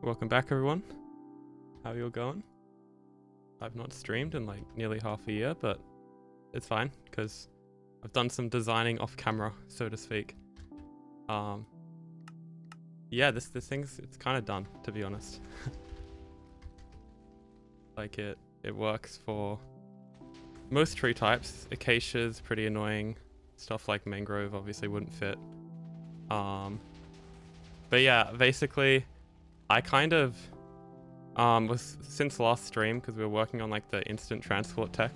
Welcome back, everyone. How are you all going? I've not streamed in like nearly half a year, but it's fine because I've done some designing off camera, so to speak. Yeah, this thing's it's kind of done, to be honest. Like it works for most tree types. Acacia's pretty annoying. Stuff like mangrove obviously wouldn't fit. But yeah, basically, I kind of was since last stream because we were working on like the instant transport tech.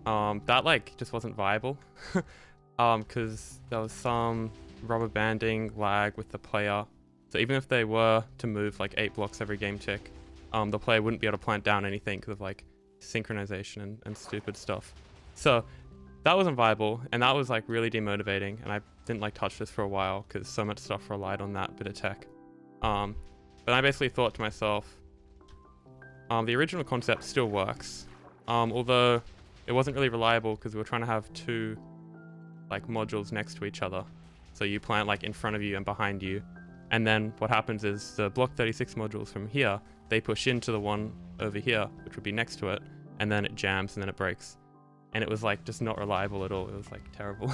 That like just wasn't viable. Because there was some rubber banding lag with the player. So even if they were to move like 8 blocks every game tick, the player wouldn't be able to plant down anything because of like synchronization and stupid stuff. So that wasn't viable, and that was like really demotivating, and I didn't like touch this for a while because so much stuff relied on that bit of tech. But I basically thought to myself, the original concept still works, although it wasn't really reliable because we were trying to have 2 like modules next to each other. So you plant like in front of you and behind you, and then what happens is the block 36 modules from here, they push into the one over here, which would be next to it, and then it jams and then it breaks. And it was like just not reliable at all. It was like terrible.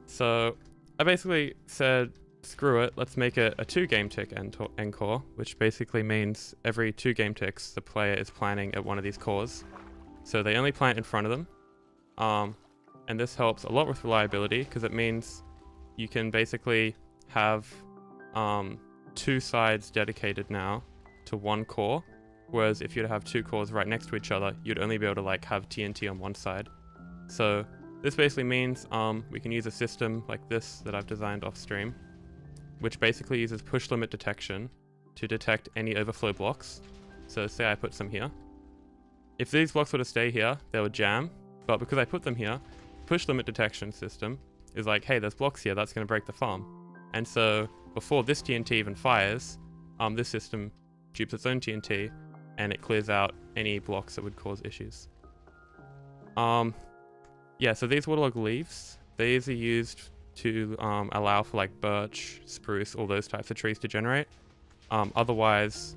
So I basically said, screw it, let's make it a 2 game tick Ncore, which basically means every 2 game ticks the player is planting at one of these cores. So they only plant in front of them. And this helps a lot with reliability because it means you can basically have 2 sides dedicated now to 1 core, whereas if you'd have 2 cores right next to each other, you'd only be able to like have TNT on one side. So this basically means we can use a system like this that I've designed off stream, which basically uses push limit detection to detect any overflow blocks. So say I put some here. If these blocks were to stay here, they would jam, but because I put them here, push limit detection system is like, hey, there's blocks here, that's going to break the farm. And so before this TNT even fires, this system dupes its own TNT and it clears out any blocks that would cause issues. Yeah, so these waterlog leaves, these are used to allow for like birch, spruce, all those types of trees to generate. Otherwise,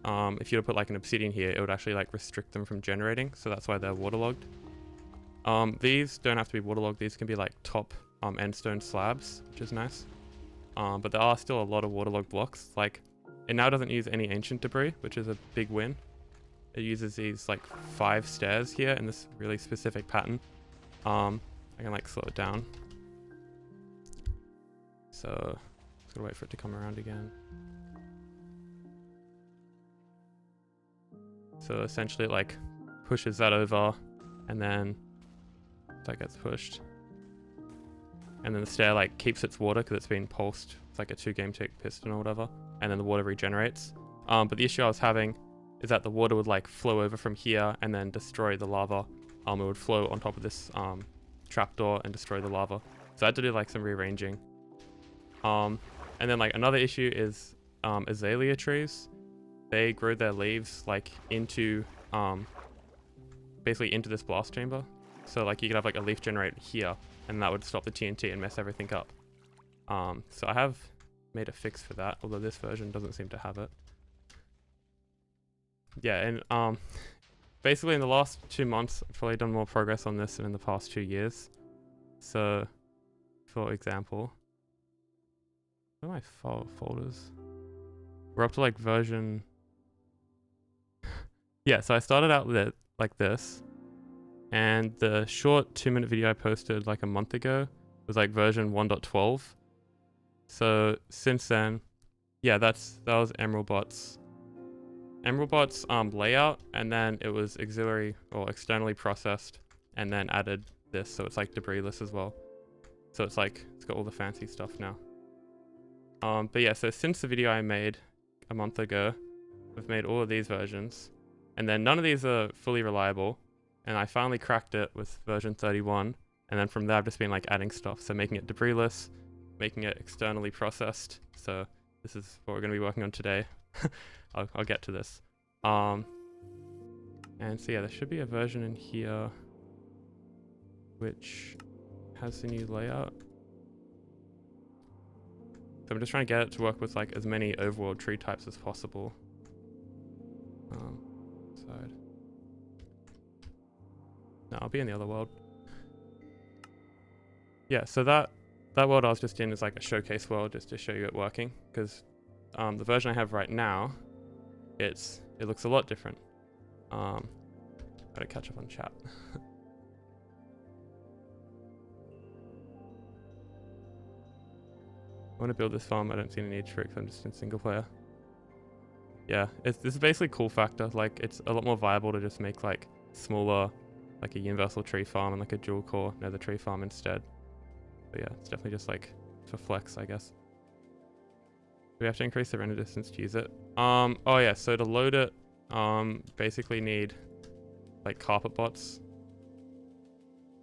if you were to put like an obsidian here, it would actually like restrict them from generating, so that's why they're waterlogged. These don't have to be waterlogged, these can be like top endstone slabs, which is nice. But there are still a lot of waterlogged blocks. Like, it now doesn't use any ancient debris, which is a big win. It uses these like 5 stairs here in this really specific pattern. I can like slow it down. So, just gotta wait for it to come around again. So essentially it like pushes that over, and then that gets pushed. And then the stair like keeps its water because it's been pulsed. It's like a 2 game tick piston or whatever. And then the water regenerates. But the issue I was having is that the water would like flow over from here and then destroy the lava. It would flow on top of this trapdoor and destroy the lava. So I had to do like some rearranging. And then like another issue is azalea trees. They grow their leaves like into basically into this blast chamber. So like you could have like a leaf generator here, and that would stop the TNT and mess everything up. So I have made a fix for that, although this version doesn't seem to have it. Yeah, and basically in the last 2 months, I've probably done more progress on this than in the past 2 years. So, for example, where are my folders? We're up to like version... Yeah, so I started out with it like this, and the short 2-minute video I posted like a month ago was like version 1.12. So since then, yeah, that was EmeraldBot's layout, and then it was auxiliary or externally processed, and then added this, so it's like debrieless as well. So it's like it's got all the fancy stuff now. But yeah, so since the video I made a month ago, I've made all of these versions, and then none of these are fully reliable. And I finally cracked it with version 31, and then from there I've just been like adding stuff, so making it debrieless, making it externally processed. So this is what we're going to be working on today. I'll get to this. And so yeah, there should be a version in here which has the new layout. So I'm just trying to get it to work with like as many overworld tree types as possible. Side. No, I'll be in the other world. Yeah, so that world I was just in is like a showcase world just to show you it working, because the version I have right now, it looks a lot different. Gotta catch up on chat. I want to build this farm. I don't see any need for it because I'm just in single player. Yeah, this is basically cool factor. Like, it's a lot more viable to just make like smaller, like a universal tree farm and like a dual core nether tree farm instead. But yeah, it's definitely just like for flex, I guess. We have to increase the render distance to use it. Oh yeah, so to load it, basically need like carpet bots,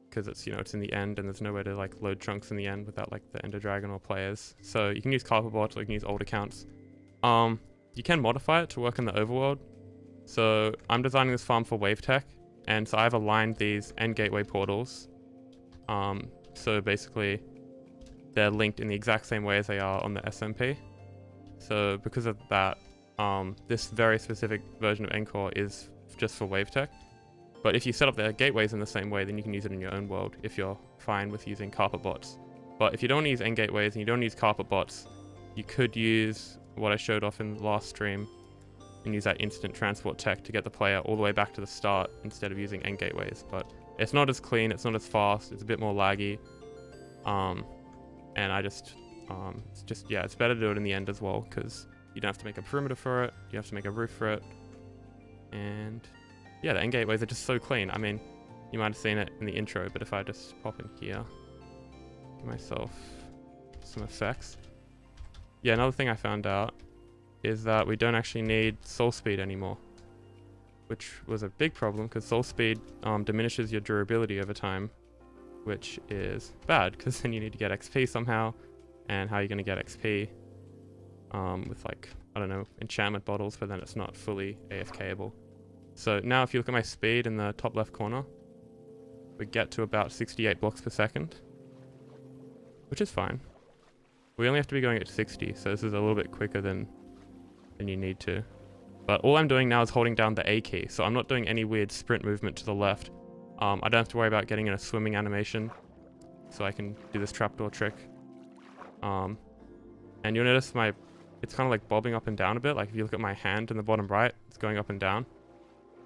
because it's, you know, it's in the end and there's nowhere to like load chunks in the end without like the Ender Dragon or players. So you can use carpet bots, or you can use old accounts. You can modify it to work in the overworld. So I'm designing this farm for wave tech, and so I've aligned these end gateway portals. So basically they're linked in the exact same way as they are on the SMP. So because of that, this very specific version of Ncore is just for wave tech. But if you set up the gateways in the same way, then you can use it in your own world if you're fine with using carpet bots. But if you don't want to use end gateways and you don't use carpet bots, you could use what I showed off in the last stream and use that instant transport tech to get the player all the way back to the start instead of using end gateways. But it's not as clean, it's not as fast, it's a bit more laggy. And I just, yeah, it's better to do it in the end as well, because you don't have to make a perimeter for it, you have to make a roof for it. And yeah, the end gateways are just so clean. I mean, you might have seen it in the intro, but if I just pop in here, give myself some effects. Yeah, another thing I found out is that we don't actually need soul speed anymore, which was a big problem because soul speed diminishes your durability over time, which is bad because then you need to get XP somehow. And how are you going to get XP? With like, I don't know, enchantment bottles, but then it's not fully AFKable. So now if you look at my speed in the top left corner, we get to about 68 blocks per second, which is fine. We only have to be going at 60, so this is a little bit quicker than you need to. But all I'm doing now is holding down the A key, so I'm not doing any weird sprint movement to the left. I don't have to worry about getting in a swimming animation, so I can do this trapdoor trick. And you'll notice it's kind of like bobbing up and down a bit. Like if you look at my hand in the bottom right, it's going up and down.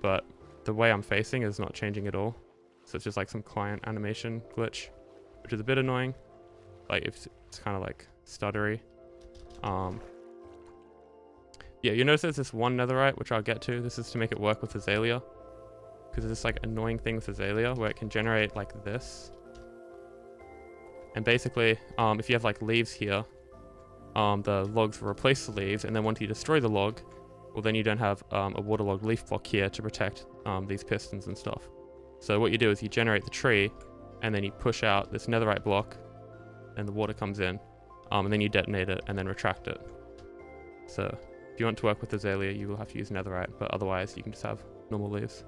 But the way I'm facing is not changing at all. So it's just like some client animation glitch, which is a bit annoying. Like it's kind of like stuttery. Yeah, you notice there's this one netherite, which I'll get to. This is to make it work with Azalea, because there's this like annoying thing with Azalea where it can generate like this. And basically, if you have like leaves here, the logs will replace the leaves, and then once you destroy the log, well then you don't have a waterlogged leaf block here to protect these pistons and stuff. So what you do is you generate the tree, and then you push out this netherite block, and the water comes in, and then you detonate it and then retract it. So if you want to work with Azalea, you will have to use netherite, but otherwise you can just have normal leaves.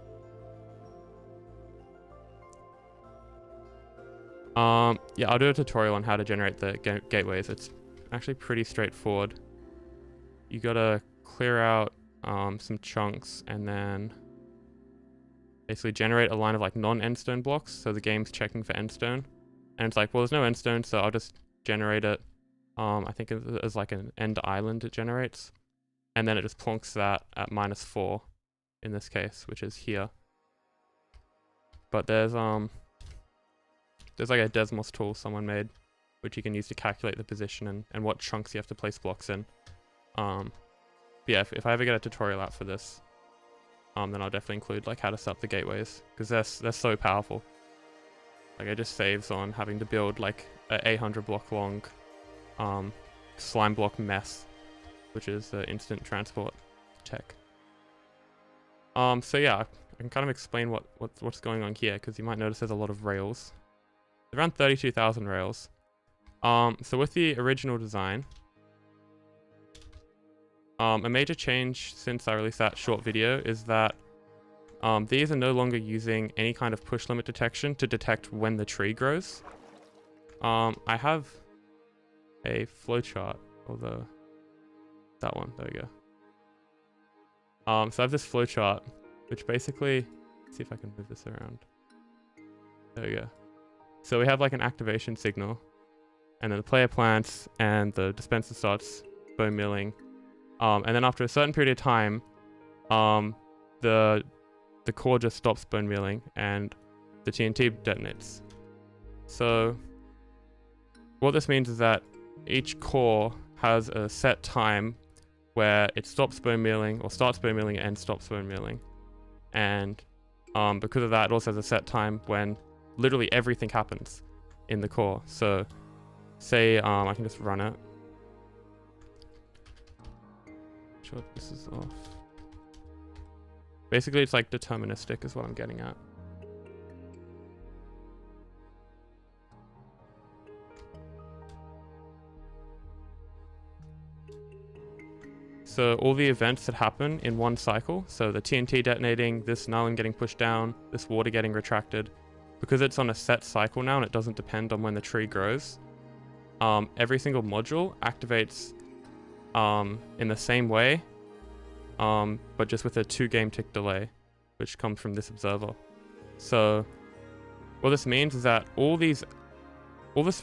Yeah, I'll do a tutorial on how to generate the gateways. It's actually pretty straightforward. You gotta clear out some chunks and then basically generate a line of like non-endstone blocks, so the game's checking for endstone. And it's like, well, there's no endstone, so I'll just generate it. I think it's like an end island it generates. And then it just plonks that at -4 in this case, which is here. But there's like a Desmos tool someone made, which you can use to calculate the position and what chunks you have to place blocks in. But yeah, if I ever get a tutorial out for this, then I'll definitely include like how to set up the gateways, because they're so powerful. Like it just saves on having to build like a 800 block long slime block mess, which is the instant transport tech. So yeah, I can kind of explain what's going on here, because you might notice there's a lot of rails. Around 32,000 rails. So with the original design, a major change since I released that short video is that these are no longer using any kind of push limit detection to detect when the tree grows. I have a flowchart or that one, there we go. So I have this flowchart, which basically, let's see if I can move this around. There we go. So we have like an activation signal, and then the player plants and the dispenser starts bone milling. And then after a certain period of time, the core just stops bone milling and the TNT detonates. So what this means is that each core has a set time where it stops bone milling, or starts bone milling and stops bone milling. And because of that, it also has a set time when literally everything happens in the core. So say I can just run it. Sure, this is off. Basically, it's like deterministic is what I'm getting at. So all the events that happen in one cycle, so the TNT detonating, this nylon getting pushed down, this water getting retracted, because it's on a set cycle now and it doesn't depend on when the tree grows, every single module activates in the same way, but just with a 2 game tick delay, which comes from this observer. So what this means is that all this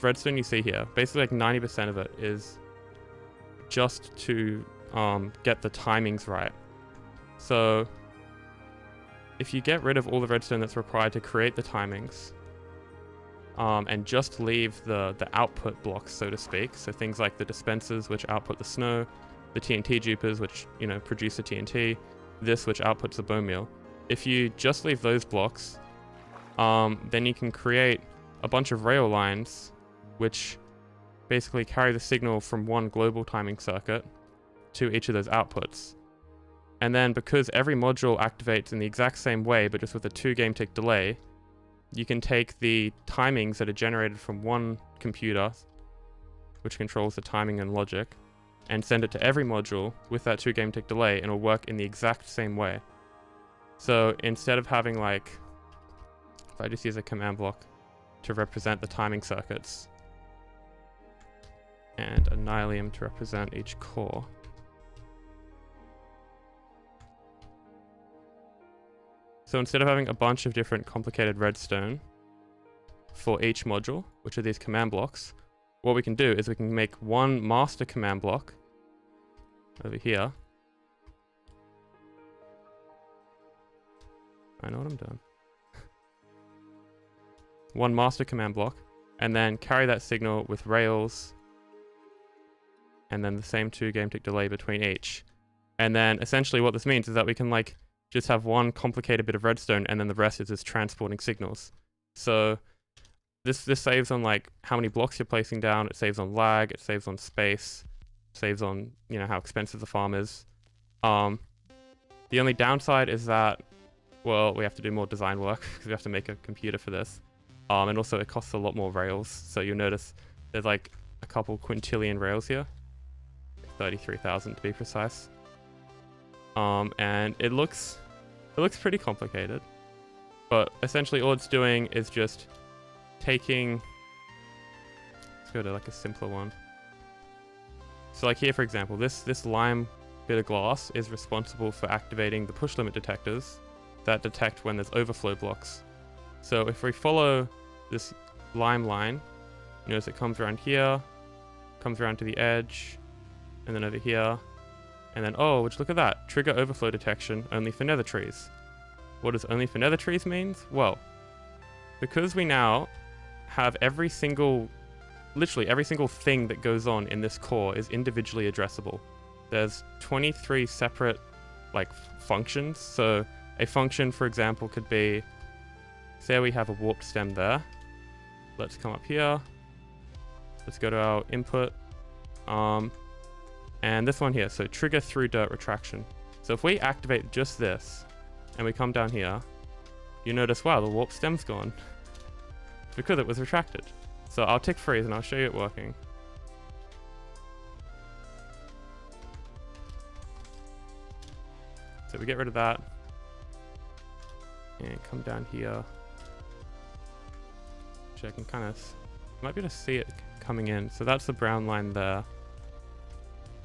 redstone you see here, basically like 90% of it is just to get the timings right. So if you get rid of all the redstone that's required to create the timings, and just leave the output blocks, so to speak, so things like the dispensers which output the snow, the TNT dupers which, you know, produce the TNT, this which outputs the bone meal. If you just leave those blocks, then you can create a bunch of rail lines which basically carry the signal from one global timing circuit to each of those outputs. And then because every module activates in the exact same way, but just with a 2 game tick delay, you can take the timings that are generated from one computer, which controls the timing and logic, and send it to every module with that 2 game tick delay, and it'll work in the exact same way. So instead of having like, if I just use a command block to represent the timing circuits, and a nylium to represent each core. So instead of having a bunch of different complicated redstone for each module, which are these command blocks, what we can do is we can make one master command block over here. I know what I'm doing. One master command block, and then carry that signal with rails, and then the same 2 game tick delay between each. And then essentially what this means is that we can like just have one complicated bit of redstone, and then the rest is just transporting signals. So this saves on like how many blocks you're placing down, it saves on lag, it saves on space, saves on, you know, how expensive the farm is. The only downside is that, well, we have to do more design work because we have to make a computer for this. And also it costs a lot more rails. So you'll notice there's like a couple quintillion rails here, 33,000 to be precise. And it looks pretty complicated, but essentially all it's doing is just taking, let's go to like a simpler one. So like here, for example, this lime bit of glass is responsible for activating the push limit detectors that detect when there's overflow blocks. So if we follow this lime line, you notice it comes around here, comes around to the edge, and then over here, and then, oh, which look at that, trigger overflow detection only for nether trees. What does only for nether trees means? Well, because we now have literally every single thing that goes on in this core is individually addressable. There's 23 separate like functions. So a function, for example, could be, say we have a warped stem there. Let's come up here. Let's go to our input. And this one here, so trigger through dirt retraction. So if we activate just this, and we come down here, you notice, wow, the warp stem's gone. Because it was retracted. So I'll tick freeze and I'll show you it working. So we get rid of that. And come down here. Which I can kind of, might be able to see it coming in. So that's the brown line there.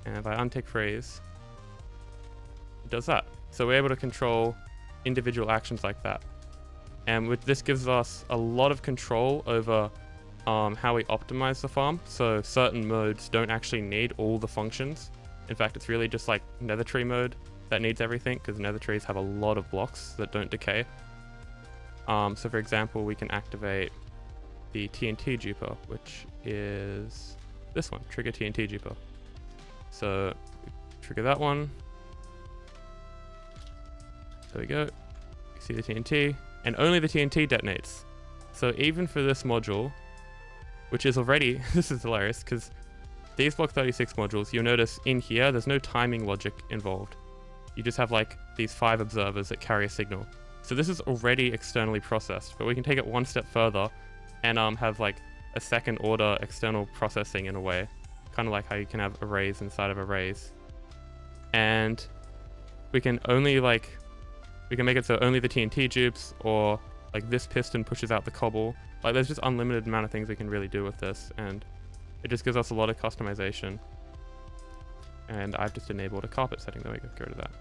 And if I untick freeze, it does that. So we're able to control individual actions like that. And this gives us a lot of control over how we optimize the farm. So certain modes don't actually need all the functions. In fact, it's really just like nether tree mode that needs everything, because nether trees have a lot of blocks that don't decay. So for example, we can activate the TNT duper, which is this one, trigger TNT duper. So trigger that one. There we go. You see the TNT, and only the TNT detonates. So even for this module, which is already, this is hilarious, because these block 36 modules, you'll notice in here, there's no timing logic involved. You just have like these 5 observers that carry a signal. So this is already externally processed, but we can take it one step further and have like a second order external processing in a way. Kind of like how you can have arrays inside of arrays. And we can only like, we can make it so only the TNT dupes, or like this piston pushes out the cobble. Like there's just unlimited amount of things we can really do with this, and it just gives us a lot of customization. And I've just enabled a carpet setting. There we go, get rid of that.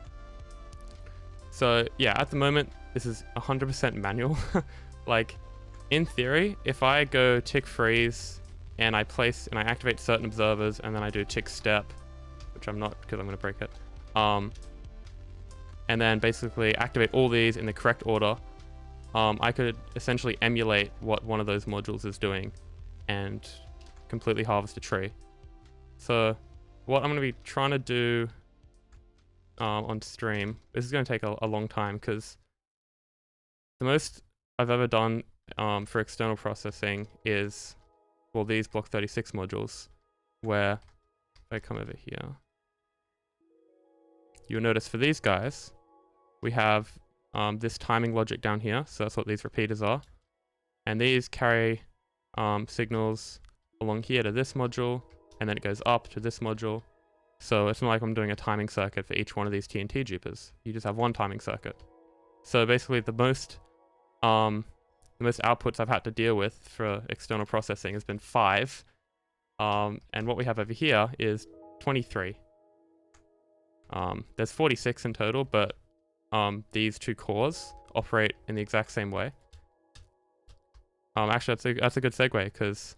So yeah, at the moment, this is 100% manual. Like in theory, if I go tick freeze and I activate certain observers, and then I do tick step, which I'm not because I'm gonna break it. And then basically activate all these in the correct order. I could essentially emulate what one of those modules is doing and completely harvest a tree. So what I'm going to be trying to do on stream, this is going to take a long time, because the most I've ever done for external processing is, well, these block 36 modules, where if I come over here, you'll notice for these guys, we have this timing logic down here. So that's what these repeaters are. And these carry signals along here to this module, and then it goes up to this module. So it's not like I'm doing a timing circuit for each one of these TNT dupers. You just have one timing circuit. So basically the most outputs I've had to deal with for external processing has been 5. And what we have over here is 23. There's 46 in total, but these 2 cores operate in the exact same way. Actually, that's a good segue, because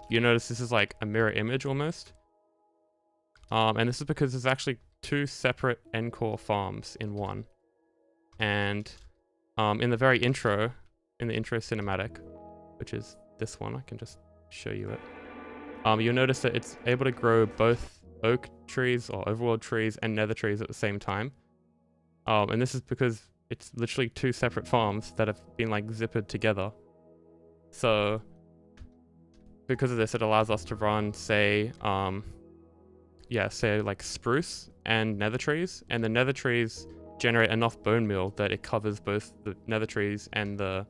you notice this is like a mirror image almost. And this is because there's actually 2 separate Ncore farms in one. And in the very intro, in the intro cinematic, which is this one, I can just show you it. You'll notice that it's able to grow both oak trees or overworld trees and nether trees at the same time. And this is because it's literally 2 separate farms that have been like zippered together. So because of this, it allows us to run, say like spruce and nether trees, and the nether trees generate enough bone meal that it covers both the nether trees and the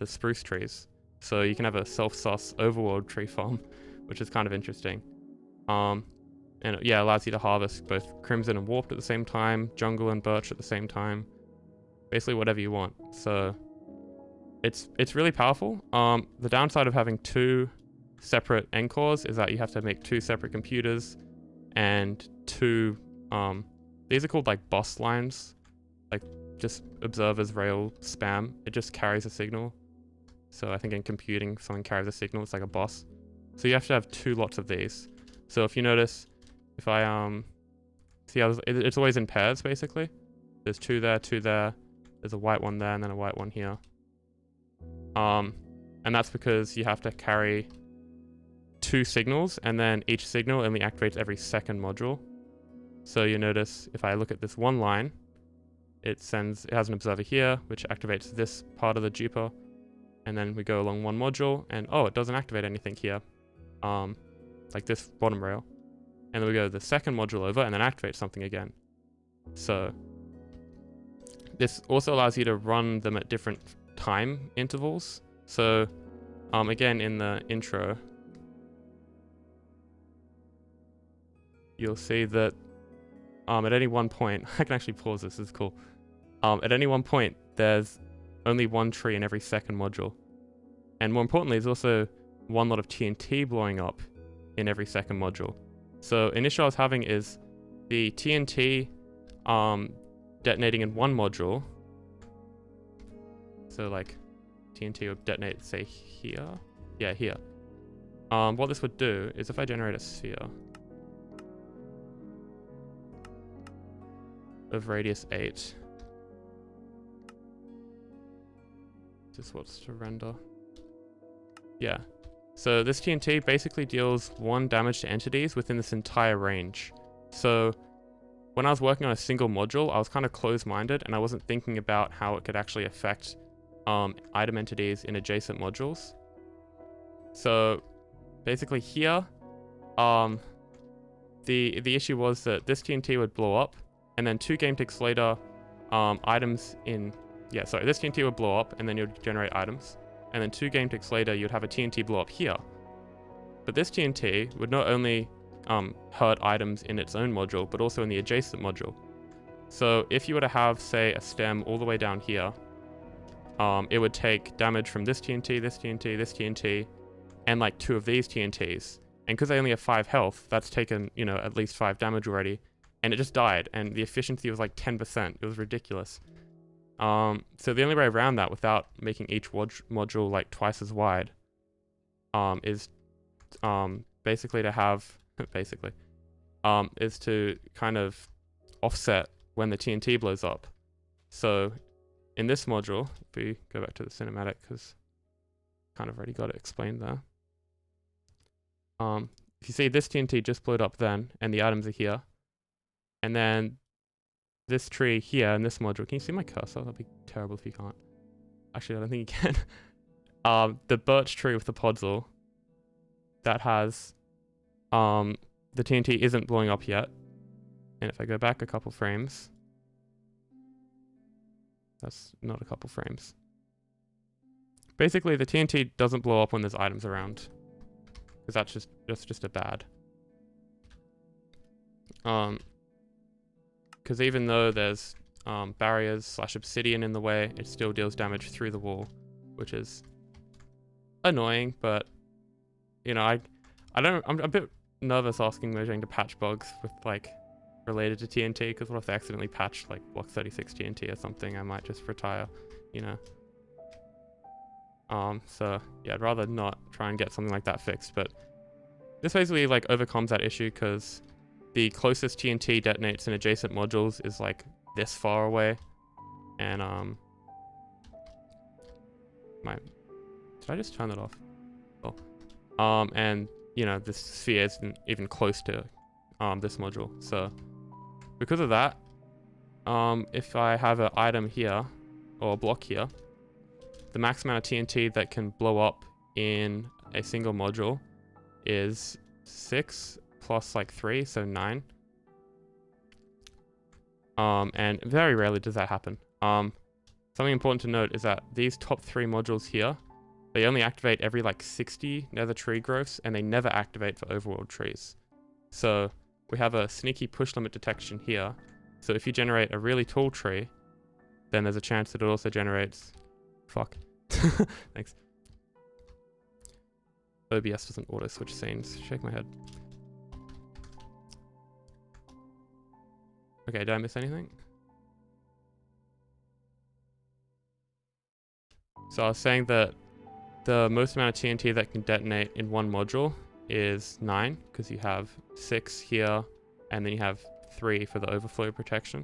spruce trees. So you can have a self-sus overworld tree farm, which is kind of interesting. And yeah, it allows you to harvest both crimson and warped at the same time, jungle and birch at the same time, basically whatever you want. So it's really powerful. The downside of having 2 separate Ncores is that you have to make 2 separate computers, and 2 these are called like bus lines, like just observers rail spam. It just carries a signal. So I think in computing, something carries a signal, it's like a bus. So you have to have 2 lots of these. So if you notice, if I see how it's always in pairs basically. There's 2 there, 2 there. There's a white one there, and then a white one here. And that's because you have to carry 2 signals, and then each signal only activates every second module. So you notice if I look at this one line, it has an observer here, which activates this part of the duper, and then we go along one module, and oh, it doesn't activate anything here, like this bottom rail. And then we go to the second module over, and then activate something again. So this also allows you to run them at different time intervals. So again, in the intro, you'll see that at any one point, I can actually pause this is cool. At any one point, there's only 1 tree in every second module. And more importantly, there's also 1 lot of TNT blowing up in every second module. So an issue I was having is the TNT detonating in one module. So like TNT would detonate, say here. Yeah, here. What this would do is if I generate a sphere of radius 8. Just what's to render. Yeah. So this TNT basically deals 1 damage to entities within this entire range. So when I was working on a single module, I was kind of closed-minded and I wasn't thinking about how it could actually affect item entities in adjacent modules. So basically here, the issue was that this TNT would blow up, and then 2 game ticks later, items in... Yeah, sorry, this TNT would blow up, and then it would generate items. And then 2 game ticks later, you'd have a TNT blow up here. But this TNT would not only hurt items in its own module, but also in the adjacent module. So if you were to have, say, a stem all the way down here, it would take damage from this TNT, this TNT, this TNT, and like 2 of these TNTs. And because they only have 5 health, that's taken, you know, at least 5 damage already. And it just died, and the efficiency was like 10%. It was ridiculous. So the only way around that without making each module like twice as wide is basically to have is to kind of offset when the TNT blows up. So in this module, if we go back to the cinematic, because kind of already got it explained there. If you see this TNT just blew up then, and the items are here, and then this tree here in this module. Can you see my cursor? That'd be terrible if you can't. Actually, I don't think you can. The birch tree with the podzol that has the TNT isn't blowing up yet. And if I go back a couple frames, that's not a couple frames. Basically, the TNT doesn't blow up when there's items around, because that's just a bad. Because even though there's barriers / obsidian in the way, it still deals damage through the wall, which is annoying. But you know, I'm a bit nervous asking Mojang to patch bugs with like related to TNT, because what if they accidentally patch like block 36 TNT or something? I might just retire, you know. So yeah, I'd rather not try and get something like that fixed. But this basically like overcomes that issue, because the closest TNT detonates in adjacent modules is like this far away, and did I just turn that off? Oh, and you know, this sphere isn't even close to this module. So because of that, if I have an item here or a block here, the max amount of TNT that can blow up in a single module is 6 plus like 3, so 9. And very rarely does that happen. Something important to note is that these top 3 modules here, they only activate every like 60 nether tree growths, and they never activate for overworld trees. So we have a sneaky push limit detection here. So if you generate a really tall tree, then there's a chance that it also generates... Fuck. Thanks. OBS doesn't auto switch scenes. Shake my head. Okay, did I miss anything? So I was saying that the most amount of TNT that can detonate in one module is 9, because you have 6 here, and then you have 3 for the overflow protection.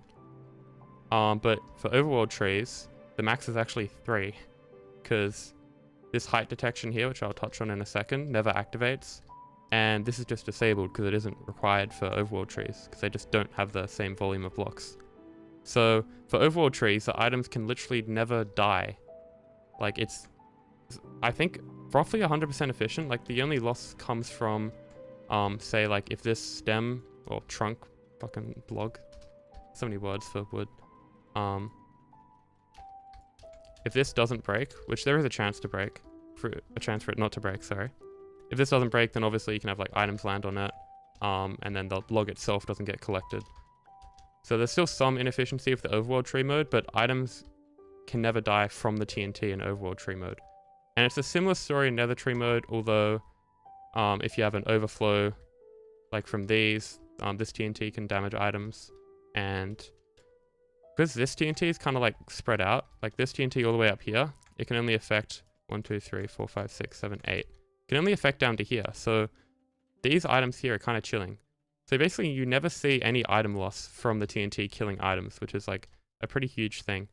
But for overworld trees, the max is actually 3, because this height detection here, which I'll touch on in a second, never activates. And this is just disabled because it isn't required for overworld trees, because they just don't have the same volume of blocks. So for overworld trees, the items can literally never die. Like, it's, I think, roughly 100% efficient. Like, the only loss comes from, say, like, if this stem or trunk, fucking blog, so many words for wood. If this doesn't break, which there is a chance to break, for it not to break, sorry. If this doesn't break, then obviously you can have like items land on it, and then the log itself doesn't get collected. So there's still some inefficiency with the overworld tree mode, but items can never die from the TNT in overworld tree mode. And it's a similar story in nether tree mode, although if you have an overflow like from these, this TNT can damage items, and because this TNT is kind of like spread out, like this TNT all the way up here, it can only affect 1, 2, 3, 4, 5, 6, 7, 8. It can only affect down to here. So these items here are kind of chilling. So basically you never see any item loss from the TNT killing items, which is like a pretty huge thing.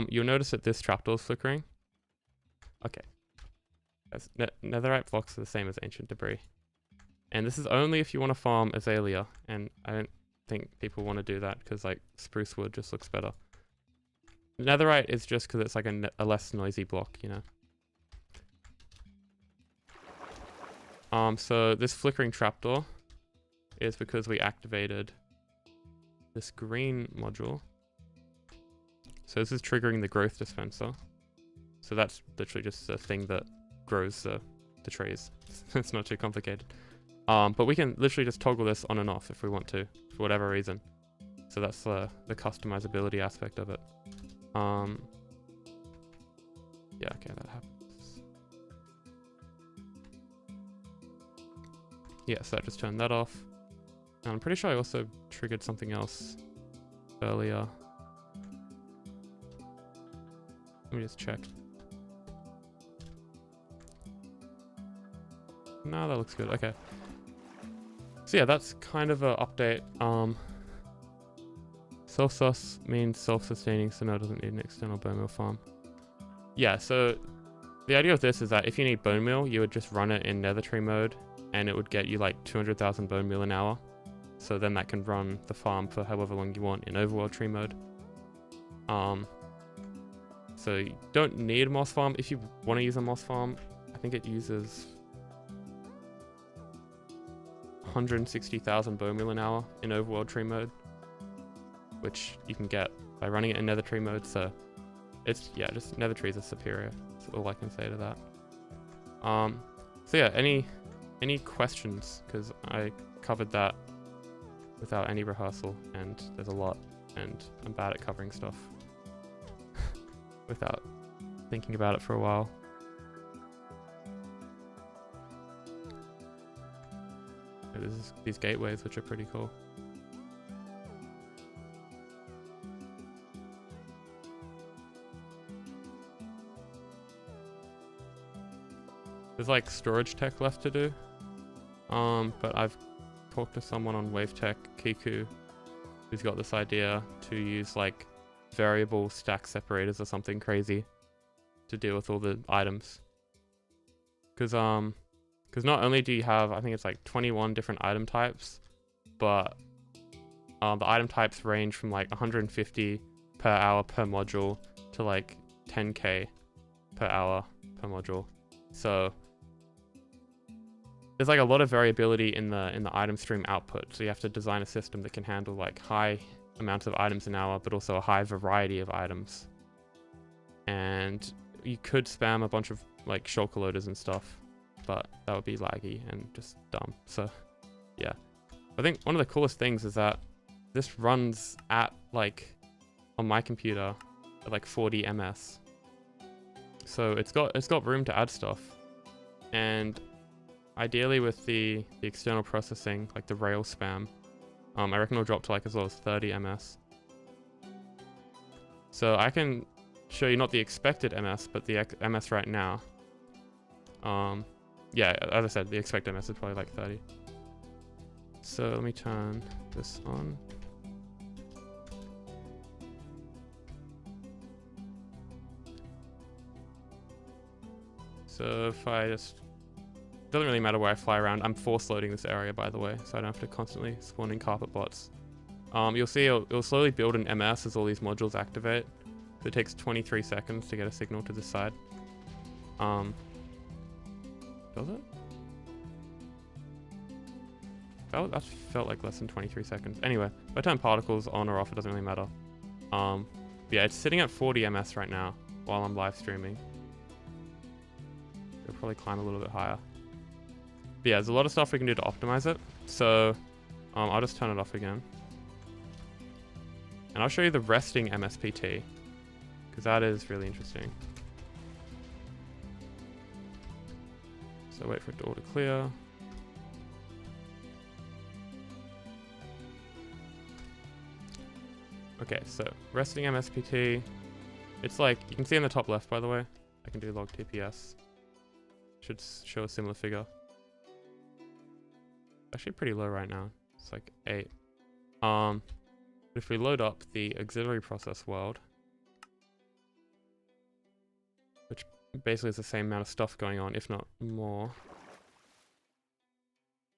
You'll notice that this trapdoor is flickering. Okay. Netherite blocks are the same as ancient debris. And this is only if you want to farm azalea, and I don't think people want to do that because like spruce wood just looks better. Netherite is just because it's like a less noisy block, you know. So this flickering trapdoor is because we activated this green module. So this is triggering the growth dispenser. So that's literally just a thing that grows the trees. It's not too complicated. But we can literally just toggle this on and off if we want to, for whatever reason. So that's the customizability aspect of it. Yeah, okay, that happens. Yeah, so that just turned that off. And I'm pretty sure I also triggered something else earlier. Let me just check. No, that looks good. Okay. So yeah, that's kind of an update. Self-sus means self-sustaining, so now it doesn't need an external bone meal farm. Yeah, so the idea of this is that if you need bone meal, you would just run it in nether tree mode, and it would get you like 200,000 bone meal an hour. So then that can run the farm for however long you want in overworld tree mode. So you don't need a moss farm. If you want to use a moss farm, I think it uses 160,000 bone meal an hour in overworld tree mode, which you can get by running it in nether tree mode. So it's, yeah, just nether trees are superior. That's all I can say to that. So yeah, any questions? Because I covered that without any rehearsal, and there's a lot, and I'm bad at covering stuff without thinking about it for a while. There's these gateways, which are pretty cool. There's like storage tech left to do, but I've talked to someone on Wave Tech, Kiku, who's got this idea to use like variable stack separators or something crazy to deal with all the items. Because not only do you have, I think it's like 21 different item types, but the item types range from like 150 per hour per module to like 10k per hour per module. So there's like a lot of variability in the item stream output. So you have to design a system that can handle like high amounts of items an hour, but also a high variety of items. And you could spam a bunch of like shulker loaders and stuff, but that would be laggy and just dumb. So yeah, I think one of the coolest things is that this runs at like on my computer at like 40 ms. So it's got room to add stuff, and ideally with the external processing, like the rail spam, I reckon it'll drop to like as low as 30 ms. So I can show you not the expected ms, but the ms right now. Yeah, as I said, the expected ms is probably like 30. So let me turn this on. So if I just, doesn't really matter where I fly around. I'm force loading this area, by the way, so I don't have to constantly spawn in carpet bots. You'll see it'll slowly build an ms as all these modules activate. So it takes 23 seconds to get a signal to this side. Does it? That felt like less than 23 seconds. Anyway, if I turn particles on or off, it doesn't really matter. Yeah, it's sitting at 40 ms right now while I'm live streaming. It'll probably climb a little bit higher. But yeah, there's a lot of stuff we can do to optimize it. So I'll just turn it off again. And I'll show you the resting MSPT, because that is really interesting. So wait for it all to clear. Okay, so resting MSPT. It's like, you can see in the top left, by the way. I can do log TPS. Should show a similar figure. Actually pretty low right now. It's like 8. If we load up the auxiliary process world, which basically is the same amount of stuff going on, if not more.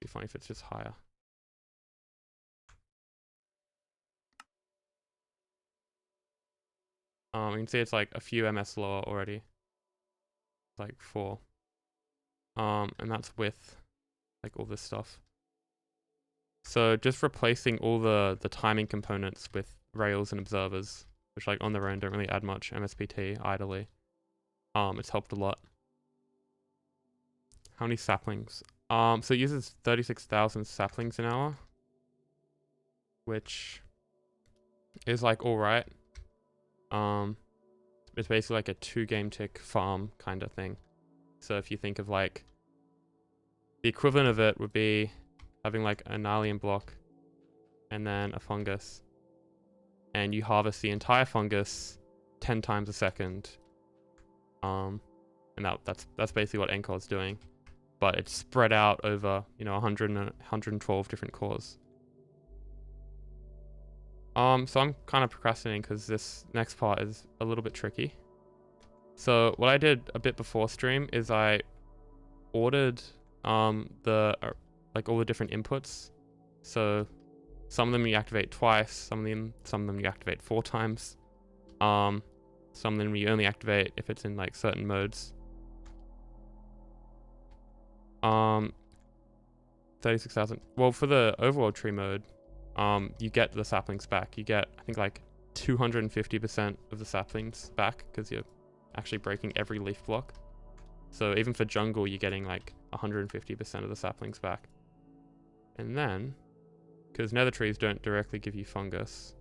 It'd be funny if it's just higher. You can see it's like a few MS lower already. Like 4. And that's with like all this stuff. So just replacing all the timing components with rails and observers, which like on their own don't really add much MSPT idly. It's helped a lot. How many saplings? So it uses 36,000 saplings an hour, which is like alright. It's basically like a 2 game tick farm kind of thing. So if you think of like the equivalent of it would be having like an alien block and then a fungus, and you harvest the entire fungus 10 times a second. And that's basically what Ncore is doing, but it's spread out over, you know, 112 different cores. So I'm kind of procrastinating because this next part is a little bit tricky. So what I did a bit before stream is I ordered like all the different inputs. So some of them you activate twice, some of them you activate 4 times. Some of them you only activate if it's in like certain modes. 36,000. Well, for the overworld tree mode, you get the saplings back. You get, I think, like 250% of the saplings back because you're actually breaking every leaf block. So even for jungle, you're getting like 150% of the saplings back. And then, because nether trees don't directly give you fungus,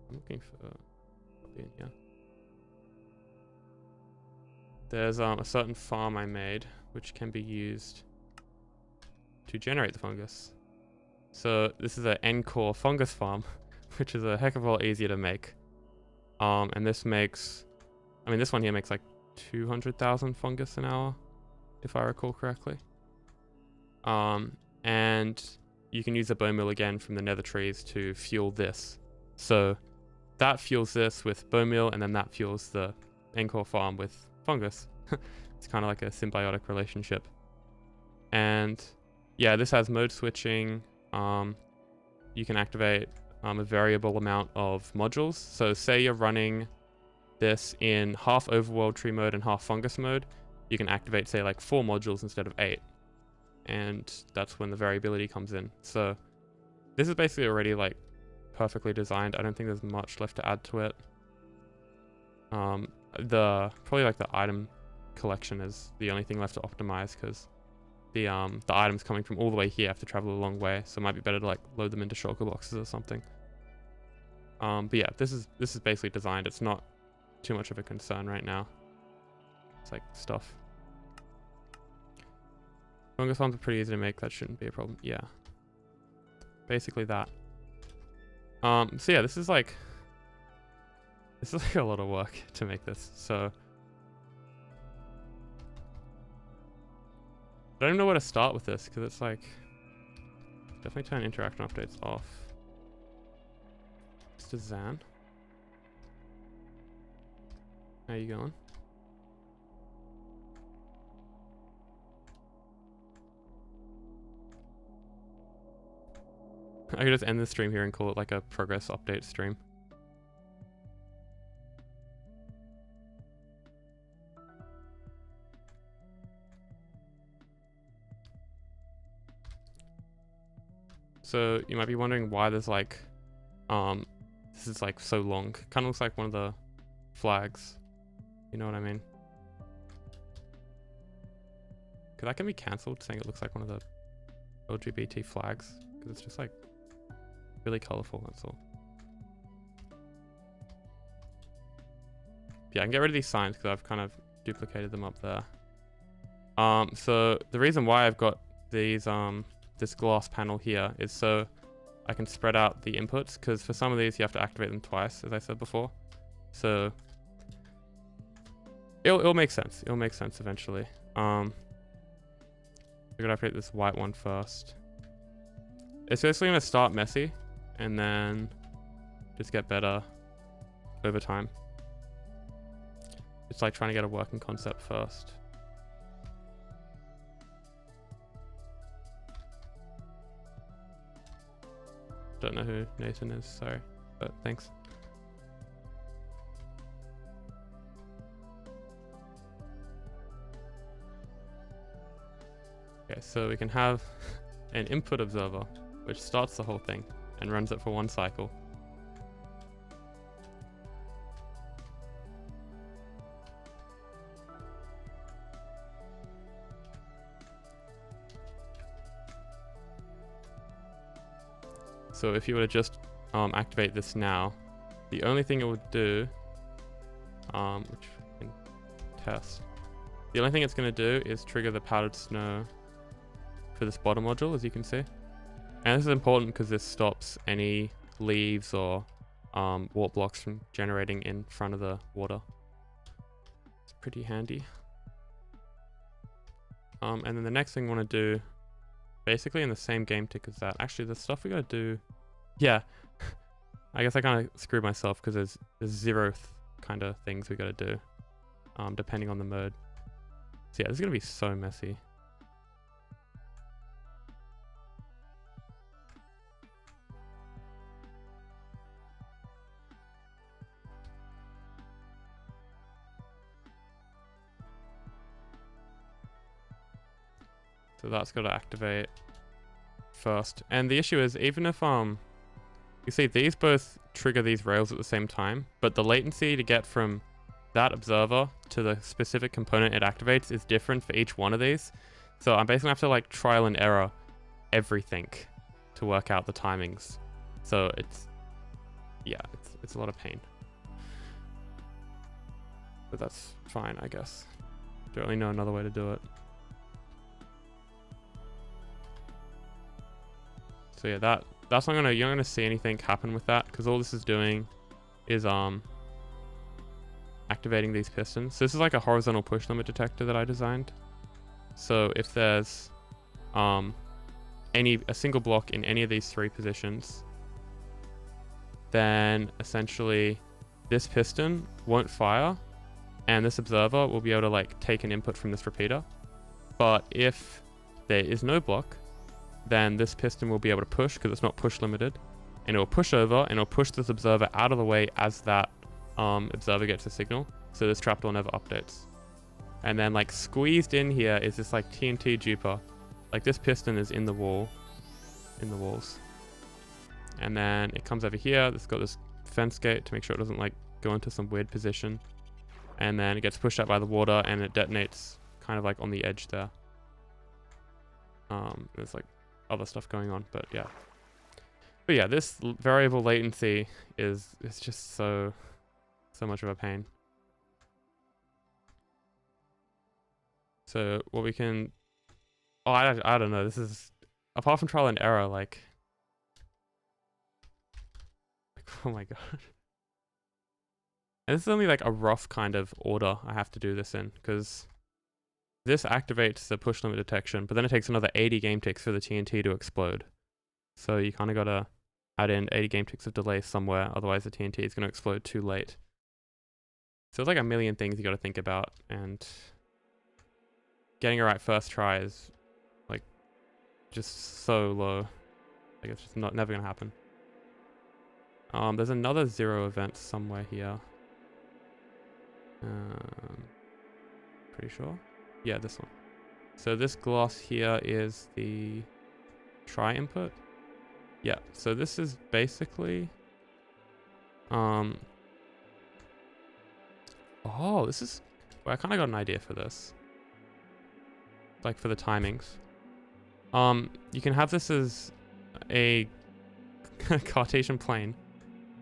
I'm looking for probably in here. There's a certain farm I made which can be used to generate the fungus. So this is an Ncore fungus farm, which is a heck of a lot easier to make. And this makes, I mean, this one here makes like 200,000 fungus an hour, if I recall correctly. And you can use the bone meal again from the nether trees to fuel this. So that fuels this with bone meal, and then that fuels the Ncore farm with fungus. It's kind of like a symbiotic relationship. And yeah, this has mode switching. You can activate a variable amount of modules. So say you're running this in half overworld tree mode and half fungus mode, you can activate, say, like 4 modules instead of 8. And that's when the variability comes in. So this is basically already like perfectly designed. I don't think there's much left to add to it. Probably like the item collection is the only thing left to optimize, because the items coming from all the way here have to travel a long way, so it might be better to like load them into shulker boxes or something. But yeah, this is basically designed. It's not too much of a concern right now. It's like stuff. Fungus farms are pretty easy to make. That shouldn't be a problem. Yeah, basically that. So yeah, this is like a lot of work to make this. So I don't know where to start with this, because it's like, definitely turn interaction updates off. Mr. Zan, how you going? I could just end the stream here and call it like a progress update stream. So you might be wondering why there's like, this is like so long. Kind of looks like one of the flags. You know what I mean? Because that can be cancelled, saying it looks like one of the LGBT flags. Because it's just like really colorful, that's all. Yeah, I can get rid of these signs because I've kind of duplicated them up there. So the reason why I've got these, this glass panel here is so I can spread out the inputs, because for some of these you have to activate them twice, as I said before. So it'll make sense. It'll make sense eventually. We're gonna activate this white one first. It's basically gonna start messy and then just get better over time. It's like trying to get a working concept first. Don't know who Nathan is, sorry, but thanks. Okay, so we can have an input observer, which starts the whole thing and runs it for one cycle. So if you were to just activate this now, the only thing it would do, which we can test, the only thing it's going to do is trigger the powdered snow for this bottom module, as you can see. And this is important because this stops any leaves or warp blocks from generating in front of the water. It's pretty handy. And then the next thing we want to do, basically in the same game tick as that. Actually, the stuff we got to do, yeah. I guess I kind of screwed myself because there's 0 kind of things we got to do, depending on the mode. So yeah, this is gonna be so messy. So that's got to activate first. And the issue is, even if you see these both trigger these rails at the same time, but the latency to get from that observer to the specific component it activates is different for each one of these. So I'm basically gonna have to like trial and error everything to work out the timings. So it's, yeah, it's a lot of pain. But that's fine, I guess. Don't really know another way to do it. So yeah, that's not you're not gonna see anything happen with that, because all this is doing is activating these pistons. So this is like a horizontal push limit detector that I designed. So if there's a single block in any of these 3 positions, then essentially this piston won't fire, and this observer will be able to like take an input from this repeater. But if there is no block, then this piston will be able to push because it's not push limited, and it will push over and it'll push this observer out of the way as that observer gets a signal. So this trapdoor never updates. And then like squeezed in here is this like TNT duper. Like this piston is in the walls. And then it comes over here. It's got this fence gate to make sure it doesn't like go into some weird position. And then it gets pushed out by the water and it detonates kind of like on the edge there. There's like other stuff going on, but yeah. But yeah, this variable latency is just so much of a pain. So what we can, I don't know, this is, apart from trial and error, like oh my god. And this is only like a rough kind of order I have to do this in, because this activates the push limit detection, but then it takes another 80 game ticks for the TNT to explode. So you kind of got to add in 80 game ticks of delay somewhere, otherwise the TNT is going to explode too late. So it's like a million things you got to think about, and getting it right first try is like just so low. Like it's just never going to happen. There's another 0 event somewhere here. Pretty sure. Yeah, this one. So this gloss here is the try input. Yeah, so this is basically oh, this is, well, I kind of got an idea for this, like for the timings. You can have this as a Cartesian plane.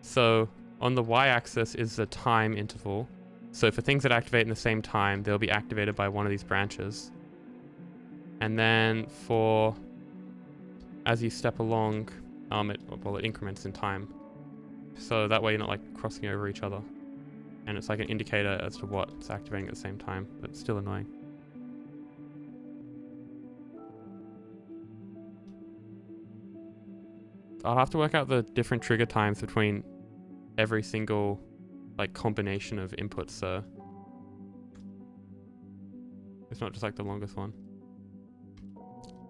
So on the y-axis is the time interval. So for things that activate in the same time, they'll be activated by one of these branches. And then for, as you step along, it increments in time. So that way you're not like crossing over each other. And it's like an indicator as to what's activating at the same time, but it's still annoying. I'll have to work out the different trigger times between every single like combination of inputs, so it's not just like the longest one.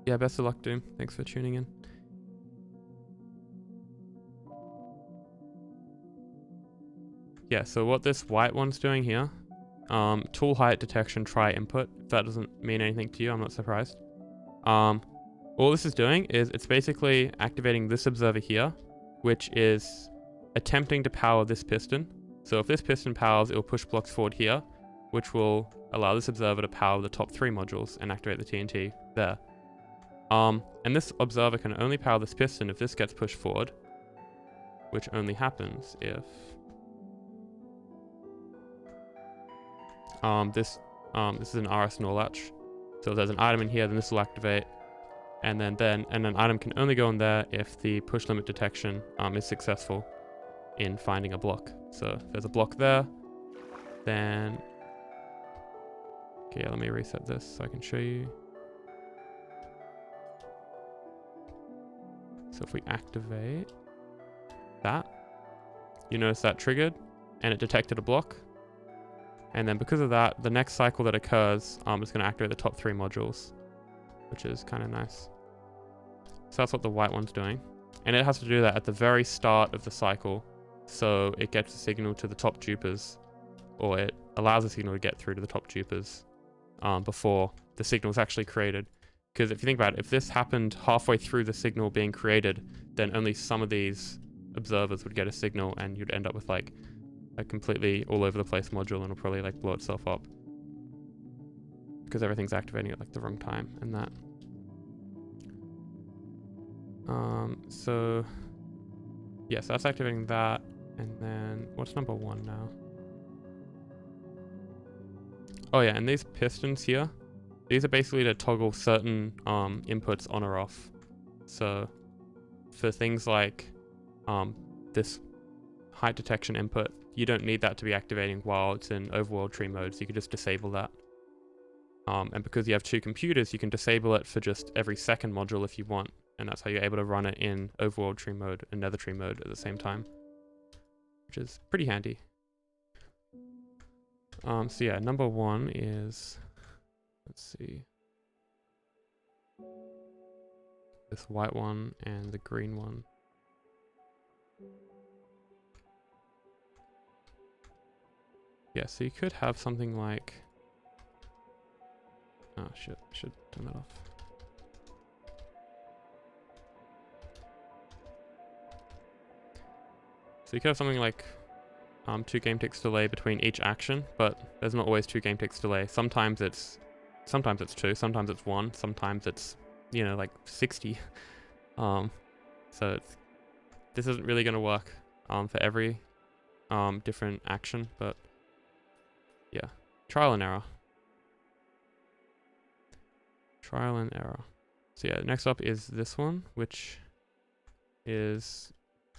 Yeah, best of luck, Doom. Thanks for tuning in. Yeah, so what this white one's doing here, tool height detection try input. If that doesn't mean anything to you, I'm not surprised. All this is doing is it's basically activating this observer here, which is attempting to power this piston. So if this piston powers, it will push blocks forward here, which will allow this observer to power the top 3 modules and activate the TNT there. And this observer can only power this piston if this gets pushed forward, which only happens if this is an RS NOR latch. So if there's an item in here, then this will activate, and then an item can only go in there if the push limit detection is successful in finding a block. So if there's a block there, then okay, yeah, let me reset this so I can show you. So if we activate that, you notice that triggered and it detected a block. And then because of that, the next cycle that occurs is going to activate the top 3 modules, which is kind of nice. So that's what the white one's doing. And it has to do that at the very start of the cycle, so it gets a signal to the top dupers, or it allows the signal to get through to the top dupers before the signal is actually created. Because if you think about it, if this happened halfway through the signal being created, then only some of these observers would get a signal, and you'd end up with like a completely all over the place module, and it'll probably like blow itself up because everything's activating at like the wrong time and that. So yes, that's activating that. And then what's number 1 now? Oh yeah, and these pistons here, these are basically to toggle certain inputs on or off. So for things like this height detection input, you don't need that to be activating while it's in overworld tree mode, so you can just disable that. And because you have 2 computers, you can disable it for just every second module if you want, and that's how you're able to run it in overworld tree mode and nether tree mode at the same time, which is pretty handy. So yeah, number 1 is, let's see, this white one and the green one. Yeah, so you could have something like, oh shit, I should turn that off. So you could have something like 2 game ticks delay between each action, but there's not always 2 game ticks delay. Sometimes it's 2, sometimes it's 1, sometimes it's, you know, like 60. So this isn't really going to work for every different action, but yeah, trial and error. Trial and error. So yeah, next up is this one, which is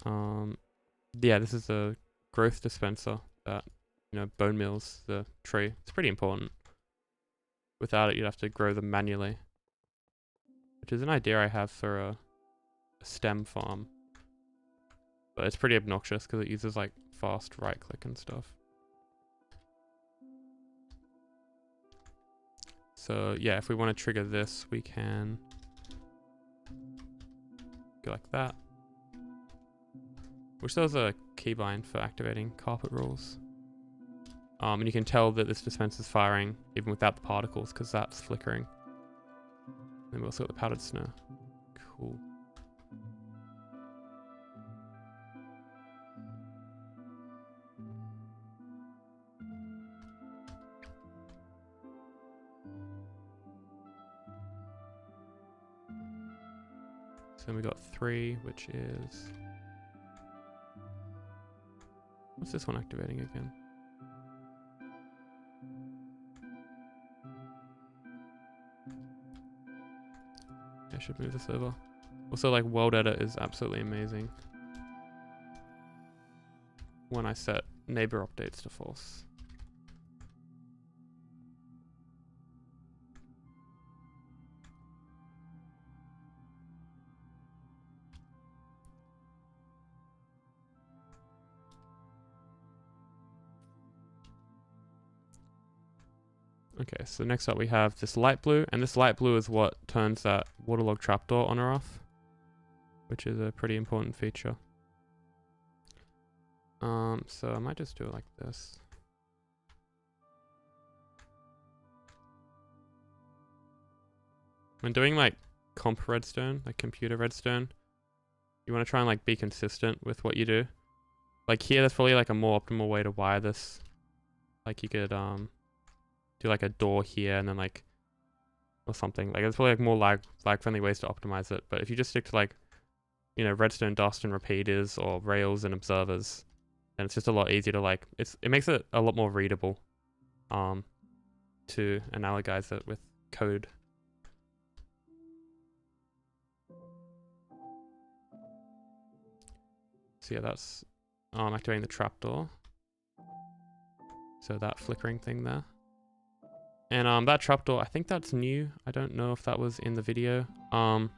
yeah, this is a growth dispenser that, you know, bone mills the tree. It's pretty important. Without it, you'd have to grow them manually, which is an idea I have for a stem farm, but it's pretty obnoxious because it uses like fast right click and stuff. So yeah, if we want to trigger this, we can go like that. Wish there was a keybind for activating carpet rules. And you can tell that this dispenser's firing even without the particles because that's flickering. Then we also got the powdered snow. Cool. So then we got 3, which is... What's this one activating again? I should move this over. Also, like, world edit is absolutely amazing when I set neighbor updates to false. Okay, so next up we have this light blue, and this light blue is what turns that waterlog trapdoor on or off, which is a pretty important feature. So I might just do it like this. When doing like comp redstone, like computer redstone, you want to try and like be consistent with what you do. Like here, there's probably like a more optimal way to wire this. Like you could do like a door here and then like, or something. Like there's probably like more lag friendly ways to optimize it. But if you just stick to like, you know, redstone dust and repeaters or rails and observers, then it's just a lot easier to like, it makes it a lot more readable to analogize it with code. So yeah, that's activating the trapdoor. So that flickering thing there. And that trapdoor, I think that's new. I don't know if that was in the video. But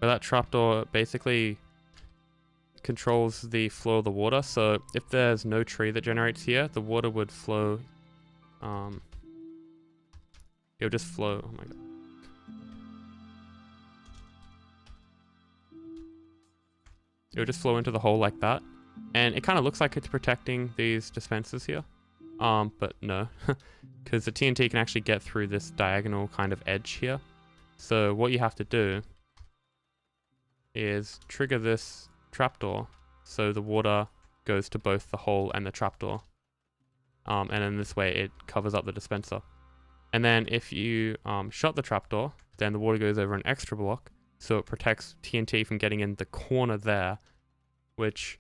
that trapdoor basically controls the flow of the water. So if there's no tree that generates here, the water would flow. It would just flow. Oh my god. It would just flow into the hole like that. And it kind of looks like it's protecting these dispensers here. But no, because the TNT can actually get through this diagonal kind of edge here. So what you have to do is trigger this trapdoor so the water goes to both the hole and the trapdoor. And in this way it covers up the dispenser. And then if you shut the trapdoor, then the water goes over an extra block, so it protects TNT from getting in the corner there, which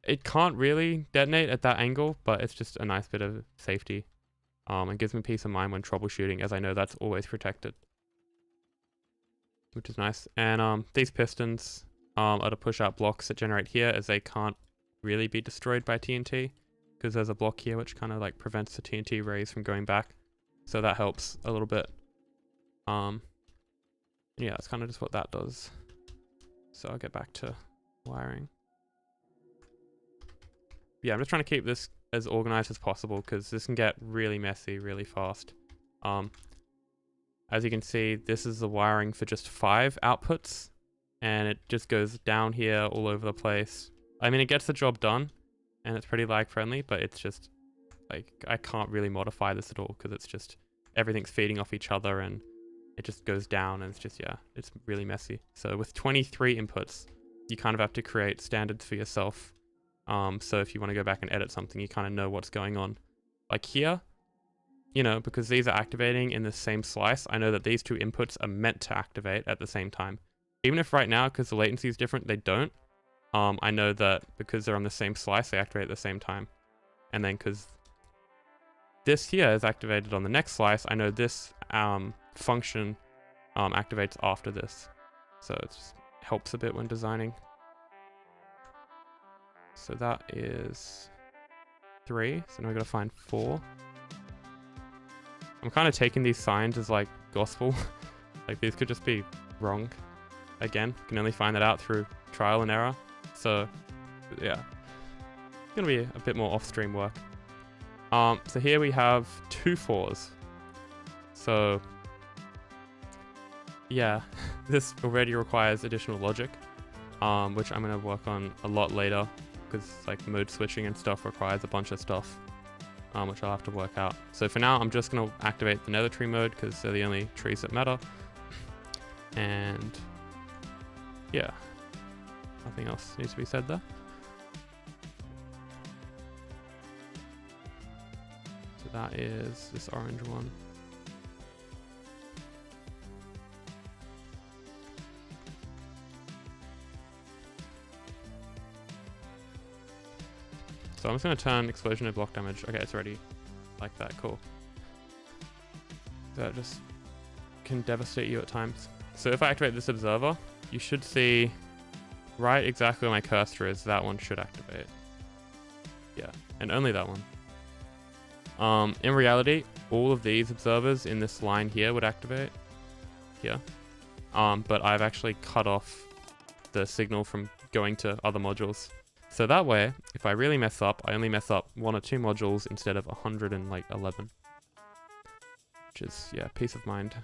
it can't really detonate at that angle, but it's just a nice bit of safety. It gives me peace of mind when troubleshooting, as I know that's always protected, which is nice. And these pistons are to push out blocks that generate here, as they can't really be destroyed by TNT, because there's a block here which kind of like prevents the TNT rays from going back. So that helps a little bit. Yeah, that's kind of just what that does. So I'll get back to wiring. Yeah, I'm just trying to keep this as organized as possible because this can get really messy really fast. As you can see, this is the wiring for just 5 outputs, and it just goes down here all over the place. I mean, it gets the job done, and it's pretty lag friendly, but it's just like, I can't really modify this at all because it's just, everything's feeding off each other and it just goes down, and it's just, yeah, it's really messy. So with 23 inputs, you kind of have to create standards for yourself. So if you want to go back and edit something, you kind of know what's going on. Like here, you know, because these are activating in the same slice, I know that these 2 inputs are meant to activate at the same time. Even if right now, because the latency is different, they don't. I know that because they're on the same slice, they activate at the same time. And then because this here is activated on the next slice, I know this function activates after this. So it just helps a bit when designing. So that is 3. So now we've got to find 4. I'm kind of taking these signs as like gospel. Like these could just be wrong. Again, you can only find that out through trial and error. So yeah, it's going to be a bit more off-stream work. So here we have 2 4s. So yeah, this already requires additional logic, which I'm going to work on a lot later, because like mode switching and stuff requires a bunch of stuff, which I'll have to work out. So for now, I'm just going to activate the nether tree mode because they're the only trees that matter. And yeah, nothing else needs to be said there. So that is this orange one. So I'm just going to turn explosion to block damage. Okay, it's already like that. Cool. That just can devastate you at times. So if I activate this observer, you should see right exactly where my cursor is. That one should activate. Yeah, and only that one. In reality, all of these observers in this line here would activate here. But I've actually cut off the signal from going to other modules. So that way, if I really mess up, I only mess up 1 or 2 modules instead of 111. Which is, yeah, peace of mind.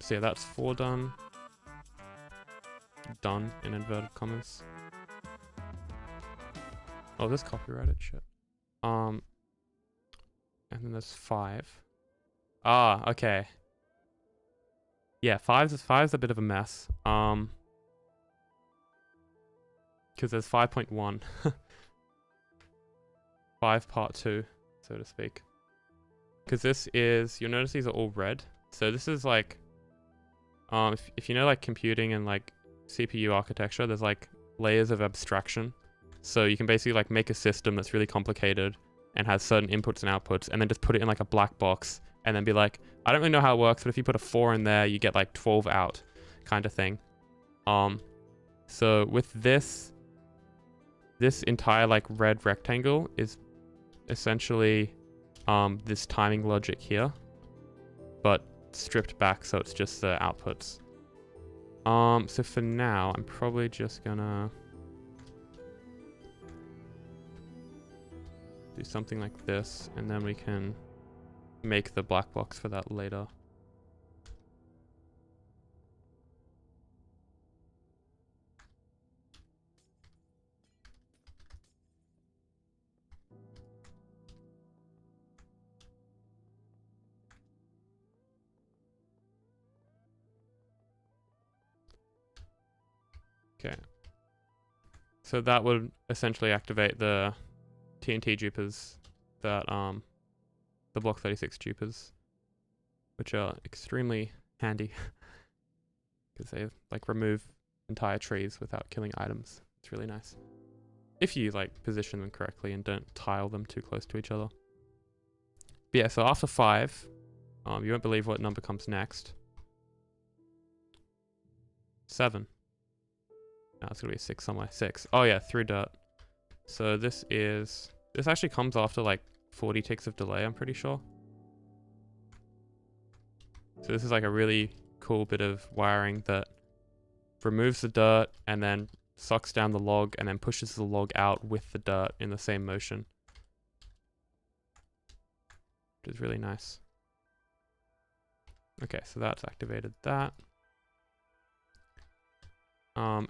So yeah, that's 4 done. Done, in inverted commas. Oh, this copyrighted shit. And then there's 5. Ah, okay. Yeah, 5's a bit of a mess. Because there's 5.1. 5 part 2, so to speak. Because this is, you'll notice these are all red. So this is like, if you know like computing and like CPU architecture, there's like layers of abstraction. So you can basically like make a system that's really complicated and has certain inputs and outputs, and then just put it in like a black box and then be like, I don't really know how it works, but if you put a 4 in there, you get like 12 out kind of thing. So with this entire like red rectangle is essentially this timing logic here, but stripped back so it's just the outputs. So for now, I'm probably just gonna do something like this, and then we can make the black box for that later. Okay. So that would essentially activate the TNT dupers that the block 36 dupers, which are extremely handy because they like remove entire trees without killing items. It's really nice if you like position them correctly and don't tile them too close to each other. But yeah, so after 5, you won't believe what number comes next. 7. No, it's gonna be a 6 somewhere. 6. Oh yeah, through dirt. So this actually comes after like 40 ticks of delay, I'm pretty sure. So this is like a really cool bit of wiring that removes the dirt and then sucks down the log and then pushes the log out with the dirt in the same motion. Which is really nice. Okay, so that's activated that.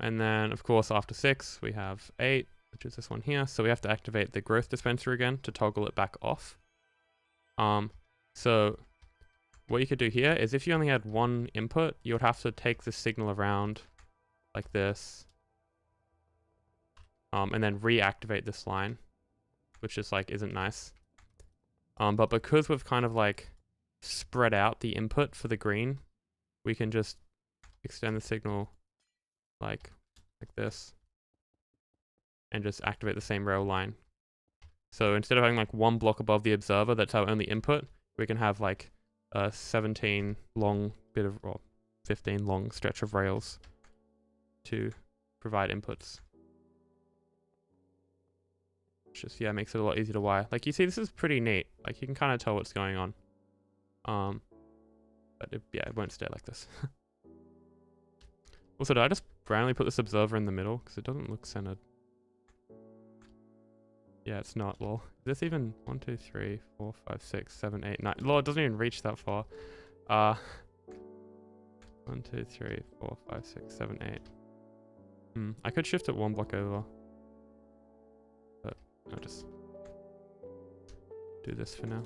And then, of course, after 6, we have 8, which is this one here. So we have to activate the growth dispenser again to toggle it back off. So what you could do here is if you only had 1 input, you would have to take the signal around like this. And then reactivate this line, which just like isn't nice. But because we've kind of like spread out the input for the green, we can just extend the signal like this and just activate the same rail line. So instead of having like 1 block above the observer that's our only input, we can have like a 17 long bit of, or 15 long stretch of rails to provide inputs. Which just, yeah, makes it a lot easier to wire. Like you see, this is pretty neat. Like you can kind of tell what's going on. But yeah, it won't stay like this. Also, did I just randomly put this observer in the middle? Because it doesn't look centered. Yeah, it's not, lol. Is this even 1, 2, 3, 4, 5, 6, 7, 8, 9? Lol, it doesn't even reach that far. 1, 2, 3, 4, 5, 6, 7, 8. I could shift it 1 block over. But I'll just do this for now.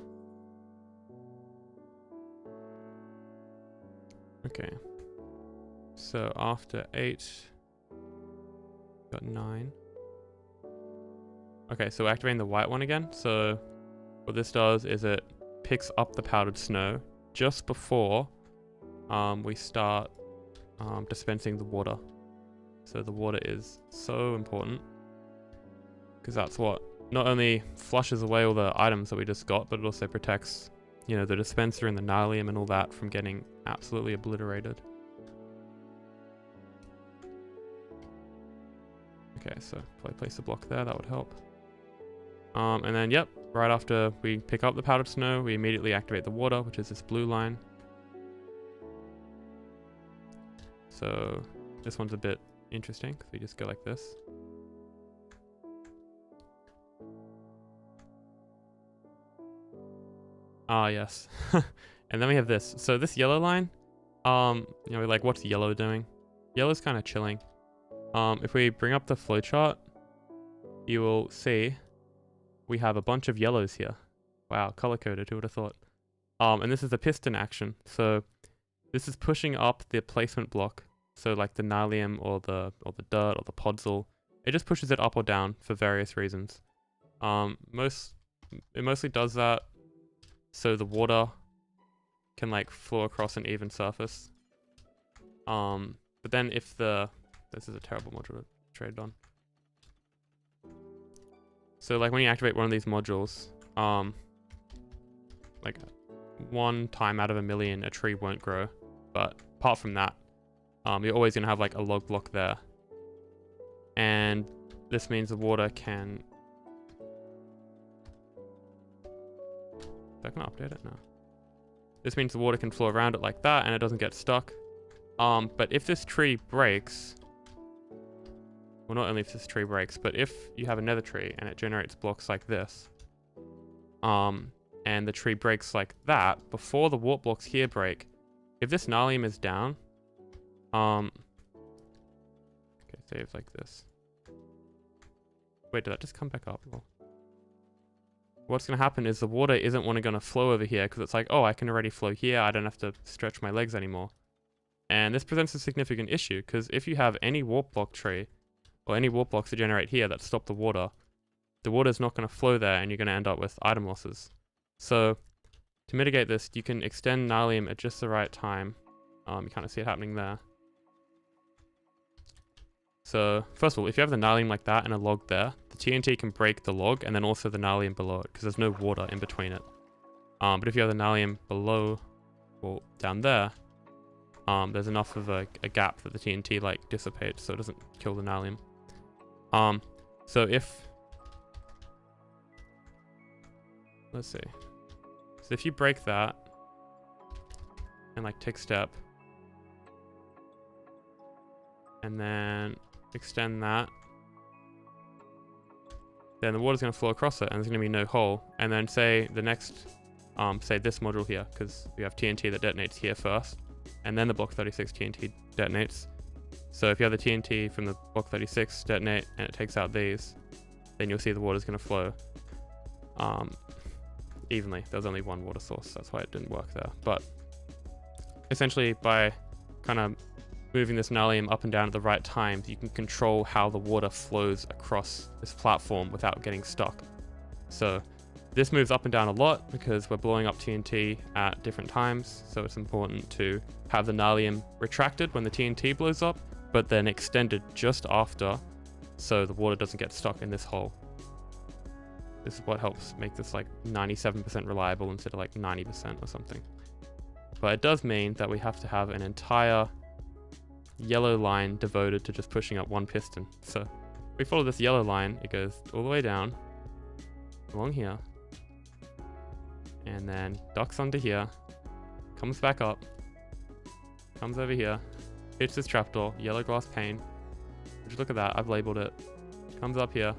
Okay. So after 8, got 9. Okay, so we're activating the white one again. So what this does is it picks up the powdered snow just before we start dispensing the water. So the water is so important because that's what not only flushes away all the items that we just got, but it also protects you know, the dispenser and the nylium and all that from getting absolutely obliterated. Okay, so probably place a block there, that would help. And then, yep, right after we pick up the powdered snow, we immediately activate the water, which is this blue line. So this one's a bit interesting, because we just go like this. Ah, yes. And then we have this. So this yellow line, you know, like, what's yellow doing? Yellow's kind of chilling. If we bring up the flowchart, you will see we have a bunch of yellows here. Wow, color-coded, who would have thought? And this is a piston action. So this is pushing up the placement block. So like the nylium or the dirt or the podzol, it just pushes it up or down for various reasons. It mostly does that so the water can like flow across an even surface. But then if this is a terrible module to trade on. So like when you activate one of these modules, like one time out of a million, a tree won't grow. But apart from that, you're always gonna have like a log block there. And this means the water can... Is that gonna update it? No. This means the water can flow around it like that and it doesn't get stuck. But if this tree breaks... Well, not only if this tree breaks, but if you have a nether tree and it generates blocks like this, and the tree breaks like that, before the warp blocks here break, if this nylium is down, okay, save like this. Wait, did that just come back up? Well, what's going to happen is the water isn't going to flow over here because it's like, oh, I can already flow here. I don't have to stretch my legs anymore. And this presents a significant issue because if you have any warp block tree or any warp blocks that generate here that stop the water is not going to flow there and you're going to end up with item losses. So to mitigate this, you can extend nylium at just the right time. You kind of see it happening there. So first of all, if you have the nylium like that and a log there, the TNT can break the log and then also the nylium below it because there's no water in between it. But if you have the nylium below, well, down there, there's enough of a gap that the TNT like dissipates so it doesn't kill the nylium. So if... Let's see. So if you break that and like take step and then extend that, then the water's going to flow across it and there's going to be no hole. And then say the next, say this module here, because we have TNT that detonates here first, and then the block 36 TNT detonates. So if you have the TNT from the block 36 detonate and it takes out these, then you'll see the water's going to flow evenly. There's only one water source, that's why it didn't work there. But essentially by kind of moving this nylium up and down at the right times, you can control how the water flows across this platform without getting stuck. So this moves up and down a lot because we're blowing up TNT at different times. So it's important to have the nylium retracted when the TNT blows up, but then extended just after so the water doesn't get stuck in this hole. This is what helps make this like 97% reliable instead of like 90% or something. But it does mean that we have to have an entire yellow line devoted to just pushing up one piston. So if we follow this yellow line, it goes all the way down, along here, and then ducks under here, comes back up, comes over here, hits this trapdoor, yellow glass pane. Just look at that, I've labeled it. Comes up here,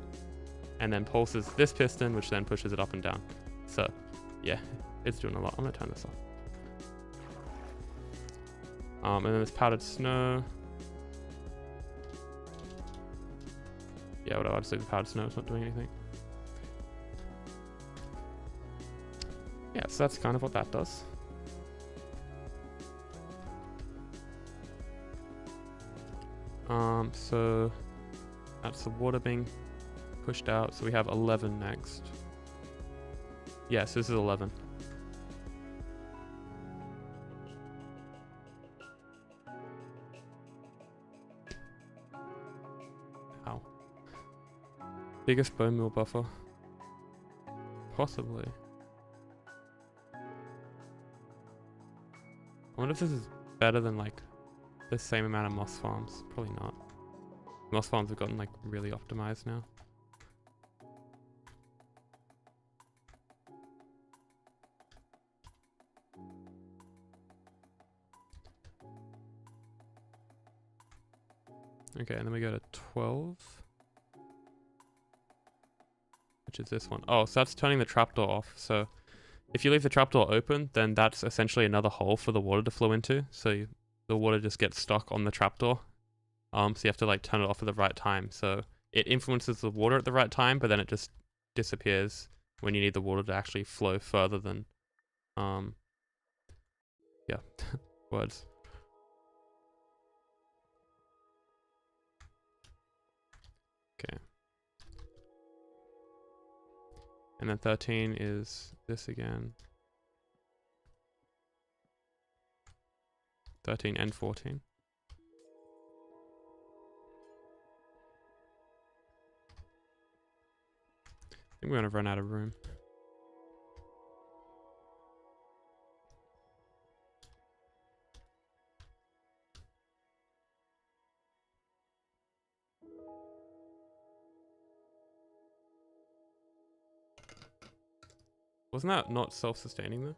and then pulses this piston, which then pushes it up and down. So yeah, it's doing a lot. I'm gonna turn this off. And then this powdered snow. Yeah, whatever, I'll just leave the powdered snow, it's not doing anything. Yeah, so that's kind of what that does. So that's the water being pushed out. So we have 11 next. Yes, this is 11. Ow. Biggest bone meal buffer? Possibly. I wonder if this is better than like the same amount of moss farms. Probably not. Moss farms have gotten like really optimized now. Okay, and then we go to 12. Which is this one. Oh, so that's turning the trapdoor off. So if you leave the trapdoor open, then that's essentially another hole for the water to flow into. So the water just gets stuck on the trapdoor. So you have to like turn it off at the right time. So it influences the water at the right time, but then it just disappears when you need the water to actually flow further than, yeah, words. Okay. And then 13 is this again. 13 and 14. I think we're gonna run out of room. Wasn't that not self-sustaining though?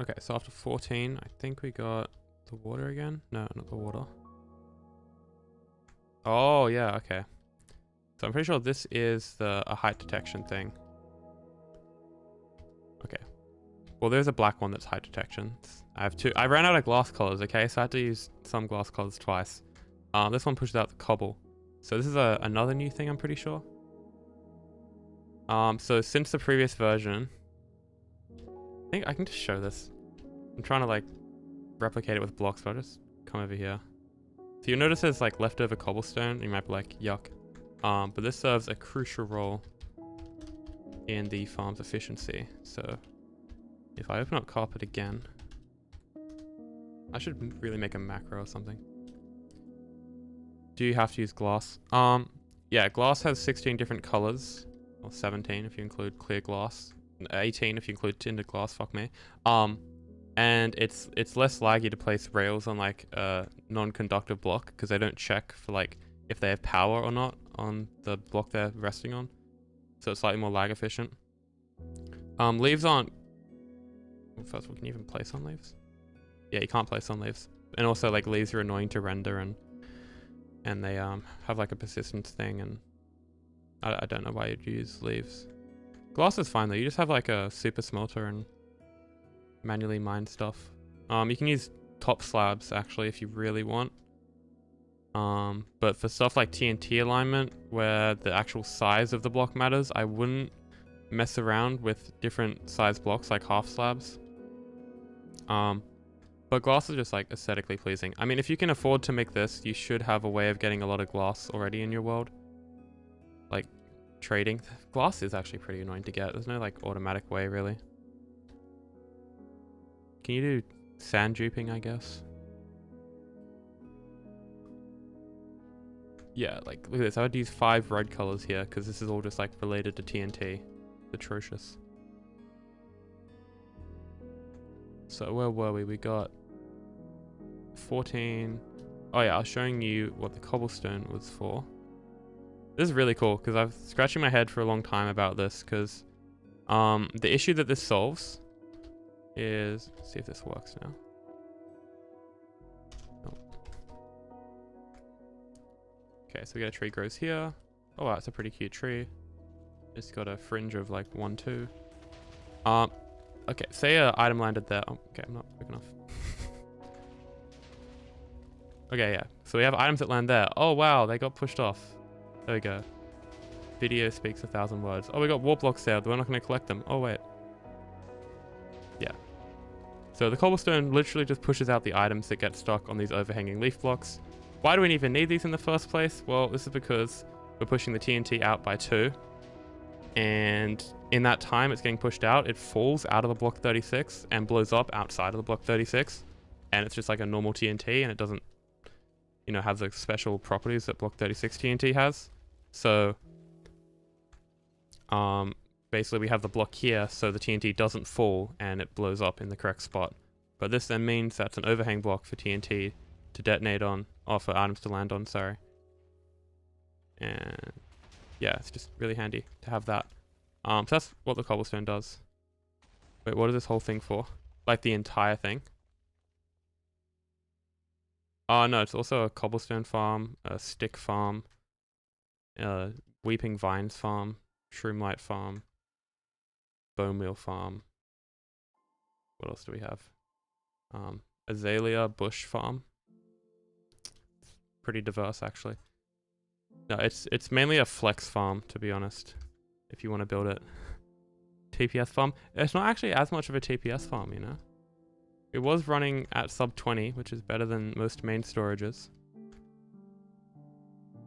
Okay, so after 14, I think we got the water again. No, not the water. Oh, yeah, okay. So I'm pretty sure this is a height detection thing. Okay. Well, there's a black one that's height detection. I have two. I ran out of glass colors, okay? So I had to use some glass colors twice. This one pushes out the cobble. So this is another new thing, I'm pretty sure. So since the previous version, I think I can just show this. I'm trying to like replicate it with blocks, but I'll just come over here. So you'll notice there's like leftover cobblestone. You might be like, yuck. But this serves a crucial role in the farm's efficiency. So if I open up carpet again, I should really make a macro or something. Do you have to use glass? Yeah, glass has 16 different colors, or 17 if you include clear glass, 18 if you include tinted glass, fuck me. And it's less laggy to place rails on like a non-conductive block because they don't check for like if they have power or not on the block they're resting on. So it's slightly more lag efficient. Leaves aren't... First of all, can you even place on leaves? Yeah, you can't place on leaves. And also like leaves are annoying to render and they have like a persistence thing, and I don't know why you'd use leaves. Glass is fine though. You just have like a super smelter and manually mine stuff. You can use top slabs actually if you really want. But for stuff like TNT alignment where the actual size of the block matters, I wouldn't mess around with different size blocks like half slabs. But glass is just like aesthetically pleasing. I mean, if you can afford to make this, you should have a way of getting a lot of glass already in your world. Like trading. Glass is actually pretty annoying to get. There's no like automatic way really. Can you do sand duping, I guess? Yeah, like look at this. I would use 5 red colors here because this is all just like related to TNT. Atrocious. So where were we? We got 14. Oh yeah, I was showing you what the cobblestone was for. This is really cool because I've scratching my head for a long time about this because the issue that this solves is, let's see if this works now. Oh. Okay, so we got a tree grows here. Oh wow, it's a pretty cute tree. It's got a fringe of like 1, 2. Okay, say an item landed there. Oh, okay, I'm not quick enough. Okay, yeah. So we have items that land there. Oh wow, they got pushed off. There we go. Video speaks 1,000 words. Oh, we got warp blocks there. We're not going to collect them. Oh wait. Yeah. So the cobblestone literally just pushes out the items that get stuck on these overhanging leaf blocks. Why do we even need these in the first place? Well, this is because we're pushing the TNT out by 2. And in that time it's getting pushed out, it falls out of the block 36 and blows up outside of the block 36. And it's just like a normal TNT, and it doesn't, you know, have the special properties that block 36 TNT has. So basically we have the block here, so the TNT doesn't fall and it blows up in the correct spot. But this then means that's an overhang block for TNT to detonate on, or for items to land on, sorry. And yeah, it's just really handy to have that. So that's what the cobblestone does. Wait, what is this whole thing for? Like the entire thing? Oh no, it's also a cobblestone farm, a stick farm, a weeping vines farm, shroomlight farm, bone meal farm. What else do we have? Azalea bush farm. It's pretty diverse actually. No, it's mainly a flex farm, to be honest, if you want to build it. TPS farm. It's not actually as much of a TPS farm, you know? It was running at sub 20, which is better than most main storages.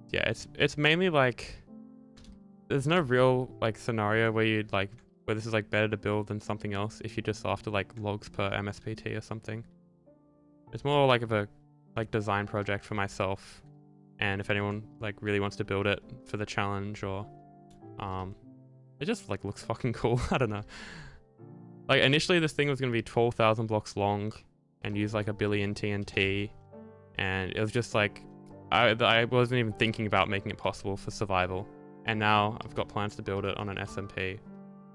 Yeah, it's mainly like, there's no real like scenario where you'd like, where this is like better to build than something else if you're just after like logs per MSPT or something. It's more like of a like design project for myself, and if anyone like really wants to build it for the challenge, or it just like looks fucking cool. I don't know. Like initially this thing was going to be 12,000 blocks long and use like 1 billion TNT, and it was just like I wasn't even thinking about making it possible for survival, and now I've got plans to build it on an SMP,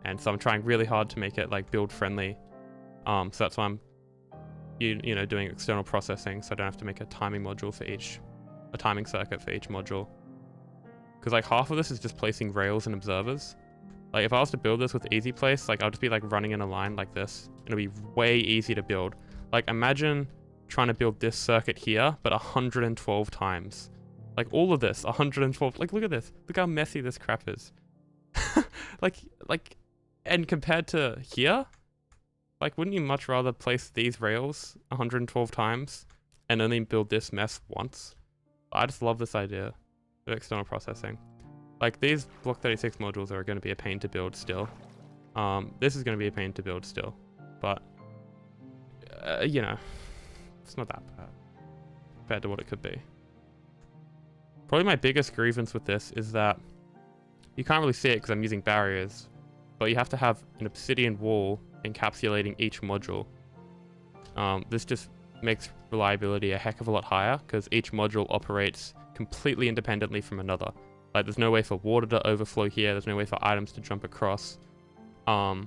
and so I'm trying really hard to make it like build friendly. So that's why I'm you know doing external processing, so I don't have to make a timing module for each, a timing circuit for each module, because like half of this is just placing rails and observers. Like if I was to build this with easy place, like I'll just be like running in a line like this. It'll be way easy to build. Like imagine trying to build this circuit here, but 112 times. Like all of this, 112. Like look at this. Look how messy this crap is. like, and compared to here, like wouldn't you much rather place these rails 112 times and only build this mess once? I just love this idea of external processing. Like these block 36 modules are going to be a pain to build still. This is going to be a pain to build still, but you know, it's not that bad compared to what it could be. Probably my biggest grievance with this is that you can't really see it because I'm using barriers, but you have to have an obsidian wall encapsulating each module. This just makes reliability a heck of a lot higher because each module operates completely independently from another. Like there's no way for water to overflow here, there's no way for items to jump across, and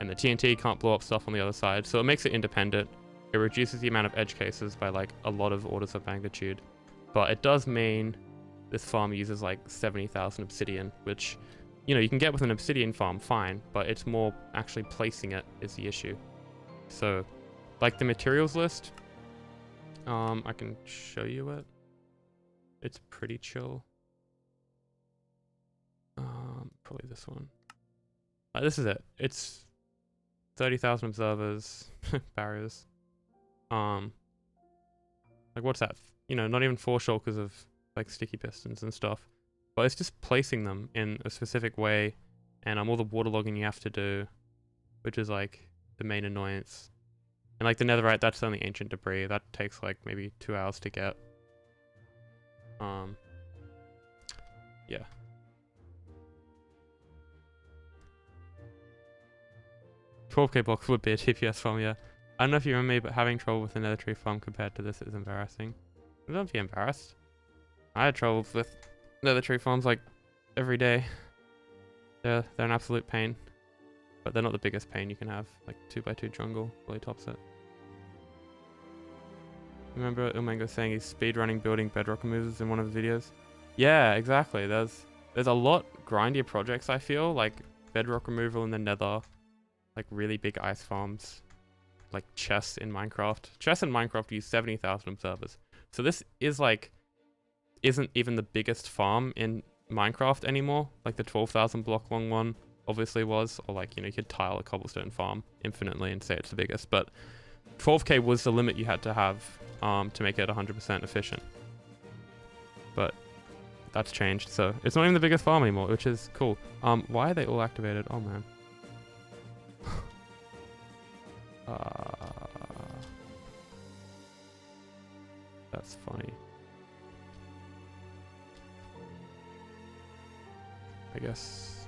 the TNT can't blow up stuff on the other side, so it makes it independent. It reduces the amount of edge cases by like a lot of orders of magnitude, but it does mean this farm uses like 70,000 obsidian, which, you know, you can get with an obsidian farm fine, but it's more actually placing it is the issue. So like the materials list, I can show you it. It's pretty chill. Probably this one. This is it. It's 30,000 observers, barriers. Like what's that? You know, not even 4 shulkers of like sticky pistons and stuff, but it's just placing them in a specific way, and all the waterlogging you have to do, which is like the main annoyance. And like the netherite, that's only ancient debris. That takes like maybe 2 hours to get. Yeah. $12K blocks would be a TPS farm, yeah. I don't know if you remember me, but having trouble with the nether tree farm compared to this is embarrassing. Don't be embarrassed. I had trouble with nether tree farms like every day. They're an absolute pain. But they're not the biggest pain you can have. Like 2x2 jungle really tops it. Remember Ilmango saying he's speedrunning building bedrock removers in one of his videos? Yeah, exactly. There's a lot grindier projects, I feel, like bedrock removal in the nether. Like really big ice farms, like chests in Minecraft. Chests in Minecraft use 70,000 observers. So this is like, isn't even the biggest farm in Minecraft anymore. Like the 12,000 block long one obviously was, or like, you know, you could tile a cobblestone farm infinitely and say it's the biggest, but 12K was the limit you had to have to make it 100% efficient. But that's changed. So it's not even the biggest farm anymore, which is cool. Why are they all activated? Oh man. That's funny. I guess.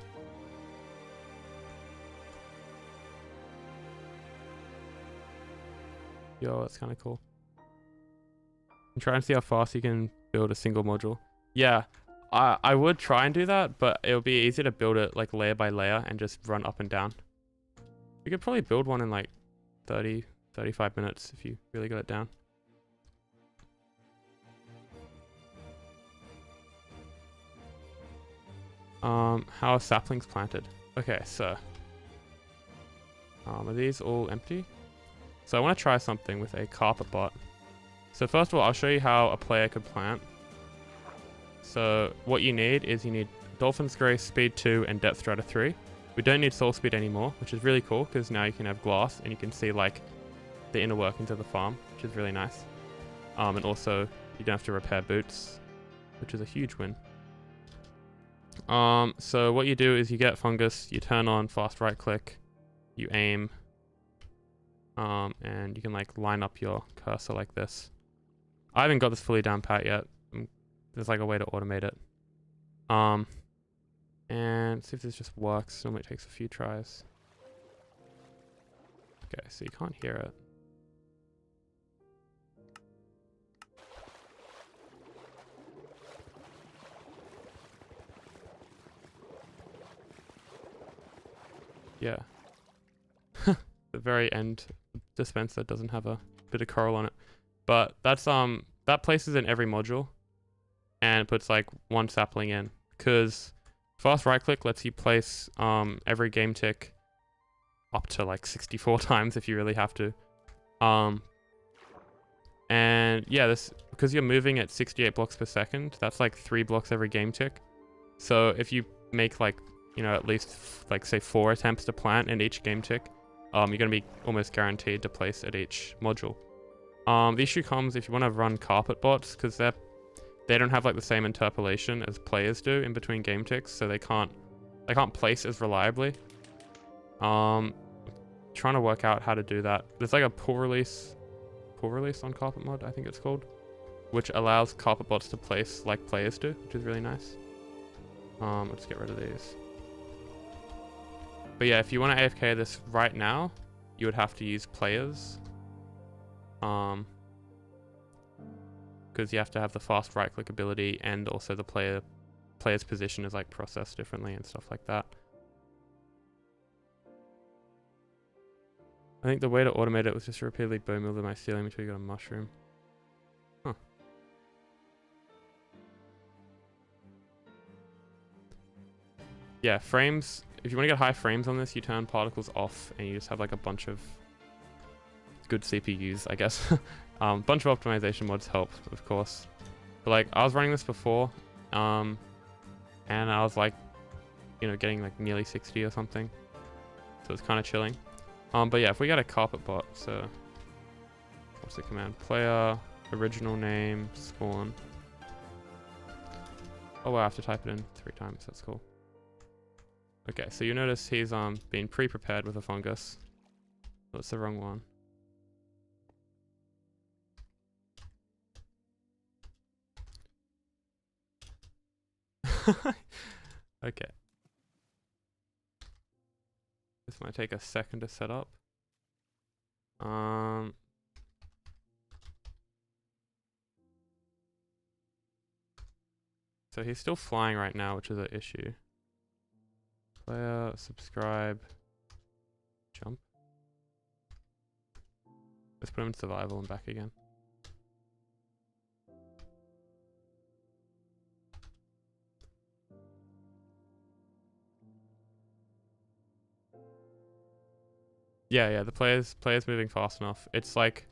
Yo, that's kind of cool. And try and see how fast you can build a single module. Yeah, I would try and do that, but it would be easier to build it like layer by layer and just run up and down. You could probably build one in like 30, 35 minutes if you really got it down. How are saplings planted? Okay, so are these all empty? So I want to try something with a carpet bot. So first of all, I'll show you how a player could plant. So what you need is you need Dolphin's Grace, Speed 2, and Depth Strata 3. We don't need Soul Speed anymore, which is really cool because now you can have glass and you can see like the inner workings of the farm, which is really nice. And also you don't have to repair boots, which is a huge win. So what you do is you get Fungus, you turn on fast right click, you aim, and you can like line up your cursor like this. I haven't got this fully down pat yet. There's like a way to automate it. And see if this just works. Normally it takes a few tries. Okay, so you can't hear it. Yeah. The very end dispenser doesn't have a bit of coral on it. But that's that places in every module and it puts like one sapling in, because fast right click lets you place every game tick up to like 64 times if you really have to. And yeah, this because you're moving at 68 blocks per second, that's like 3 blocks every game tick. So if you make like, you know, at least like say 4 attempts to plant in each game tick, you're going to be almost guaranteed to place at each module. The issue comes if you want to run carpet bots, because they don't have like the same interpolation as players do in between game ticks, so they can't place as reliably. Trying to work out how to do that. There's like a pull release on carpet mod, I think it's called, which allows carpet bots to place like players do, which is really nice. Let's get rid of these. But yeah, if you want to AFK this right now, you would have to use players. Because you have to have the fast right click ability, and also the player's position is like processed differently and stuff like that. I think the way to automate it was just to repeatedly bone meal my ceiling until you got a mushroom. Huh. Yeah, frames. If you want to get high frames on this, you turn particles off and you just have like a bunch of good CPUs, I guess. Bunch of optimization mods help, of course. But like, I was running this before, and I was like, you know, getting like nearly 60 or something. So it's kind of chilling. But yeah, if we get a carpet bot, so what's the command? Player, original name, spawn. Oh wow, I have to type it in 3 times, that's cool. Okay, so you notice he's been pre-prepared with a fungus. That's the wrong one. Okay. This might take a second to set up. So he's still flying right now, which is an issue. Player, subscribe, jump. Let's put him in survival and back again. Yeah, the player's moving fast enough. It's like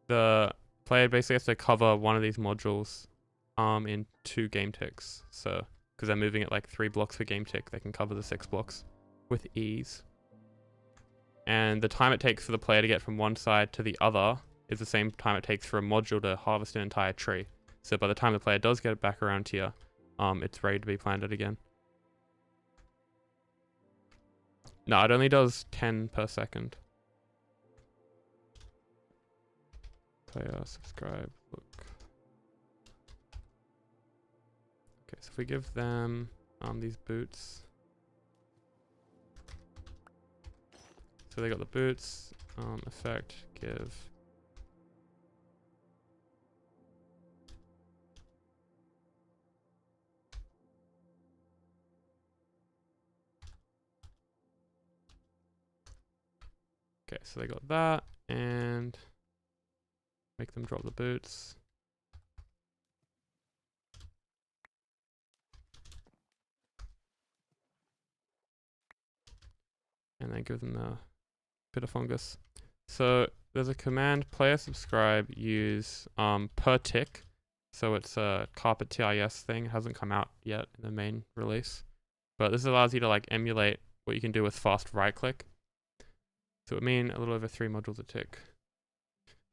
the player basically has to cover one of these modules in 2 game ticks. So because they're moving at like 3 blocks per game tick, they can cover the 6 blocks with ease. And the time it takes for the player to get from one side to the other is the same time it takes for a module to harvest an entire tree. So by the time the player does get it back around here, it's ready to be planted again. No, it only does 10 per second. Player, subscribe, look. Okay, so if we give them these boots. So they got the boots, effect, give. Okay, so they got that, and make them drop the boots. And then give them the bit of fungus. So there's a command, player subscribe, use per tick. So it's a carpet TIS thing. It hasn't come out yet in the main release. But this allows you to like emulate what you can do with fast right click. So it would mean a little over 3 modules a tick.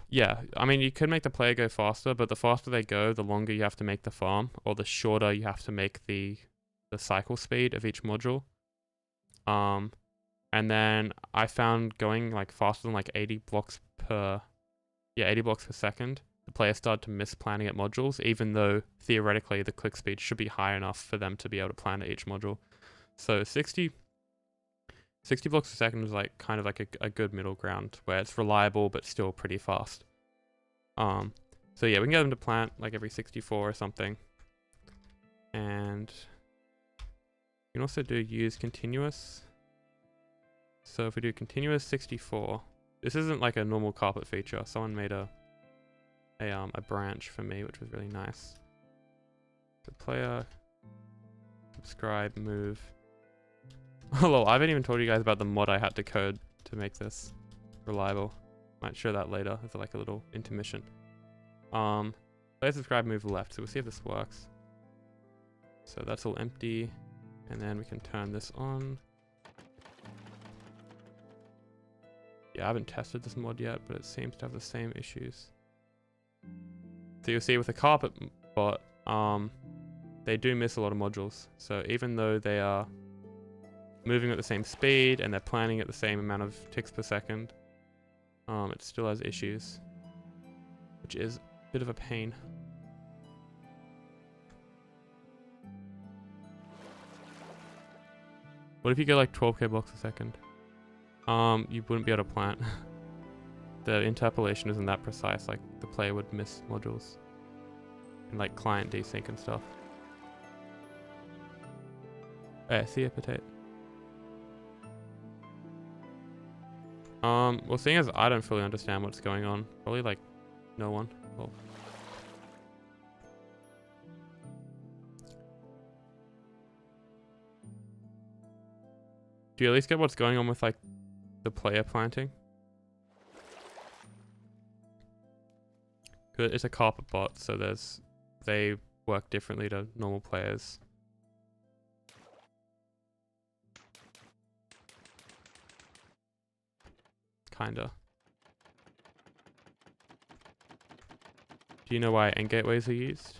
Yeah, I mean, you could make the player go faster, but the faster they go, the longer you have to make the farm, or the shorter you have to make the cycle speed of each module. And then I found going like faster than like 80 blocks per second, the player started to miss planning at modules, even though theoretically the click speed should be high enough for them to be able to plan at each module. So 60 blocks a second is like kind of like a good middle ground where it's reliable but still pretty fast. So yeah, we can get them to plant like every 64 or something. And you can also do use continuous. So if we do continuous 64, this isn't like a normal carpet feature. Someone made a branch for me, which was really nice. So player, subscribe, move. Hello, I haven't even told you guys about the mod I had to code to make this reliable. Might show that later as like a little intermission. Player subscribe, move left. So we'll see if this works. So that's all empty. And then we can turn this on. Yeah, I haven't tested this mod yet, but it seems to have the same issues. So you'll see with the carpet bot, they do miss a lot of modules. So even though they are moving at the same speed and they're planning at the same amount of ticks per second, it still has issues, which is a bit of a pain. What if you go like 12k blocks a second? You wouldn't be able to plant. The interpolation isn't that precise, like the player would miss modules. And like client desync and stuff. Yeah, see a potato. Well, seeing as I don't fully understand what's going on, probably like no one. Well, do you at least get what's going on with like the player planting? Cause it's a carpet bot, so they work differently to normal players. Kinda. Do you know why end gateways are used?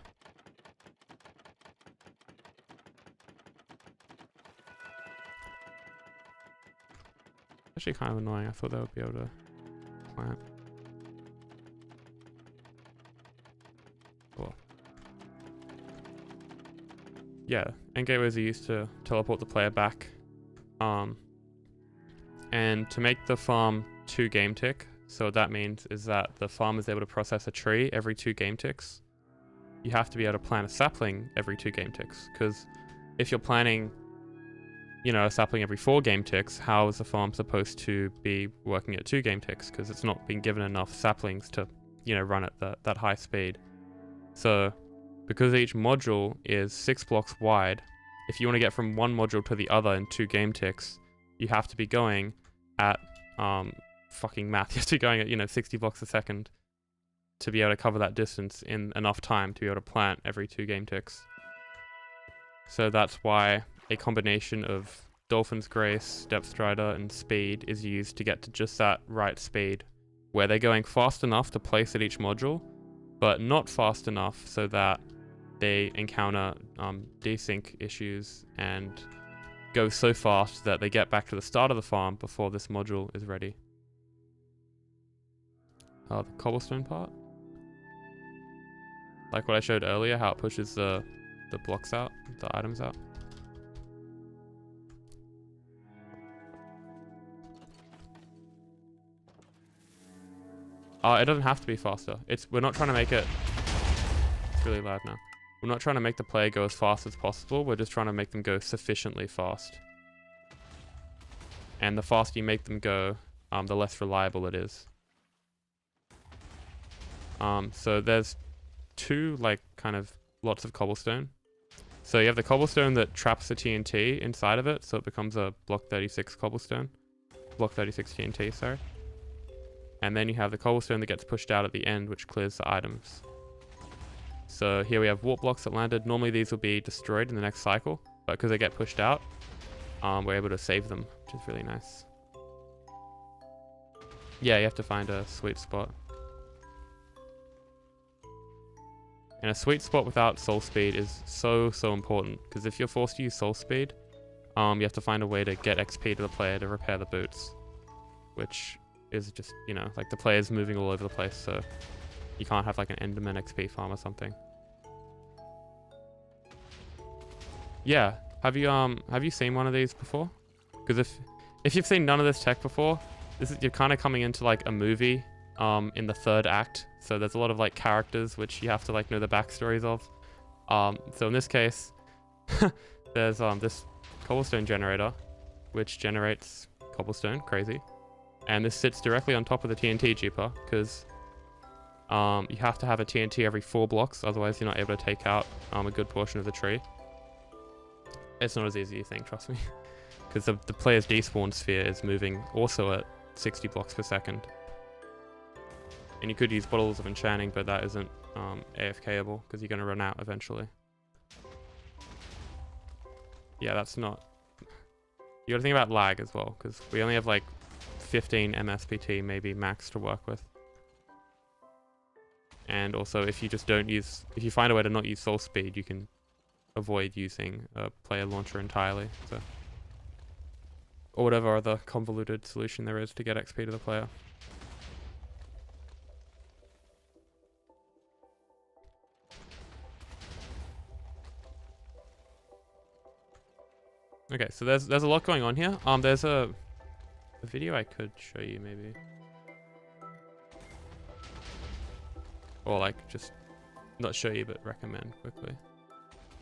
Actually kind of annoying. I thought they would be able to plant. Cool. Yeah, end gateways are used to teleport the player back. And to make the farm 2 game tick, so what that means is that the farm is able to process a tree every 2 game ticks. You have to be able to plant a sapling every 2 game ticks, because if you're planting, you know, a sapling every 4 game ticks, how is the farm supposed to be working at 2 game ticks? Because it's not being given enough saplings to, you know, run at that high speed. So because each module is 6 blocks wide, if you want to get from one module to the other in 2 game ticks, you have to be going at fucking math. You have to be going at, you know, 60 blocks a second to be able to cover that distance in enough time to be able to plant every 2 game ticks. So that's why a combination of Dolphin's Grace, Depth Strider, and Speed is used to get to just that right speed, where they're going fast enough to place at each module, but not fast enough so that they encounter desync issues and go so fast that they get back to the start of the farm before this module is ready. The cobblestone part. Like what I showed earlier, how it pushes the blocks out, the items out. It doesn't have to be faster. We're not trying to make it... It's really loud now. We're not trying to make the player go as fast as possible. We're just trying to make them go sufficiently fast. And the faster you make them go, the less reliable it is. So there's two, like, kind of lots of cobblestone. So you have the cobblestone that traps the TNT inside of it, so it becomes a block 36 cobblestone. Block 36 TNT, sorry. And then you have the cobblestone that gets pushed out at the end, which clears the items. So here we have warp blocks that landed. Normally these will be destroyed in the next cycle, but because they get pushed out, we're able to save them, which is really nice. Yeah, you have to find a sweet spot. And a sweet spot without soul speed is so important, because if you're forced to use soul speed, you have to find a way to get XP to the player to repair the boots, which is just, you know, like the player's moving all over the place, so you can't have like an Enderman XP farm or something. Yeah, have you seen one of these before? Because if you've seen none of this tech before, you're kind of coming into like a movie in the third act, so there's a lot of like characters which you have to like know the backstories of. So in this case, there's this cobblestone generator which generates cobblestone, crazy. And this sits directly on top of the TNT jeeper, because you have to have a TNT every 4 blocks, otherwise you're not able to take out a good portion of the tree. It's not as easy as you think, trust me. Because the player's despawn sphere is moving also at 60 blocks per second. And you could use bottles of enchanting, but that isn't AFKable, because you're going to run out eventually. Yeah, that's not... You gotta think about lag as well, because we only have like 15 MSPT maybe max to work with. And also if you find a way to not use soul speed, you can avoid using a player launcher entirely. So, or whatever other convoluted solution there is to get XP to the player. Okay, so there's a lot going on here. There's a video I could show you maybe. Or like just not show you but recommend quickly.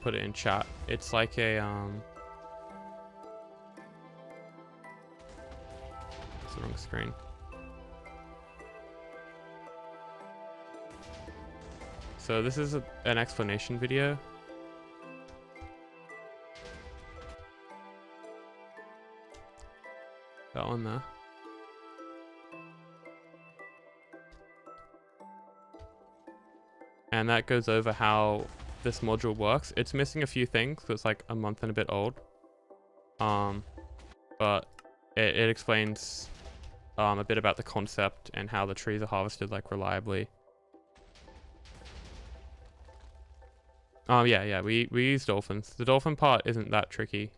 Put it in chat. It's like a it's the wrong screen. So this is an explanation video. That one there. And that goes over how this module works. It's missing a few things, so it's like a month and a bit old. But it explains a bit about the concept and how the trees are harvested like reliably. Yeah, we use dolphins. The dolphin part isn't that tricky.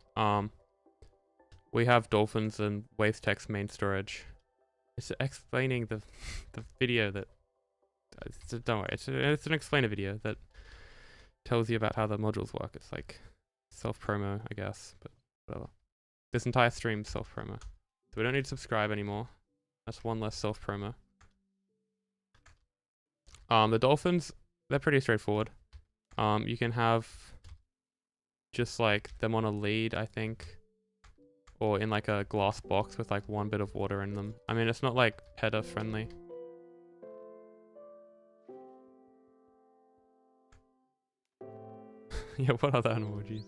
We have dolphins in waste text main storage. It's explaining the video that... don't worry, it's an explainer video that tells you about how the modules work. It's like self-promo, I guess, but whatever. This entire stream's self-promo. So we don't need to subscribe anymore. That's one less self-promo. The dolphins, they're pretty straightforward. You can have just like them on a lead, I think. Or in like a glass box with like 1 bit of water in them. I mean, it's not like PETA friendly. Yeah, what other emojis?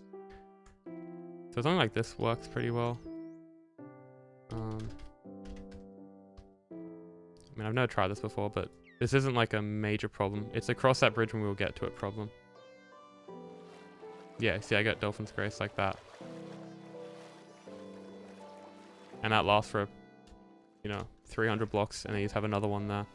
So something like this works pretty well. I mean, I've never tried this before, but this isn't like a major problem. It's across that bridge when we will get to it problem. Yeah, see, I got Dolphin's Grace like that. And that lasts for, 300 blocks, and then you just have another one there.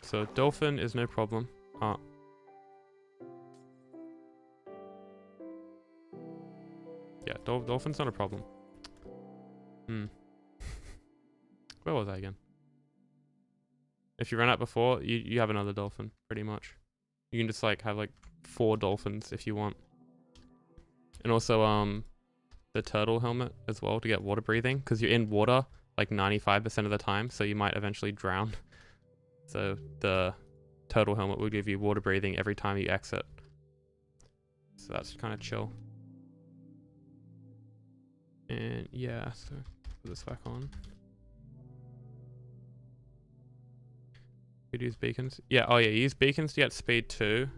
So dolphin is no problem. Yeah, dolphin's not a problem. Where was I again? If you run out before, you have another dolphin, pretty much. You can just like have like 4 dolphins if you want. And also the turtle helmet as well to get water breathing, because you're in water like 95% of the time, so you might eventually drown. So the turtle helmet will give you water breathing every time you exit. So that's kind of chill. And yeah, so put this back on. Could use beacons. Yeah, oh yeah, use beacons to get speed 2.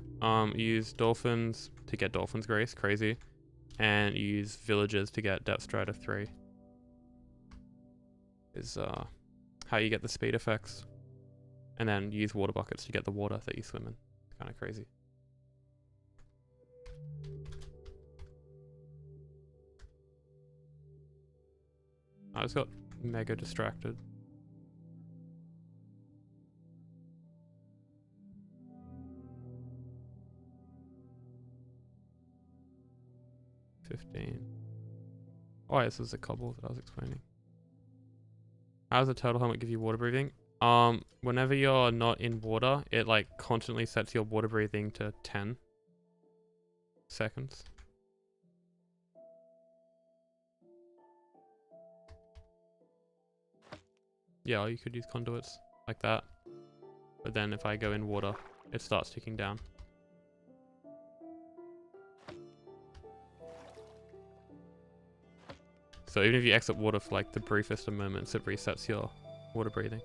Use dolphins to get dolphin's grace, crazy. And use villagers to get depth strider 3. Is how you get the speed effects. And then use water buckets to get the water that you swim in. Kind of crazy. I just got mega distracted. Oh, yes, this is a cobble that I was explaining. How does a turtle helmet give you water breathing? Whenever you're not in water, it like constantly sets your water breathing to 10 seconds. Yeah, or you could use conduits like that. But then if I go in water, it starts ticking down. So even if you exit water for like the briefest of moments, it resets your water breathing.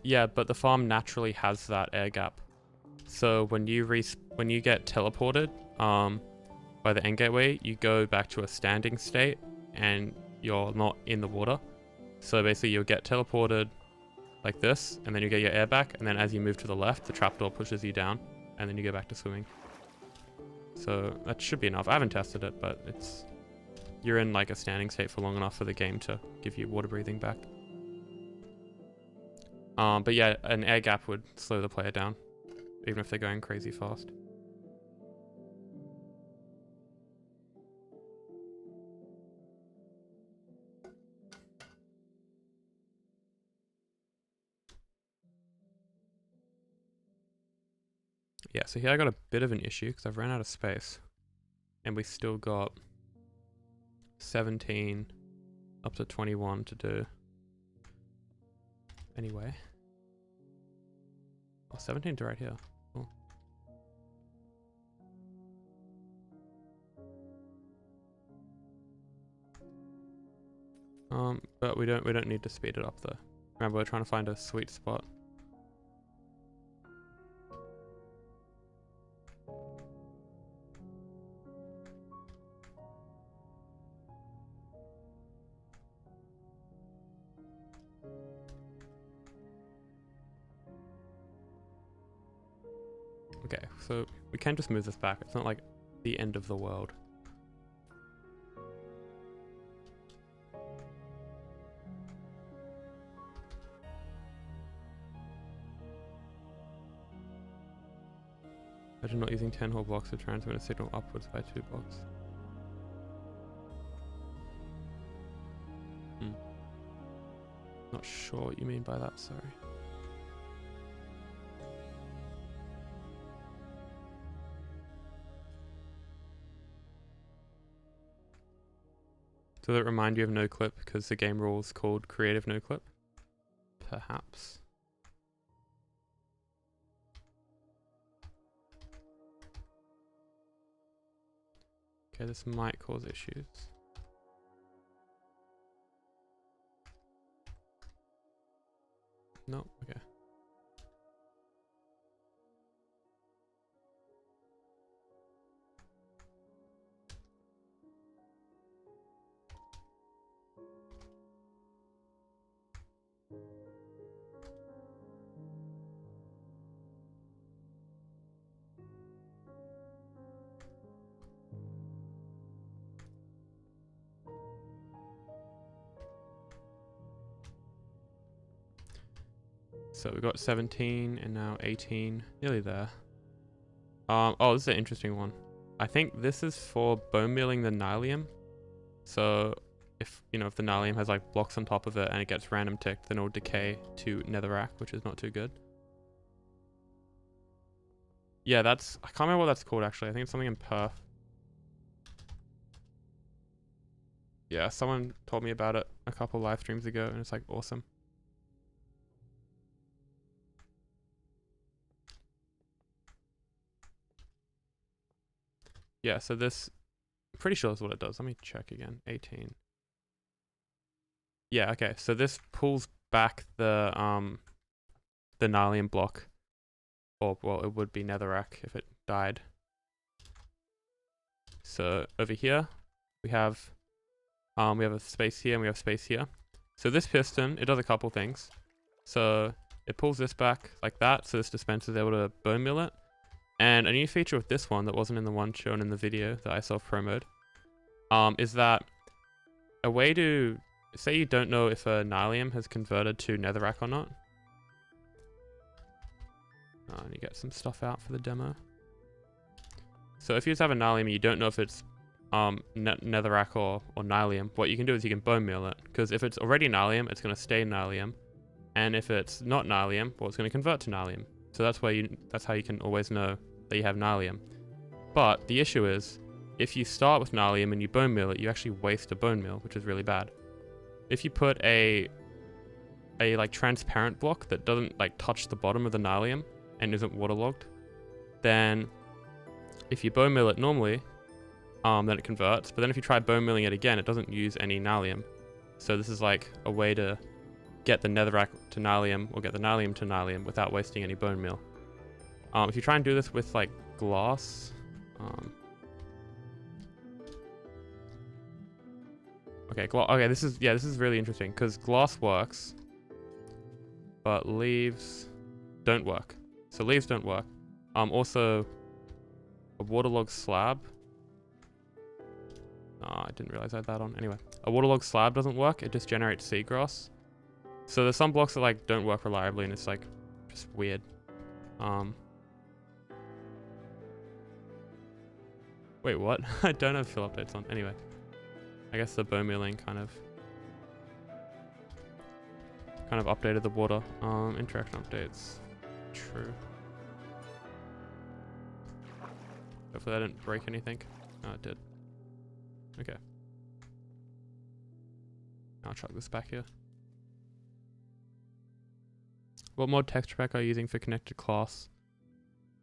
Yeah, but the farm naturally has that air gap. So when you get teleported by the end gateway, you go back to a standing state and you're not in the water. So basically you'll get teleported like this, and then you get your air back, and then as you move to the left, the trapdoor pushes you down, and then you go back to swimming. So that should be enough. I haven't tested it, but you're in like a standing state for long enough for the game to give you water breathing back. But yeah, an air gap would slow the player down, even if they're going crazy fast. Yeah, so here I got a bit of an issue because I've ran out of space. And we still got 17 up to 21 to do. Anyway. Oh, 17's right here. Cool. But we don't need to speed it up though. Remember, we're trying to find a sweet spot. Okay, so we can just move this back. It's not like the end of the world. Imagine not using 10 whole blocks to transmit a signal upwards by 2 blocks. Not sure what you mean by that, sorry. Does it remind you of no clip because the game rule is called creative no clip? Perhaps. Okay, this might cause issues. No, okay. So we got 17 and now 18, nearly there. Oh, this is an interesting one. I think this is for bone mealing the nylium. So if, you know, if the nylium has like blocks on top of it and it gets random ticked, then it will decay to netherrack, which is not too good. Yeah, I can't remember what that's called actually. I think it's something in Perth. Yeah, someone told me about it a couple live streams ago and it's like awesome. Yeah, so this, I'm pretty sure is what it does. Let me check again. 18. Yeah, okay. So this pulls back the nylium block. Or, well, it would be netherrack if it died. So over here, we have a space here and we have space here. So this piston, it does a couple things. So it pulls this back like that, so this dispenser is able to bone mill it. And a new feature with this one that wasn't in the one shown in the video that I self-promoed, is that a way to, say you don't know if a nylium has converted to netherrack or not. And you get some stuff out for the demo. So if you just have a nylium and you don't know if it's netherrack or nylium, what you can do is you can bone meal it. Because if it's already nylium, it's going to stay nylium. And if it's not nylium, well, it's going to convert to nylium. So that's how you can always know that you have nylium. But the issue is, if you start with nylium and you bone meal it, you actually waste a bone meal, which is really bad. If you put a like transparent block that doesn't like touch the bottom of the nylium and isn't waterlogged, then if you bone meal it normally, then it converts. But then if you try bone milling it again, it doesn't use any nylium. So this is like a way to get the netherrack to nylium or get the nylium to nylium without wasting any bone meal. If you try and do this with like glass, okay, this is really interesting because glass works, but leaves don't work. So leaves don't work. Also, a waterlogged slab. I didn't realize I had that on. Anyway, a waterlogged slab doesn't work. It just generates seagrass. So there's some blocks that like don't work reliably, and it's like just weird. Wait, what? I don't have fill updates on. Anyway, I guess the bone milling kind of updated the water. Interaction updates. True. Hopefully I didn't break anything. No, it did. Okay. I'll chuck this back here. What mod texture pack are you using for connected class?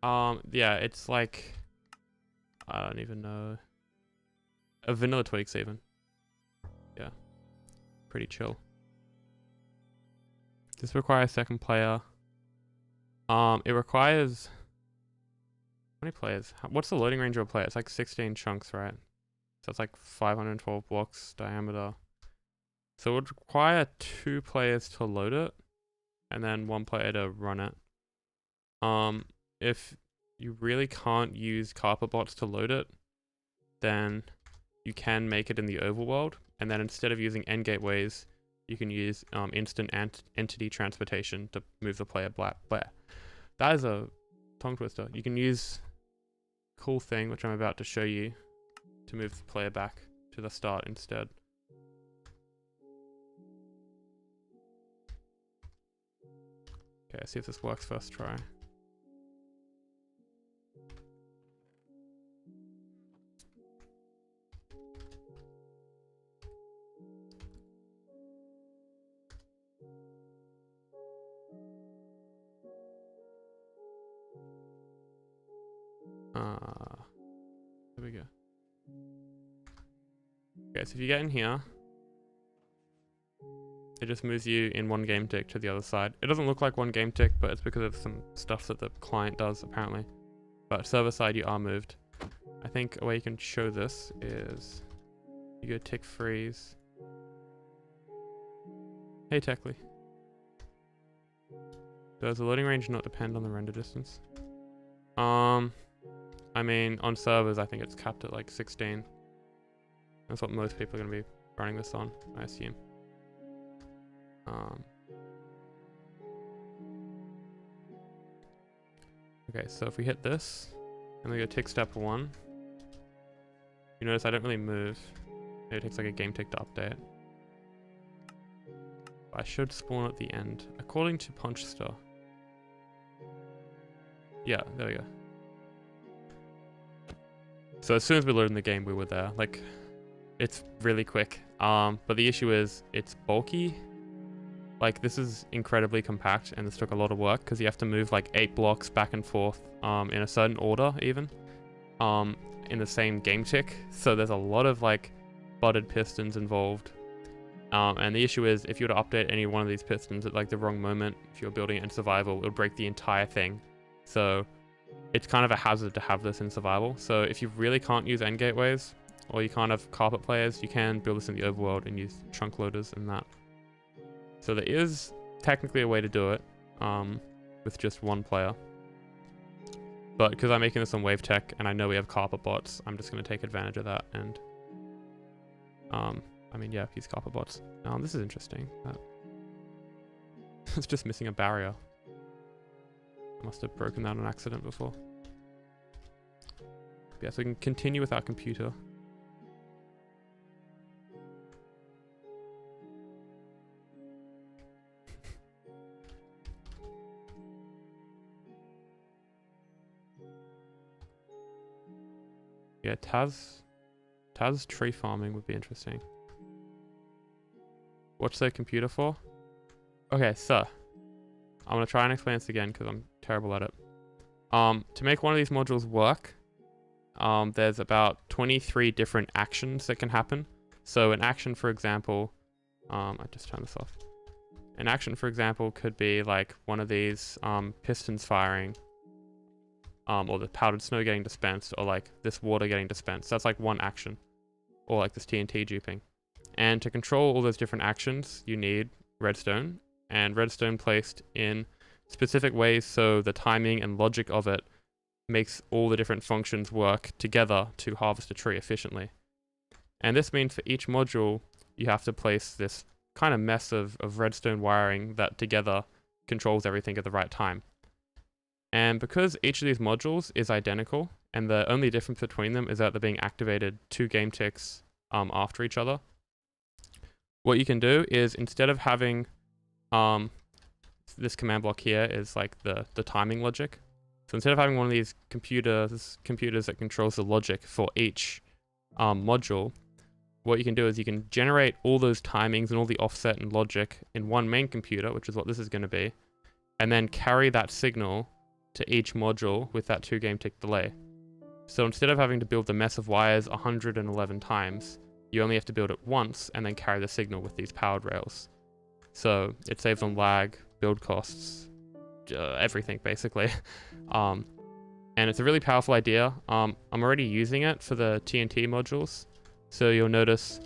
Yeah, it's like, I don't even know. A vanilla tweaks even. Yeah. Pretty chill. This requires second player. It requires, how many players? What's the loading range of a player? It's like 16 chunks, right? So it's like 512 blocks diameter. So it would require 2 players to load it, and then 1 player to run it. If you really can't use carpet bots to load it, then you can make it in the overworld, and then instead of using end gateways, you can use instant entity transportation to move the player black. That is a tongue twister. You can use cool thing, which I'm about to show you, to move the player back to the start instead. Okay, see if this works first try. There we go. Okay, so if you get in here, it just moves you in one game tick to the other side. It doesn't look like one game tick, but it's because of some stuff that the client does, apparently. But server side, you are moved. I think a way you can show this is you go tick freeze. Hey, Techly. Does the loading range not depend on the render distance? I mean, on servers, I think it's capped at like 16. That's what most people are going to be running this on, I assume. Okay, so if we hit this, and we go tick step 1, you notice I don't really move. It takes like a game tick to update. I should spawn at the end, according to Punch Star. Yeah, there we go. So as soon as we loaded in the game, we were there. Like, it's really quick. But the issue is, it's bulky. Like, this is incredibly compact, and this took a lot of work, because you have to move like 8 blocks back and forth, in a certain order, even. In the same game tick. So there's a lot of like butted pistons involved. And the issue is, if you were to update any one of these pistons at like the wrong moment, if you're building it in survival, it would break the entire thing. So it's kind of a hazard to have this in survival. So if you really can't use end gateways, or you can't have carpet players, you can build this in the overworld and use chunk loaders and that. So there is technically a way to do it, with just one player. But because I'm making this on wave tech and I know we have carpet bots, I'm just going to take advantage of that and, I mean, yeah, use carpet bots. This is interesting. It's just missing a barrier. I must have broken that on accident before. But yeah, so we can continue with our computer. Yeah, Taz tree farming would be interesting. What's the computer for? Okay, so I'm gonna try and explain this again because I'm terrible at it. To make one of these modules work, there's about 23 different actions that can happen. So an action, for example, I just turned this off. An action, for example, could be like one of these pistons firing, or the powdered snow getting dispensed, or like this water getting dispensed. That's like one action, or like this TNT duping. And to control all those different actions, you need redstone, and redstone placed in specific ways so the timing and logic of it makes all the different functions work together to harvest a tree efficiently. And this means for each module, you have to place this kind of mess of redstone wiring that together controls everything at the right time. And because each of these modules is identical, and the only difference between them is that they're being activated 2 game ticks after each other, what you can do is, instead of having this command block here is like the timing logic. So instead of having one of these computers that controls the logic for each module, what you can do is you can generate all those timings and all the offset and logic in one main computer, which is what this is going to be, and then carry that signal to each module with that 2 game tick delay. So instead of having to build the mess of wires 111 times, you only have to build it once and then carry the signal with these powered rails. So it saves on lag, build costs, everything basically. And it's a really powerful idea. I'm already using it for the TNT modules. So you'll notice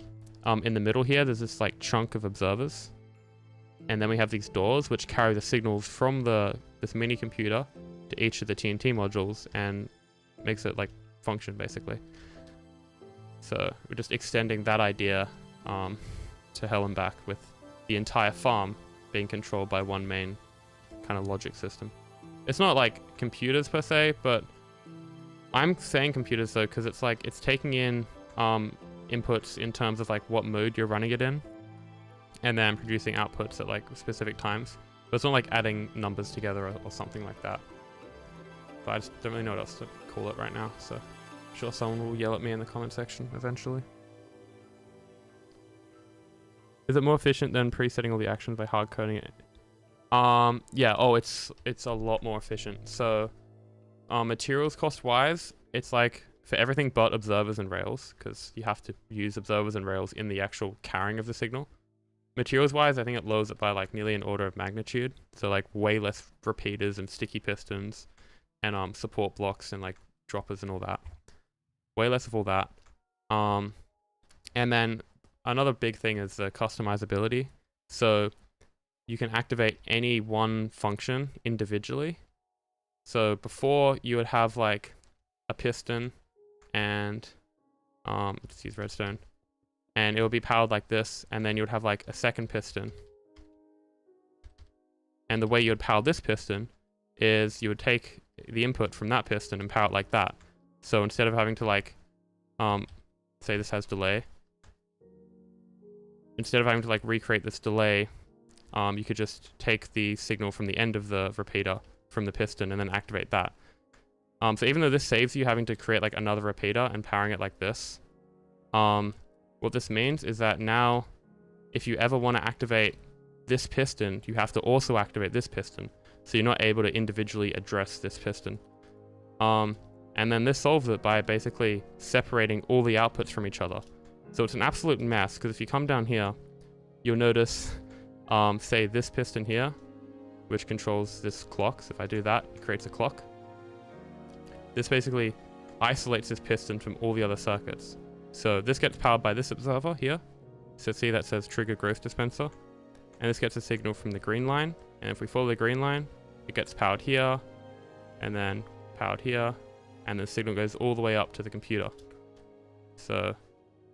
in the middle here, there's this like chunk of observers. And then we have these doors which carry the signals from this mini computer to each of the TNT modules and makes it like function basically. So we're just extending that idea to hell and back, with the entire farm being controlled by one main kind of logic system. It's not like computers per se, but I'm saying computers though because it's like it's taking in inputs in terms of like what mode you're running it in, and then producing outputs at like specific times. But it's not like adding numbers together or something like that. But I just don't really know what else to call it right now, so I'm sure someone will yell at me in the comment section eventually. Is it more efficient than presetting all the actions by hard coding it? Yeah, it's a lot more efficient. So materials cost wise, it's like for everything but observers and rails, because you have to use observers and rails in the actual carrying of the signal. Materials wise, I think it lowers it by like nearly an order of magnitude. So like way less repeaters and sticky pistons and support blocks and like droppers and all that. Way less of all that. And then another big thing is the customizability. So you can activate any one function individually. So before you would have like a piston and let's use redstone, and it would be powered like this, and then you would have like a second piston. And the way you would power this piston is you would take the input from that piston and power it like that. So instead of having to like, say this has delay, instead of having to like recreate this delay, you could just take the signal from the end of the repeater from the piston and then activate that. So even though this saves you having to create like another repeater and powering it like this, what this means is that now if you ever want to activate this piston, you have to also activate this piston. So you're not able to individually address this piston. And then this solves it by basically separating all the outputs from each other. So it's an absolute mess, because if you come down here, you'll notice, say this piston here, which controls this clock. So if I do that, it creates a clock. This basically isolates this piston from all the other circuits. So this gets powered by this observer here. So see that says trigger growth dispenser. And this gets a signal from the green line. And if we follow the green line, it gets powered here, and then powered here, and the signal goes all the way up to the computer. So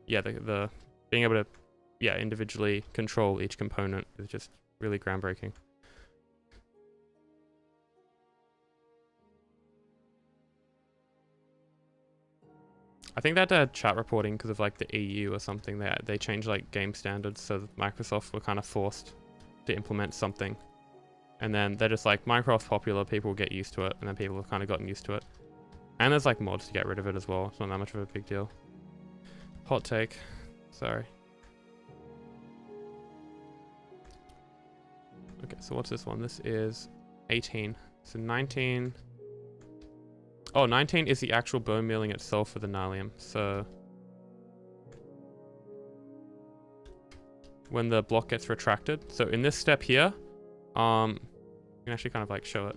yeah, the being able to individually control each component is just really groundbreaking. I think that chat reporting because of like the EU or something, they changed like game standards, so Microsoft were kind of forced to implement something. And then they're just like, Minecraft's popular, people get used to it, and then people have kind of gotten used to it. And there's like mods to get rid of it as well. It's not that much of a big deal. Hot take. Sorry. Okay, so what's this one? This is 18. So 19. Oh, 19 is the actual bone mealing itself for the Nylium. So when the block gets retracted. So in this step here, you can actually kind of like show it.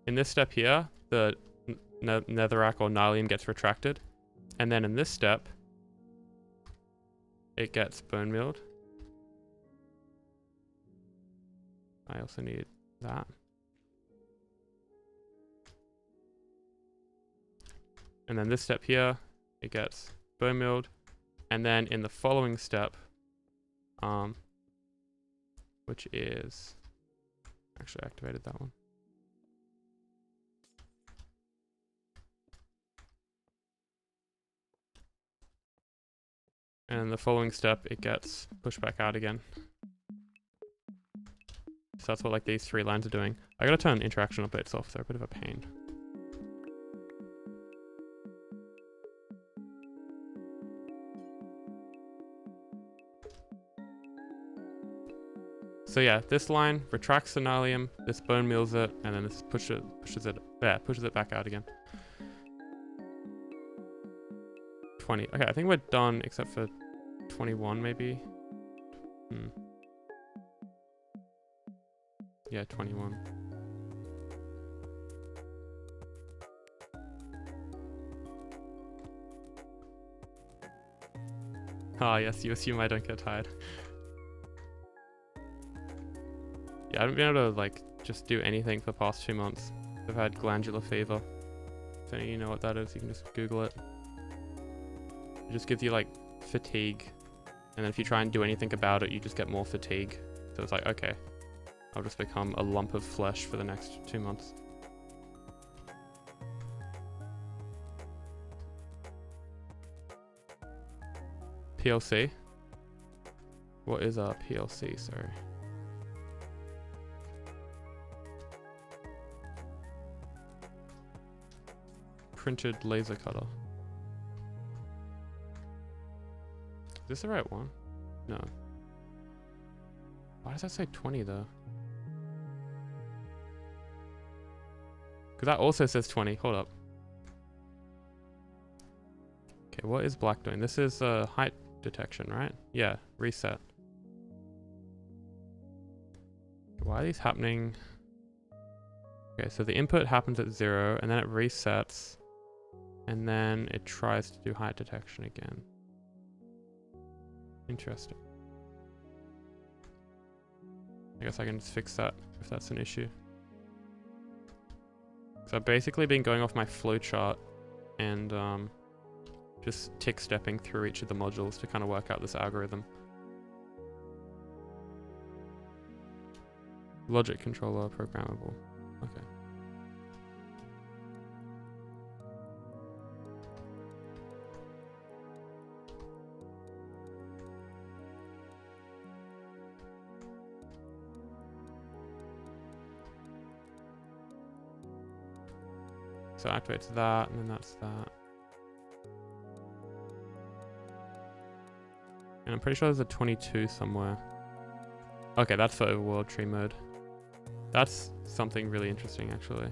In this step here, the netherrack or Nylium gets retracted. And then in this step, it gets bone mealed. I also need that. And then this step here, it gets bone mealed. And then in the following step, which is, actually I activated that one. And in the following step, it gets pushed back out again. So that's what like these three lines are doing. I gotta turn interaction updates off, they're a bit of a pain. So yeah, this line retracts the Nylium, this bone meals it, and then this pushes it back out again. 20. Okay, I think we're done except for 21 maybe. Yeah, 21. Ah, yes, you assume I don't get tired. Yeah, I haven't been able to like just do anything for the past 2 months. I've had glandular fever. If any of you know what that is, you can just Google it. It just gives you like fatigue, and then if you try and do anything about it, you just get more fatigue. So it's like, okay, I'll just become a lump of flesh for the next 2 months. PLC? What is a PLC, sorry? Printed laser cutter. Is this the right one? No. Why does that say 20 though? Because that also says 20. Hold up. Okay, what is black doing? This is height detection, right? Yeah, reset. Why are these happening? Okay, so the input happens at 0, and then it resets, and then it tries to do height detection again. Interesting. I guess I can just fix that if that's an issue. So I've basically been going off my flowchart and just tick stepping through each of the modules to kind of work out this algorithm. Logic controller programmable. Okay. So it activates that, and then that's that. And I'm pretty sure there's a 22 somewhere. Okay, that's for overworld tree mode. That's something really interesting, actually.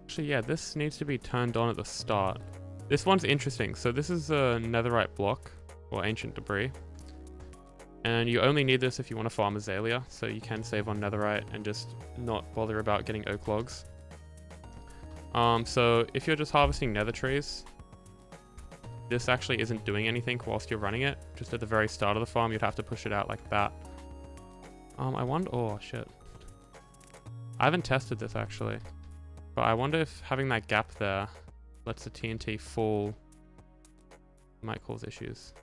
Actually, yeah, this needs to be turned on at the start. This one's interesting. So this is a netherite block, or ancient debris. And you only need this if you want to farm azalea, so you can save on netherite and just not bother about getting oak logs. So if you're just harvesting nether trees, this actually isn't doing anything whilst you're running it. Just at the very start of the farm, you'd have to push it out like that. I wonder, oh shit. I haven't tested this actually, but I wonder if having that gap there lets the TNT fall might cause issues.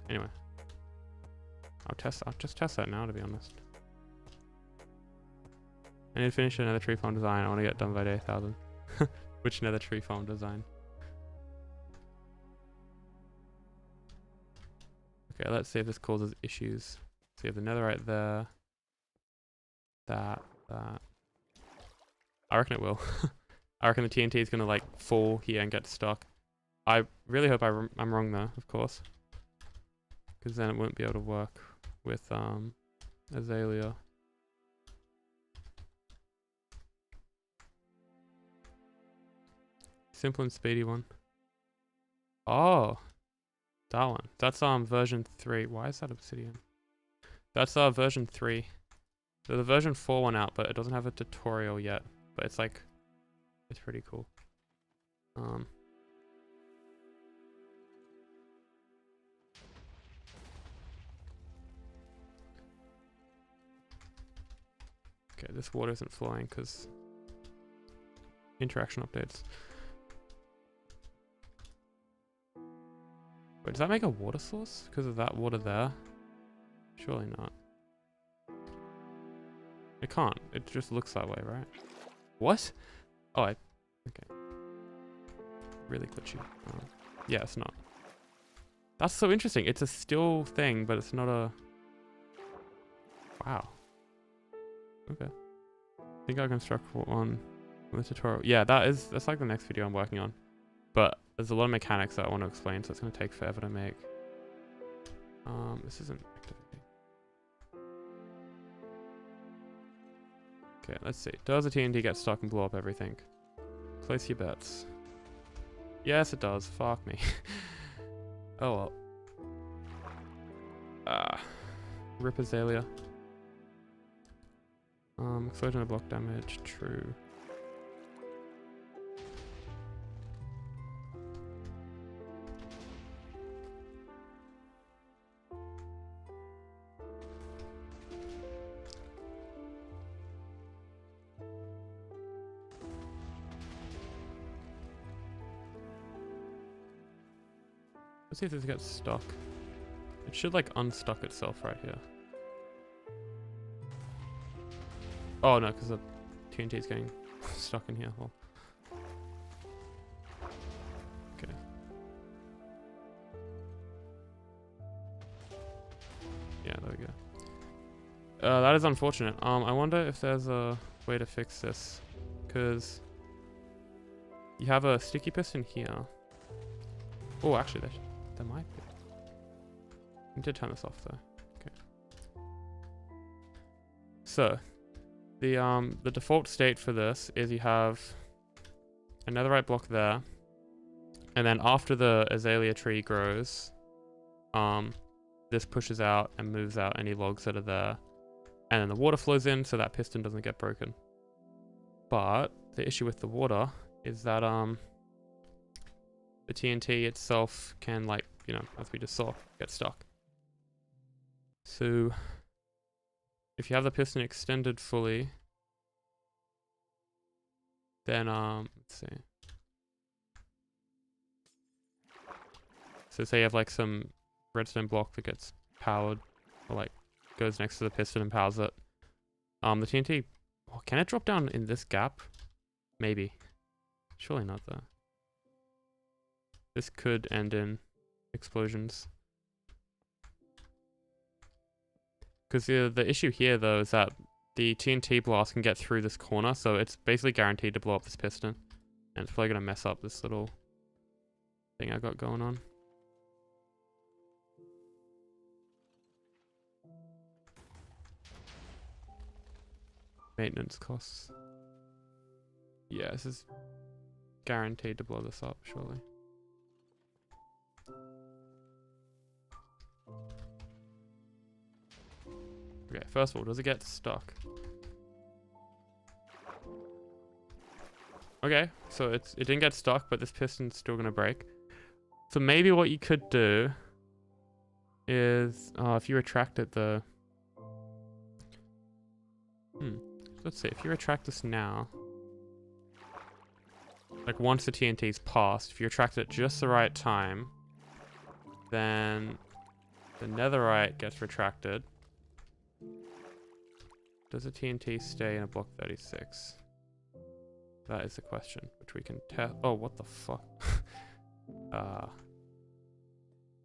Anyway, I'll just test that now, to be honest. I need to finish another tree farm design. I want to get done by day 1000. Which nether tree farm design? Okay, let's see if this causes issues. So you have the netherite there. That. I reckon it will. I reckon the TNT is going to like fall here and get stuck. I really hope I'm wrong though, of course. Because then it won't be able to work with azalea. Simple and speedy one. Oh, that one. That's version 3. Why is that obsidian? That's version 3. So the version 4 one out, but it doesn't have a tutorial yet. But it's like, it's pretty cool. Okay, this water isn't flowing because interaction updates. Wait, does that make a water source because of that water there? Surely not. It can't. It just looks that way, right? What? Oh, okay. Really glitchy. Yeah, it's not. That's so interesting. It's a still thing, but it's not a... Wow. Okay. I think I construct one on the tutorial. Yeah, that's like the next video I'm working on. But there's a lot of mechanics that I want to explain, so it's going to take forever to make. This isn't activating. Okay, let's see. Does the TNT get stuck and blow up everything? Place your bets. Yes, it does. Fuck me. Oh well. Rip azalea. Explosion of block damage. True. Let's see if this gets stuck. It should like unstuck itself right here. Oh no, because the TNT is getting stuck in here. Well. Okay. Yeah, there we go. That is unfortunate. I wonder if there's a way to fix this, because you have a sticky piston here. Oh, actually, there might be. I need to turn this off though. Okay. So, the default state for this is you have a netherite block there, and then after the azalea tree grows, this pushes out and moves out any logs that are there, and then the water flows in so that piston doesn't get broken. But the issue with the water is that the TNT itself can, like, you know, as we just saw, get stuck. So if you have the piston extended fully, then let's see. So say you have like some redstone block that gets powered, or like goes next to the piston and powers it. The TNT, oh, can it drop down in this gap? Maybe. Surely not though. This could end in explosions. Because the issue here though is that the TNT blast can get through this corner, so it's basically guaranteed to blow up this piston. And it's probably going to mess up this little thing I got going on. Maintenance costs. Yeah, this is guaranteed to blow this up, surely. Okay, first of all, does it get stuck? Okay, so it didn't get stuck, but this piston's still gonna break. So maybe what you could do is, if you retract it though. Let's see, if you retract this now, like once the TNT's passed, if you retract it just the right time, then the netherite gets retracted. Does the TNT stay in a block 36? That is the question, which we can test. Oh, what the fuck?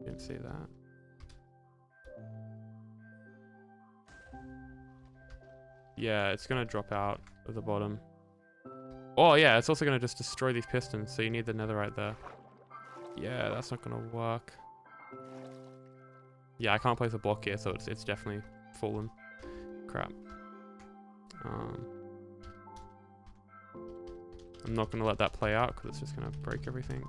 Didn't see that. Yeah, it's gonna drop out of the bottom. Oh yeah, it's also gonna just destroy these pistons, so you need the netherite there. Yeah, that's not gonna work. Yeah, I can't place a block here, so it's definitely fallen. Crap. I'm not gonna let that play out because it's just gonna break everything.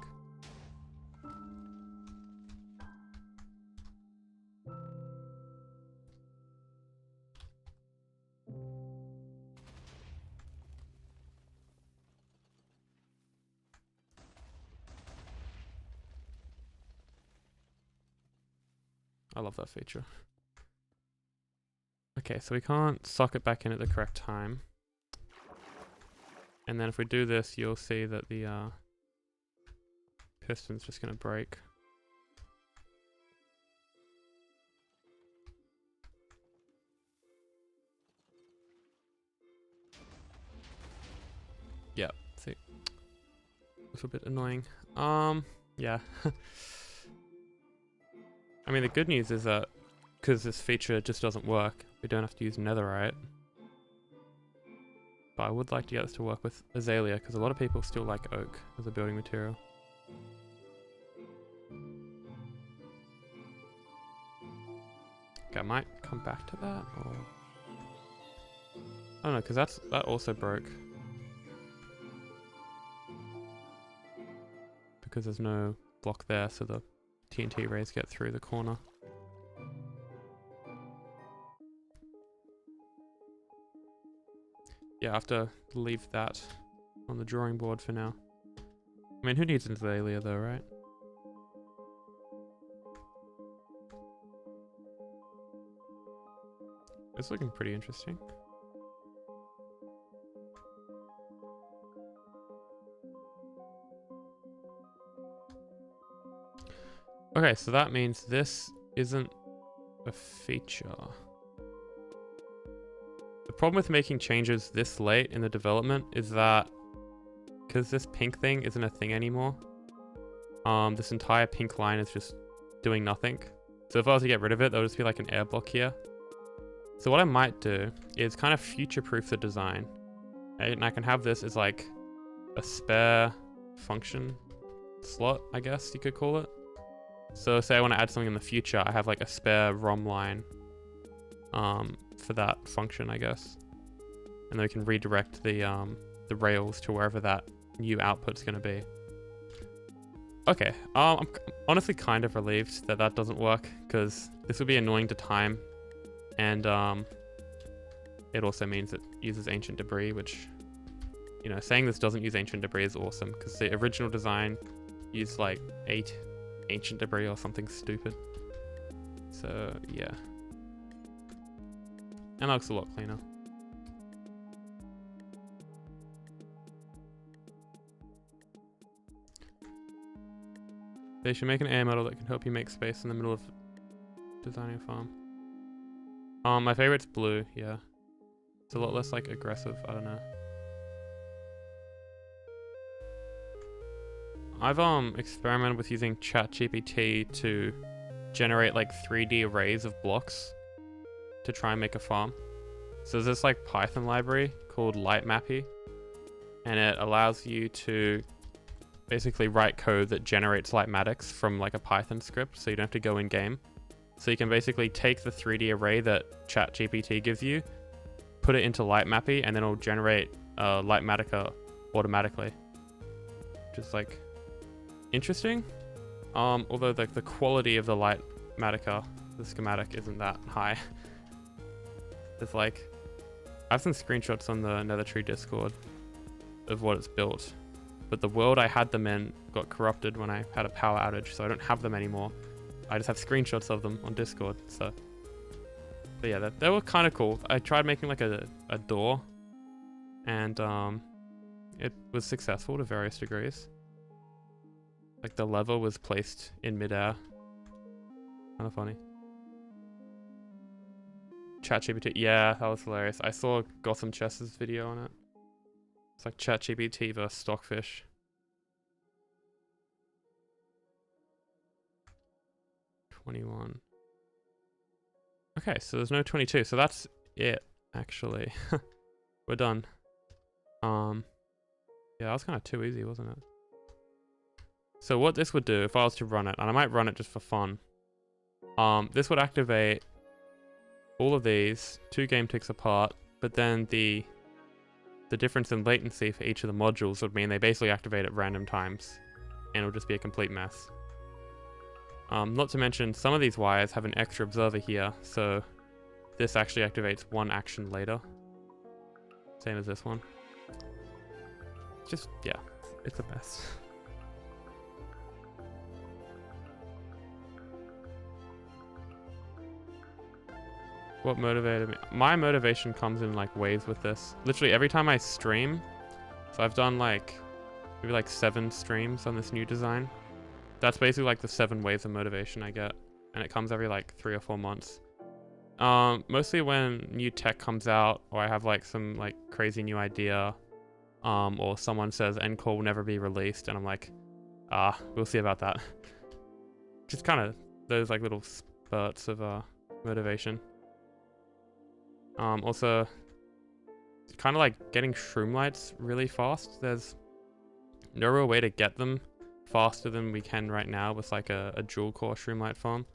I love that feature. Okay, so we can't suck it back in at the correct time. And then if we do this, you'll see that the piston's just gonna break. Yeah, see. A little bit annoying. Yeah. I mean, the good news is that because this feature just doesn't work, we don't have to use netherite. But I would like to get this to work with azalea, because a lot of people still like oak as a building material. Okay, I might come back to that, or... I don't know, because that also broke. Because there's no block there, so the TNT rays get through the corner. Yeah, I have to leave that on the drawing board for now. I mean, who needs an azalea though, right? It's looking pretty interesting. Okay, so that means this isn't a feature. The problem with making changes this late in the development is that because this pink thing isn't a thing anymore, this entire pink line is just doing nothing. So if I was to get rid of it, there'll just be like an air block here. So what I might do is kind of future-proof the design. And I can have this as like a spare function slot, I guess you could call it. So say I want to add something in the future, I have like a spare ROM line for that function, I guess. And then we can redirect the rails to wherever that new output's going to be. Okay, I'm honestly kind of relieved that that doesn't work, because this would be annoying to time. And it also means it uses ancient debris, which, you know, saying this doesn't use ancient debris is awesome, because the original design used like 8 ancient debris or something stupid. So yeah, and that looks a lot cleaner. They should make an air metal that can help you make space in the middle of designing a farm. My favorite's blue, yeah. It's a lot less like aggressive, I don't know. I've experimented with using ChatGPT to generate like 3D arrays of blocks to try and make a farm. So there's this like Python library called lightmappy, and it allows you to basically write code that generates lightmatics from like a Python script, so you don't have to go in game. So you can basically take the 3D array that ChatGPT gives you, put it into lightmappy, and then it'll generate lightmatica automatically. Which is like interesting. Although the quality of the lightmatica, the schematic, isn't that high. It's like, I have some screenshots on the Nether Tree Discord of what it's built, but the world I had them in got corrupted when I had a power outage, so I don't have them anymore. I just have screenshots of them on Discord. So, but yeah, they were kind of cool. I tried making like a door, and it was successful to various degrees. Like the lever was placed in midair. Kind of funny. ChatGPT, yeah, that was hilarious. I saw Gotham Chess's video on it. It's like ChatGPT versus Stockfish. $21. Okay, so there's no 22, so that's it, actually. We're done. Yeah, that was kind of too easy, wasn't it? So what this would do if I was to run it, and I might run it just for fun, this would activate all of these 2 game ticks apart, but then the difference in latency for each of the modules would mean they basically activate at random times, and it'll just be a complete mess. Not to mention, some of these wires have an extra observer here, so this actually activates 1 action later. Same as this one. Just, yeah, it's a mess. What motivated me? My motivation comes in like waves with this. Literally every time I stream, so I've done like maybe like 7 streams on this new design. That's basically like the 7 waves of motivation I get, and it comes every like 3 or 4 months. Mostly when new tech comes out, or I have like some like crazy new idea, or someone says Ncore will never be released, and I'm like, we'll see about that. Just kind of those like little spurts of motivation. Also, kind of like getting shroom lights really fast. There's no real way to get them faster than we can right now with like a dual core shroom light farm,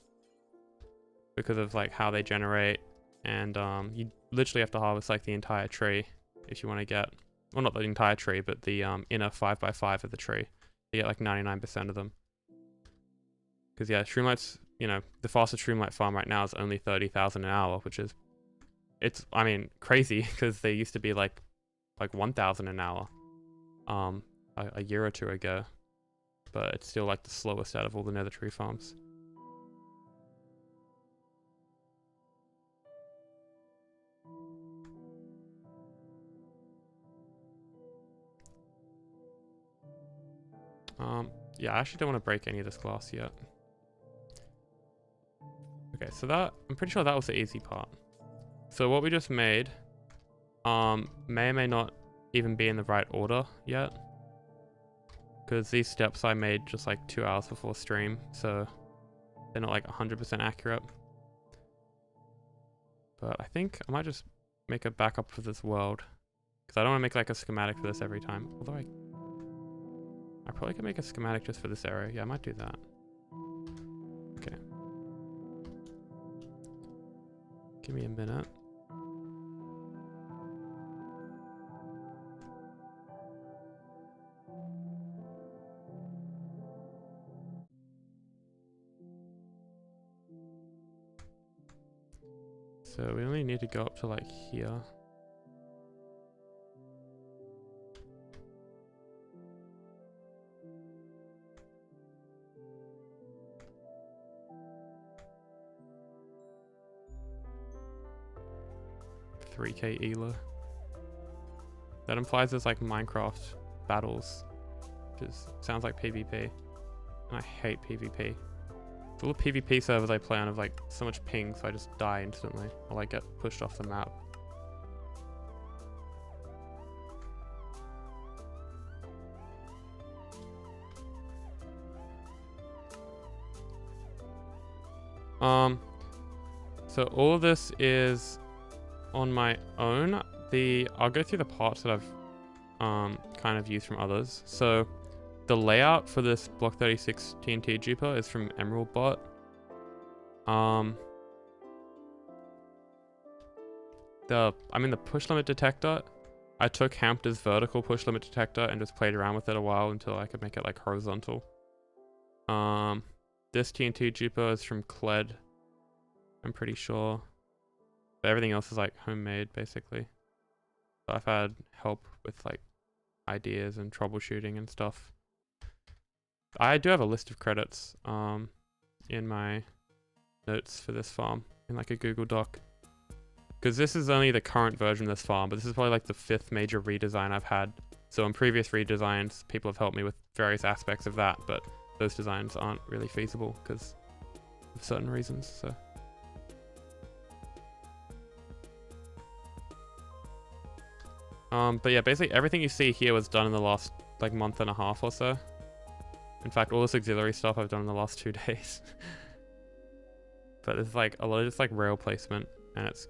because of like how they generate, and you literally have to harvest like the entire tree if you want to get, well, not the entire tree, but the inner 5x5 of the tree. You get like 99% of them. Because yeah, shroom lights, you know, the fastest shroom light farm right now is only 30,000 an hour, which is, it's, I mean, crazy, because they used to be like 1,000 an hour a year or 2 ago, but it's still like the slowest out of all the nether tree farms. Yeah, I actually don't want to break any of this glass yet. Okay, so that, I'm pretty sure that was the easy part. So what we just made may or may not even be in the right order yet, because these steps I made just like 2 hours before stream, so they're not like 100% accurate. But I think I might just make a backup for this world, because I don't want to make like a schematic for this every time. Although I probably could make a schematic just for this area. Yeah, I might do that. Okay. Give me a minute. So we only need to go up to like here. $3K ELA. That implies there's like Minecraft battles, which sounds like PvP. And I hate PvP. All the PvP servers I play on have like so much ping, so I just die instantly or like get pushed off the map. So all of this is on my own. I'll go through the parts that I've kind of used from others. So the layout for this Block 36 TNT duper is from Emerald Bot. The push limit detector, I took Hampter's vertical push limit detector and just played around with it a while until I could make it like horizontal. This TNT duper is from Kled, I'm pretty sure. But everything else is like homemade basically. So I've had help with like ideas and troubleshooting and stuff. I do have a list of credits in my notes for this farm in like a Google Doc. Because this is only the current version of this farm, but this is probably like the 5th major redesign I've had. So in previous redesigns, people have helped me with various aspects of that, but those designs aren't really feasible because of certain reasons, so. But yeah, basically everything you see here was done in the last like month and a half or so. In fact, all this auxiliary stuff I've done in the last 2 days. But it's like a lot of just like rail placement, and it's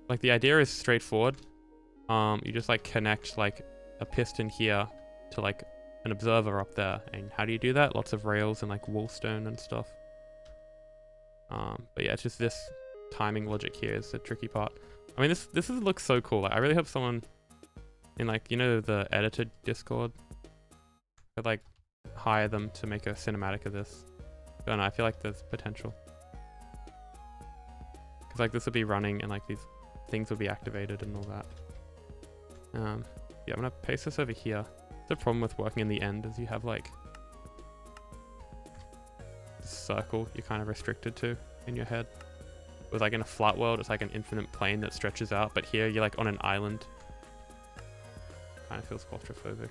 like the idea is straightforward. You just like connect like a piston here to like an observer up there, and how do you do that? Lots of rails and like woolstone and stuff. But yeah, it's just this timing logic here is the tricky part. I mean, this looks so cool. Like, I really hope someone in like, you know, the edited Discord could like hire them to make a cinematic of this. I don't know, I feel like there's potential. Because like this would be running and like these things would be activated and all that. Yeah, I'm gonna paste this over here. The problem with working in the end is you have like this circle you're kind of restricted to in your head. With like in a flat world, it's like an infinite plane that stretches out, but here you're like on an island. Kind of feels claustrophobic.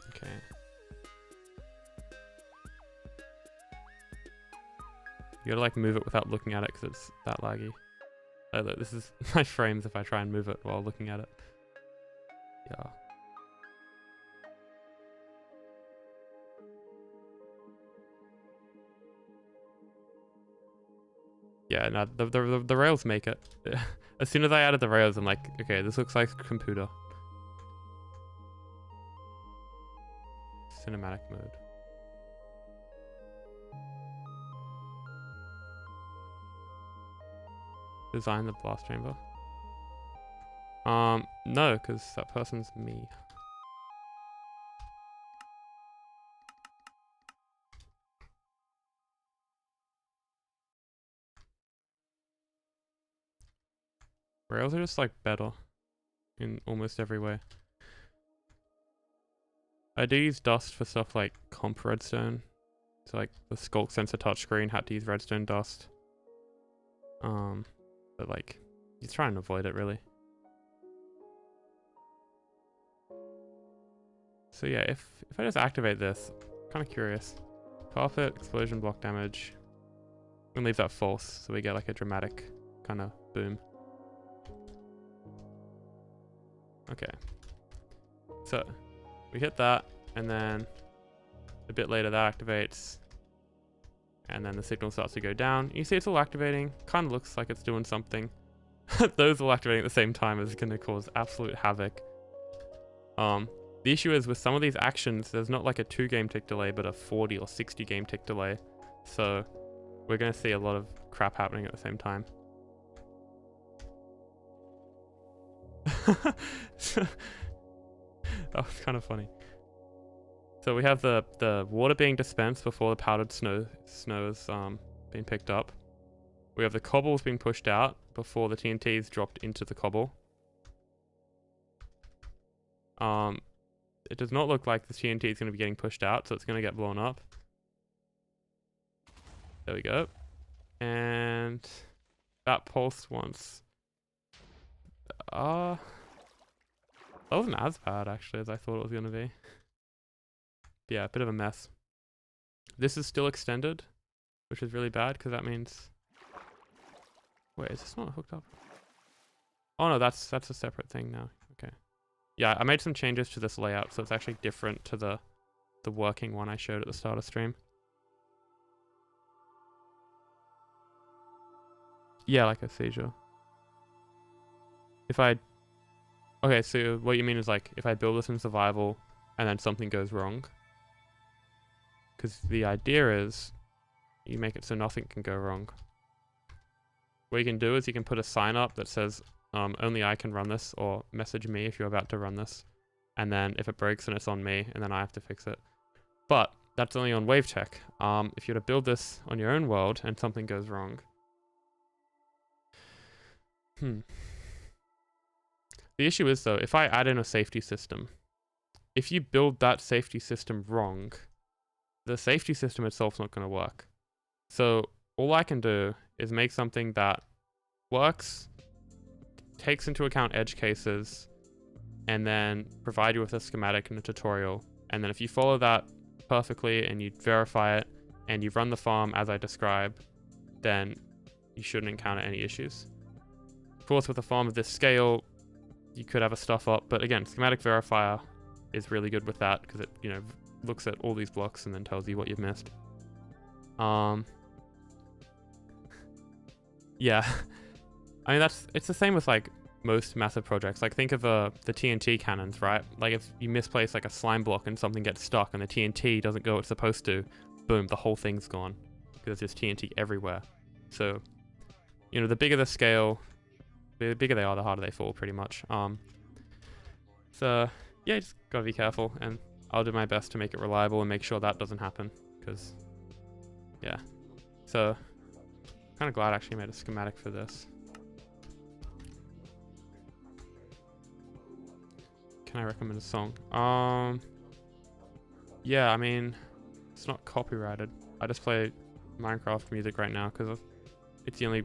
Okay. You gotta like move it without looking at it because it's that laggy. Oh, look, this is my frames if I try and move it while looking at it. Yeah. Yeah, no, the rails make it. As soon as I added the rails, I'm like, okay, this looks like compooter. Cinematic mode. Design the blast chamber. No, because that person's me. Rails are just like better in almost every way. I do use dust for stuff like comp redstone. So like the sculk sensor touchscreen had to use redstone dust. But like, you try and avoid it really. So yeah, if I just activate this, I'm kind of curious. Carpet, explosion, block damage. I'm gonna leave that false so we get like a dramatic kind of boom. Okay. So we hit that, and then a bit later that activates, and then the signal starts to go down. You see it's all activating. Kind of looks like it's doing something. Those all activating at the same time is going to cause absolute havoc. The issue is with some of these actions, there's not like a 2 game tick delay, but a 40 or 60 game tick delay. So we're going to see a lot of crap happening at the same time. That was kind of funny. So we have the water being dispensed before the powdered snow is being picked up. We have the cobbles being pushed out before the TNT is dropped into the cobble. It does not look like the TNT is going to be getting pushed out, so it's going to get blown up. There we go. And that pulse once. That wasn't as bad actually as I thought it was gonna be. But yeah, a bit of a mess. This is still extended, which is really bad because that means. Wait, is this not hooked up? Oh no, that's a separate thing now. Okay. Yeah, I made some changes to this layout, so it's actually different to the working one I showed at the start of stream. Yeah, like a seizure. If I... Okay, so what you mean is like, if I build this in survival and then something goes wrong. Because the idea is, you make it so nothing can go wrong. What you can do is you can put a sign up that says, only I can run this, or message me if you're about to run this. And then if it breaks, then it's on me, and then I have to fix it. But that's only on WaveTech. If you were to build this on your own world and something goes wrong. The issue is though, if I add in a safety system, if you build that safety system wrong, the safety system itself is not going to work. So all I can do is make something that works, takes into account edge cases, and then provide you with a schematic and a tutorial. And then if you follow that perfectly and you verify it and you run the farm as I describe, then you shouldn't encounter any issues. Of course, with a farm of this scale, you could have a stuff up, but again, schematic verifier is really good with that because it, you know, looks at all these blocks and then tells you what you've missed. Yeah, I mean it's the same with like most massive projects. Like think of the TNT cannons, right? Like if you misplace like a slime block and something gets stuck and the TNT doesn't go where it's supposed to, boom, the whole thing's gone because there's TNT everywhere. So, you know, the bigger the scale, the bigger they are, the harder they fall, pretty much. So yeah, just gotta be careful, and I'll do my best to make it reliable and make sure that doesn't happen. Because, yeah. So, kind of glad I actually made a schematic for this. Can I recommend a song? Yeah, I mean, it's not copyrighted. I just play Minecraft music right now because it's the only...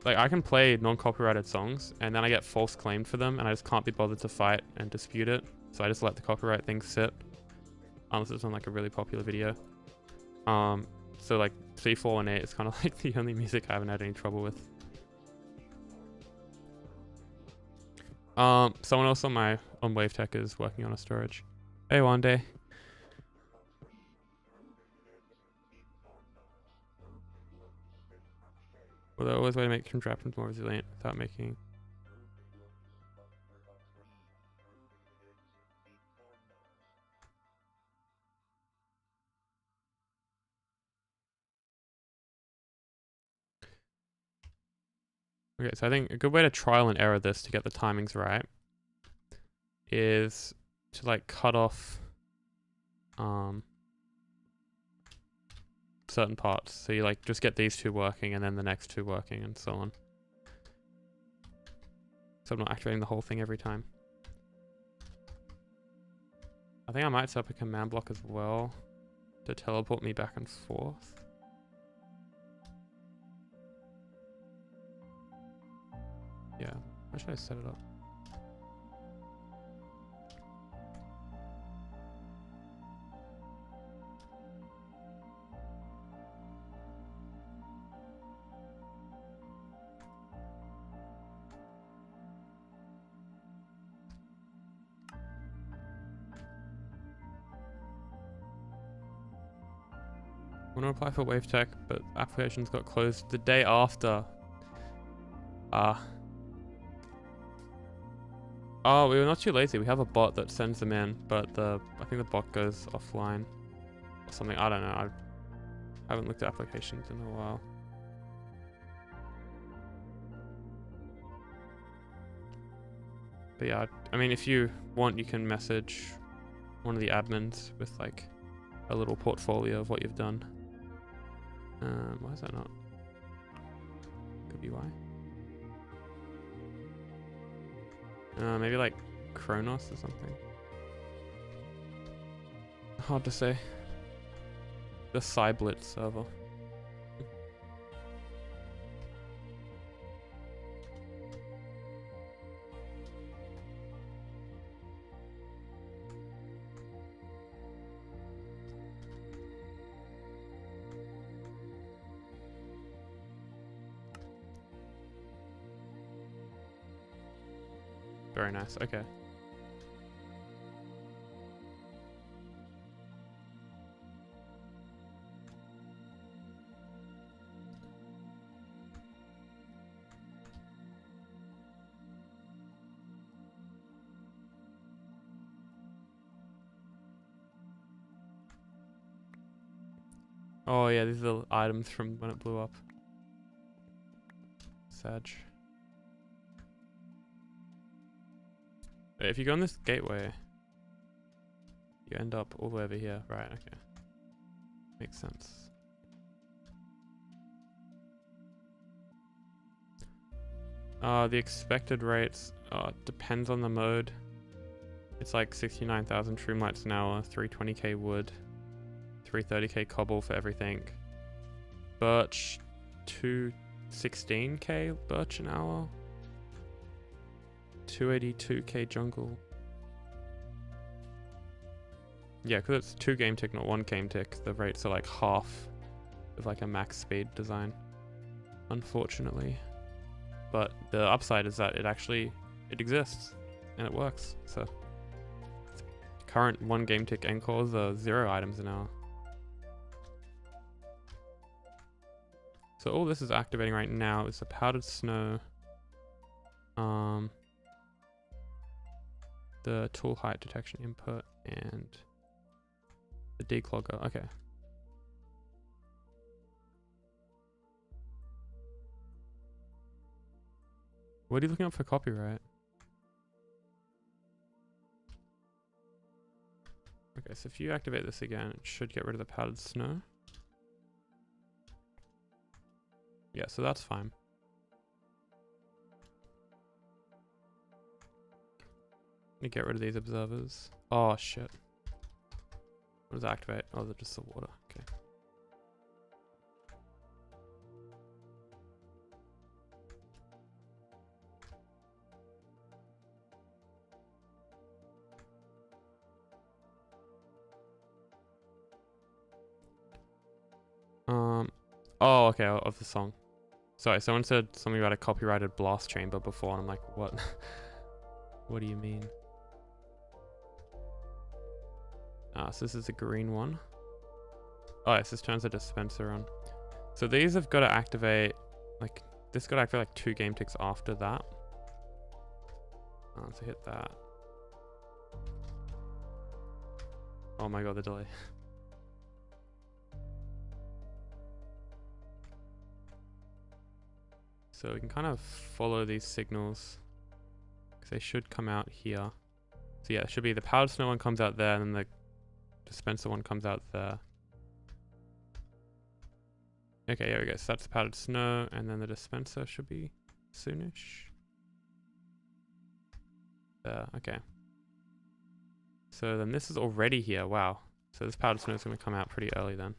Like, I can play non-copyrighted songs, and then I get false claimed for them, and I just can't be bothered to fight and dispute it. So I just let the copyright thing sit, unless it's on like a really popular video. So like 3, 4, and 8 is kind of like the only music I haven't had any trouble with. Someone else on WaveTech is working on a storage. Hey, one day. Well, there's always a way to make contraptions more resilient without making... Okay, so I think a good way to trial and error this to get the timings right is to like cut off certain parts. So you like just get these 2 working and then the next 2 working and so on. So I'm not activating the whole thing every time. I think I might set up a command block as well to teleport me back and forth. Yeah, how should I set it up? I want to apply for WaveTech, but applications got closed the day after. Oh, we were not too lazy. We have a bot that sends them in, but I think the bot goes offline or something. I don't know. I haven't looked at applications in a while. But yeah, I mean, if you want, you can message one of the admins with like a little portfolio of what you've done. Why is that not? Could be why. Maybe like Kronos or something. Hard to say. The Cyblit server. Very nice. Okay. Oh yeah, these are the items from when it blew up. Sag. If you go on this gateway, you end up all the way over here. Right, okay. Makes sense. The expected rates depends on the mode. It's like 69,000 shroomlights an hour, 320k wood, 330k cobble for everything. Birch, 216k birch an hour. 282k jungle. Yeah, because it's 2 game tick, not 1 game tick. The rates are like half of like a max speed design, unfortunately. But the upside is that it exists and it works. So current 1 game tick Ncores are 0 items an hour. So all this is activating right now is the powdered snow, the tool height detection input, and the declogger. Okay. What are you looking up for copyright? Okay, so if you activate this again, it should get rid of the powdered snow. Yeah, so that's fine. Let me get rid of these observers. Oh shit. What does it activate? Oh, they're just the water. Okay. Oh, okay, of the song. Sorry, someone said something about a copyrighted blast chamber before, and I'm like, what? What do you mean? So this is a green one. Oh, yes, this turns the dispenser on. So these have got to activate, like, this got to activate like 2 game ticks after that. So hit that. Oh my god, the delay. So we can kind of follow these signals, because they should come out here. So yeah, it should be the powdered snow one comes out there, and then the dispenser one comes out there. Okay, here we go. So that's the powdered snow, and then the dispenser should be soonish. There, okay. So then this is already here. Wow. So this powdered snow is going to come out pretty early then.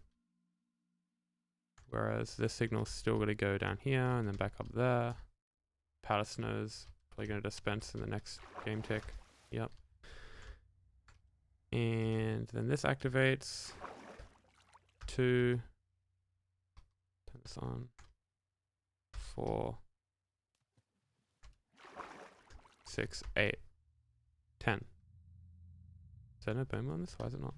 Whereas this signal's still going to go down here and then back up there. Powder snow's probably going to dispense in the next game tick. Yep. And then this activates. 2. Turn this on. 4. 6, 8. 10. Is there no boom on this? Why is it not?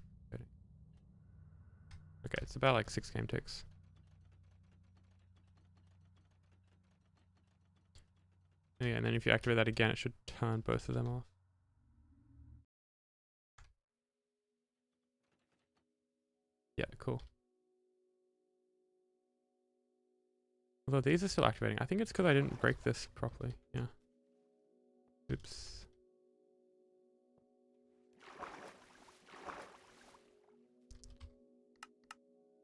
Okay, it's about like 6 game ticks. Yeah, and then if you activate that again, it should turn both of them off. Yeah, cool. Although these are still activating. I think it's because I didn't break this properly. Yeah. Oops.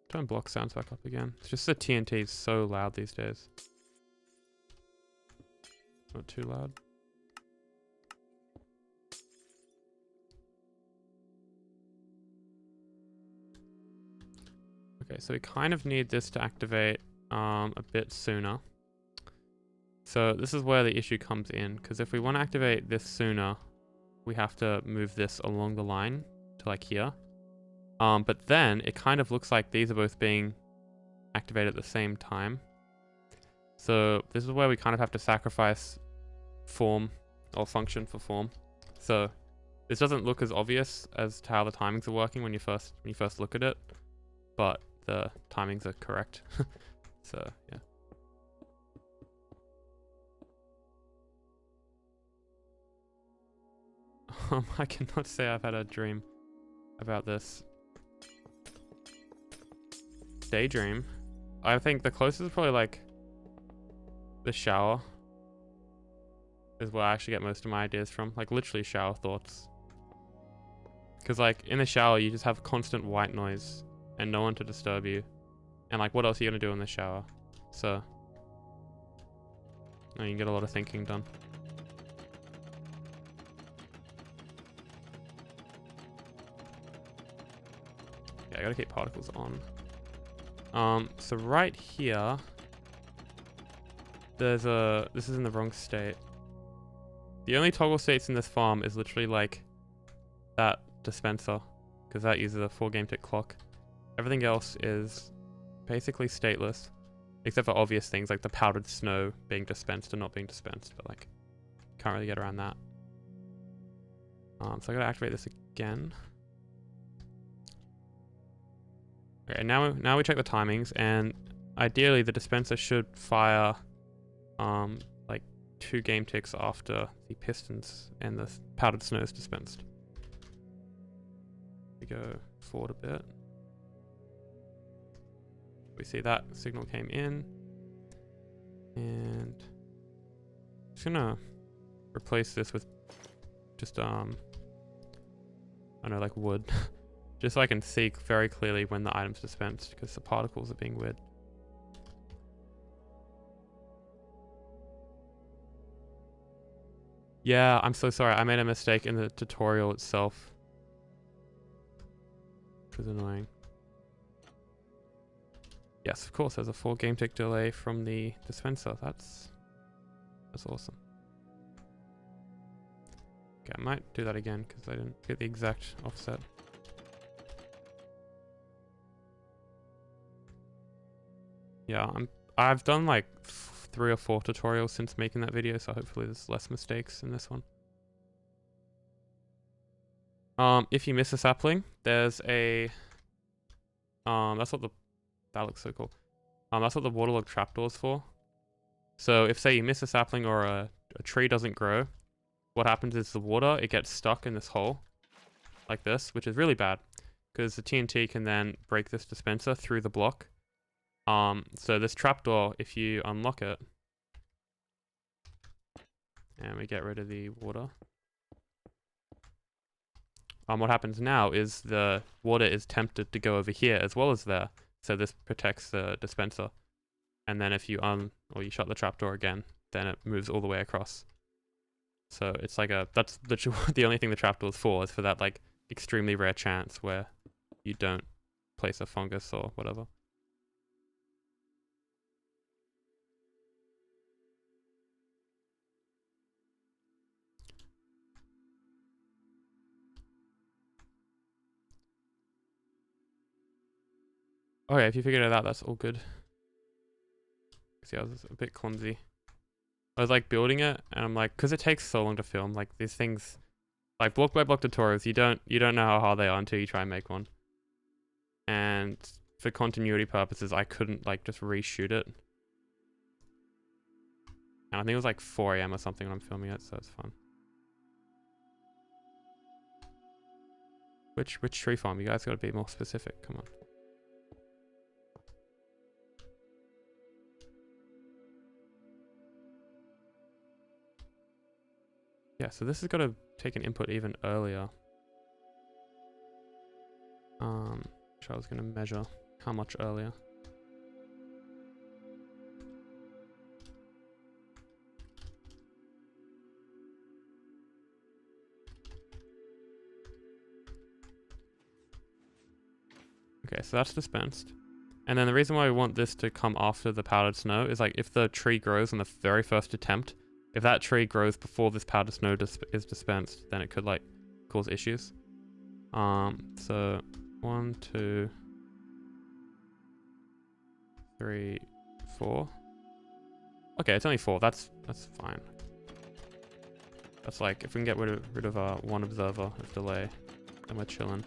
Turn block sounds back up again. It's just the TNT is so loud these days. Not too loud. Okay, so we kind of need this to activate a bit sooner. So this is where the issue comes in, because if we want to activate this sooner, we have to move this along the line to like here. But then it kind of looks like these are both being activated at the same time. So this is where we kind of have to sacrifice form or function for form. So this doesn't look as obvious as to how the timings are working when you first look at it, but the timings are correct. So yeah. I cannot say I've had a dream about this. Daydream. I think the closest is probably like the shower is where I actually get most of my ideas from. Like literally shower thoughts. Because like in the shower you just have constant white noise and no one to disturb you. And like what else are you gonna do in the shower? So you can get a lot of thinking done. Yeah, I gotta keep particles on. So right here, this is in the wrong state. The only toggle states in this farm is literally like that dispenser, because that uses a 4 game tick clock. Everything else is basically stateless, except for obvious things like the powdered snow being dispensed and not being dispensed, but like can't really get around that. So I gotta activate this again. Okay, now we check the timings, and ideally the dispenser should fire like 2 game ticks after the pistons and the powdered snow is dispensed. We go forward a bit. We see that signal came in, and I'm just gonna replace this with just I don't know, like wood. Just so I can see very clearly when the item's dispensed, because the particles are being weird. Yeah, I'm so sorry. I made a mistake in the tutorial itself, which was annoying. Yes, of course, there's a 4 game tick delay from the dispenser. That's awesome. Okay, I might do that again because I didn't get the exact offset. Yeah, I've done like 3 or 4 tutorials since making that video, so hopefully there's less mistakes in this one. If you miss a sapling, there's a that looks so cool. That's what the waterlog trapdoor's for. So if say you miss a sapling or a tree doesn't grow, what happens is the water, it gets stuck in this hole like this, which is really bad because the TNT can then break this dispenser through the block. So this trapdoor, if you unlock it, and we get rid of the water, what happens now is the water is tempted to go over here as well as there. So this protects the dispenser. And then if you or you shut the trapdoor again, then it moves all the way across. So it's like that's the only thing the trapdoor is for, is for that like extremely rare chance where you don't place a fungus or whatever. Okay, if you figured it out, that's all good. See, I was a bit clumsy. I was like building it, and I'm like, because it takes so long to film, like these things, like block by block tutorials, you don't know how hard they are until you try and make one. And for continuity purposes, I couldn't like just reshoot it. And I think it was like 4 AM or something when I'm filming it, so it's fun. Which tree farm? You guys gotta be more specific, come on. Yeah, so this has got to take an input even earlier. Which I was going to measure how much earlier. Okay, so that's dispensed. And then the reason why we want this to come after the powdered snow is like if the tree grows on the very first attempt, if that tree grows before this powdered snow is dispensed, then it could like cause issues. So 1, 2, 3, 4. Okay, it's only 4. That's fine. That's like, if we can get rid of one observer of delay, then we're chilling.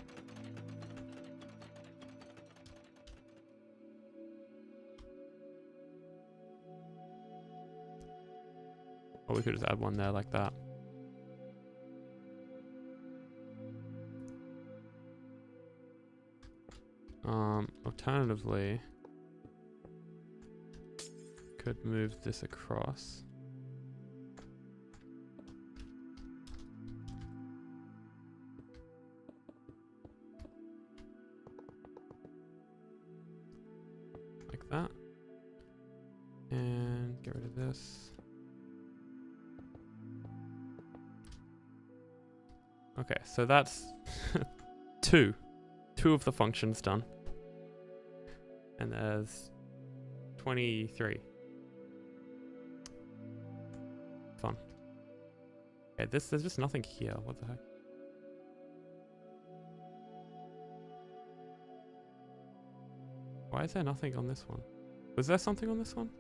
Or we could just add one there like that. Alternatively, could move this across. Like that. And get rid of this. Okay, so that's two of the functions done. And there's 23. Fun. Okay, there's just nothing here. What the heck? Why is there nothing on this one? Was there something on this one?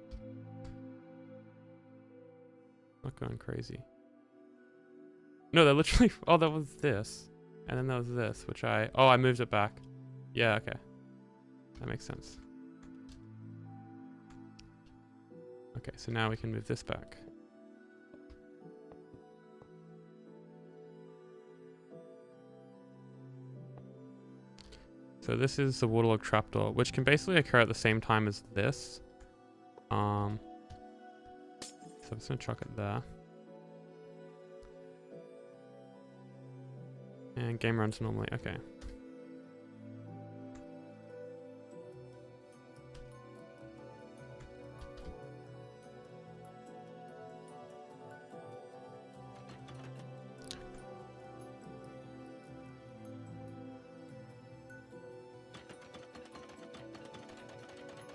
Not going crazy. No, they're literally... Oh, there was this. And then there was this, which I... Oh, I moved it back. Yeah, okay. That makes sense. Okay, so now we can move this back. So this is the waterlog trapdoor, which can basically occur at the same time as this. So I'm just gonna chuck it there. And game runs normally, okay.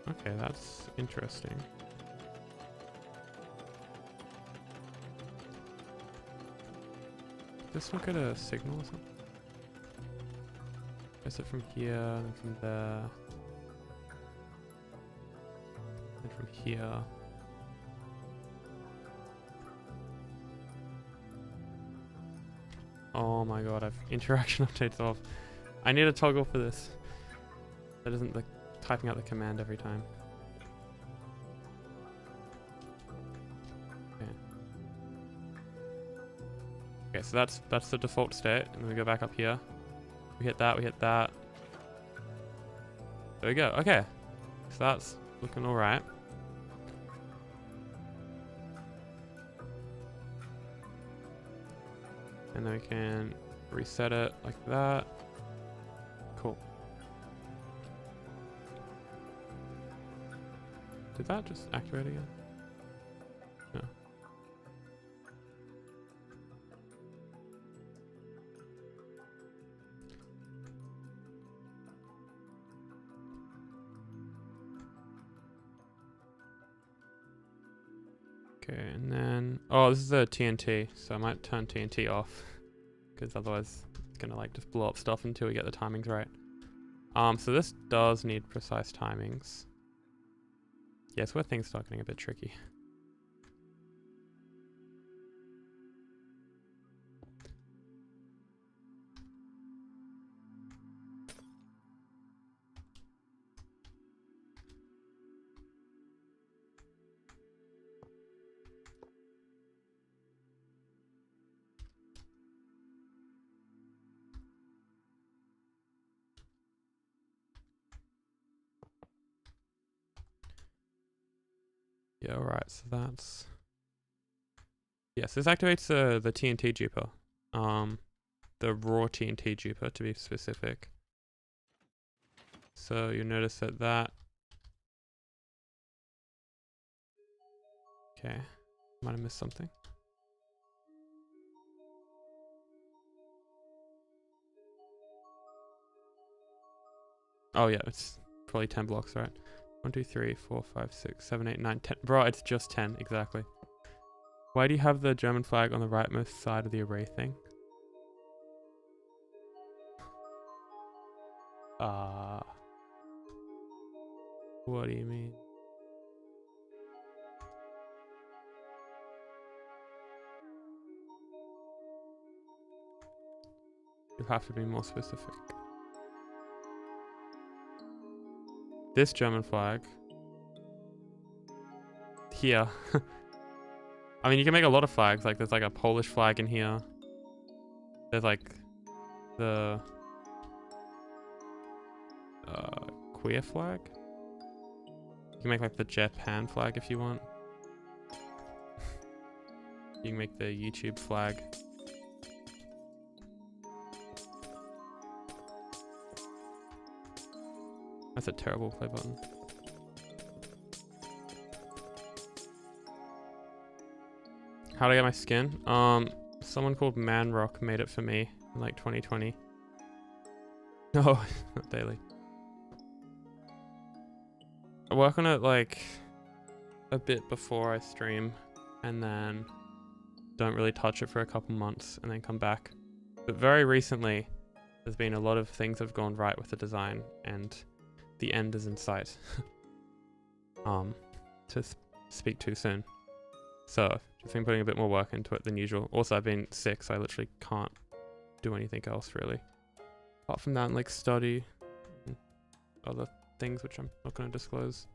Okay, that's interesting. Does this look at a signal or something? Is it from here, and from there, and from here? Oh my god, I've interaction updates off. I need a toggle for this. That isn't like typing out the command every time. Okay. Okay, so that's the default state, and then we go back up here. We hit that, we hit that. There we go, okay. So that's looking alright. And then we can reset it like that. Cool. Did that just activate again? No. Okay, and then... Oh, this is a TNT, so I might turn TNT off. Because otherwise it's gonna like just blow up stuff until we get the timings right. So this does need precise timings. Yes, where things start getting a bit tricky. Yeah, alright, so that's... Yes, this activates the TNT duper. The raw TNT duper, to be specific. So you notice that Okay, might have missed something. Oh yeah, it's probably 10 blocks, right? 1, 2, 3, 4, 5, 6, 7, 8, 9, 10. Bro, it's just 10, exactly. Why do you have the German flag on the rightmost side of the array thing? What do you mean? You have to be more specific. This German flag. Here. I mean, you can make a lot of flags. Like, there's like a Polish flag in here. There's like the queer flag. You can make like the Japan flag if you want. You can make the YouTube flag. That's a terrible play button. How did I get my skin? Someone called Manrock made it for me in like 2020. No, not daily. I work on it like a bit before I stream and then don't really touch it for a couple months and then come back. But very recently, there's been a lot of things that have gone right with the design and the end is in sight. To speak too soon. So, just been putting a bit more work into it than usual. Also, I've been sick, so I literally can't do anything else really. Apart from that, and like study and other things which I'm not going to disclose.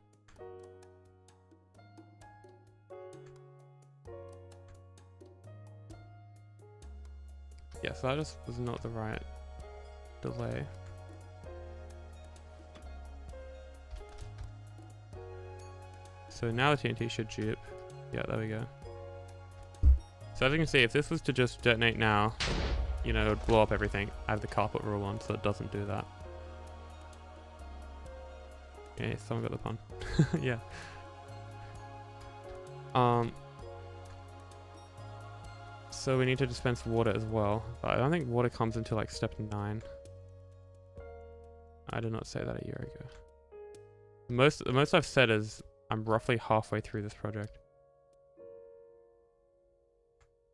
Yeah, so that just was not the right delay. So now the TNT should dupe. Yeah, there we go. So as you can see, if this was to just detonate now, you know, it would blow up everything. I have the carpet rule on, so it doesn't do that. Yeah, someone got the pun. Yeah. So we need to dispense water as well. But I don't think water comes until like step 9. I did not say that a year ago. The most I've said is I'm roughly halfway through this project.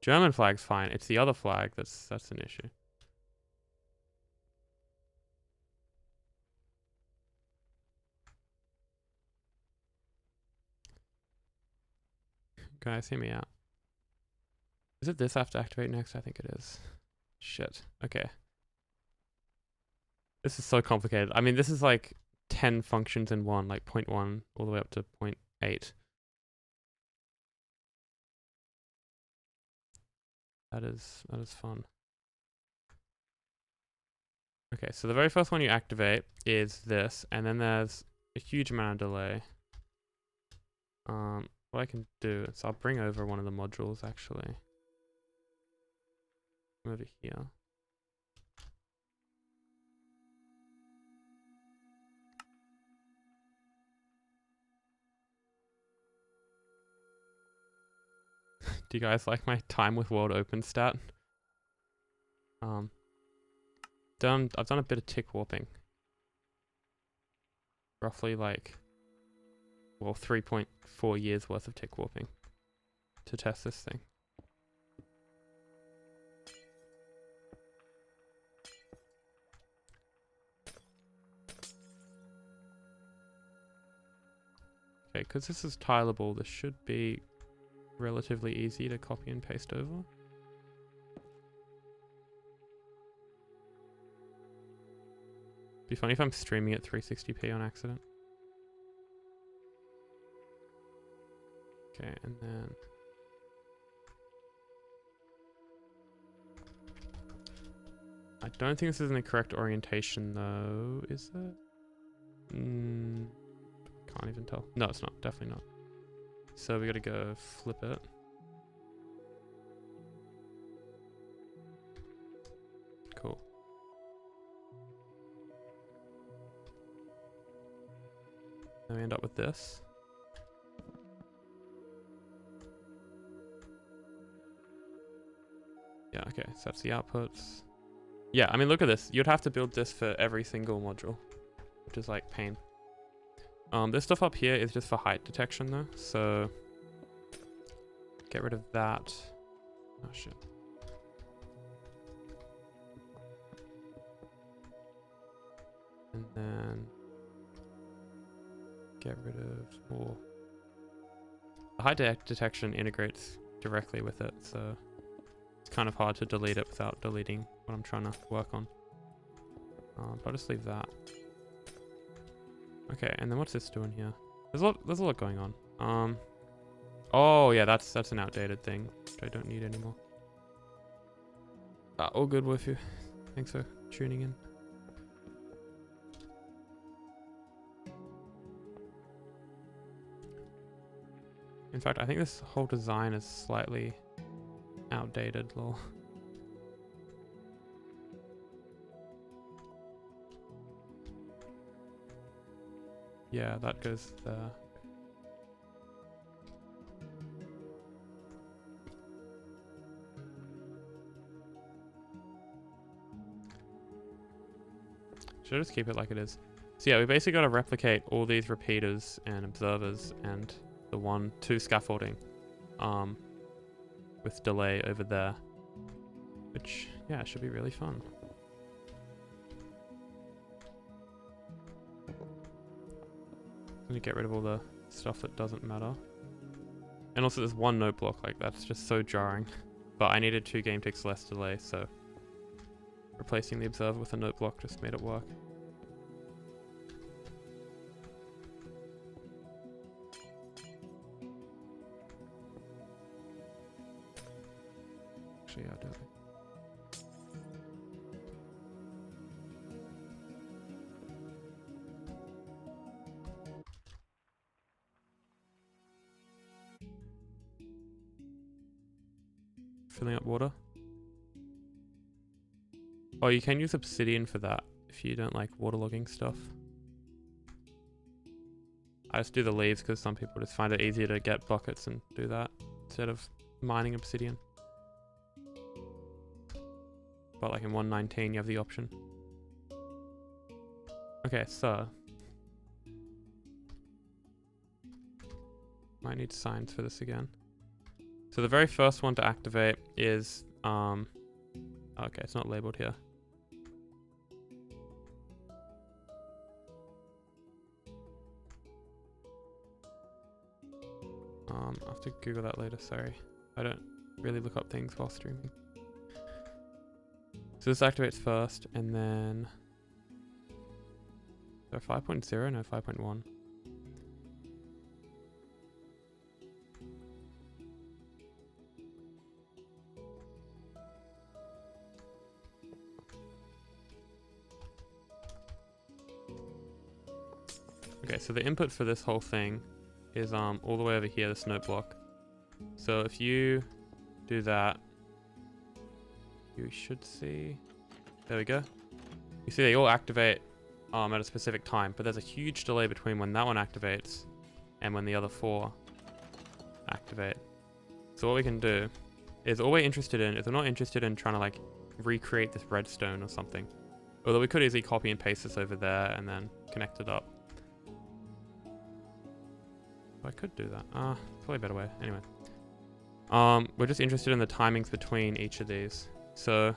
German flag's fine. It's the other flag that's an issue. Guys, hear me out. Is it this I have to activate next? I think it is. Shit. Okay. This is so complicated. I mean, this is like 10 functions in one, like 0.1 all the way up to 0.8. That is fun. Okay, so the very first one you activate is this, and then there's a huge amount of delay. What I can do is I'll bring over one of the modules actually. Over here. Do you guys like my time with world open stat? I've done a bit of tick warping. Roughly like, well, 3.4 years worth of tick warping to test this thing. Okay, because this is tileable, this should be relatively easy to copy and paste over. Be funny if I'm streaming at 360p on accident. Okay, and then I don't think this is in the correct orientation though, is it? Can't even tell. No, it's not. Definitely not. So we gotta go flip it. Cool. Then we end up with this. Yeah, okay, so that's the outputs. Yeah, I mean, look at this. You'd have to build this for every single module, which is like pain. This stuff up here is just for height detection though, so get rid of that. Oh shit. And then get rid of more. The height detection integrates directly with it, so it's kind of hard to delete it without deleting what I'm trying to work on. But I'll just leave that. Okay, and then what's this doing here? There's a lot going on. Oh yeah, that's an outdated thing, which I don't need anymore. All good with you. Thanks for tuning in. In fact, I think this whole design is slightly outdated, lol. Yeah, that goes there. Should I just keep it like it is? So yeah, we basically got to replicate all these repeaters and observers and the 2 scaffolding with delay over there, which yeah, should be really fun. I'm gonna get rid of all the stuff that doesn't matter. And also there's 1 note block, like that's just so jarring. But I needed 2 game ticks less delay, so replacing the observer with a note block just made it work. Actually, I'll do it. Filling up water. Oh, you can use obsidian for that if you don't like waterlogging stuff. I just do the leaves because some people just find it easier to get buckets and do that instead of mining obsidian. But like in 1.19 you have the option. Okay, so might need signs for this again. So the very first one to activate is okay, it's not labeled here. I'll have to Google that later, sorry. I don't really look up things while streaming. So this activates first, and then... So 5.0? No, 5.1. Okay, so the input for this whole thing is all the way over here, this note block. So if you do that, you should see, there we go. You see they all activate at a specific time, but there's a huge delay between when that one activates and when the other 4 activate. So what we can do is all we're interested in is we're not interested in trying to like recreate this redstone or something. Although we could easily copy and paste this over there and then connect it up. I could do that. Probably a better way. Anyway. We're just interested in the timings between each of these. So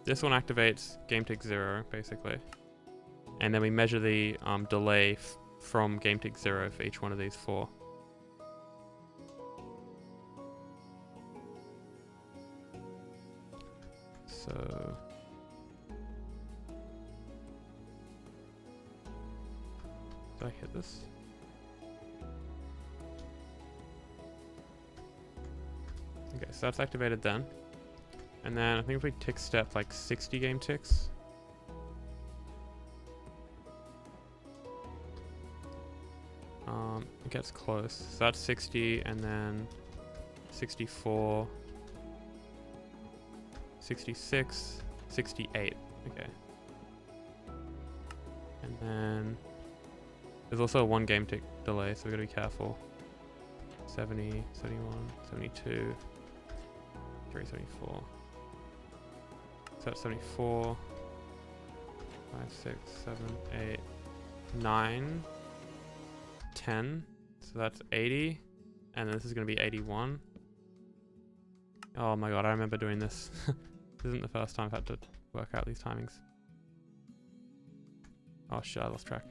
this one activates game tick 0, basically. And then we measure the delay from game tick 0 for each one of these 4. So... Did I hit this? Okay, so that's activated then. And then I think if we tick step like 60 game ticks. It gets close. So that's 60 and then 64, 66, 68. Okay. And then there's also a 1 game tick delay, so we gotta be careful. 70, 71, 72, 374. So that's 74, 5, 6, 7, 8, 9, 10. So that's 80. And then this is going to be 81. Oh my god, I remember doing this. This isn't the first time I've had to work out these timings. Oh shit, I lost track.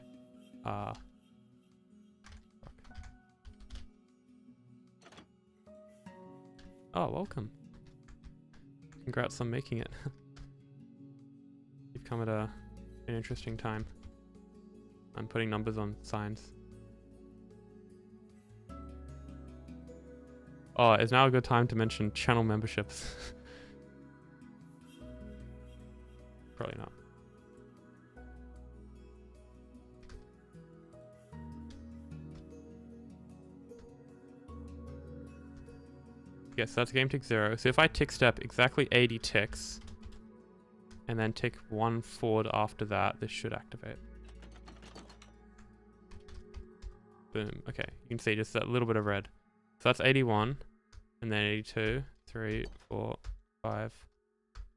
Fuck. Oh, welcome. Congrats on making it. You've come at an interesting time. I'm putting numbers on signs. Oh, is now a good time to mention channel memberships? Probably not. Yes, that's game tick 0. So if I tick step exactly 80 ticks, and then tick 1 forward after that, this should activate. Boom. Okay, you can see just that little bit of red. So that's 81, and then 82, 3, 4, 5,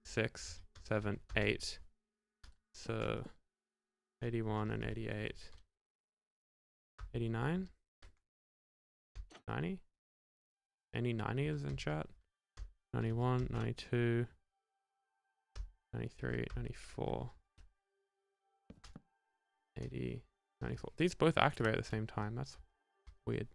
6, 7, 8. So 81 and 88. 89? 90? Any 90s in chat? 91, 92, 93, 94, 80, 94. These both activate at the same time. That's weird.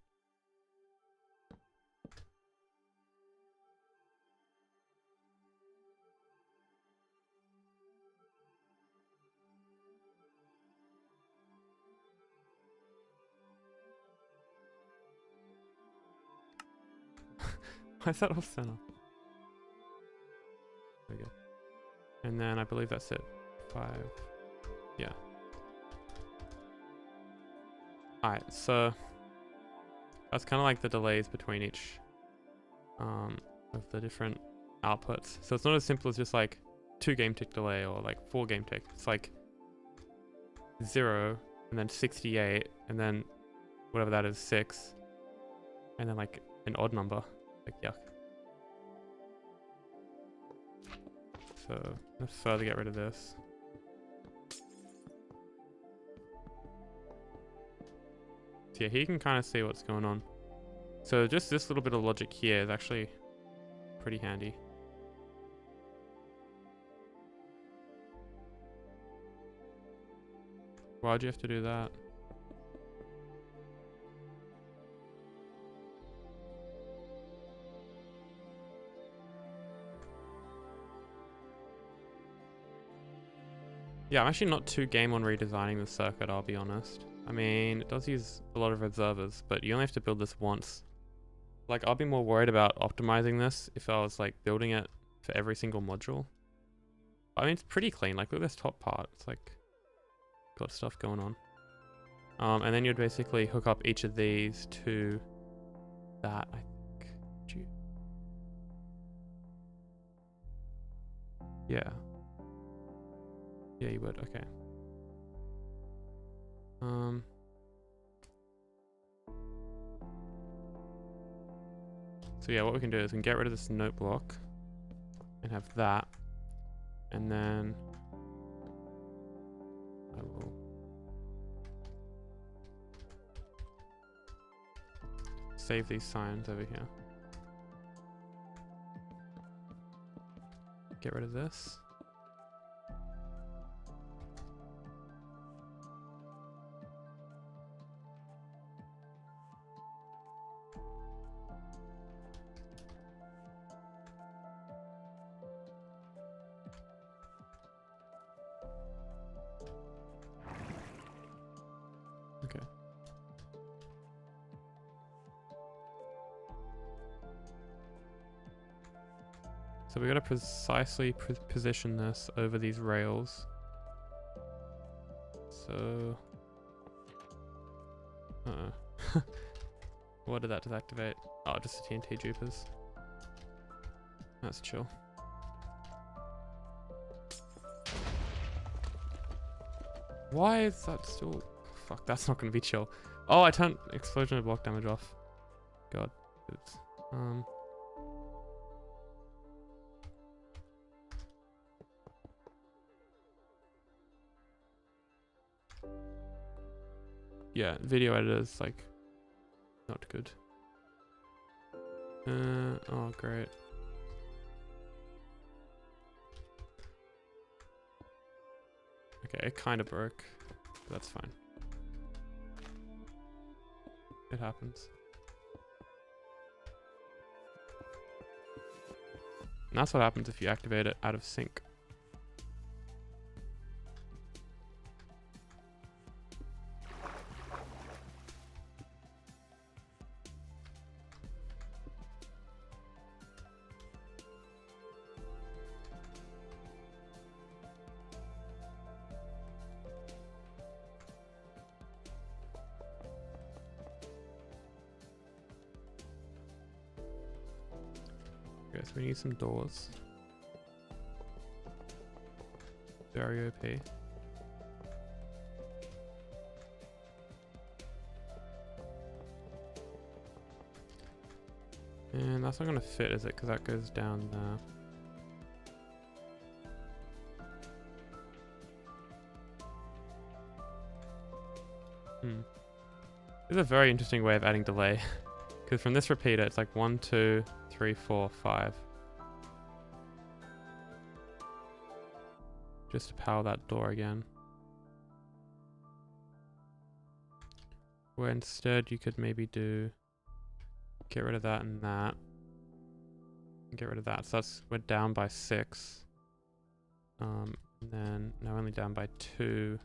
Why is that off center? There we go. And then I believe that's it. 5. Yeah. Alright, so that's kind of like the delays between each of the different outputs. So it's not as simple as just like 2 game tick delay or like 4 game tick. It's like 0 and then 68 and then whatever that is, 6 and then like an odd number. Like, yuck. So let's further get rid of this. So yeah, here you can kind of see what's going on. So just this little bit of logic here is actually pretty handy. Why'd you have to do that? Yeah, I'm actually not too game on redesigning the circuit, I'll be honest. I mean, it does use a lot of observers, but you only have to build this once. Like, I'll be more worried about optimizing this if I was, like, building it for every single module. I mean, it's pretty clean. Like, look at this top part. It's, like, got stuff going on. And then you'd basically hook up each of these to that, I think. Yeah. Yeah, you would. Okay. So yeah, what we can do is we can get rid of this note block and have that, and then I will save these signs over here. Get rid of this. Okay. So we got to precisely position this over these rails. So, what did that deactivate? Oh, just the TNT jupers. That's chill. Why is that still? Fuck, that's not gonna be chill. Oh, I turned explosion and block damage off. God. Oops. Yeah, video editor's like not good. Oh great. Okay, it kind of broke, but that's fine. It happens. And that's what happens if you activate it out of sync. Okay, so we need some doors. Very OP. And that's not going to fit, is it? Because that goes down there. This is a very interesting way of adding delay. Because from this repeater, it's like 1, 2, 3, 4, 5. Just to power that door again. Where instead you could maybe do... Get rid of that and that. And get rid of that. So that's... We're down by 6. And then... Now only down by 2.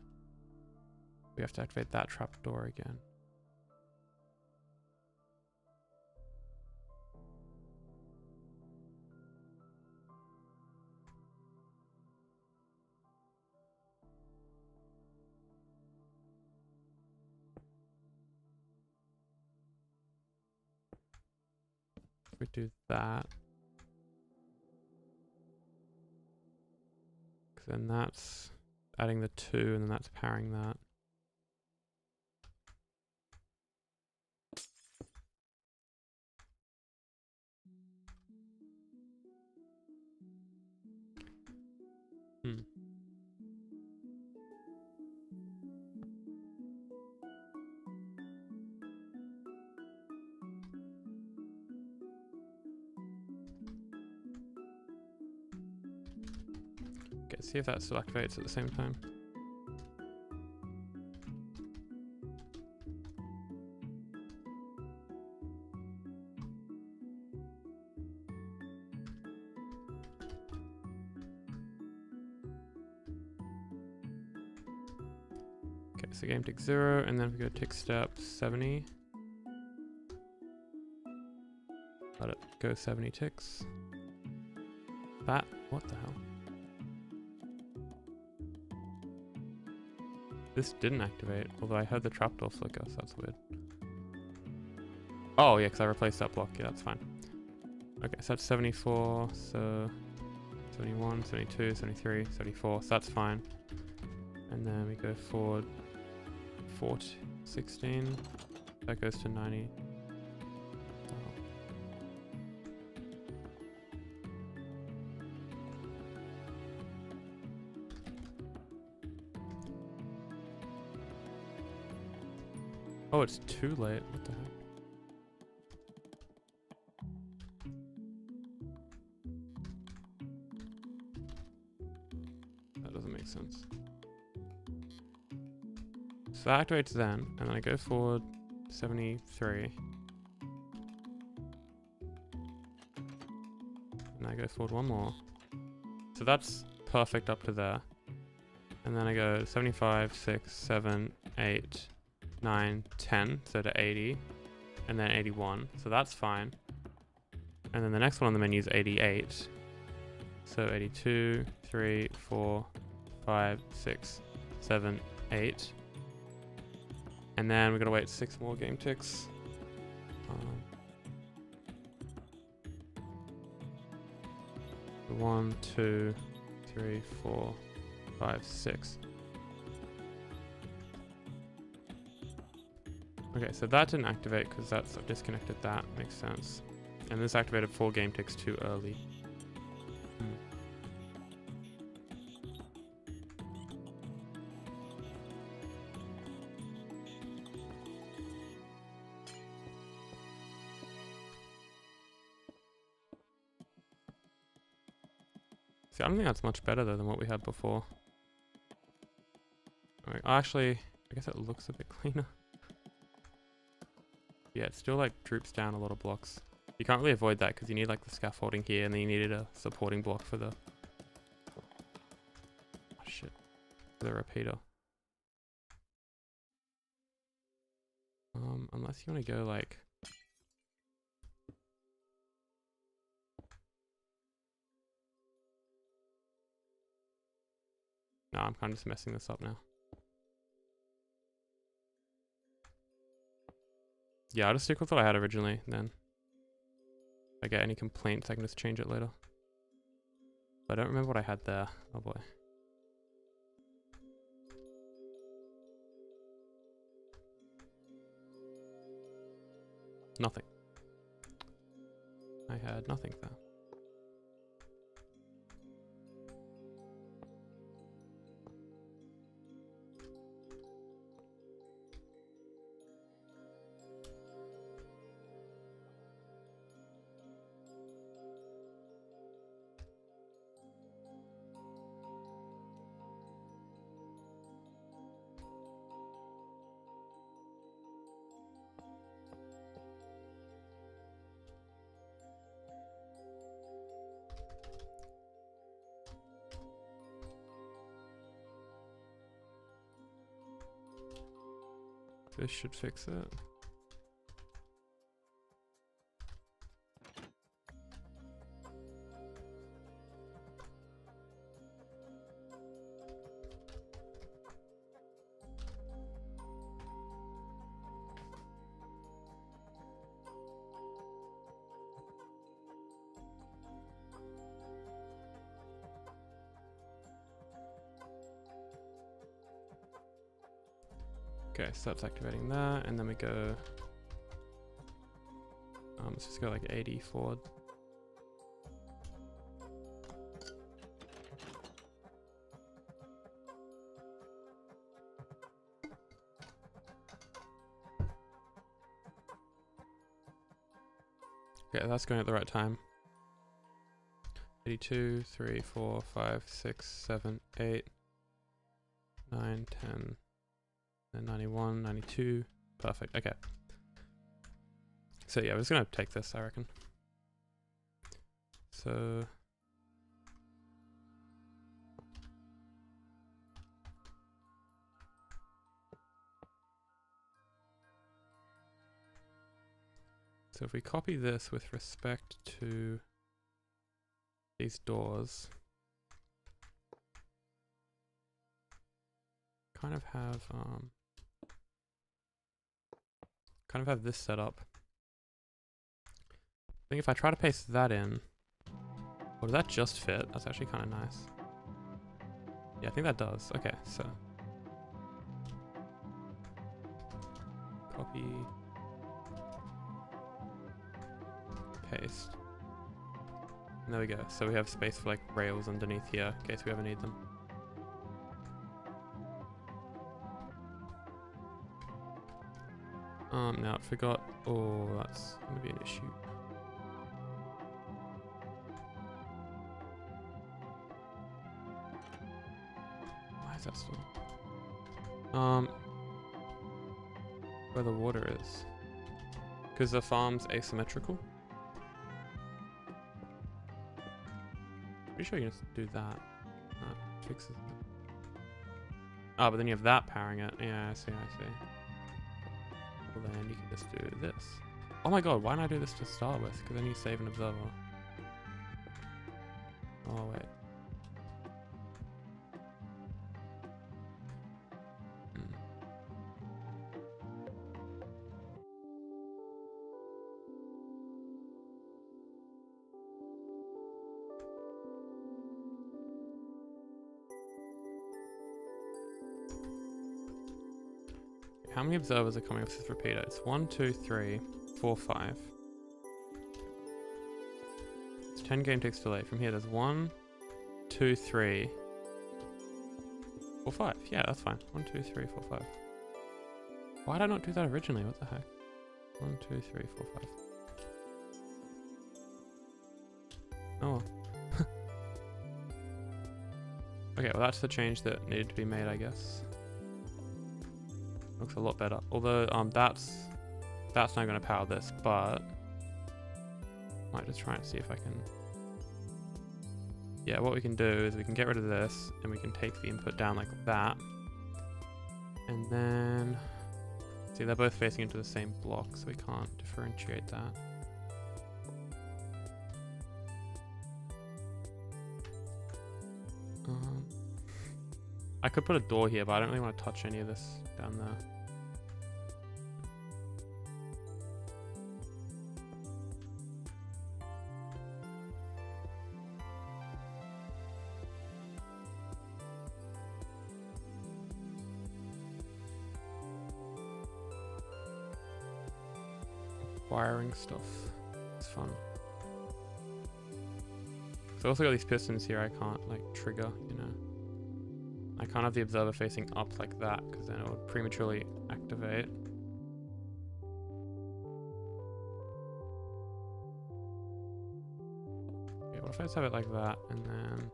We have to activate that trapdoor again. We do that. Because then that's adding the 2 and then that's powering that. Okay, see if that still activates at the same time. Okay, so game tick 0, and then if we go tick step 70. Let it go 70 ticks. That, what the hell? This didn't activate, although I heard the trapdoor flicker, so that's weird. Oh yeah, because I replaced that block. Yeah, that's fine. Okay, so that's 74, so 71, 72, 73, 74, so that's fine. And then we go forward 40, 16, that goes to 90. Oh, it's too late. What the heck? That doesn't make sense. So that activates then, and then I go forward 73. And I go forward one more. So that's perfect up to there. And then I go 75, 6, 7, 8, 9, 10, so to 80, and then 81, so that's fine. And then the next one on the menu is 88, so 82, 3, 4, 5, 6, 7, 8, and then we're gonna wait 6 more game ticks. 1, 2, 3, 4, 5, 6. Okay, so that didn't activate because that's disconnected. That makes sense. And this activated 4 game ticks too early. See, I don't think that's much better though than what we had before. Alright, actually, I guess it looks a bit cleaner. Yeah, it still like droops down a lot of blocks. You can't really avoid that because you need like the scaffolding here, and then you needed a supporting block for the... Oh shit. For the repeater. Unless you want to go like... No, I'm kind of just messing this up now. Yeah, I'll just stick with what I had originally, then. If I get any complaints, I can just change it later. But I don't remember what I had there. Oh boy. Nothing. I had nothing there. This should fix it. Okay, so that's activating that, and then we go, let's just go like 80 forward. Okay, that's going at the right time. 82, 3, 4, 5, 6, 7, 8, 9, 10. And 91, 92, perfect, okay. So yeah, we're just gonna take this, I reckon. So... So if we copy this with respect to these doors, kind of have this set up. I think if I try to paste that in, or does that just fit? That's actually kind of nice. Yeah, I think that does. Okay, so copy, paste. And there we go. So we have space for like rails underneath here in case we ever need them. Now I forgot. Oh, that's gonna be an issue. Why is that still? Where the water is, because the farm's asymmetrical. Pretty sure you can just do that. That fixes it. Oh, but then you have that powering it. Yeah, I see. Well, then you can just do this. Oh my god, why didn't I do this to start with? Because then you save an observer. Oh, wait. How many observers are coming off this repeater? It's 1, 2, 3, 4, 5. It's 10 game ticks delay. From here, there's 1, 2, 3, 4, 5. Yeah, that's fine. 1, 2, 3, 4, 5. Why did I not do that originally? What the heck? 1, 2, 3, 4, 5. Oh. Okay, well that's the change that needed to be made, I guess. Looks a lot better. Although that's not going to power this, but Might just try and see if I can... Yeah, what we can do is we can get rid of this, and we can take the input down like that. And then... See, they're both facing into the same block, so we can't differentiate that. I could put a door here, but I don't really want to touch any of this down there. Wiring stuff. It's fun. So I also got these pistons here I can't like trigger, you know. I can't have the observer facing up like that because then it would prematurely activate. Okay, what if I just have it like that and then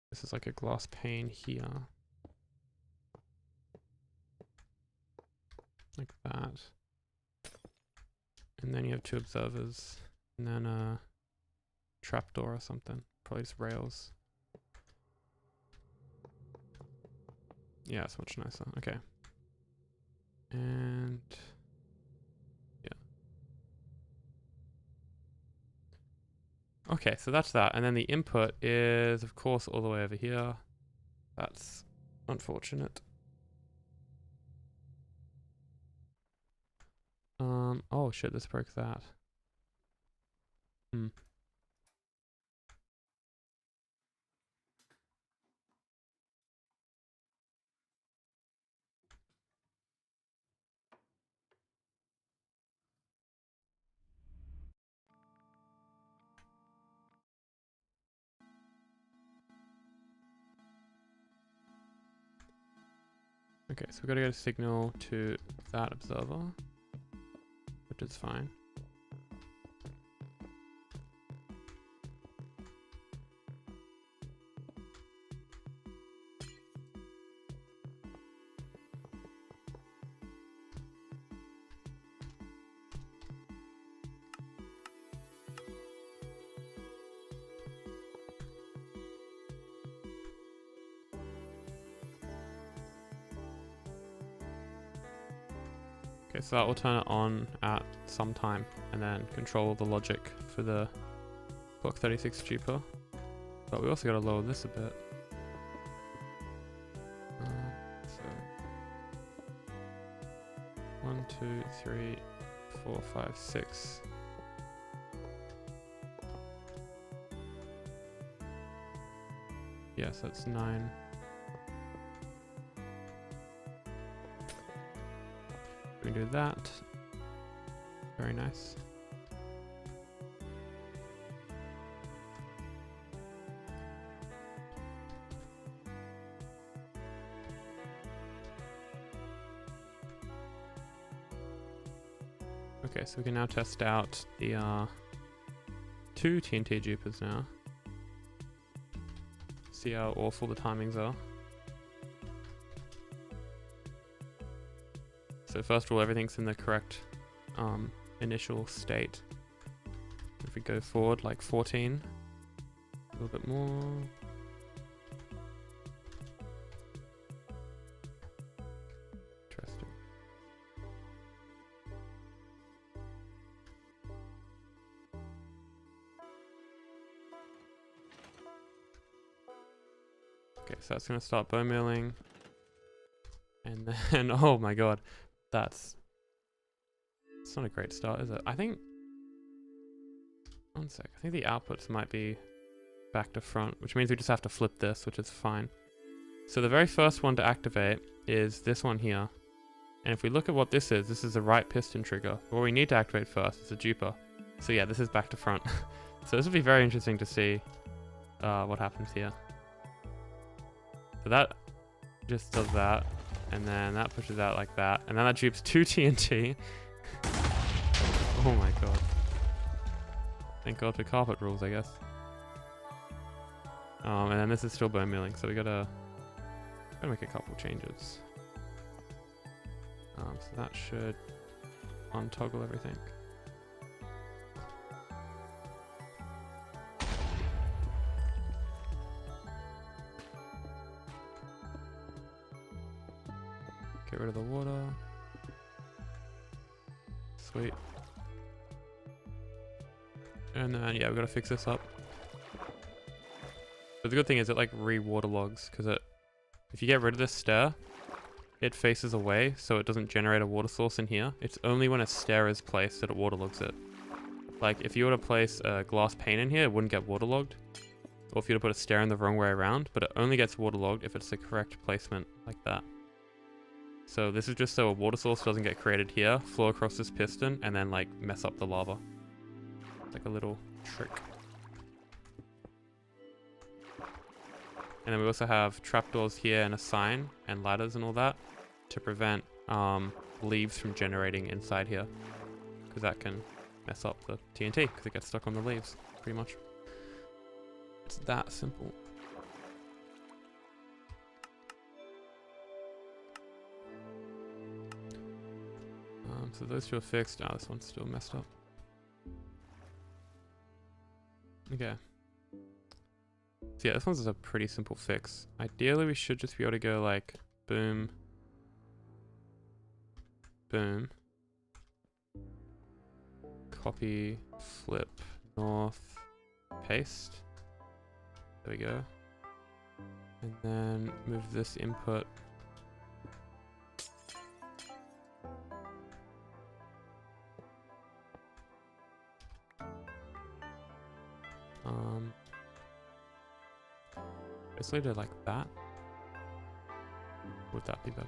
this is like a glass pane here. Like that. And then you have two observers. And then a trapdoor or something. Probably just rails. Yeah, it's much nicer. Okay. And yeah. Okay, so that's that. And then the input is, of course, all the way over here. That's unfortunate. Oh shit, this broke that. Okay, so we've got to get a signal to that observer, which is fine. Okay, so that will turn it on at some time and then control the logic for the block 36 duper. But we also got to lower this a bit. So 1, 2, 3, 4, 5, 6. Yes, that's 9. We do that. Very nice. Okay, so we can now test out the 2 TNT dupers now. See how awful the timings are. So first of all, everything's in the correct initial state. If we go forward like 14, a little bit more. Interesting. Okay, so that's going to start bone milling. And then, oh my god. It's not a great start, is it? I think, one sec, I think the outputs might be back to front, which means we just have to flip this, which is fine. So the very first one to activate is this one here. And if we look at what this is the right piston trigger. What we need to activate first is a duper. So yeah, this is back to front. So this will be very interesting to see what happens here. So that just does that. And then that pushes out like that. And then that dupes 2 TNT. Oh my god. Thank god for carpet rules, I guess. And then this is still bone milling, so we gotta make a couple changes. So that should untoggle everything. Get rid of the water. Sweet. And then, yeah, we've got to fix this up. But the good thing is it like re-waterlogs, because if you get rid of this stair, it faces away, so it doesn't generate a water source in here. It's only when a stair is placed that it waterlogs it. Like, if you were to place a glass pane in here, it wouldn't get waterlogged. Or if you were to put a stair in the wrong way around, but it only gets waterlogged if it's the correct placement, like that. So this is just so a water source doesn't get created here, flow across this piston, and then like mess up the lava. It's like a little trick. And then we also have trapdoors here and a sign and ladders and all that to prevent leaves from generating inside here, because that can mess up the TNT because it gets stuck on the leaves, pretty much. It's that simple. So those two are fixed. Ah, this one's still messed up. Okay. So yeah, this one's a pretty simple fix. Ideally, we should just be able to go like boom, boom, copy, flip, north, paste. There we go. And then move this input. Basically do like that. Would that be better?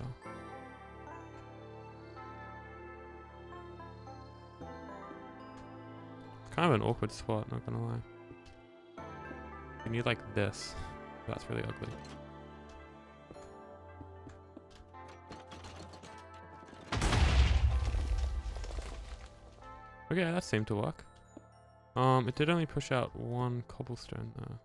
It's kind of an awkward spot, not gonna lie. You need like this. That's really ugly. Okay, that seemed to work. It did only push out one cobblestone though.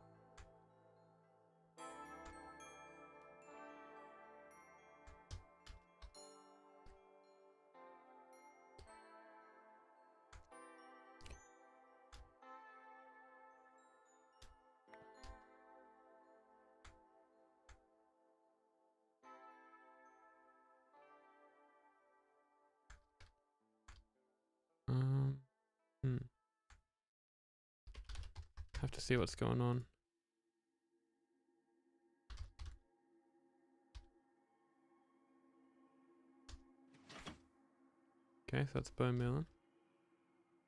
Have to see what's going on. Okay, so that's bone milling.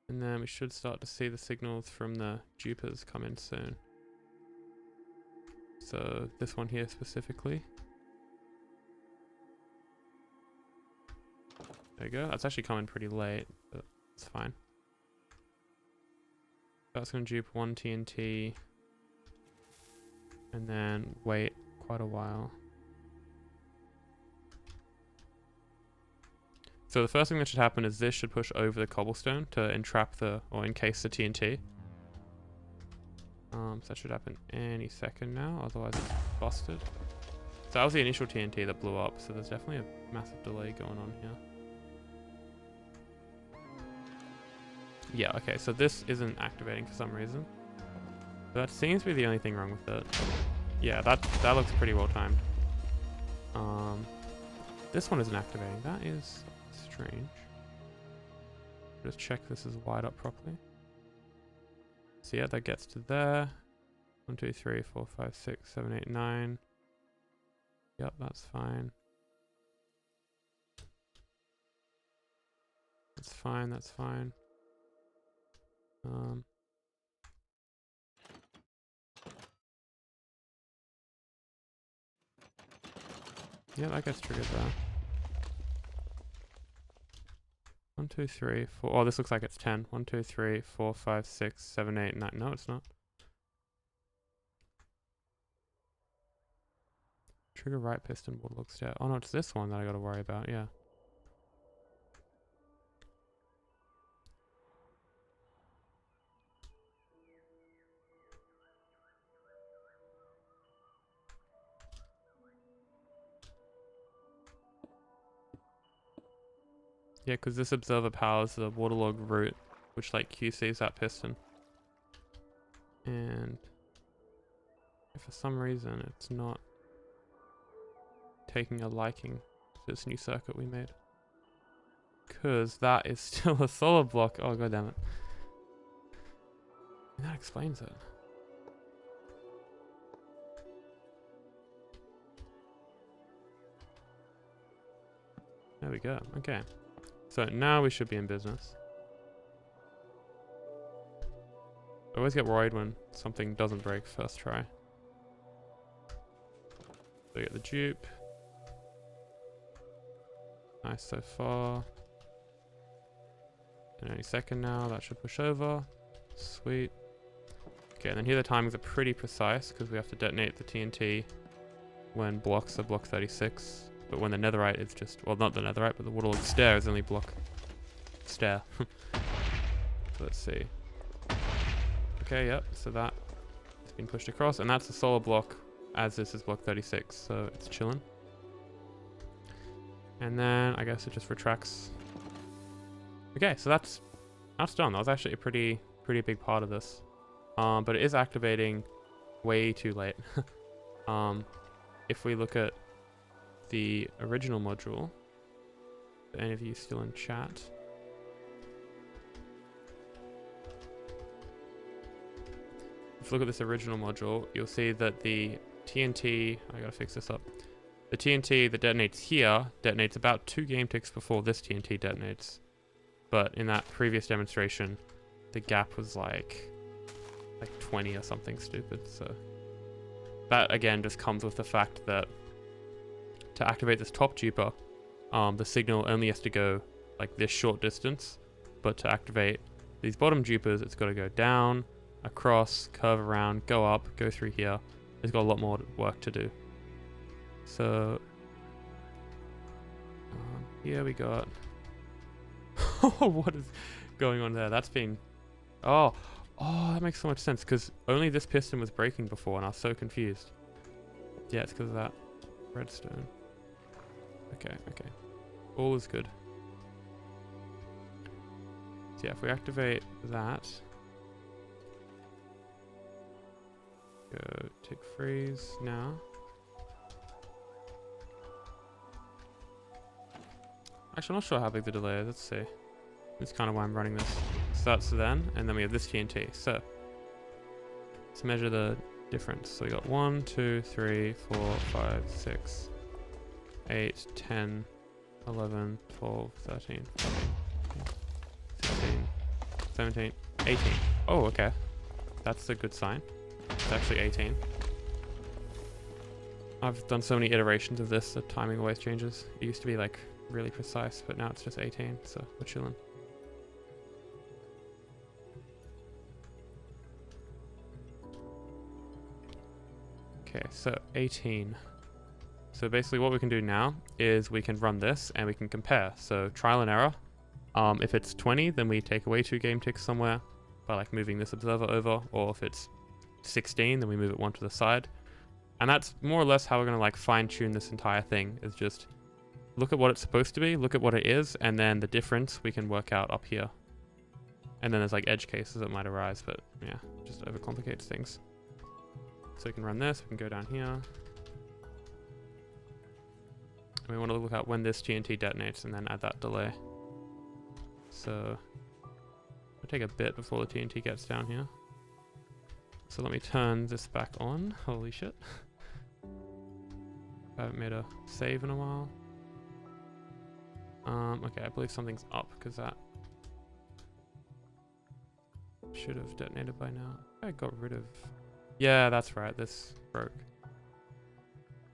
And then we should start to see the signals from the dupers come in soon. So this one here specifically. There you go. That's actually coming pretty late, but it's fine. That's going to dupe one TNT and then wait quite a while. So the first thing that should happen is this should push over the cobblestone to entrap or encase the TNT. So that should happen any second now, otherwise it's busted. So that was the initial TNT that blew up, so there's definitely a massive delay going on here. Yeah, okay, so this isn't activating for some reason. That seems to be the only thing wrong with it. Yeah, that looks pretty well timed. This one isn't activating. That is strange. Just check this is wired up properly. So yeah, that gets to there. 1, 2, 3, 4, 5, 6, 7, 8, 9. Yep, that's fine. That's fine, that's fine. Yeah, that gets triggered there. 1, 2, 3, 4. Oh, this looks like it's 10. 1, 2, 3, 4, 5, 6, 7, 8, 9. No, it's not. Trigger right piston waterlogged stair. Oh no, it's this one that I gotta worry about, yeah. Yeah, because this observer powers the waterlog route, which like QCs that piston. And if for some reason it's not taking a liking to this new circuit we made, because that is still a solid block. Oh god damn it. And that explains it. There we go. Okay. So now we should be in business. I always get worried when something doesn't break first try. So we get the dupe. Nice so far. And any second now, that should push over. Sweet. Okay, and then here the timings are pretty precise because we have to detonate the TNT when blocks are block 36. But when the netherite is just, well, not the netherite, but the waterlog stair is only block stair. So let's see. Okay, yep, so that has been pushed across, and that's a solar block as this is block 36, so it's chilling. And then I guess it just retracts. Okay, so that's done. That was actually a pretty big part of this. But it is activating way too late. If we look at the original module, are any of you still in chat? If you look at this original module, you'll see that the TNT, I gotta fix this up. The TNT that detonates here detonates about 2 game ticks before this TNT detonates. But in that previous demonstration, the gap was like 20 or something stupid. So that again just comes with the fact that to activate this top duper, the signal only has to go like this short distance. But to activate these bottom dupers, it's got to go down, across, curve around, go up, go through here. It's got a lot more work to do. So here we got what is going on there? That's been oh that makes so much sense because only this piston was breaking before and I was so confused. Yeah, it's because of that redstone. Okay, all is good. So yeah, if we activate that, go tick freeze now. Actually, I'm not sure how big the delay is. Let's see. That's kind of why I'm running this. So that's then, and then we have this TNT. So let's measure the difference. So we got 1, 2, 3, 4, 5, 6, 8, 10, 11, 12, 13, 14, 16, 17, 18. Oh, okay. That's a good sign. It's actually 18. I've done so many iterations of this, the timing always changes. It used to be like really precise, but now it's just 18, so we're chilling. Okay, so 18. So basically what we can do now is we can run this and we can compare. So trial and error. If it's 20, then we take away 2 game ticks somewhere by like moving this observer over, or if it's 16, then we move it 1 to the side. And that's more or less how we're going to like fine tune this entire thing, is just look at what it's supposed to be, look at what it is, and then the difference we can work out up here. And then there's like edge cases that might arise, but yeah, just overcomplicates things. So we can run this, we can go down here. And we want to look at when this TNT detonates and then add that delay. So it'll take a bit before the TNT gets down here. So let me turn this back on. Holy shit. I haven't made a save in a while. Okay, I believe something's up because that should have detonated by now. I got rid of... Yeah, that's right. This broke.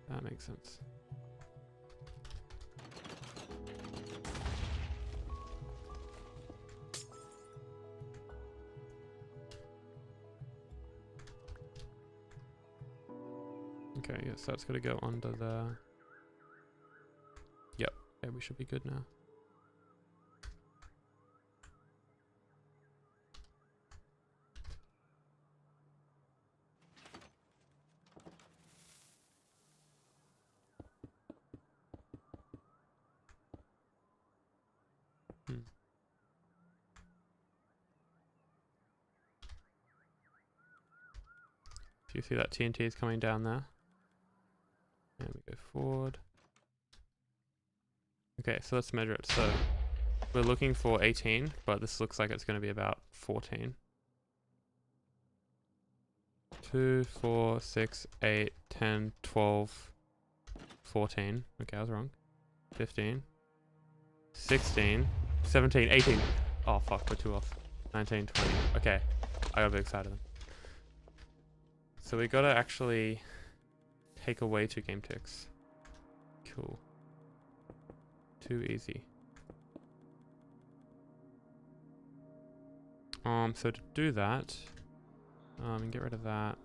That makes sense. Okay, yes, that's got to go under there. Yep, yeah, we should be good now. So you see that TNT is coming down there. And we go forward. Okay, so let's measure it. So we're looking for 18, but this looks like it's going to be about 14. 2, 4, 6, 8, 10, 12, 14. Okay, I was wrong. 15, 16, 17, 18. Oh fuck, we're 2 off. 19, 20. Okay, I got a bit excited then. So we gotta actually take away 2 game ticks. Cool. Too easy. So to do that, and get rid of that.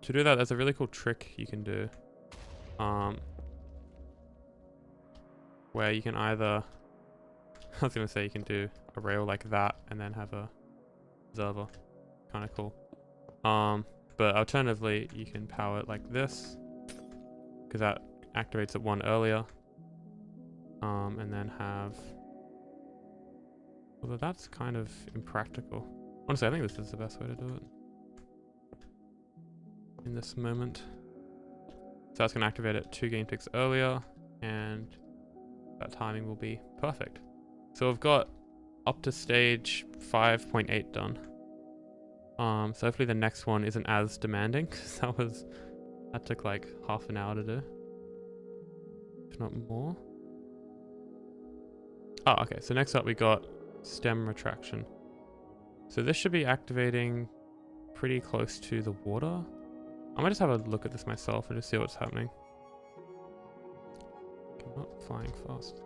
To do that, there's a really cool trick you can do. Where you can either, I was gonna say you can do a rail like that and then have a observer. Kind of cool. But alternatively, you can power it like this, because that activates it 1 earlier. And then have, although that's kind of impractical. Honestly, I think this is the best way to do it in this moment. So that's gonna activate it 2 game ticks earlier, and that timing will be perfect. So we've got up to stage 5.8 done. So hopefully the next one isn't as demanding, because that took like half an hour to do, if not more. Oh, okay. So next up we got stem retraction. So this should be activating pretty close to the water. I might just have a look at this myself and just see what's happening. Okay, I'm not flying fast.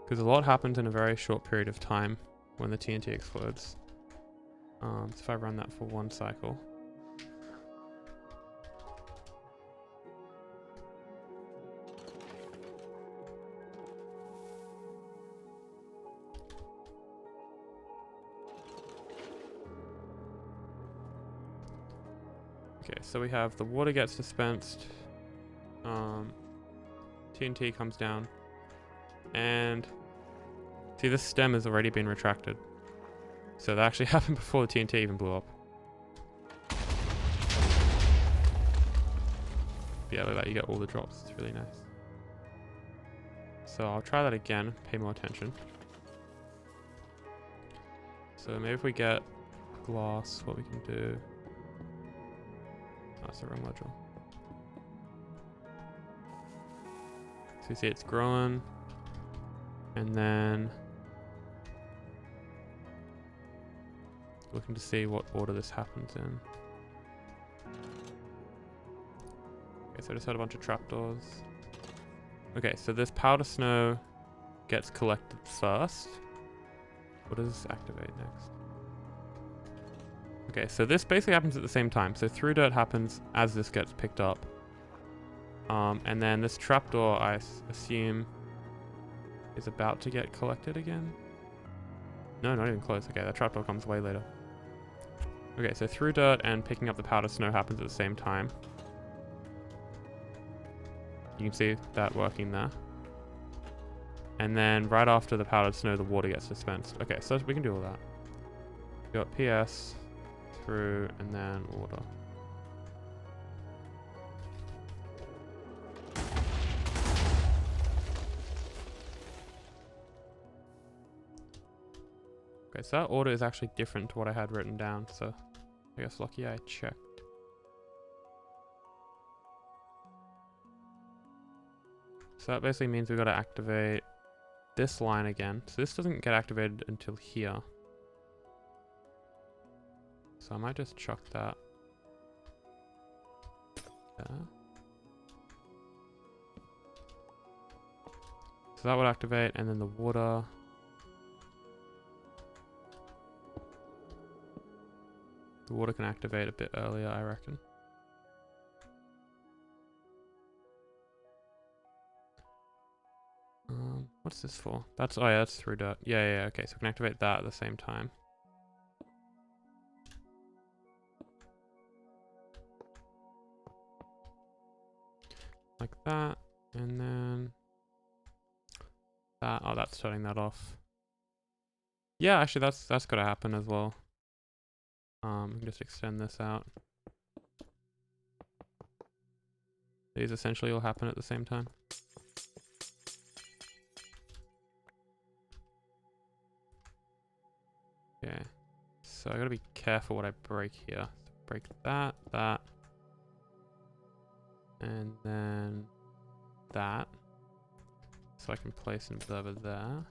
Because a lot happens in a very short period of time when the TNT explodes. So if I run that for 1 cycle. Okay, so we have the water gets dispensed, TNT comes down, and see, this stem has already been retracted. So that actually happened before the TNT even blew up. But yeah, look at that, you get all the drops, it's really nice. So I'll try that again, pay more attention. So maybe if we get glass, what we can do. Oh, that's the wrong module. So you see it's growing, and then looking to see what order this happens in. Okay, so I just had a bunch of trapdoors. Okay, so this powder snow gets collected first. What does this activate next? Okay, so this basically happens at the same time. So through dirt happens as this gets picked up. And then this trapdoor, I assume, is about to get collected again. No, not even close. Okay, that trapdoor comes way later. Okay, so through dirt and picking up the powder snow happens at the same time. You can see that working there. And then right after the powdered snow, the water gets dispensed. Okay, so we can do all that. We got PS, through, and then water. Okay, so that order is actually different to what I had written down, so I guess lucky I checked. So that basically means we've got to activate this line again. So this doesn't get activated until here. So I might just chuck that there. So that would activate, and then the water. The water can activate a bit earlier, I reckon. What's this for? That's, oh yeah, that's through dirt. Yeah, okay, so we can activate that at the same time. Like that, and then that. Oh, that's turning that off. Yeah, actually that's gotta happen as well. Just extend this out. These essentially all happen at the same time. Okay, so I gotta be careful what I break here. So break that, and then that. So I can place an observer there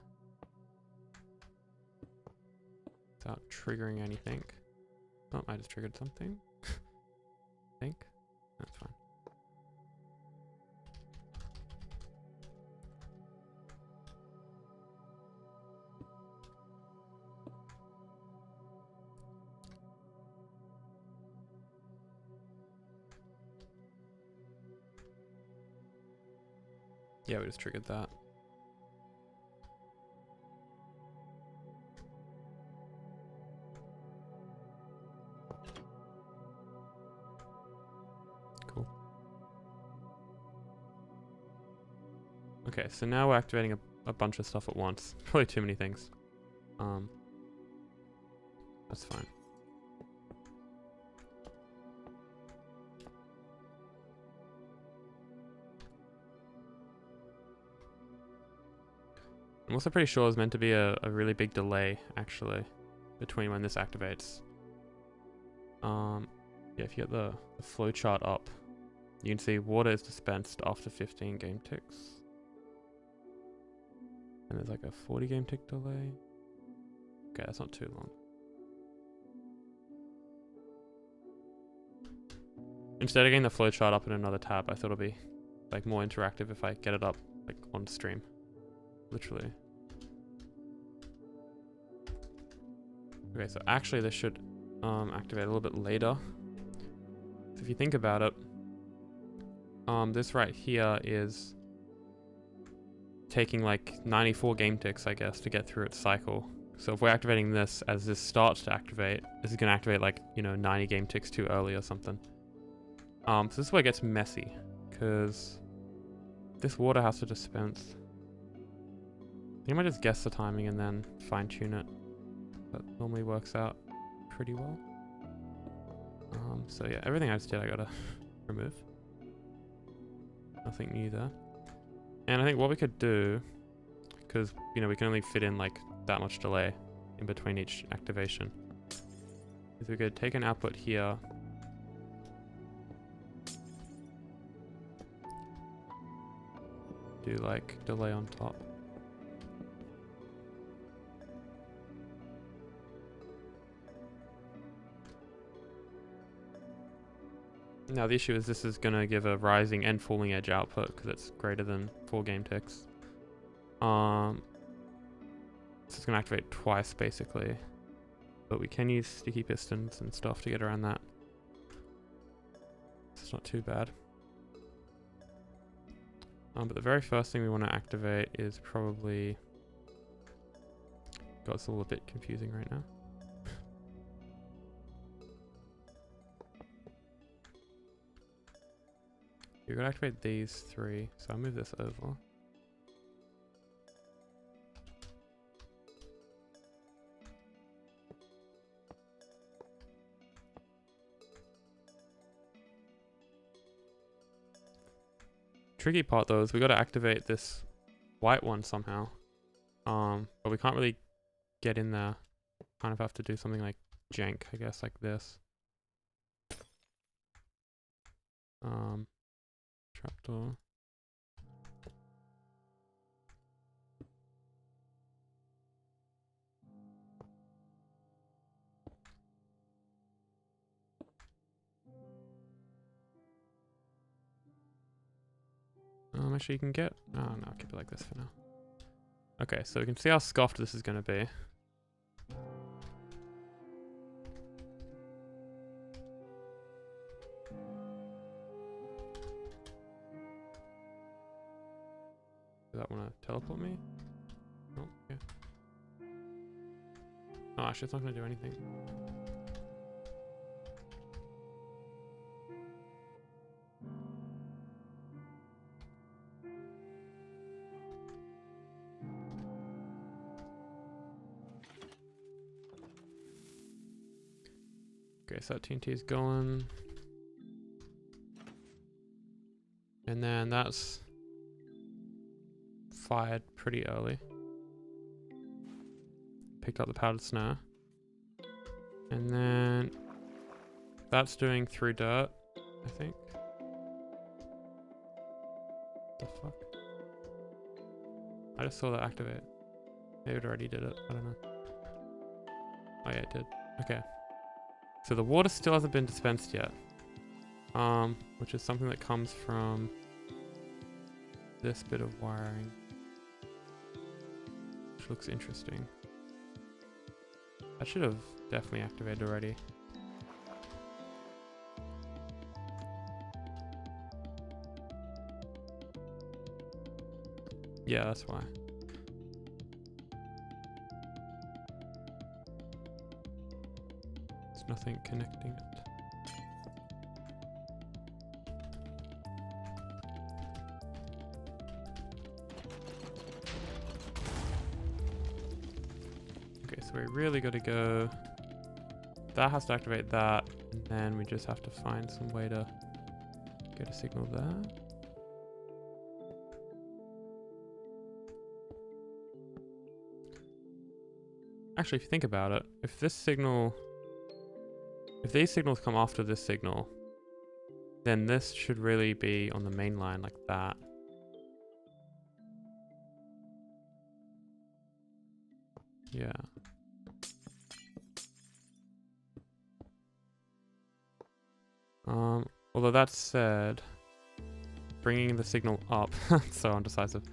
without triggering anything. Oh, I just triggered something. I think that's fine. Yeah, we just triggered that. Cool. Okay, so now we're activating a bunch of stuff at once. Probably too many things. That's fine. I'm also pretty sure there's meant to be a really big delay, actually, between when this activates. Yeah, if you get the flowchart up, you can see water is dispensed after 15 game ticks. And there's like a 40 game tick delay. Okay, that's not too long. Instead of getting the flowchart up in another tab, I thought it'd be like more interactive if I get it up like on stream. Literally. Okay, so actually this should activate a little bit later. So if you think about it, this right here is taking like 94 game ticks, I guess, to get through its cycle. So if we're activating this as this starts to activate, this is going to activate like, you know, 90 game ticks too early or something. So this is where it gets messy, because this water has to dispense. I think I might just guess the timing and then fine tune it. That normally works out pretty well. So yeah, everything I just did I gotta remove. Nothing new there. And I think what we could do, because you know we can only fit in like that much delay in between each activation, is we could take an output here, do like delay on top. Now the issue is this is going to give a rising and falling edge output because it's greater than 4 game ticks. So it's going to activate twice basically. But we can use sticky pistons and stuff to get around that. So it's not too bad. But the very first thing we want to activate is probably... God, it's all a bit confusing right now. You're going to activate these 3, so I'll move this over. Tricky part though is we got to activate this white one somehow. But we can't really get in there. Kind of have to do something like jank, I guess, like this. Trapdoor. Actually you can get... Oh no, I'll keep it like this for now. Okay, so we can see how scuffed this is going to be. Does that want to teleport me? Oh, yeah. Oh, actually it's not going to do anything. Okay, so that TNT is going. And then that's fired pretty early. Picked up the powdered snow. And then that's doing through dirt, I think. The fuck? I just saw that activate. Maybe it already did it. I don't know. Oh yeah, it did. Okay. So the water still hasn't been dispensed yet. Which is something that comes from this bit of wiring. Which looks interesting. That should have definitely activated already. Yeah, that's why. There's nothing connecting it. Okay, so we really got to go. That has to activate that, and then we just have to find some way to get a signal there. Actually, if you think about it, if these signals come after this signal, then this should really be on the main line like that. Yeah. Although that said, bringing the signal up, so undecisive.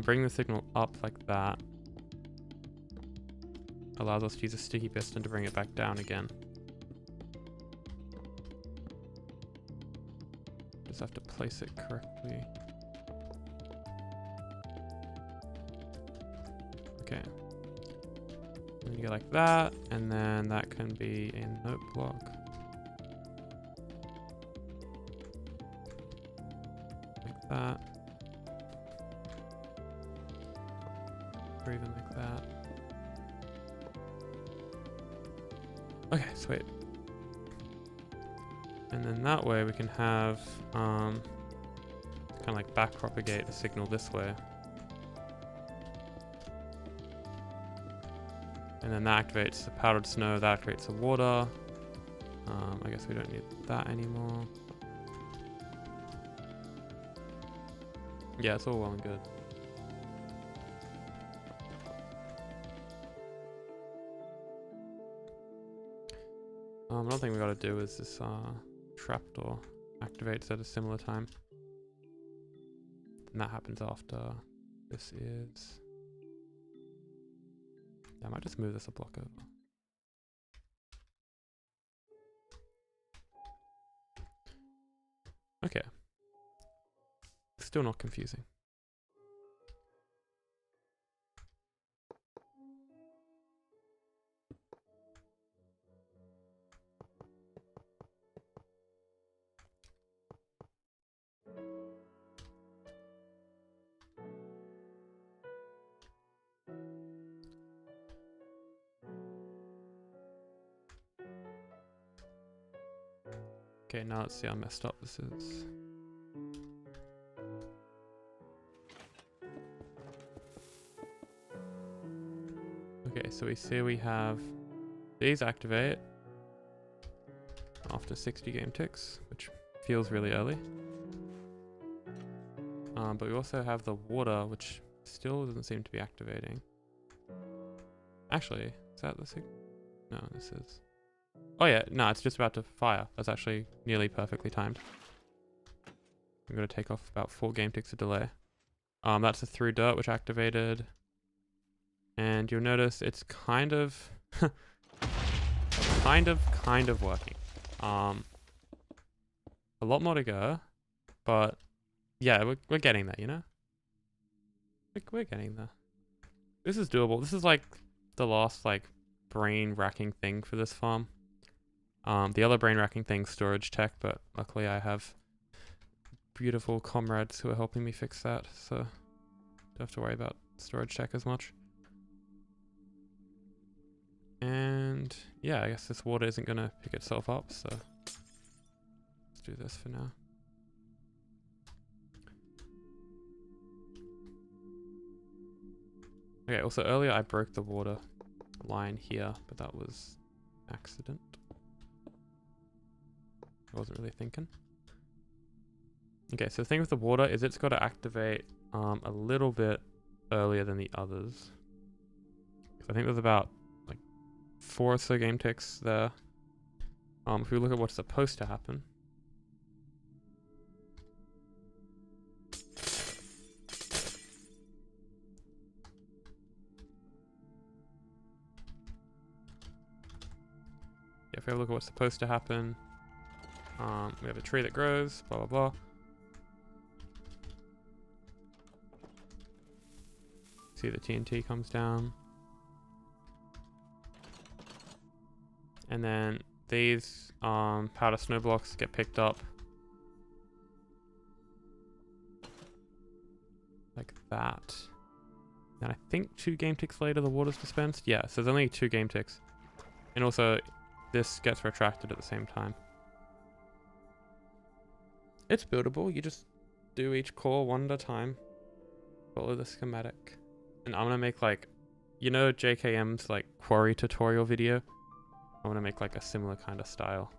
Bringing the signal up like that allows us to use a sticky piston to bring it back down again. Just have to place it correctly. Okay. Then you go like that, and then that can be a note block. Like that. Or even like that. Okay, sweet. And then that way we can have kind of like back propagate the signal this way. And then that activates the powdered snow, that activates the water. I guess we don't need that anymore. Yeah, it's all well and good. Another thing we gotta do is this trapdoor activates at a similar time. And that happens after this is... I might just move this a block over. Okay. Still not confusing. Okay, now let's see how messed up this is. Okay, so we see we have these activate after 60 game ticks, which feels really early. But we also have the water, which still doesn't seem to be activating. Actually, is that the signal? No, this is... Oh yeah, no, it's just about to fire. That's actually nearly perfectly timed. I'm going to take off about 4 game ticks of delay. That's the through dirt, which activated. And you'll notice it's kind of... kind of working. A lot more to go. But yeah, we're getting there, you know? We're getting there. This is doable. This is like the last like brain racking thing for this farm. The other brain racking thing, storage tech, but luckily I have beautiful comrades who are helping me fix that, so don't have to worry about storage tech as much. And yeah, I guess this water isn't going to pick itself up, so let's do this for now. Okay, also earlier I broke the water line here, but that was accident. I wasn't really thinking. Okay, so the thing with the water is it's got to activate a little bit earlier than the others. I think there's about like 4 or so game ticks there. If we look at what's supposed to happen. Yeah, if we have a look at what's supposed to happen, we have a tree that grows, blah, blah, blah. See the TNT comes down. And then these powder snow blocks get picked up. Like that. And I think 2 game ticks later the water's dispensed. Yeah, so there's only 2 game ticks. And also this gets retracted at the same time. It's buildable. You just do each core one at a time. Follow the schematic. And I'm gonna make like, you know, JKM's like quarry tutorial video. I want to make like a similar kind of style,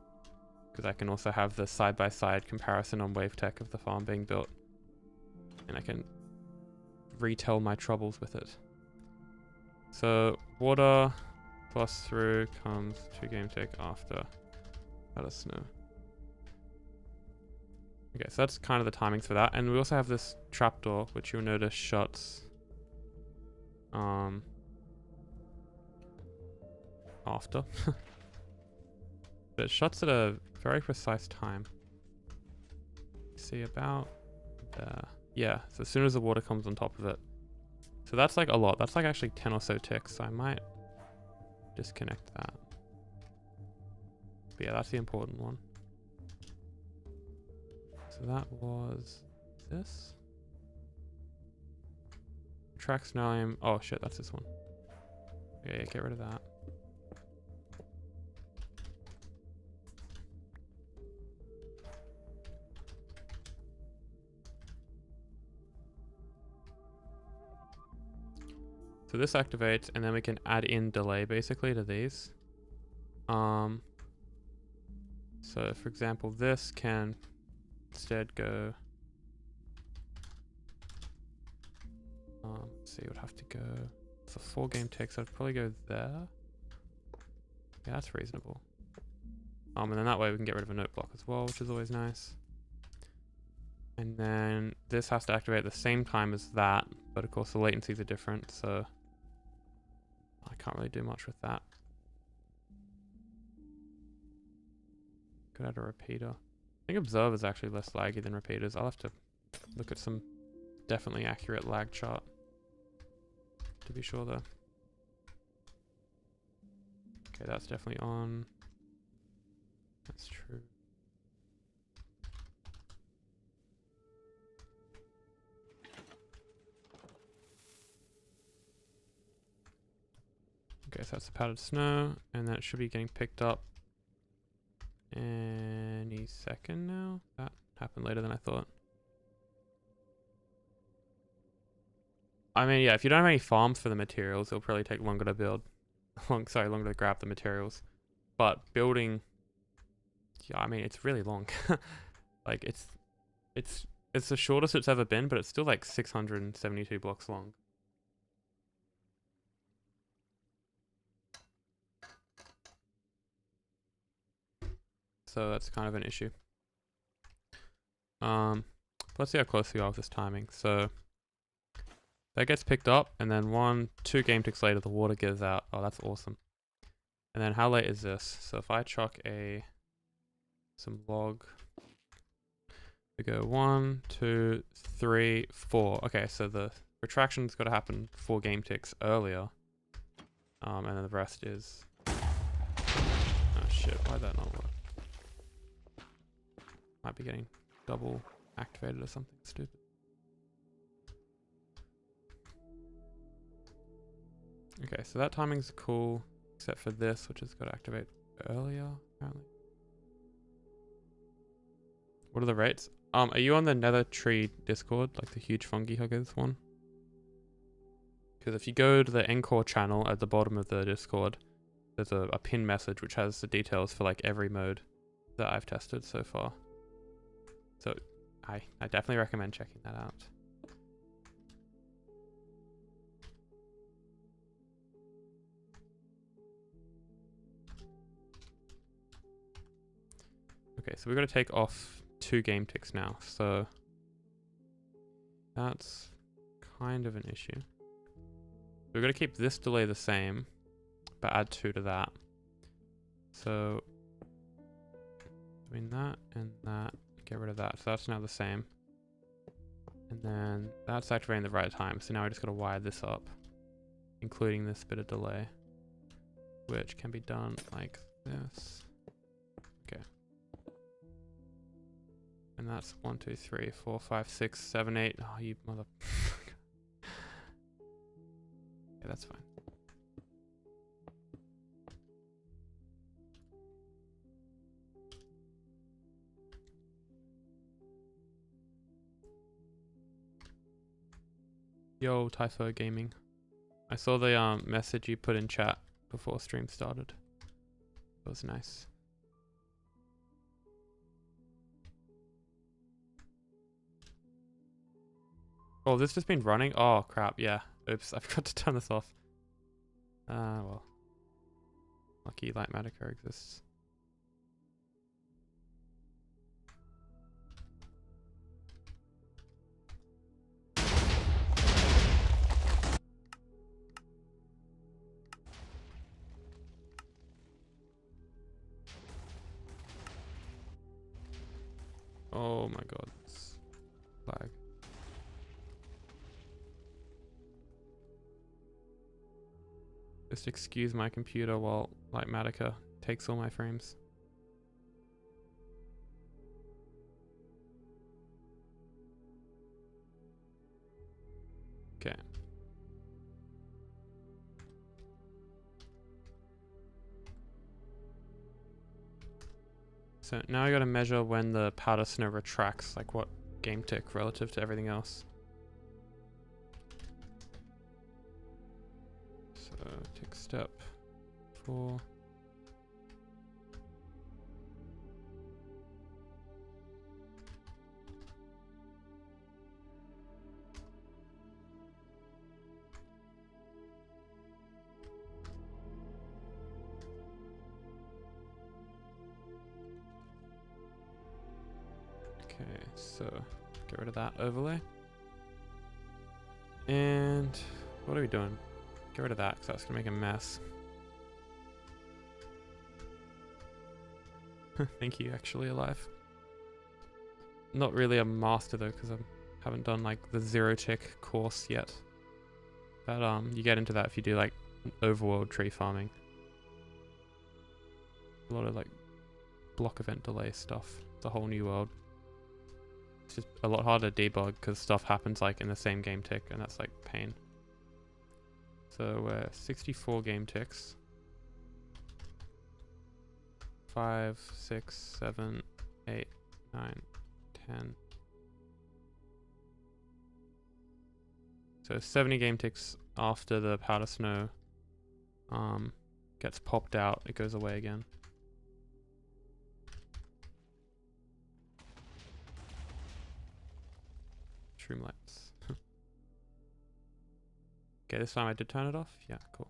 because I can also have the side-by-side comparison on WaveTech of the farm being built, and I can retell my troubles with it. So water plus through comes 2 game tick after out of snow. Okay, so that's kind of the timings for that, and we also have this trapdoor which you'll notice shuts after. But it shuts at a very precise time. See, about there. Yeah, so as soon as the water comes on top of it. So that's like a lot. That's like actually 10 or so ticks. So I might disconnect that. But yeah, that's the important one. So that was this. Tracks now. Oh shit, that's this one. Okay, yeah, get rid of that. So this activates, and then we can add in delay basically to these. So for example, this can instead go. Let's see, it would have to go for 4 game ticks. I'd probably go there. Yeah, that's reasonable. And then that way we can get rid of a note block as well, which is always nice. And then this has to activate at the same time as that, but of course the latencies are different, so I can't really do much with that. Could add a repeater. I think observer's actually less laggy than repeaters. I'll have to look at some definitely accurate lag chart to be sure though. Okay, that's definitely on. That's true. Okay, so that's the powdered snow, and that should be getting picked up any second now. That happened later than I thought. I mean, yeah, if you don't have any farms for the materials, it'll probably take longer to build. Longer to grab the materials. But building, yeah, I mean, it's really long. Like, it's the shortest it's ever been, but it's still like 672 blocks long. So that's kind of an issue. Let's see how close we are with this timing. So that gets picked up, and then 2 game ticks later, the water gives out. Oh, that's awesome. And then how late is this? So if I chuck some log, we go 1, 2, 3, 4. Okay, so the retraction's got to happen 4 game ticks earlier. And then the rest is. Oh shit! Why'd that not work? Might be getting double activated or something stupid. Okay, so that timing's cool. Except for this, which has got to activate earlier, apparently. What are the rates? Are you on the Nether tree Discord, like the huge fungi huggers one? Because if you go to the Ncore channel at the bottom of the Discord, there's a pin message which has the details for like every mode that I've tested so far. So I definitely recommend checking that out. Okay, so we've got to take off 2 game ticks now, so that's kind of an issue. We're going to keep this delay the same, but add 2 to that. So between that and that, get rid of that. So that's now the same. And then that's activating the right time. So now we just got to wire this up, including this bit of delay, which can be done like this. Okay. And that's 1, 2, 3, 4, 5, 6, 7, 8. Oh, you mother. Yeah, that's fine. Yo, Typho Gaming. I saw the message you put in chat before stream started. It was nice. Oh, this just been running? Oh, crap, yeah. Oops, I forgot to turn this off. Well. Lucky Light Matica exists. Oh my god, it's lag. Just excuse my computer while Light Matica takes all my frames. Okay. So now I gotta measure when the powder snow retracts, like what game tick relative to everything else. So tick step 4. Okay, so get rid of that overlay. And what are we doing? Get rid of that because that's gonna make a mess. Thank you, actually alive. Not really a master though, because I haven't done like the 0 tick course yet. But you get into that if you do like overworld tree farming. A lot of like block event delay stuff. It's a whole new world. It's just a lot harder to debug because stuff happens like in the same game tick, and that's like pain. So we're 64 game ticks. 5, 6, 7, 8, 9, 10. So 70 game ticks after the powder snow gets popped out, it goes away again. Shroom lights. Okay, this time I did turn it off. Yeah, cool.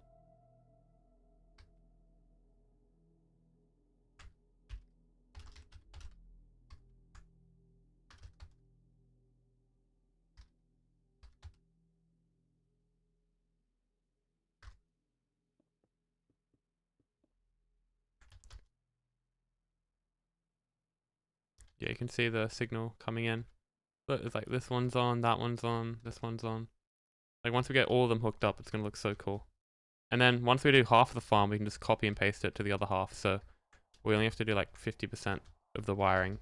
Yeah, you can see the signal coming in. But it's like this one's on, that one's on, this one's on. Like once we get all of them hooked up, it's gonna look so cool. And then once we do half of the farm, we can just copy and paste it to the other half. So we only have to do like 50% of the wiring.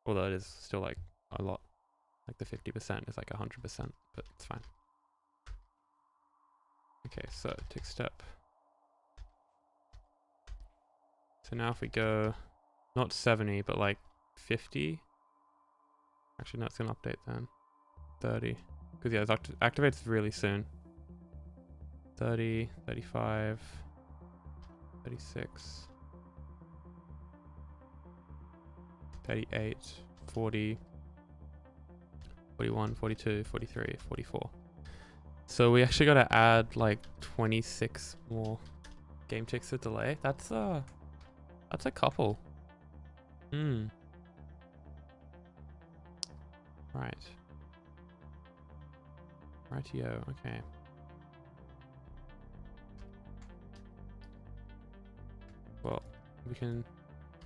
Although it is still like a lot. Like the 50% is like 100%, but it's fine. Okay, so tick step So now if we go, not 70, but like 50. Actually, no, it's going to update then. 30. Because yeah, it activates really soon. 30, 35, 36, 38, 40, 41, 42, 43, 44. So we actually got to add like 26 more game ticks of delay. That's a couple. Right. Rightio, okay. Well, we can...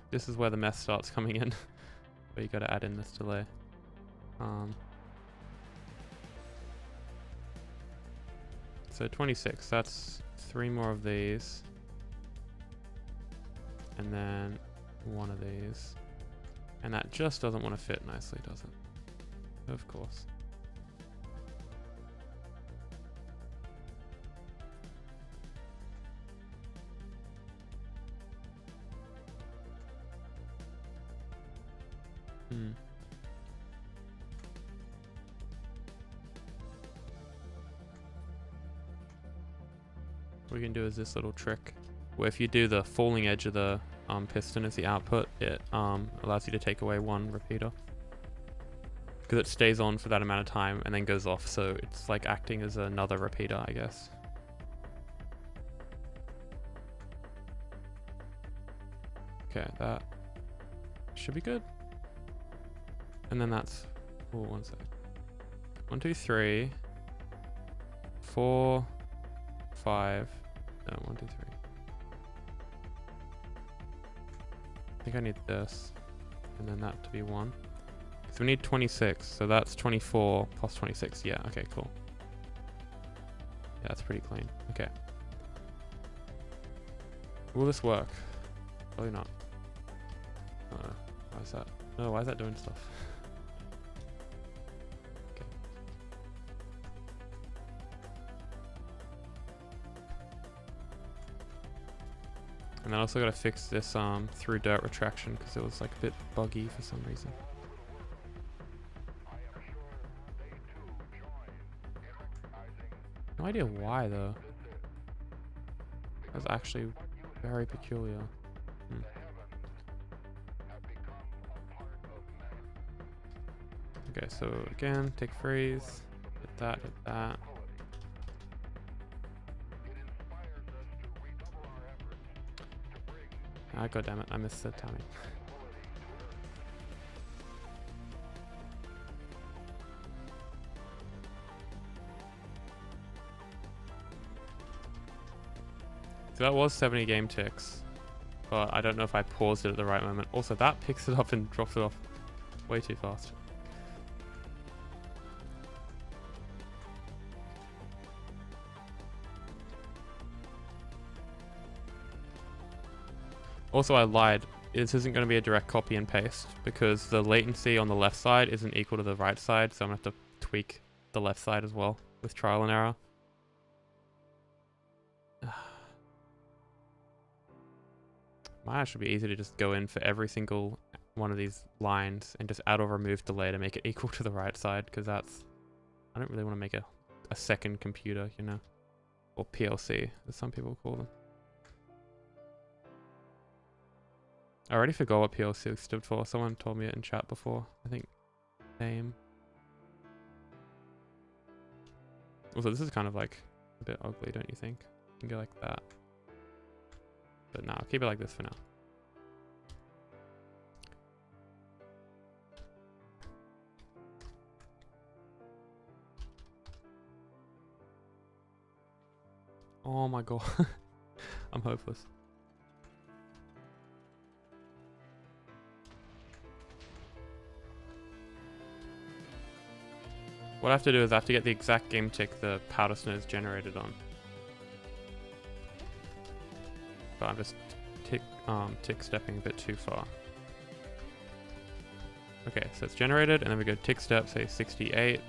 This is where the mess starts coming in. Where you gotta add in this delay. So 26, that's 3 more of these. And then 1 of these. And that just doesn't want to fit nicely, does it? Of course. What we can do is this little trick where if you do the falling edge of the piston as the output, it allows you to take away 1 repeater because it stays on for that amount of time and then goes off, so it's like acting as another repeater, I guess. Okay, that should be good. And then that's, oh, 1 second. 1, 2, 3, 4, 5. No, 1, 2, 3. I think I need this, and then that to be 1. So we need 26, so that's 24 plus 26. Yeah, okay, cool. Yeah, that's pretty clean. Okay. Will this work? Probably not. Why is that? No, why is that doing stuff? Okay. And then I also got to fix this through dirt retraction because it was like a bit buggy for some reason. No idea why though. That's actually very peculiar. Okay, so again, take freeze, hit that, hit that. Ah, god damn it, I missed the timing. So that was 70 game ticks, but I don't know if I paused it at the right moment. Also, that picks it up and drops it off way too fast. Also, I lied. This isn't going to be a direct copy and paste because the latency on the left side isn't equal to the right side, so I'm going to have to tweak the left side as well with trial and error. Might actually be easy to just go in for every single one of these lines and just add or remove delay to make it equal to the right side, because that's... I don't really want to make a second computer, you know? Or PLC, as some people call them. I already forgot what PLC stood for. Someone told me it in chat before. I think name. Also, this is kind of like a bit ugly, don't you think? You can go like that. But nah, I'll keep it like this for now. Oh my god. I'm hopeless. What I have to do is I have to get the exact game tick the powder snow is generated on. But I'm just tick stepping a bit too far. Okay, so it's generated, and then we go tick step, say 68.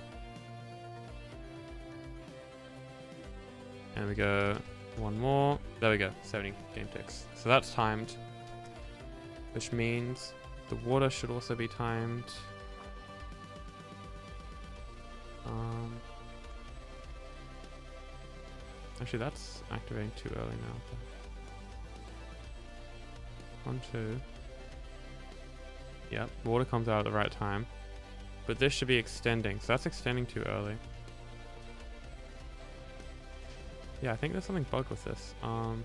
And we go 1 more. There we go, 70 game ticks. So that's timed. which means the water should also be timed. Actually, that's activating too early now. 1, 2. Yep, water comes out at the right time. But this should be extending, so that's extending too early. Yeah, I think there's something bugged with this. I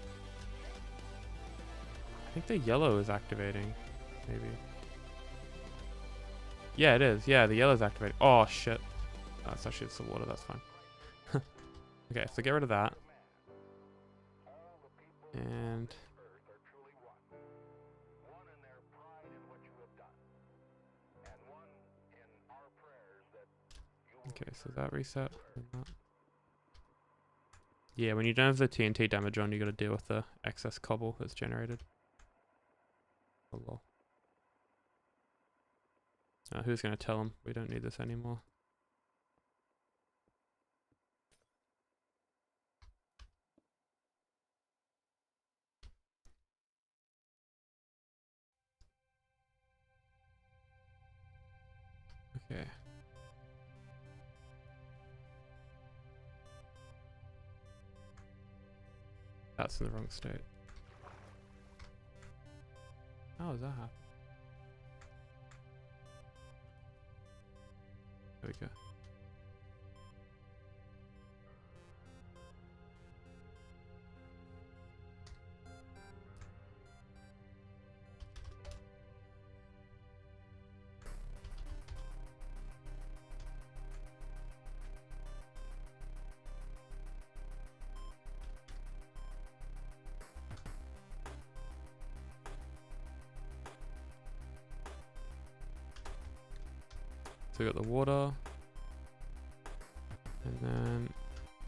think the yellow is activating, maybe. Yeah, it is. Yeah, the yellow's activating. Oh, shit. Oh, it's actually the water, that's fine. Okay, so get rid of that. And... okay, so that reset. Yeah, when you don't have the TNT damage on, you gotta deal with the excess cobble that's generated. Oh, lol. Who's gonna tell him we don't need this anymore? Okay. That's in the wrong state. How does that happen? There we go. So we got the water. And then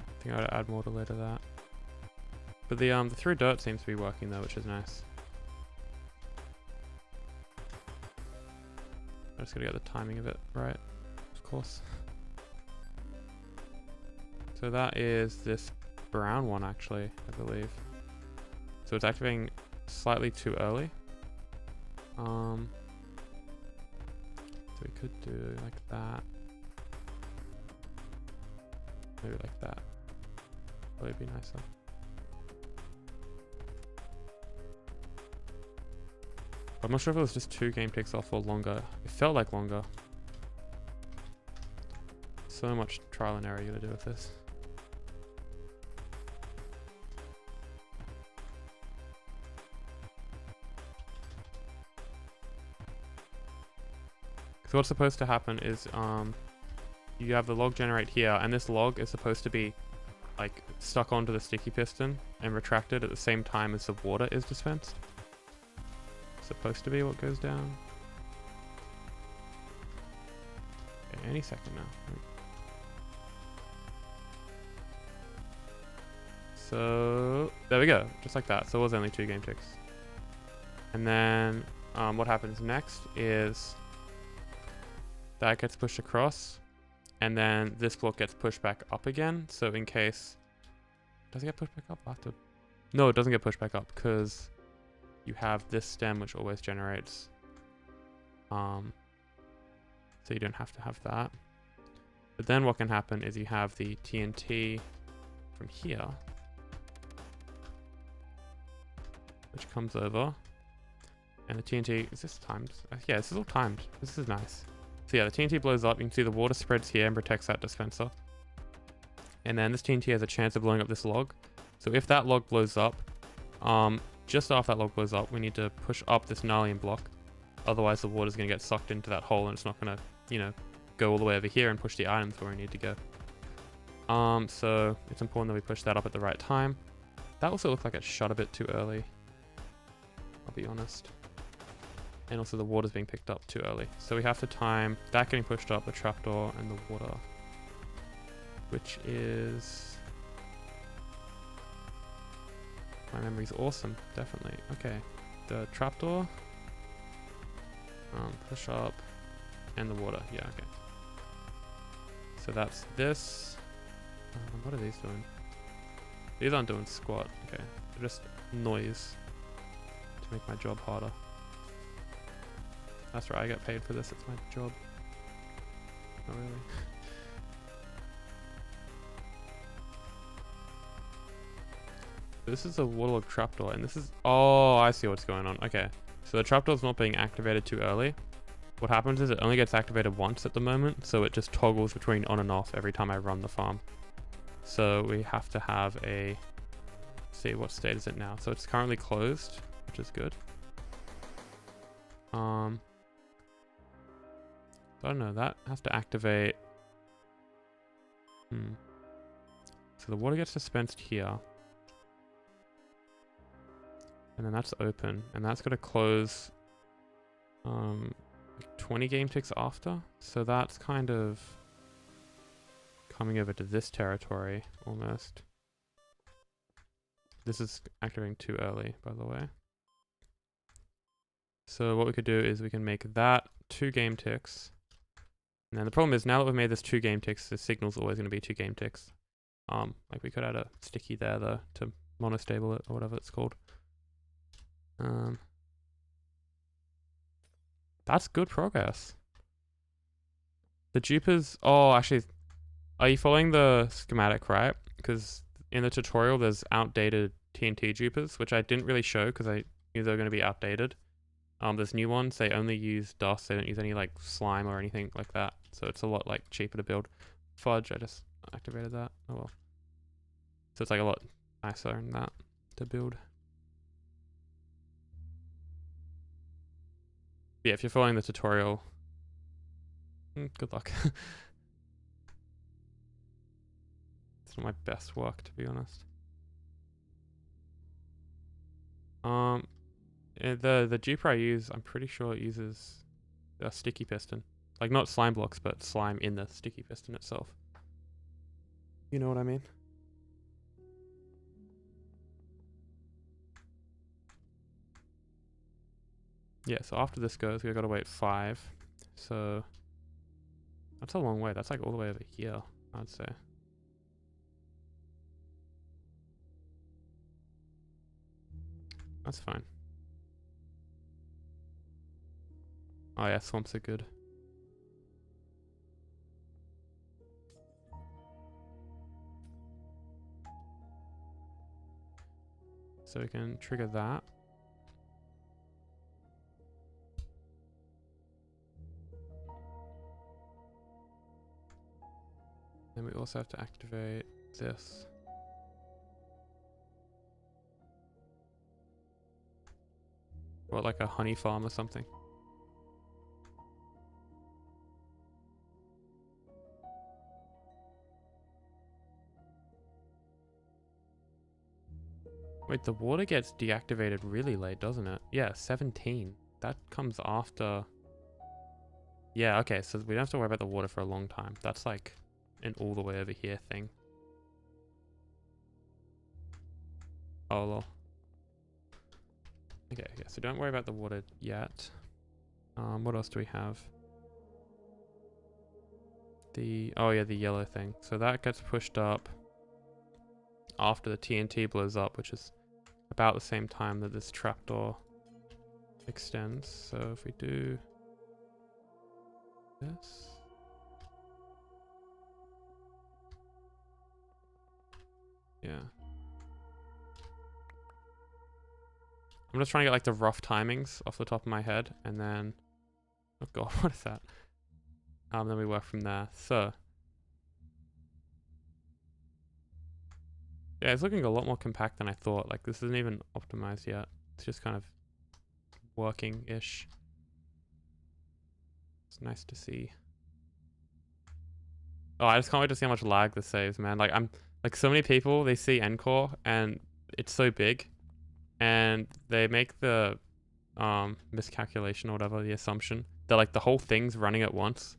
I think I gotta add more to later that. But the through dirt seems to be working though, which is nice. I just gotta get the timing of it right, of course. So that is this brown one actually, I believe. So it's activating slightly too early. So we could do like that. Maybe like that. Probably be nicer. I'm not sure if it was just 2 game ticks off or longer. It felt like longer. So much trial and error you gotta do with this. So what's supposed to happen is you have the log generate here, and this log is supposed to be like stuck onto the sticky piston and retracted at the same time as the water is dispensed. Supposed to be what goes down. Okay, any second now. So there we go, just like that. So it was only 2 game ticks. And then what happens next is that gets pushed across, and then this block gets pushed back up again. So in case, does it get pushed back up after? No, it doesn't get pushed back up because you have this stem which always generates. So you don't have to have that. But then what can happen is you have the TNT from here, which comes over, and the TNT, is this timed? Yeah, this is all timed. This is nice. So yeah, the TNT blows up. You can see the water spreads here and protects that dispenser. And then this TNT has a chance of blowing up this log. So if that log blows up, just after that log blows up, we need to push up this Narlian block. Otherwise the water's going to get sucked into that hole and it's not going to, you know, go all the way over here and push the items where we need to go. So it's important that we push that up at the right time. That also looked like it shut a bit too early, I'll be honest. And also the water's being picked up too early. So we have to time that getting pushed up, the trapdoor, and the water. Which is... my memory's awesome, definitely. Okay, the trapdoor, push up, and the water. Yeah, okay. So that's this. What are these doing? These aren't doing squat. Okay, they're just noise to make my job harder. That's right, I get paid for this, it's my job. Not really. This is a waterlogged trapdoor, and this is... Oh, I see what's going on. Okay, so the trapdoor's not being activated too early. What happens is it only gets activated once at the moment, so it just toggles between on and off every time I run the farm. So we have to have a... See, what state is it now? So it's currently closed, which is good. I don't know, that has to activate... So the water gets dispensed here. And then that's open, and that's gonna close 20 game ticks after. So that's kind of coming over to this territory almost. This is activating too early, by the way. So what we could do is we can make that 2 game ticks. And then the problem is now that we've made this 2 game ticks, the signal's always going to be 2 game ticks. Like we could add a sticky there though to monostable it or whatever it's called. That's good progress. The dupers, oh, actually, are you following the schematic, right? Because in the tutorial, there's outdated TNT dupers, which I didn't really show because I knew they were going to be outdated. There's new ones, they only use dust, they don't use any like slime or anything like that. So it's a lot like cheaper to build. Fudge, I just activated that. Oh well. So it's like a lot nicer than that to build. Yeah, if you're following the tutorial, good luck. It's not my best work, to be honest. The duper I use, I'm pretty sure it uses a sticky piston. Like not slime blocks, but slime in the sticky piston itself. You know what I mean? Yeah, so after this goes, we've got to wait 5. So that's a long way. That's like all the way over here, I'd say. That's fine. Oh yeah, swamps are good. So we can trigger that. Then we also have to activate this. What, like a honey farm or something? Wait, the water gets deactivated really late, doesn't it? Yeah, 17. That comes after... Yeah, okay, so we don't have to worry about the water for a long time. That's like an all the way over here thing. Oh, lol. Okay, yeah, so don't worry about the water yet. What else do we have? Oh yeah, the yellow thing. So that gets pushed up after the TNT blows up, which is about the same time that this trapdoor extends. So if we do this. Yeah. I'm just trying to get like the rough timings off the top of my head, and then, oh god, what is that? Then we work from there. So yeah, it's looking a lot more compact than I thought. Like this isn't even optimized yet. It's just kind of working-ish. It's nice to see. Oh, I just can't wait to see how much lag this saves, man. Like I'm like so many people, they see Ncore and it's so big, and they make the miscalculation or whatever, the assumption that like the whole thing's running at once,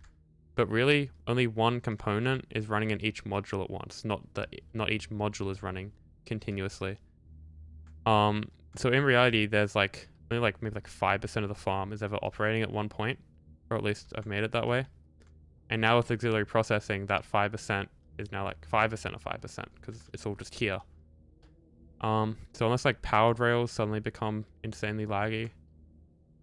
but really only one component is running in each module at once, not each module is running continuously. So in reality, there's like only like maybe like 5% of the farm is ever operating at one point, or at least I've made it that way. And now with auxiliary processing, that 5% is now like 5% of 5% because it's all just here. So unless like powered rails suddenly become insanely laggy,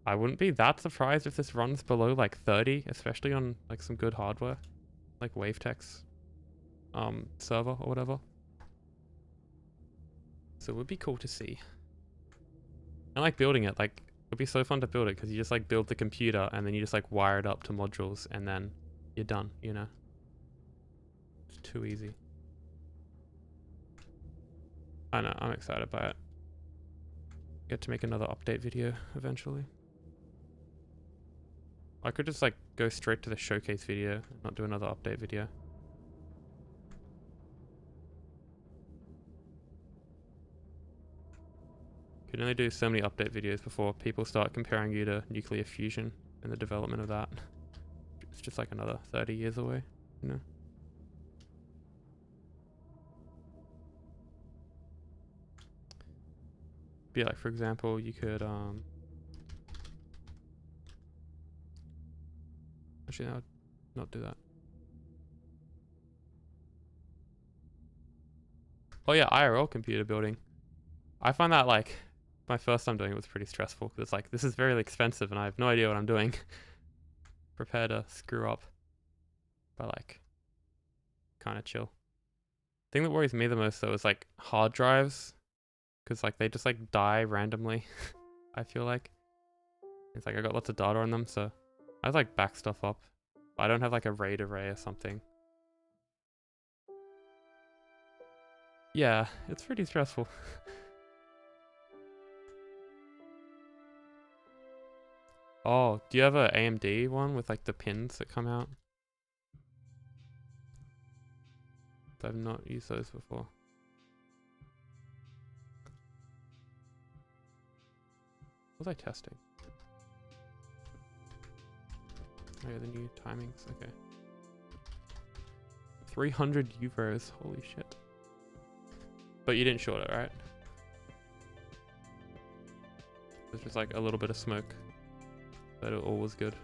I wouldn't be that surprised if this runs below like 30, especially on like some good hardware, like Wavetek's server or whatever. So it would be cool to see. I like building it. Like, it'd be so fun to build it because you just like build the computer and then you just like wire it up to modules and then you're done, you know? It's too easy. I know, I'm excited by it. Get to make another update video eventually. I could just like go straight to the showcase video and not do another update video. You can only do so many update videos before people start comparing you to nuclear fusion and the development of that. It's just like another 30 years away, you know? Be like, for example, you could actually no, not do that. Oh yeah, IRL computer building. I find that like my first time doing it was pretty stressful because it's like, this is very expensive and I have no idea what I'm doing. Prepare to screw up, but like kind of chill. Thing that worries me the most though is like hard drives, because like they just like die randomly. I feel like it's like I got lots of data on them, so I like back stuff up. But I don't have like a RAID array or something. Yeah, it's pretty stressful. Oh, do you have a AMD one with like the pins that come out? I've not used those before. What was I testing? Oh yeah, the new timings, okay. 300 euros, holy shit. But you didn't short it, right? There's just like a little bit of smoke. But it all was good.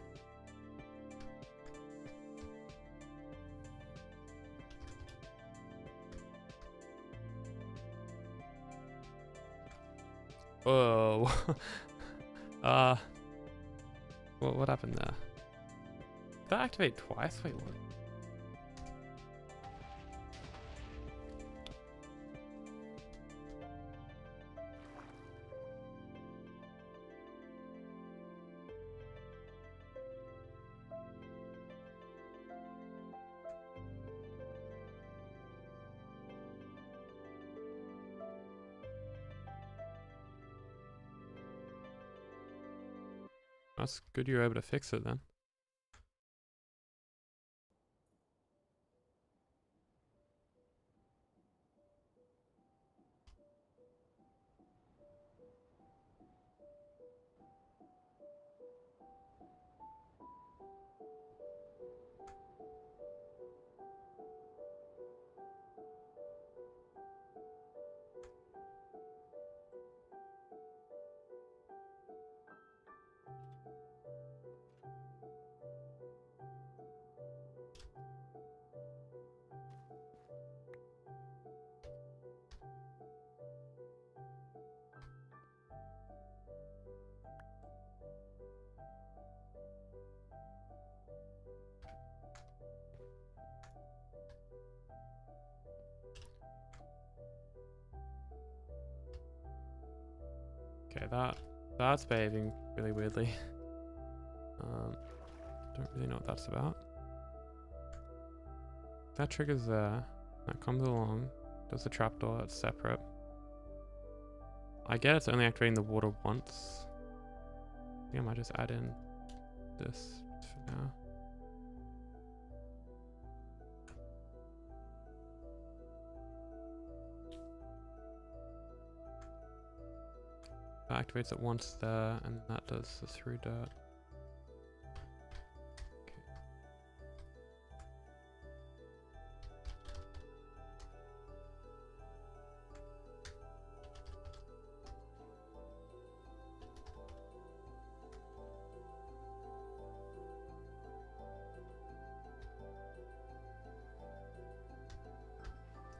Whoa. What happened there? Did that activate twice? Wait, what? That's good you were able to fix it then. Okay, that's behaving really weirdly. Don't really know what that's about. That triggers there. That comes along. Does the trapdoor, that's separate. I get it's only activating the water once. I think I might just add in this for now. That activates it once there, and that does the through dirt. Okay.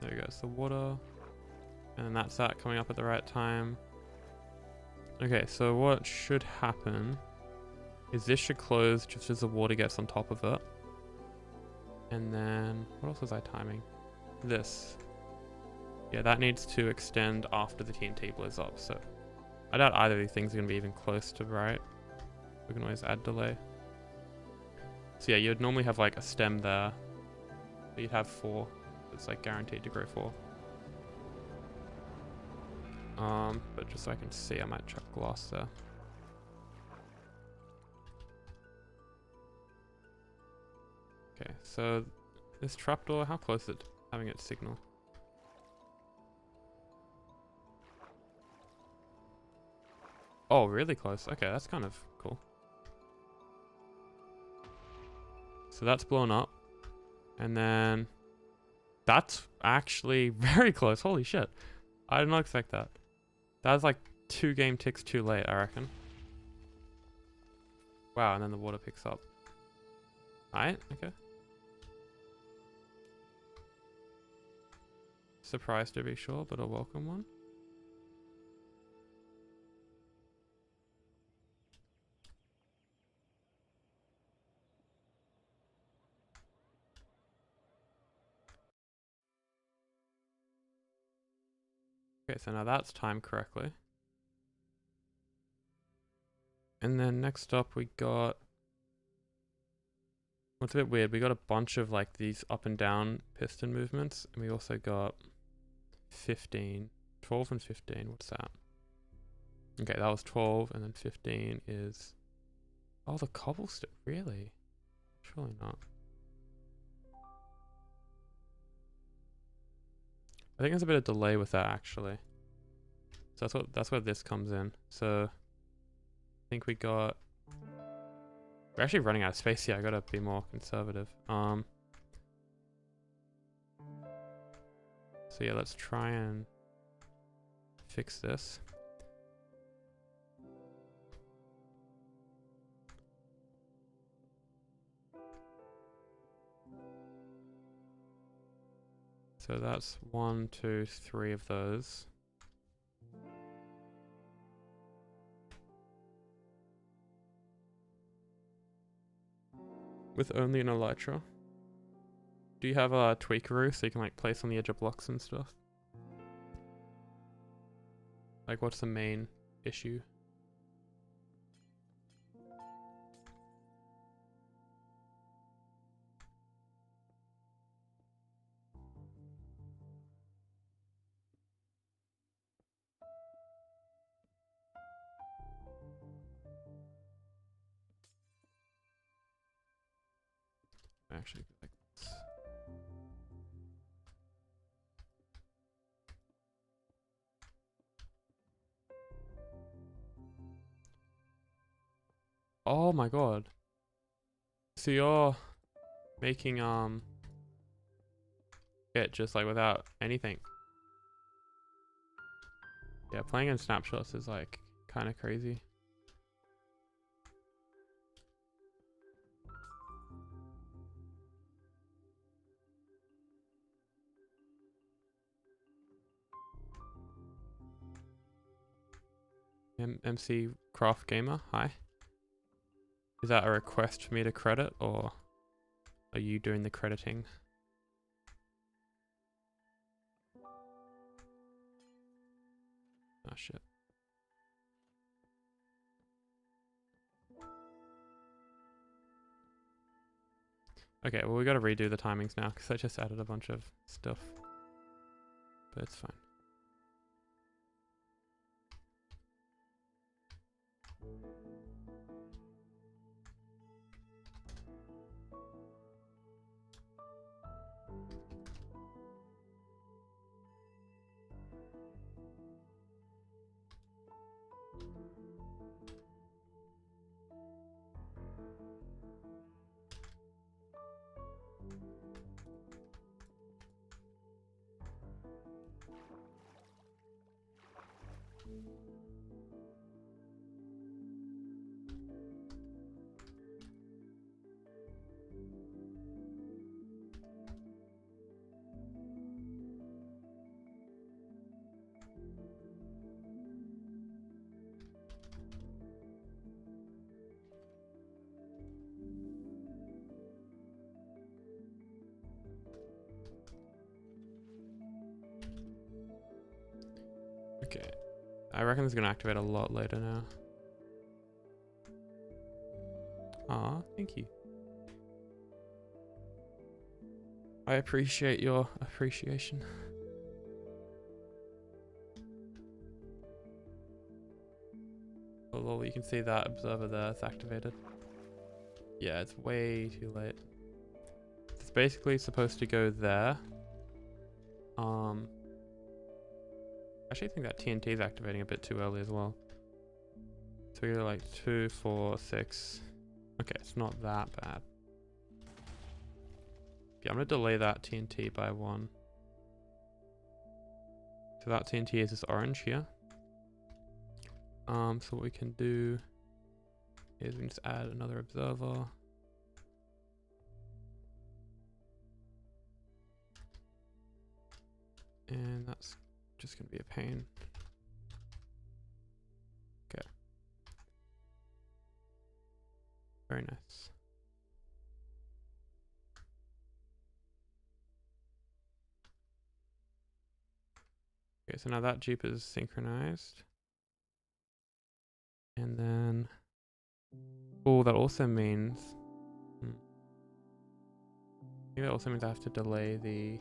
There we go, it's the water. And that's that coming up at the right time. Okay, so what should happen is this should close just as the water gets on top of it. And then, what else was I timing? This. Yeah, that needs to extend after the TNT blows up, so I doubt either of these things are going to be even close to right. We can always add delay. So yeah, you'd normally have like a stem there, but you'd have 4. It's like guaranteed to grow 4. But just so I can see, I might chuck glass there. Okay, so this trapdoor, how close is it to having its signal? Oh, really close. Okay, that's kind of cool. So that's blown up. And then that's actually very close. Holy shit. I did not expect that. That was like 2 game ticks too late, I reckon. Wow, and then the water picks up. Alright, okay. Surprised to be sure, but a welcome one. Okay, so now that's timed correctly. And then next up we got... What's a bit weird, we got a bunch of like these up and down piston movements. And we also got 15. 12 and 15, what's that? Okay, that was 12, and then 15 is... Oh, the cobblestone, really? Surely not. I think there's a bit of delay with that actually. So that's where this comes in. So I think we got... We're actually running out of space here. I gotta be more conservative. So yeah, let's try and fix this. So that's 1, 2, 3 of those. With only an elytra. Do you have a tweakeroo so you can like place on the edge of blocks and stuff? Like what's the main issue? Actually, like this. Oh my god. So you're making it just like without anything. Yeah, playing in snapshots is like kind of crazy. MC Craft Gamer, hi. Is that a request for me to credit, or are you doing the crediting? Oh shit. Okay, well we gotta redo the timings now because I just added a bunch of stuff. But it's fine. Okay. I reckon it's gonna activate a lot later now. Aw, thank you. I appreciate your appreciation. Oh lol, you can see that observer there, it's activated. Yeah, it's way too late. It's basically supposed to go there. I actually think that TNT is activating a bit too early as well. So we go like 2, 4, 6. Okay, it's not that bad. Yeah, I'm gonna delay that TNT by 1. So that TNT is this orange here. So what we can do is we can just add another observer. And that's just gonna be a pain. Okay. Very nice. Okay, so now that Jeep is synchronized. And then, oh, that also means, maybe that also means I have to delay the,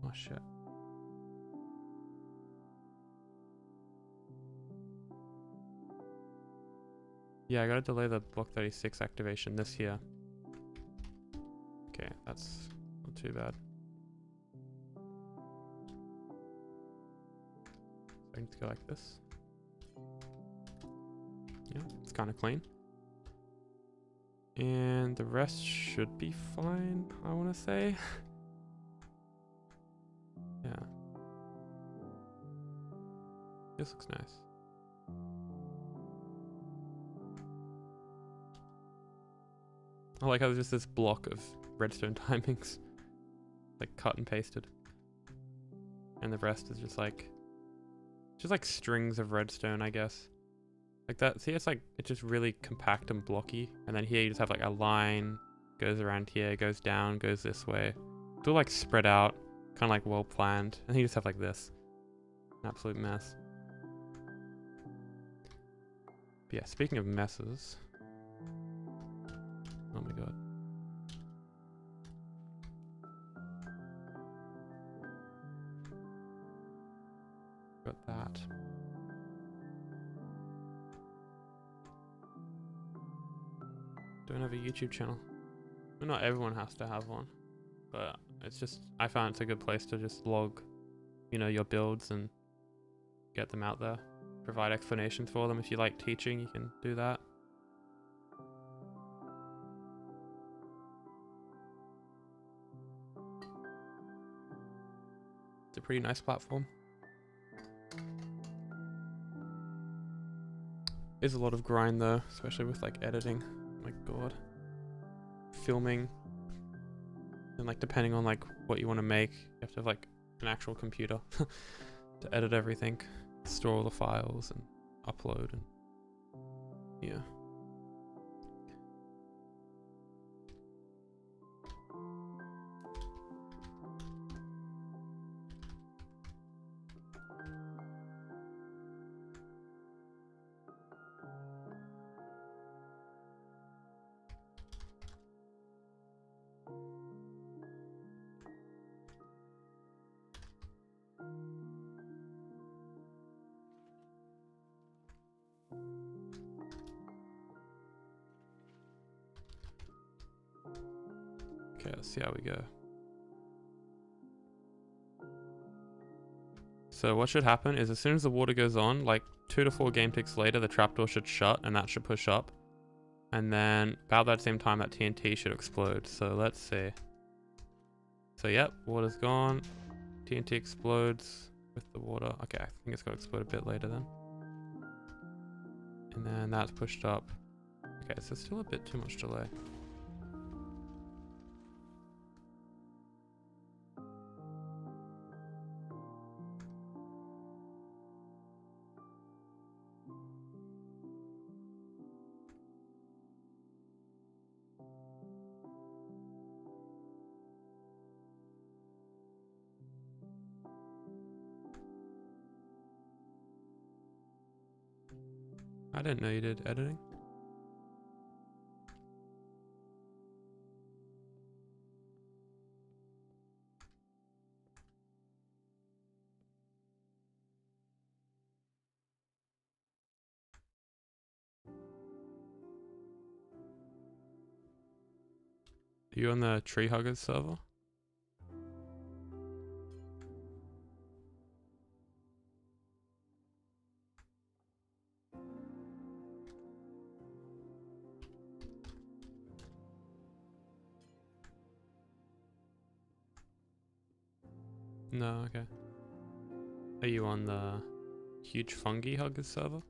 oh shit. Yeah, I gotta delay the block 36 activation this year. Okay, that's not too bad. I need to go like this. Yeah, it's kind of clean. And the rest should be fine, I want to say. Yeah. This looks nice. I like how there's just this block of redstone timings. Like cut and pasted. And the rest is just like strings of redstone, I guess. Like that, see, it's like, it's just really compact and blocky. And then here you just have like a line, goes around here, goes down, goes this way. It's all like spread out, kind of like well planned. And you just have like this. An absolute mess. But yeah, speaking of messes. Oh my god. Got that. Don't have a YouTube channel. Well, not everyone has to have one, but it's just, I found it's a good place to just log, you know, your builds and get them out there. Provide explanations for them. If you like teaching, you can do that. It's a pretty nice platform. There's a lot of grind though, especially with like editing. Oh my god. Filming. And like depending on like what you want to make, you have to have like an actual computer to edit everything, store all the files and upload and yeah. Okay, let's see how we go. So what should happen is as soon as the water goes on, like 2 to 4 game ticks later, the trapdoor should shut and that should push up. And then about that same time, that TNT should explode. So let's see. So yep, water's gone. TNT explodes with the water. Okay, I think it's gonna explode a bit later then. And then that's pushed up. Okay, so still a bit too much delay. I didn't know you did editing. Are you on the Tree Huggers server? No, okay. Are you on the huge fungi huggers server?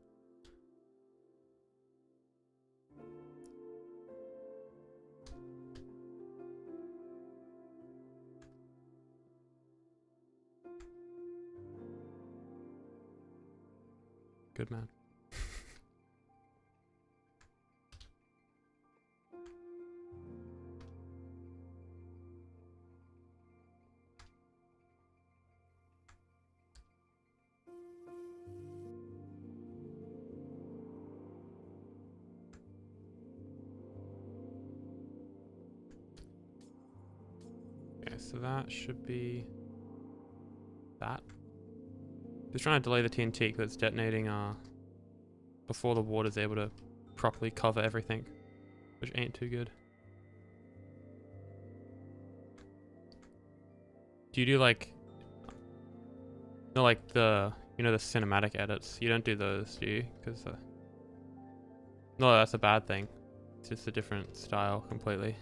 Good man. Okay, so that should be that. Just trying to delay the TNT because it's detonating before the water's able to properly cover everything, which ain't too good. Do you do like, no, like the, you know, the cinematic edits? You don't do those, do you? Because no, that's a bad thing. It's just a different style completely.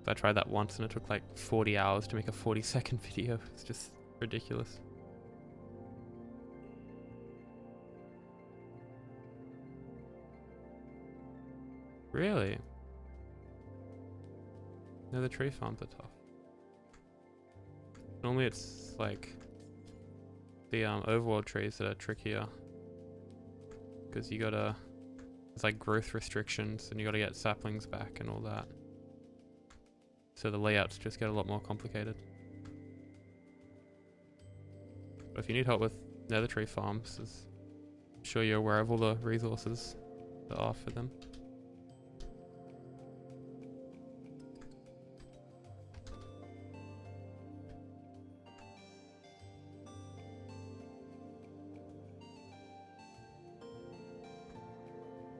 I tried that once and it took like 40 hours to make a 40-second video. It's just ridiculous. Really? No, the tree farms are tough. Normally it's like the overworld trees that are trickier. Because you gotta, it's like growth restrictions and you gotta get saplings back and all that. So the layouts just get a lot more complicated. But if you need help with nether tree farms, I'm sure you're aware of all the resources that are for them.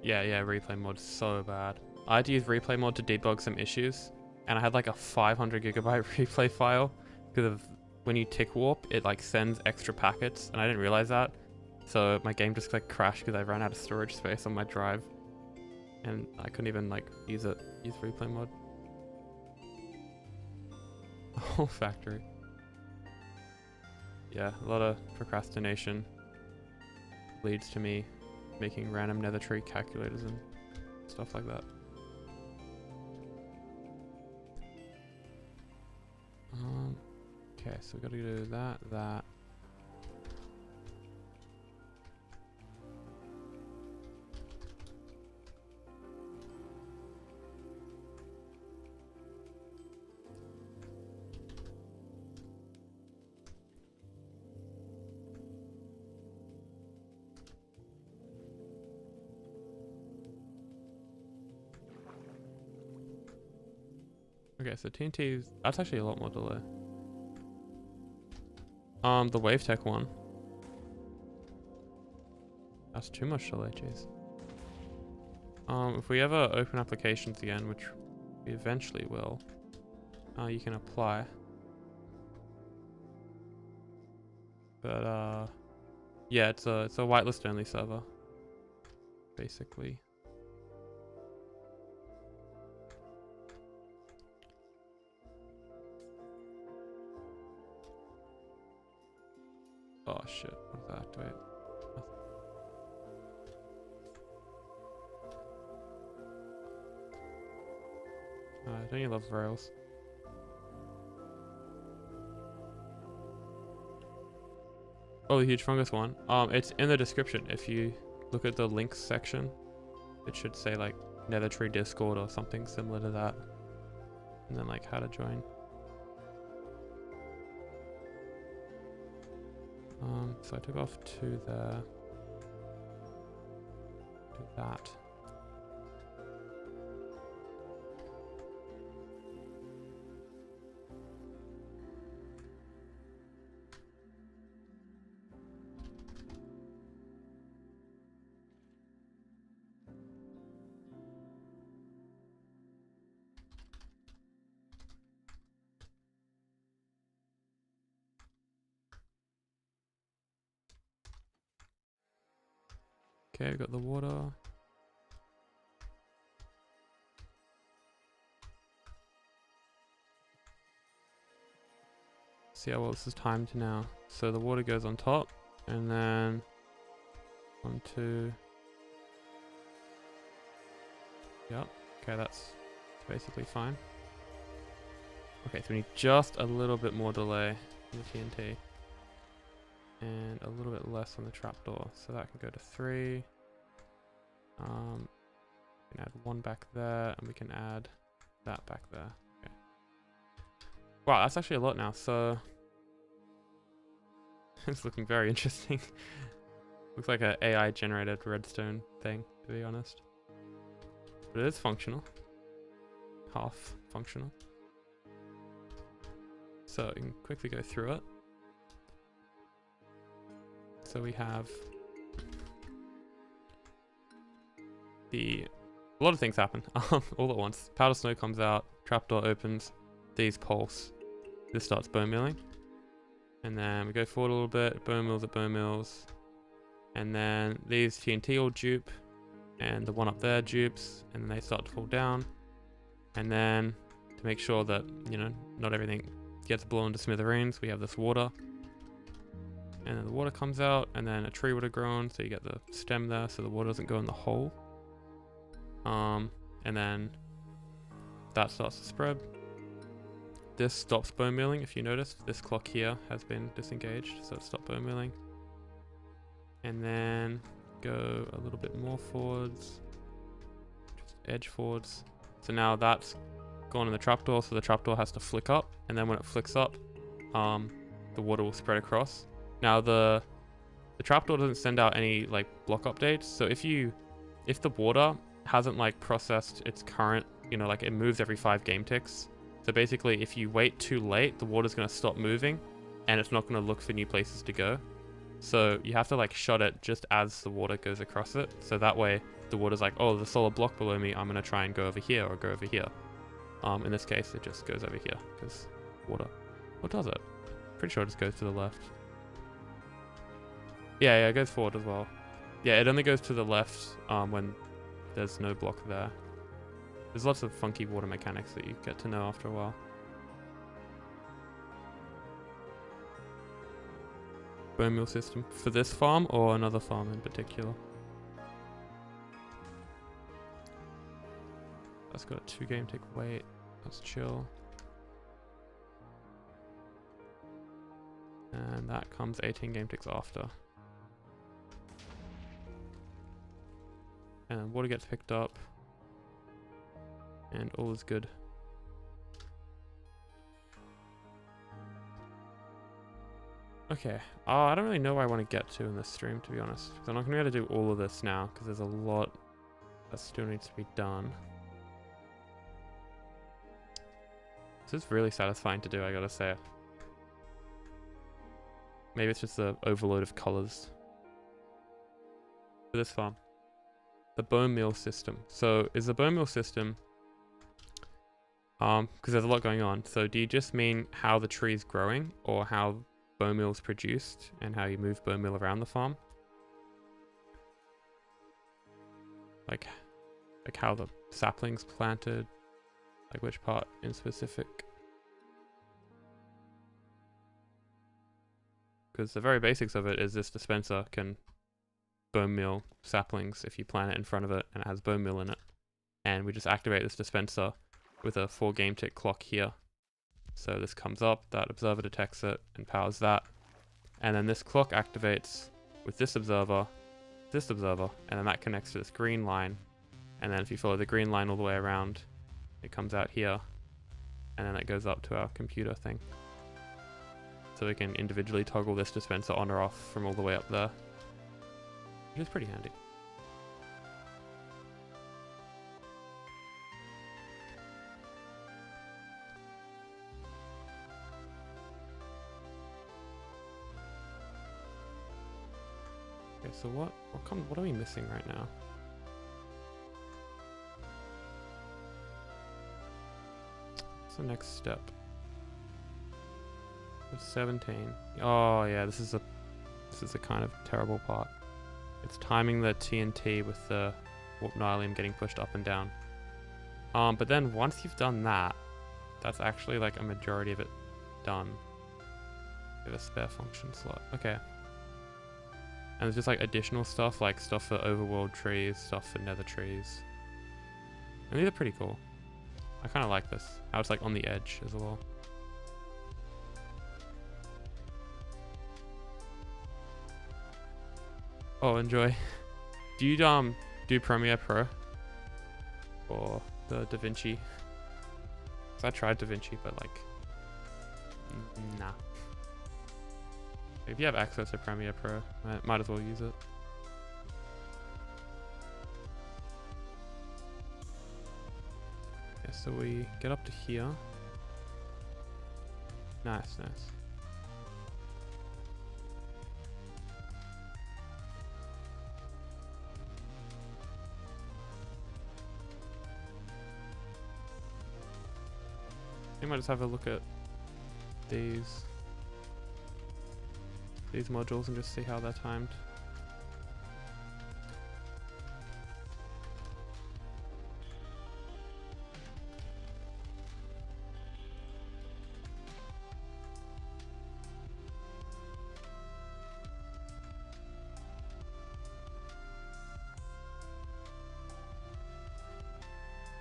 Yeah, replay mod's so bad. I had to use replay mod to debug some issues, and I had like a 500 gigabyte replay file because of when you tick warp, it like sends extra packets, and I didn't realize that. So my game just like crashed because I ran out of storage space on my drive, and I couldn't even like use replay mod. The whole factory. Yeah, a lot of procrastination leads to me making random nether tree calculators and stuff like that. Okay, so we gotta do that. Okay, so TNT, that's actually a lot more delay. The wave tech one. That's too much delay, jeez. If we ever open applications again, which we eventually will, you can apply. But yeah, it's a whitelist only server, basically. Oh shit, what's that? Activate? Don't you love rails? Oh, the huge fungus one. It's in the description. If you look at the links section, it should say like Nether Tree Discord or something similar to that. And then like how to join. So I took off 2 there. that. Okay, we've got the water. See how well this is timed now. So the water goes on top, and then 1, 2. Yep. Okay, that's basically fine. Okay, so we need just a little bit more delay in the TNT. And a little bit less on the trapdoor. So that can go to 3. We can add 1 back there, and we can add that back there. Okay. Wow, that's actually a lot now, so it's looking very interesting. Looks like an AI generated redstone thing, to be honest. But it is functional. Half functional. So you can quickly go through it. So we have a lot of things happen all at once. Powder snow comes out, trapdoor opens, these pulse, this starts bone milling. And then we go forward a little bit, bone mills at bone mills. And then these TNT all dupe, and the one up there dupes, and then they start to fall down. And then to make sure that, you know, not everything gets blown to smithereens, we have this water. And then the water comes out, and then a tree would have grown, so you get the stem there, so the water doesn't go in the hole. And then that starts to spread. This stops bone milling, if you notice. This clock here has been disengaged, so it stopped bone milling. And then go a little bit more forwards, just edge forwards. So now that's gone in the trapdoor, so the trapdoor has to flick up, and then when it flicks up, the water will spread across. Now the trapdoor doesn't send out any like block updates, so if the water hasn't like processed its current, you know, like it moves every 5 game ticks. So basically if you wait too late, the water's going to stop moving and it's not going to look for new places to go. So you have to like shut it just as the water goes across it. So that way the water's like, oh, there's a solid block below me, I'm going to try and go over here or go over here. In this case, it just goes over here because water. What does it? Pretty sure it just goes to the left. Yeah, it goes forward as well. Yeah, it only goes to the left when there's no block there. There's lots of funky water mechanics that you get to know after a while. Bone meal system for this farm or another farm in particular? That's got a 2 game tick wait. That's chill. And that comes 18 game ticks after. And water gets picked up. And all is good. Okay, I don't really know where I want to get to in this stream, to be honest. Because I'm not going to be able to do all of this now, because there's a lot that still needs to be done. This is really satisfying to do, I gotta say. Maybe it's just the overload of colors. For this farm. The bone meal system. So, is the bone meal system... because there's a lot going on. So, do you just mean how the tree's growing, or how bone meal's produced, and how you move bone meal around the farm? Like how the saplings planted? Like which part in specific? Because the very basics of it is this dispenser can bone meal saplings if you plant it in front of it and it has bone meal in it. And we just activate this dispenser with a 4 game tick clock here. So this comes up, that observer detects it and powers that. And then this clock activates with this observer, and then that connects to this green line. And then if you follow the green line all the way around, it comes out here, and then it goes up to our computer thing. So we can individually toggle this dispenser on or off from all the way up there, which is pretty handy. Okay, so what are we missing right now? What's the next step? It's 17. Oh yeah, this is a kind of terrible part. It's timing the TNT with the warp nylium getting pushed up and down. But then once you've done that, that's actually like a majority of it done. Give a spare function slot. Okay. And there's just like additional stuff, like stuff for overworld trees, stuff for nether trees. And these are pretty cool. I kind of like this. How it's like on the edge as well. Oh, enjoy. Do you do Premiere Pro or the DaVinci? Cause I tried DaVinci, but like, nah. If you have access to Premiere Pro, might as well use it. Yeah, so we get up to here. Nice, nice. You might just have a look at these modules and just see how they're timed.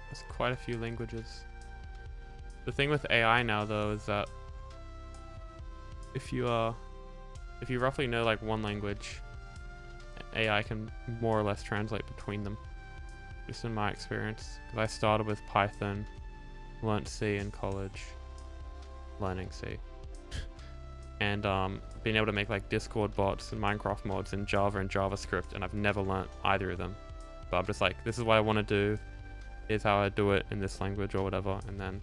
There's quite a few languages. The thing with AI now though is that if you roughly know like one language, AI can more or less translate between them. Just in my experience, because I started with Python, learnt C in college, learning C, and being able to make like Discord bots and Minecraft mods in Java and JavaScript, and I've never learnt either of them. But I'm just like, this is what I want to do. Here's how I do it in this language or whatever, and then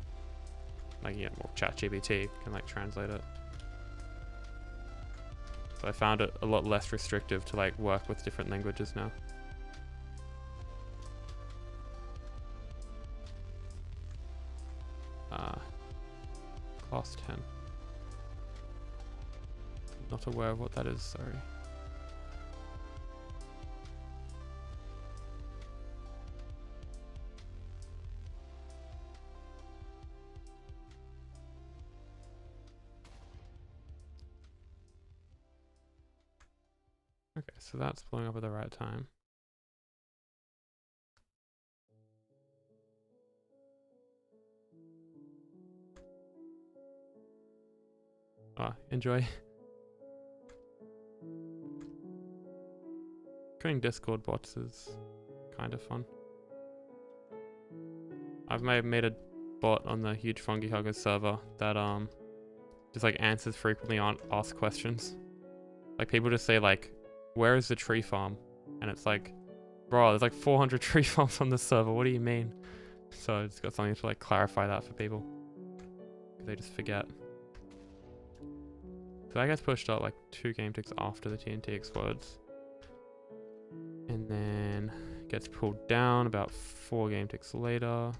like well, ChatGPT can like translate it. So I found it a lot less restrictive to like work with different languages now. Class 10. Not aware of what that is, sorry. Okay, so that's blowing up at the right time. Enjoy. Creating Discord bots is kind of fun. I've made a bot on the huge Fungi Huggers server that just like answers frequently asked questions. Like people just say like, where is the tree farm? And it's like, bro, there's like 400 tree farms on this server. What do you mean? So it's got something to like clarify that for people. They just forget. So that gets pushed up like 2 game ticks after the TNT explodes. And then gets pulled down about 4 game ticks later.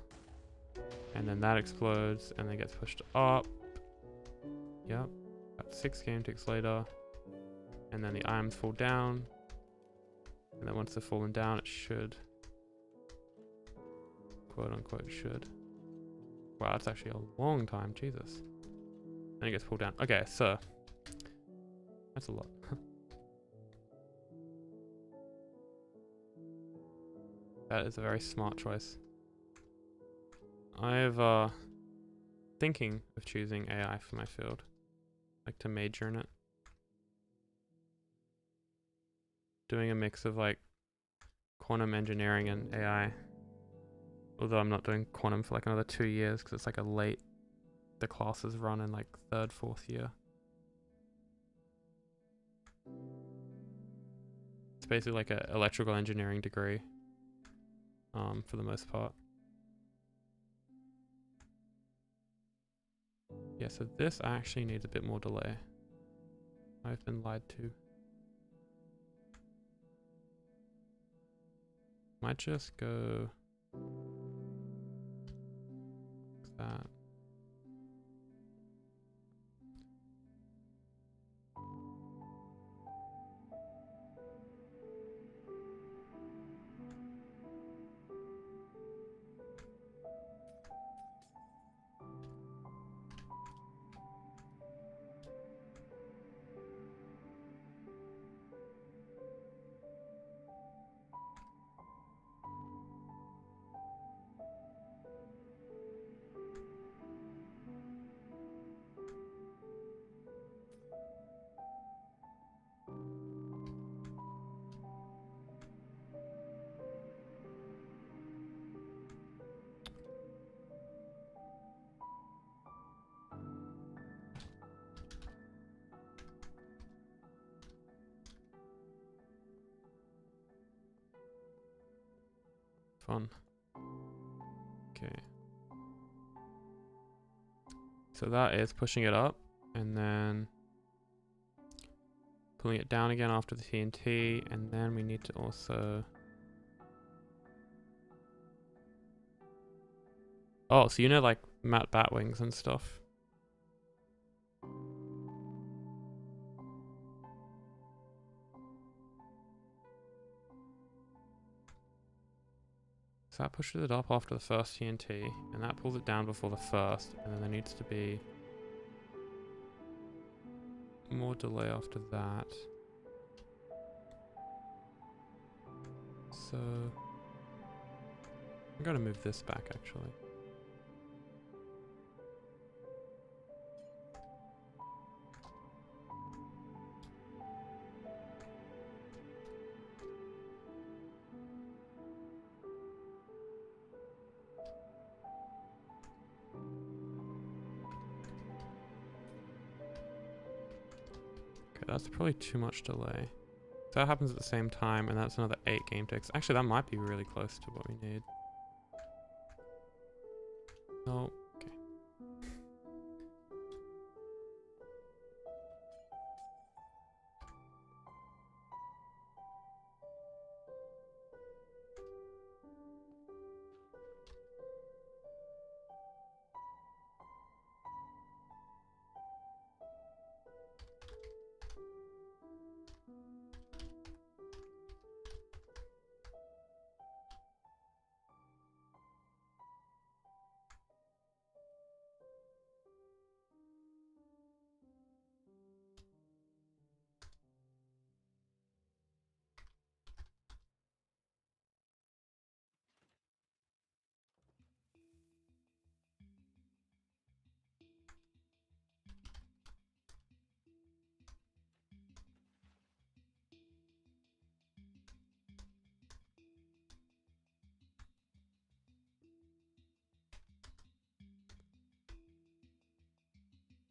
And then that explodes and then gets pushed up. Yep. About 6 game ticks later. And then the items fall down. And then once they're fallen down, it should. Quote unquote should. Wow, that's actually a long time. Jesus. Then it gets pulled down. Okay, so. That's a lot. That is a very smart choice. I've thinking of choosing AI for my field. Like to major in it. Doing a mix of like quantum engineering and AI. Although I'm not doing quantum for like another 2 years because it's like the classes run in like 3rd, 4th year. It's basically like an electrical engineering degree, for the most part. Yeah, so this actually needs a bit more delay. I've been lied to. Might just go like that. Fun. Okay. So that is pushing it up and then pulling it down again after the TNT, and then we need to also... Oh, so you know like matte bat wings and stuff. So that pushes it up after the first TNT, and that pulls it down before the first, and then there needs to be more delay after that. So I'm gonna move this back actually. That's probably too much delay. So that happens at the same time, and that's another 8 game ticks. Actually, that might be really close to what we need. Oh, okay.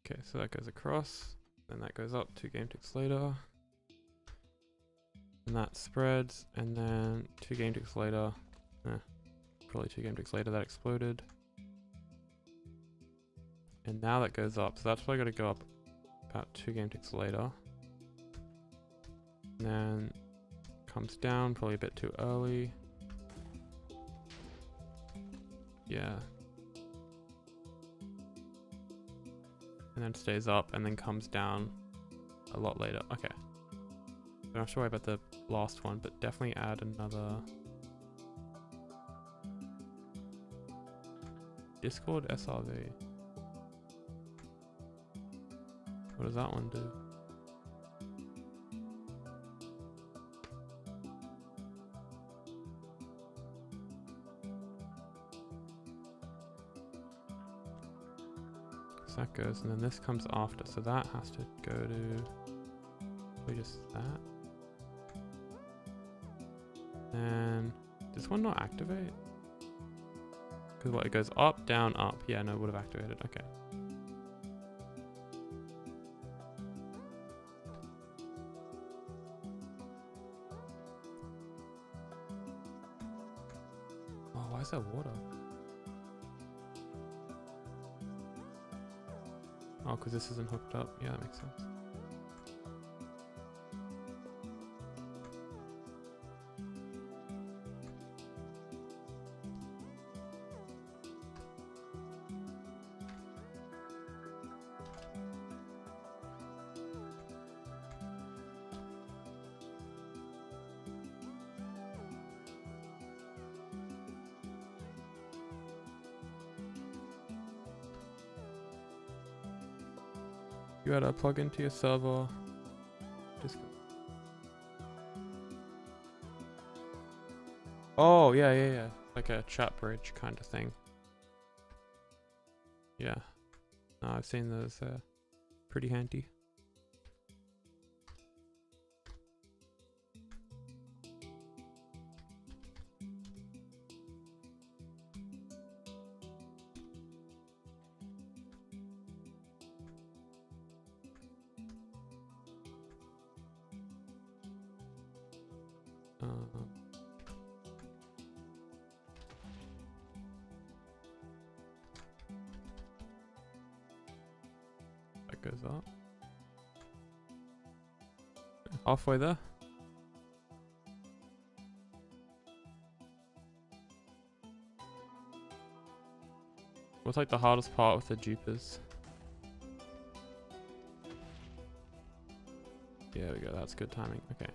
Okay, so that goes across, then that goes up 2 game ticks later. And that spreads, and then 2 game ticks later, probably 2 game ticks later that exploded. And now that goes up, so that's probably gotta go up about 2 game ticks later. And then comes down, probably a bit too early. Yeah. And then stays up and then comes down a lot later. Okay. I'm not sure about the last one, but definitely add another Discord SRV. What does that one do? So that goes, and then this comes after, so that has to go to just that. And does this one not activate? Because what, it goes up, down, up. Yeah, no, it would have activated. Okay. Oh, why is there water? Oh, because this isn't hooked up. Yeah, that makes sense. You gotta plug into your server. Just. Oh yeah. Like a chat bridge kind of thing. Yeah. No, I've seen those. Pretty handy. That goes up. Halfway there. What's like the hardest part with the dupers? Yeah, there we go. That's good timing. Okay.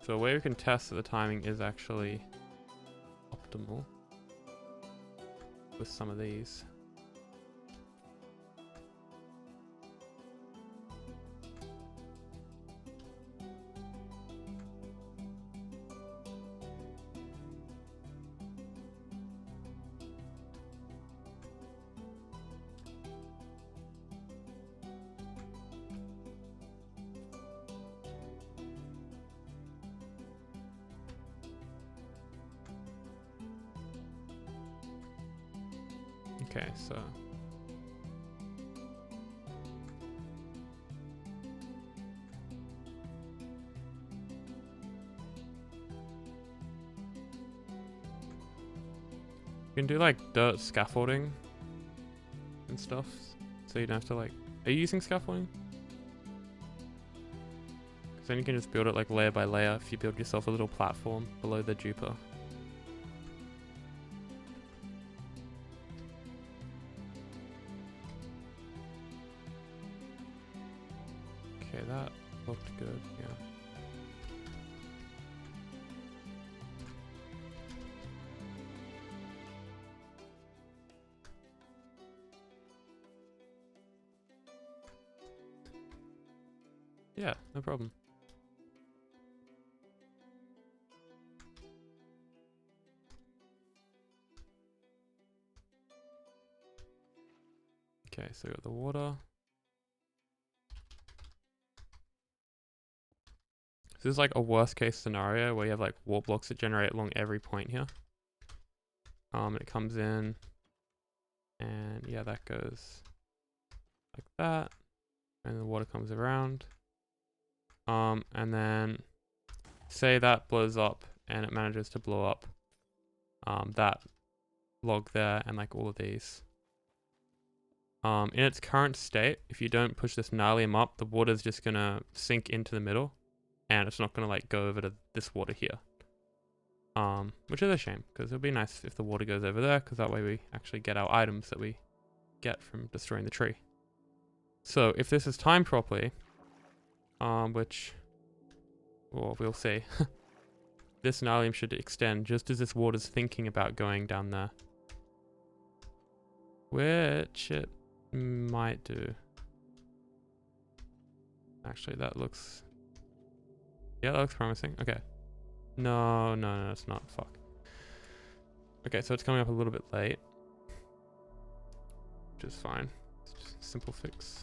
So a way we can test that the timing is actually optimal with some of these. Okay, so you can do like dirt scaffolding and stuff, so you don't have to like. Are you using scaffolding? Because then you can just build it like layer by layer. If you build yourself a little platform below the duper. Okay, that looked good, yeah. Yeah, no problem. Okay, so we got the water. This is like a worst case scenario where you have like wall blocks that generate along every point here. It comes in and yeah, that goes like that. And the water comes around. And then say that blows up and it manages to blow up that log there and like all of these. In its current state, if you don't push this gnarlium up, the water's just gonna sink into the middle and it's not gonna like go over to this water here. Which is a shame because it would be nice if the water goes over there because that way we actually get our items that we get from destroying the tree. So if this is timed properly, which, well, we'll see. This gnarlium should extend just as this water's thinking about going down there. Which it might do. Actually, that looks... Yeah, that looks promising. Okay. No, it's not. Fuck. Okay, so it's coming up a little bit late. Which is fine. It's just a simple fix.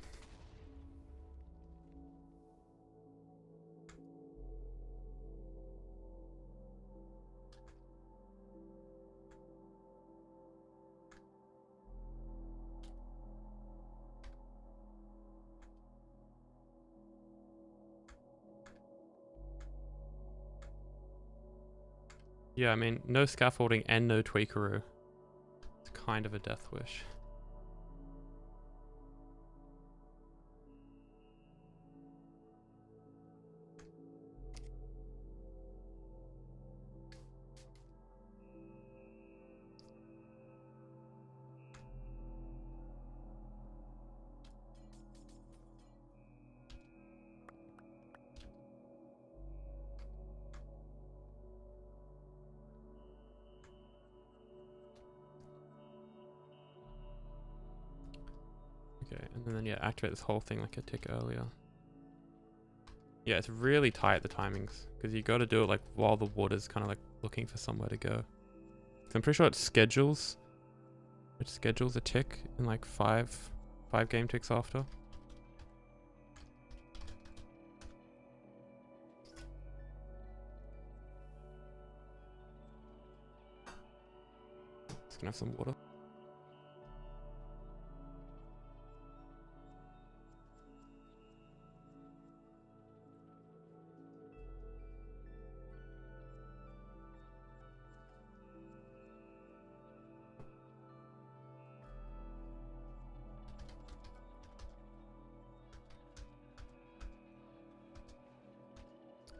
Yeah, I mean, no scaffolding and no tweakeroo. It's kind of a death wish. Okay, and then yeah, activate this whole thing like a tick earlier. Yeah, it's really tight, the timings, because you got to do it like while the water's kind of like looking for somewhere to go. So I'm pretty sure it schedules a tick in like five game ticks after. Just gonna have some water.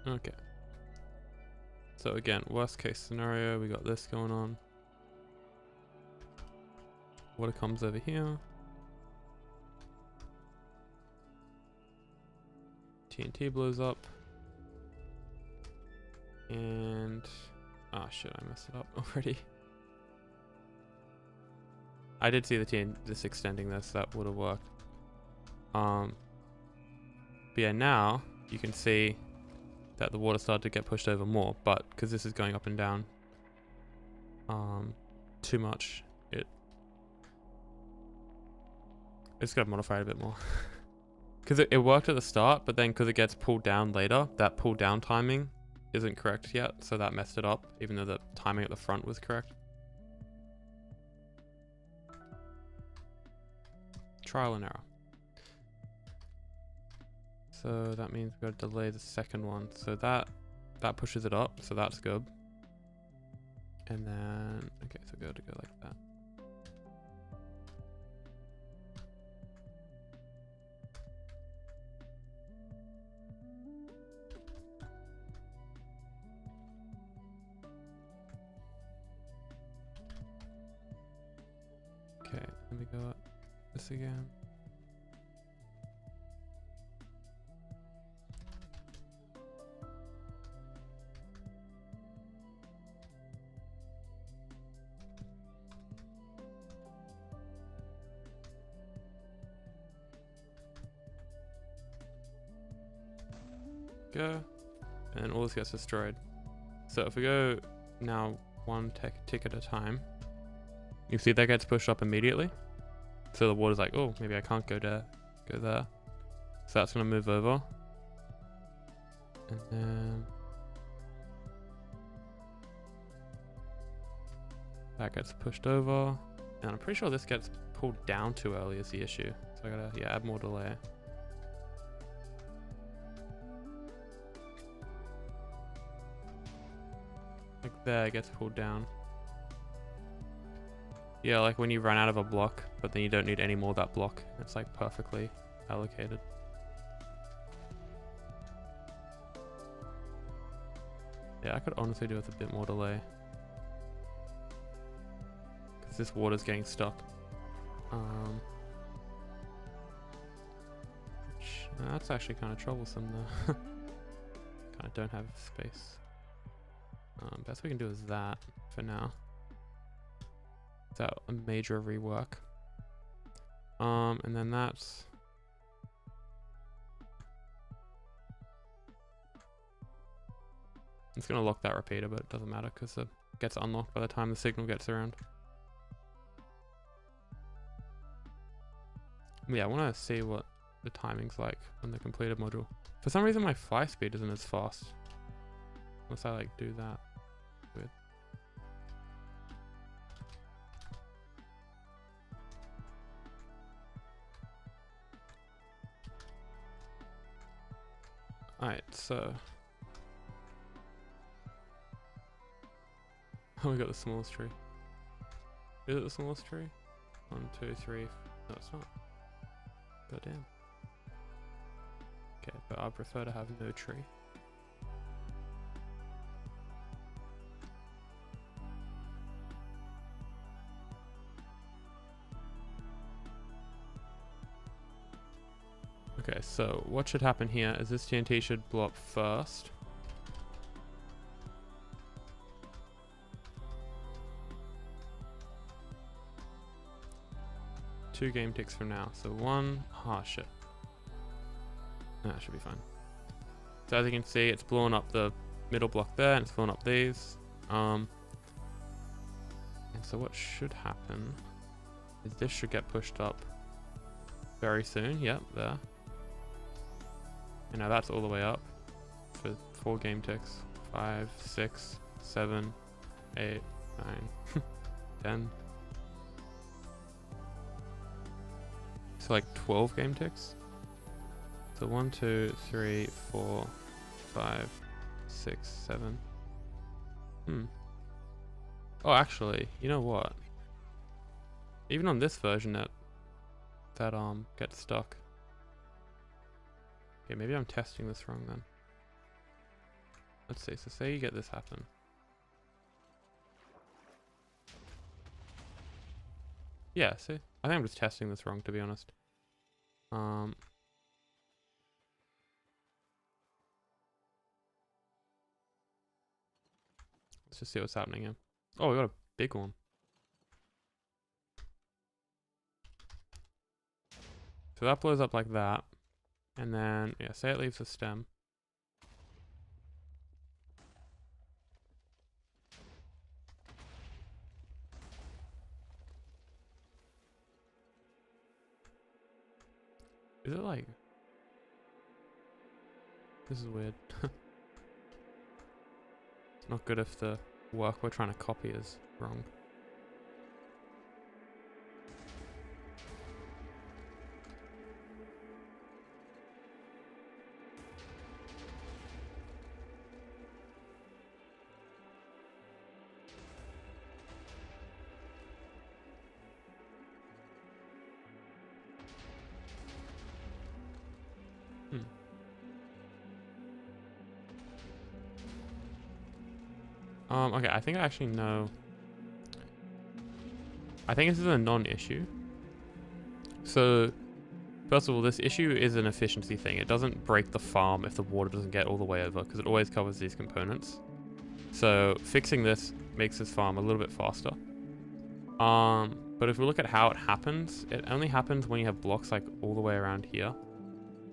Okay. So again, worst case scenario, we got this going on. Water comes over here. TNT blows up. And... oh shit, I messed it up already. I did see this extending this, that would have worked. But yeah, now you can see that the water started to get pushed over more, but because this is going up and down too much, it's got to modify it a bit more. Because it worked at the start, but then because it gets pulled down later, that pull down timing isn't correct yet, so that messed it up, even though the timing at the front was correct. Trial and error. So that means we've got to delay the second one. So that pushes it up, so that's good. And then, okay, so go to go like that. Okay, let me go this again. Go, and all this gets destroyed. So if we go now one tick at a time, you see that gets pushed up immediately. So the water's like, oh, maybe I can't go there. So that's gonna move over, and then that gets pushed over, and I'm pretty sure this gets pulled down too early is the issue. So I gotta add more delay. Like there, it gets pulled down. Yeah, like when you run out of a block, but then you don't need any more of that block. It's like perfectly allocated. Yeah, I could honestly do with a bit more delay. Because this water's getting stuck. That's actually kind of troublesome though. Kind of don't have space. Best we can do is that for now. Without a major rework. And then that's... it's going to lock that repeater, but it doesn't matter because it gets unlocked by the time the signal gets around. Yeah, I want to see what the timing's like on the completed module. For some reason my fly speed isn't as fast. Unless I like do that. Weird. Alright, so... oh, we got the smallest tree. Is it the smallest tree? 1, 2, 3... no, it's not. God damn. Okay, but I prefer to have no tree. Okay, so what should happen here is this TNT should blow up first. 2 game ticks from now. So 1, ah shit. That should be fine. So as you can see, it's blowing up the middle block there, and it's blowing up these. And so what should happen is this should get pushed up very soon. Yep, there. And now that's all the way up for 4 game ticks. 5, 6, 7, 8, 9, 10. So like 12 game ticks. So 1, 2, 3, 4, 5, 6, 7. Oh, actually, you know what? Even on this version, that gets stuck. Okay, maybe I'm testing this wrong then. Let's see. So say you get this happen. Yeah, see? I think I'm just testing this wrong, to be honest. Let's just see what's happening here. Oh, we got a big one. So that blows up like that. And then, yeah, say it leaves a stem. Is it like... This is weird. It's not good if the work we're trying to copy is wrong. Okay, I think I actually know. I think this is a non-issue. So, first of all, this issue is an efficiency thing. It doesn't break the farm if the water doesn't get all the way over, because it always covers these components. So, fixing this makes this farm a little bit faster. But if we look at how it happens, it only happens when you have blocks like all the way around here.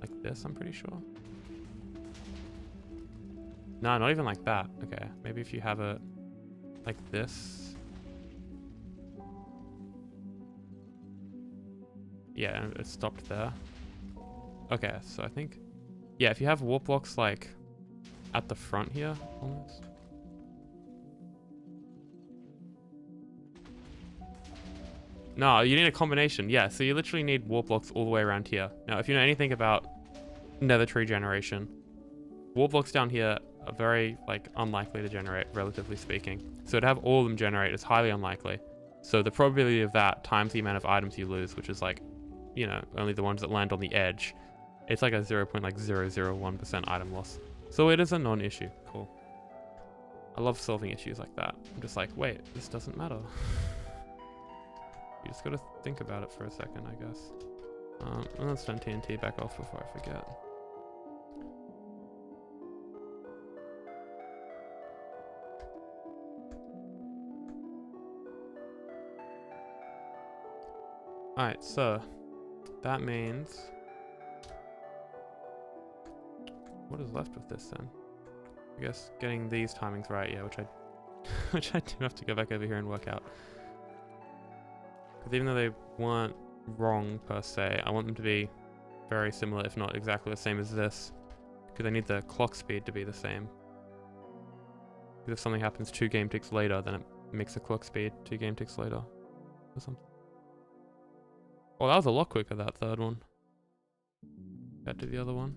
Like this, I'm pretty sure. No, not even like that. Okay, maybe if you have it like this. Yeah, and it stopped there. Okay, so I think... Yeah, if you have warp blocks like at the front here, almost. No, you need a combination. Yeah, so you literally need warp blocks all the way around here. Now, if you know anything about nether tree generation, warp blocks down here are very like unlikely to generate, relatively speaking. So to have all of them generate is highly unlikely. So the probability of that times the amount of items you lose, which is like, you know, only the ones that land on the edge, it's like a 0.001% item loss. So it is a non-issue. Cool. I love solving issues like that. I'm just like, wait, this doesn't matter. You just gotta think about it for a second, I guess. And let's turn TNT back off before I forget. Alright, so that means... What is left with this then? I guess getting these timings right, yeah, which I do have to go back over here and work out. Because even though they weren't wrong per se, I want them to be very similar, if not exactly the same as this. Because I need the clock speed to be the same. Because if something happens 2 game ticks later, then it makes the clock speed 2 game ticks later. Or something. Oh, that was a lot quicker, that third one. Compared to the other one.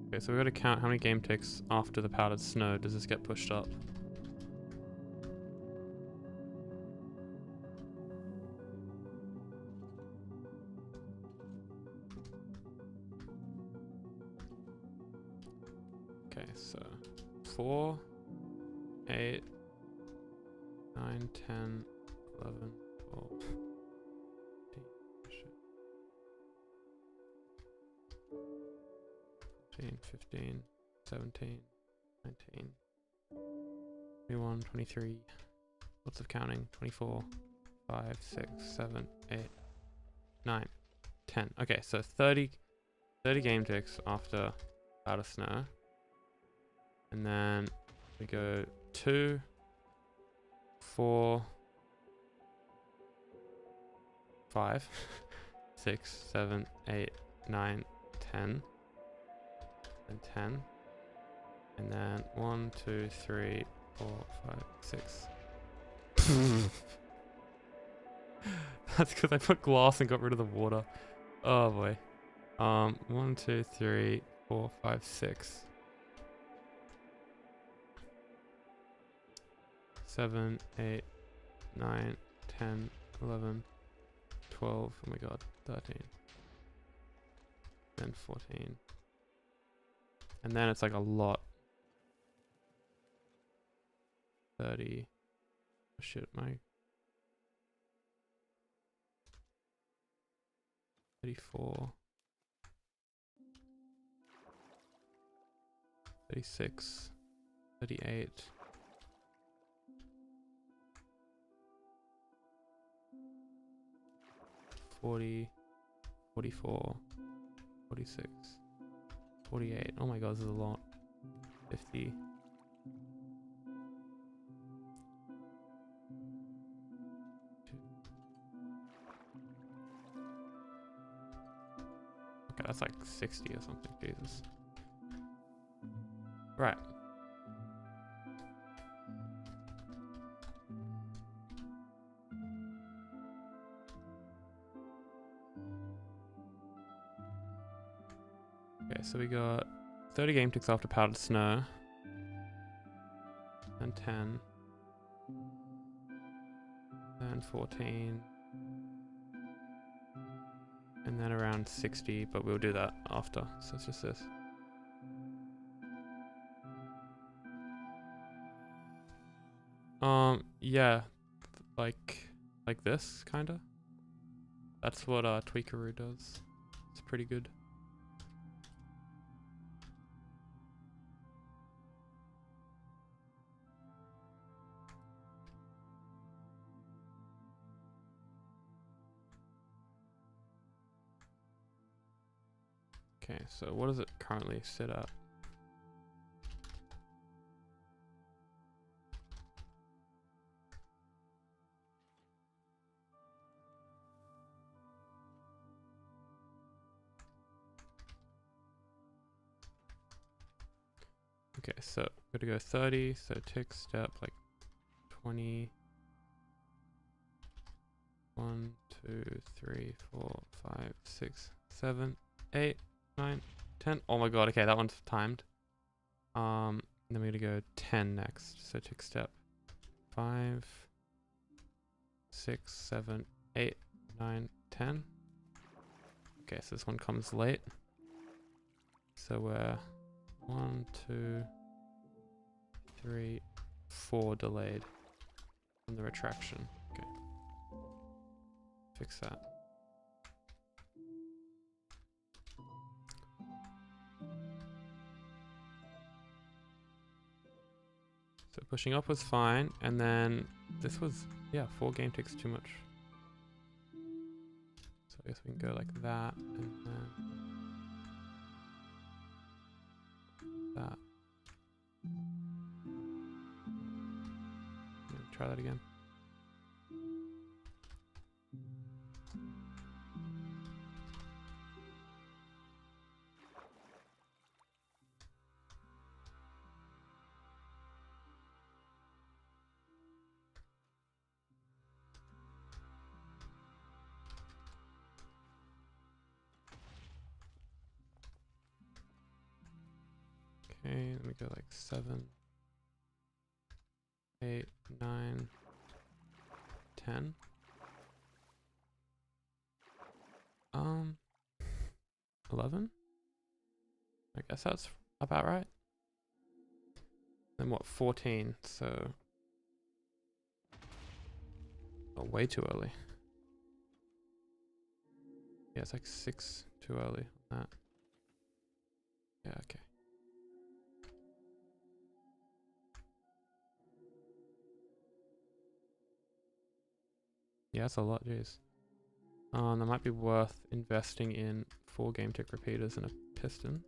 Okay, so we've got to count how many game ticks after the powdered snow does this get pushed up. Okay, so 4, 8, 9, 10, 11, 12, 13, 14, 15, 17, 19, 21, 23. Lots of counting. 24, 5, 6, 7, 8, 9, 10. Okay, so 30 game ticks after Out of Snow. And then we go 2, 4, 5, 6, 7, 8, 9, 10. And 10. And then 1, 2, 3, 4, 5, 6. That's because I put glass and got rid of the water. Oh boy. 1, 2, 3, 4, 5, 6. 7, 8, 9, 10, 11, 12. Oh my god. 13. Then 14. And then it's like a lot. 30. Oh shit, my 34. 36. 38. 40. 44. 46. 48. Oh my god, this is a lot. 50. Okay, that's like 60 or something. Jesus. Right. Okay, so we got 30 game ticks after Powdered Snow. And 10. And 14. And then around 60, but we'll do that after. So it's just this. Yeah, like this, kinda. That's what Tweakaroo does. It's pretty good. Okay, so what does it currently sit at? Okay, so we're gonna go 30, so tick step like 20. 1, 2, 3, 4, 5, 6, 7, 8, 9, 10. Oh my god, okay, that one's timed. Then we're gonna go 10 next. So tick step 5, 6, 7, 8, 9, 10. Okay, so this one comes late. So we're 1, 2, 3, 4 delayed from the retraction. Okay. Fix that. So pushing up was fine, and then this was, yeah, 4 game ticks too much. So I guess we can go like that, and then that. Try that again. Okay, let me go like 7, 8, 9, 10. 11? I guess that's about right. Then what, 14, so... Oh, way too early. Yeah, it's like 6 too early on that. Yeah, okay. Yeah, that's a lot, jeez. That might be worth investing in 4 game tick repeaters and a piston.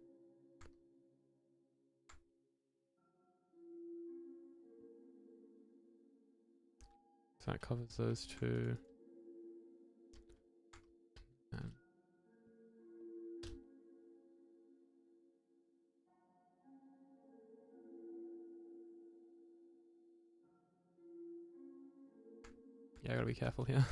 So that covers those 2. And yeah, I gotta be careful here.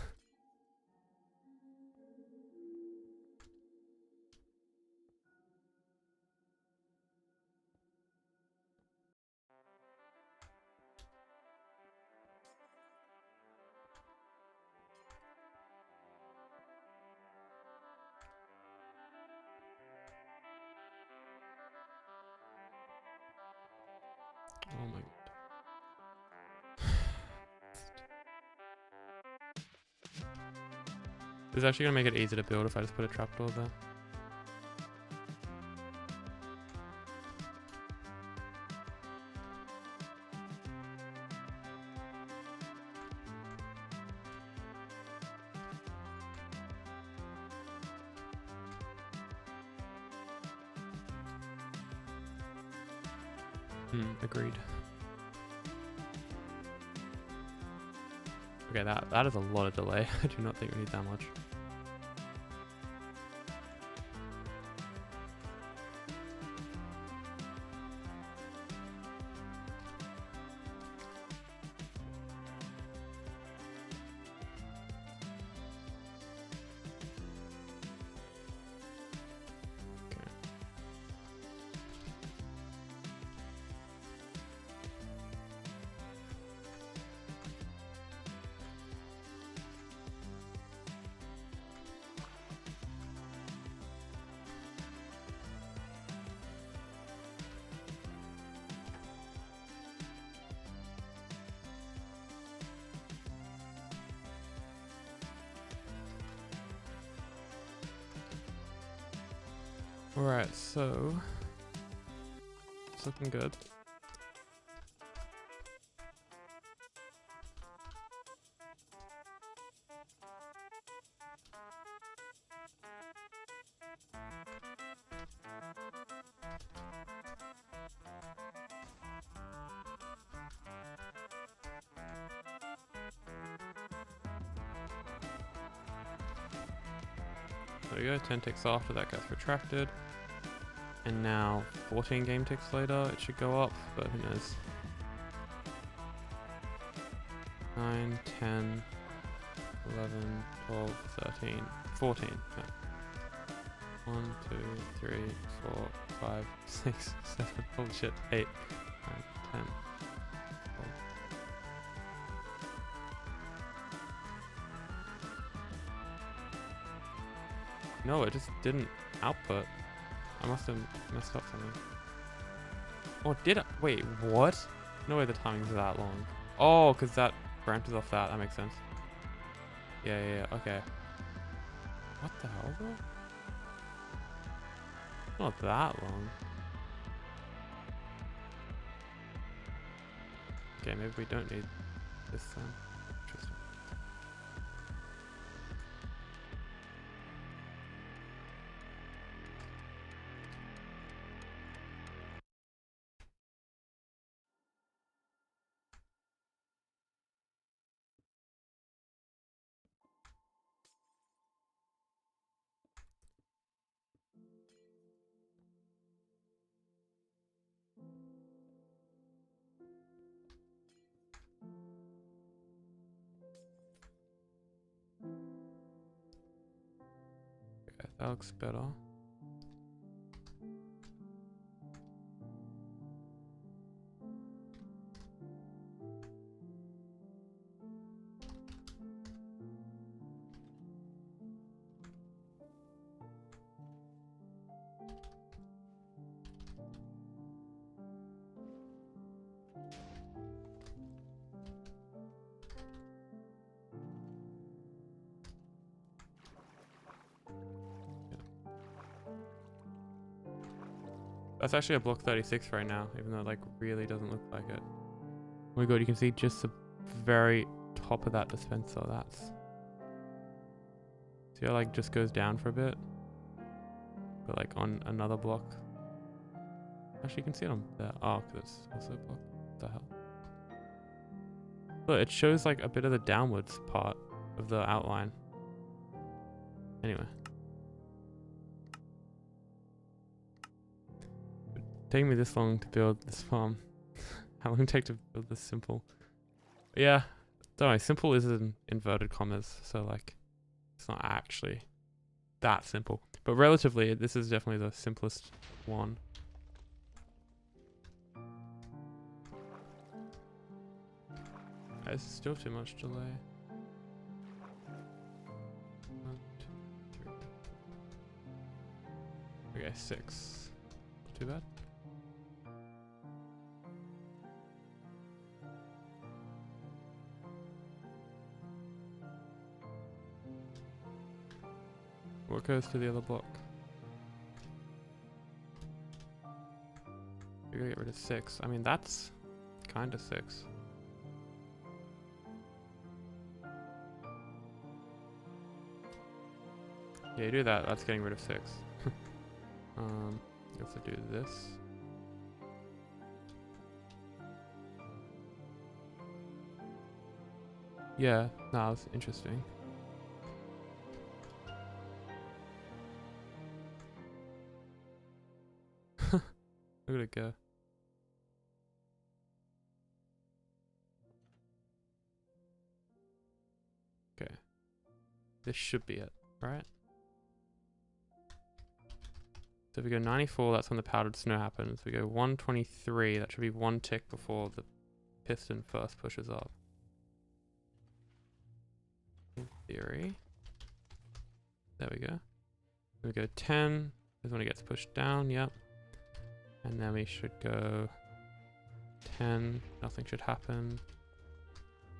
Oh my god. This is actually gonna make it easy to build if I just put a trapdoor there. Agreed. Okay, that is a lot of delay. I do not think we need that much. Alright, so it's looking good. There we go, 10 ticks after that gets retracted. And now 14 game ticks later, it should go up, but who knows. 9, 10, 11, 12, 13, 14. Okay. 1, 2, 3, 4, 5, 6, 7, holy shit, 8, 9, 10, 12. No, it just didn't output. I must have messed up something. Or did I? Wait, what? No way the timing's that long. Oh, because that branches off that. That makes sense. Yeah, okay. What the hell, bro? Not that long. Okay, maybe we don't need this then. Interesting. Okay, that looks better. That's actually a block 36 right now, even though it like really doesn't look like it. Oh my god, you can see just the very top of that dispenser. That's... See how like just goes down for a bit? But like on another block. Actually, you can see it on there. Oh, because it's also a block. What the hell? But it shows like a bit of the downwards part of the outline. Anyway. Taking me this long to build this farm. How long did it take to build this simple? But yeah, don't know, simple is in inverted commas, so like it's not actually that simple. But relatively, this is definitely the simplest one. It's still too much delay. 1, 2, 3. Okay, 6. Not too bad. What goes to the other block? We're gonna get rid of 6. I mean, that's kind of 6. Yeah, you do that. That's getting rid of 6. You have to do this. Yeah, no, that's interesting. Look at it go. Okay. This should be it, right? So if we go 94, that's when the powdered snow happens. We go 123, that should be 1 tick before the piston first pushes up. In theory. There we go. We go 10, is when it gets pushed down, yep. And then we should go 10, nothing should happen.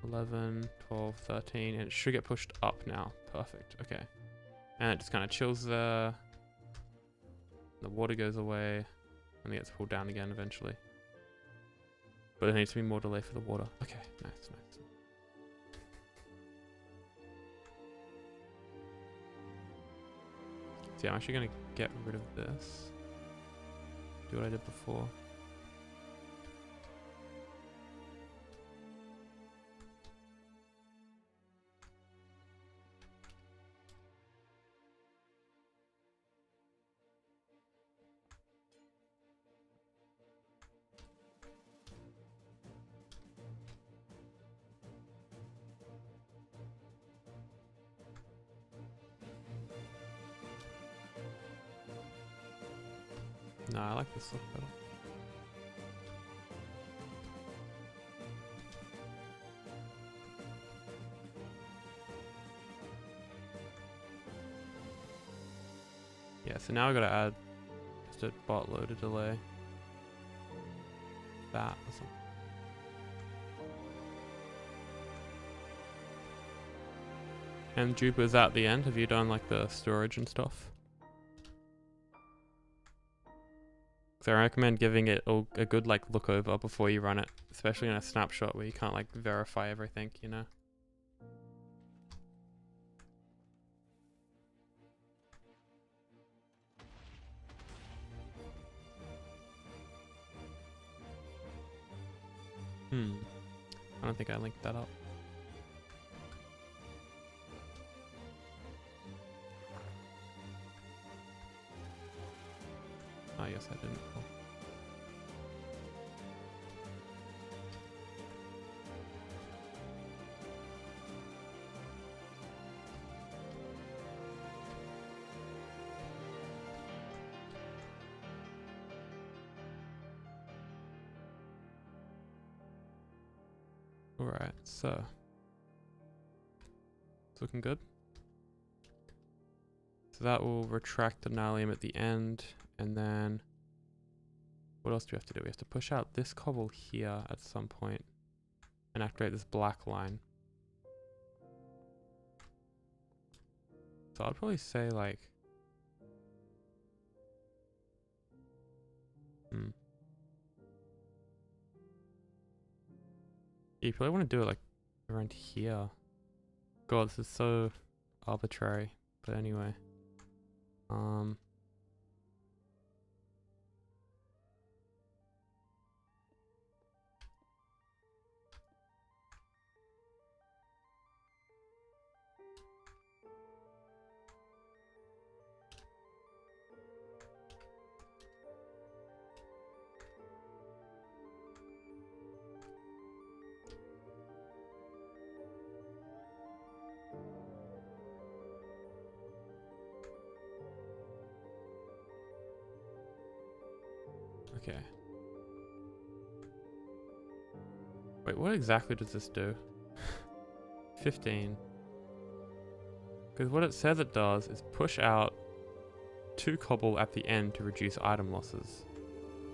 11, 12, 13, and it should get pushed up now. Perfect, okay. And it just kind of chills there. The water goes away, and it gets pulled down again eventually. But there needs to be more delay for the water. Okay, nice, nice. So yeah, I'm actually going to get rid of this. Do what I did before. No, I like this look better. Yeah, so now I gotta add just a buttload of delay. That or something. And Jupiter's at the end. Have you done like the storage and stuff? So I recommend giving it a good like look over before you run it, especially in a snapshot where you can't like verify everything, you know? I don't think I linked that up. Oh, yes, I didn't. Oh. Alright, so it's looking good. So that will retract the nyllium at the end, and then what else do we have to do? We have to push out this cobble here at some point and activate this black line. So I'd probably say like You probably want to do it like around here. God, this is so arbitrary. But anyway. Okay. Wait, what exactly does this do? 15. Because what it says it does is push out 2 cobble at the end to reduce item losses.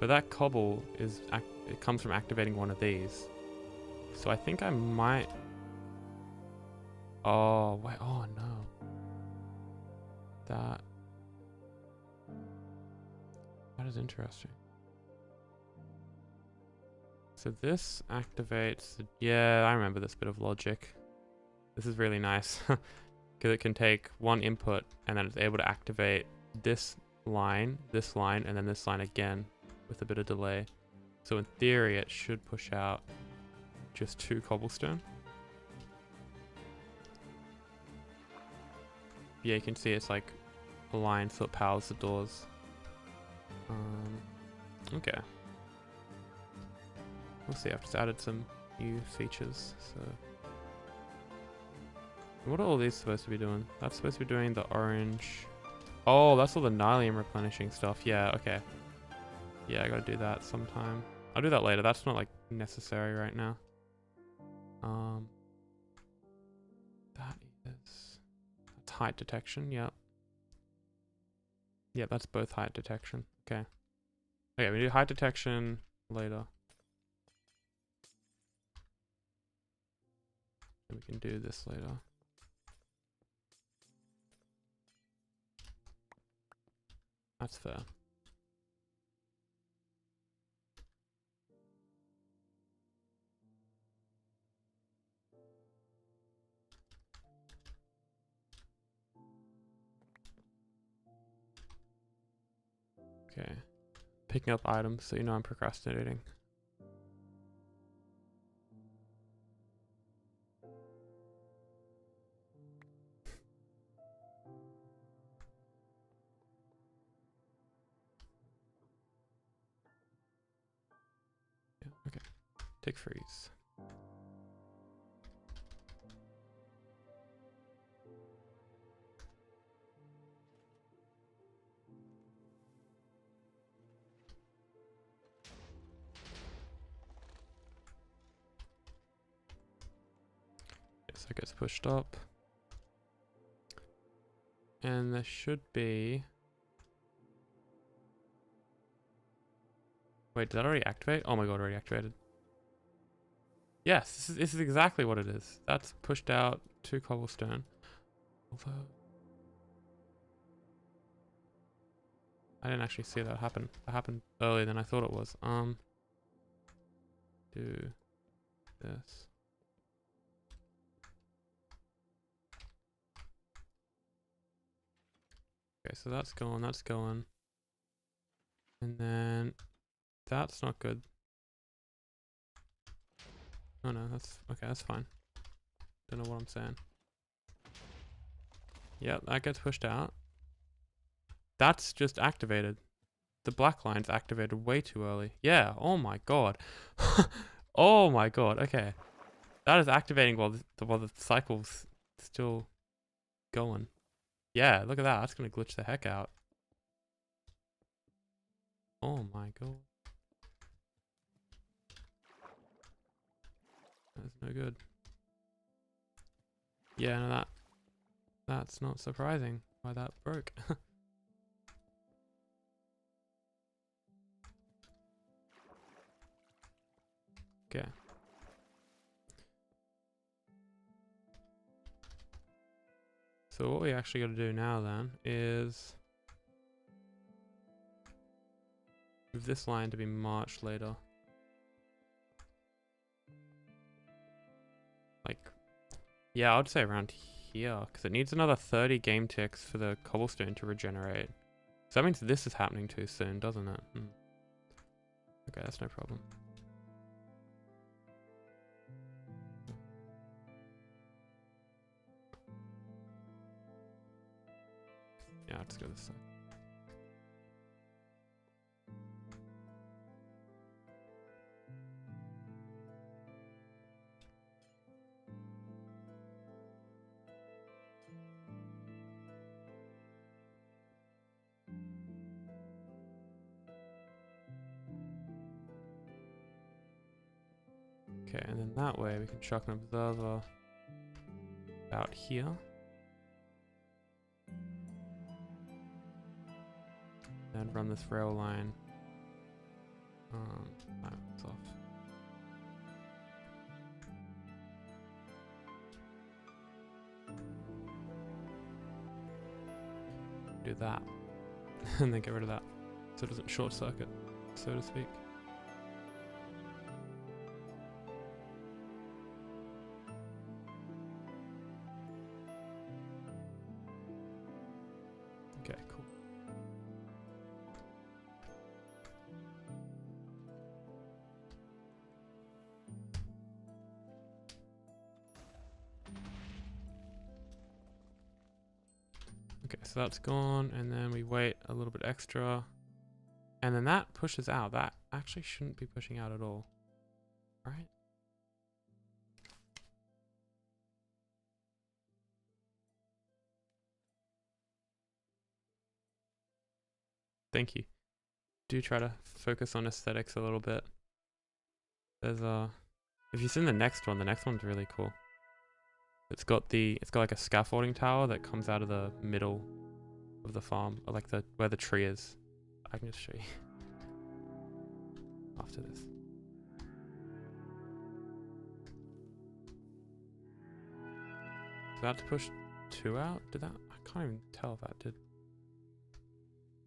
But that cobble is it comes from activating one of these. So I think I might... Oh, wait, oh no. That is interesting. So this activates... Yeah, I remember this bit of logic. This is really nice. Because it can take one input and then it's able to activate this line, and then this line again with a bit of delay. So in theory, it should push out just 2 cobblestone. Yeah, you can see it's like a line, so it powers the doors. Okay. We'll see. I've just added some new features. So, what are all these supposed to be doing? That's supposed to be doing the orange. Oh, that's all the Nylium replenishing stuff. Yeah. Okay. Yeah, I gotta do that sometime. I'll do that later. That's not like necessary right now. That is... That's height detection. Yep. Yeah, that's both height detection. Okay. Okay, we do height detection later. And we can do this later. That's fair. Okay. Picking up items so you know I'm procrastinating. Yeah, okay. Tick freeze. Yes, it gets pushed up. And there should be... Wait, did that already activate? Oh my god, already activated. Yes, this is exactly what it is. That's pushed out 2 cobblestone. Although... I didn't actually see that happen. That happened earlier than I thought it was. Do this. Okay, so that's going. And then that's not good. Oh no, that's okay, that's fine. Don't know what I'm saying. Yep, that gets pushed out. That's just activated. The black line's activated way too early. Yeah, oh my god. Oh my god, okay. That is activating while the cycle's still going. Yeah, look at that. That's gonna glitch the heck out. Oh my god. That's no good. Yeah, no, that's not surprising why that broke. Okay. So what we actually got to do now then is move this line to be marched later. Yeah, I'd say around here, because it needs another 30 game ticks for the cobblestone to regenerate. So that means this is happening too soon, doesn't it? Okay, that's no problem. Yeah, let's go this side. Okay, and then that way we can chuck an observer out here. And run this rail line. It's off. Do that. And then get rid of that. So it doesn't short circuit, so to speak. Okay, cool. Okay, so that's gone, and then we wait a little bit extra, and then that pushes out. That actually shouldn't be pushing out at all, right? Thank you. Do try to focus on aesthetics a little bit. There's if you've seen the next one's really cool. It's got like a scaffolding tower that comes out of the middle of the farm, or like where the tree is. I can just show you after this. So that's pushed 2 out? Did that? I can't even tell if that did.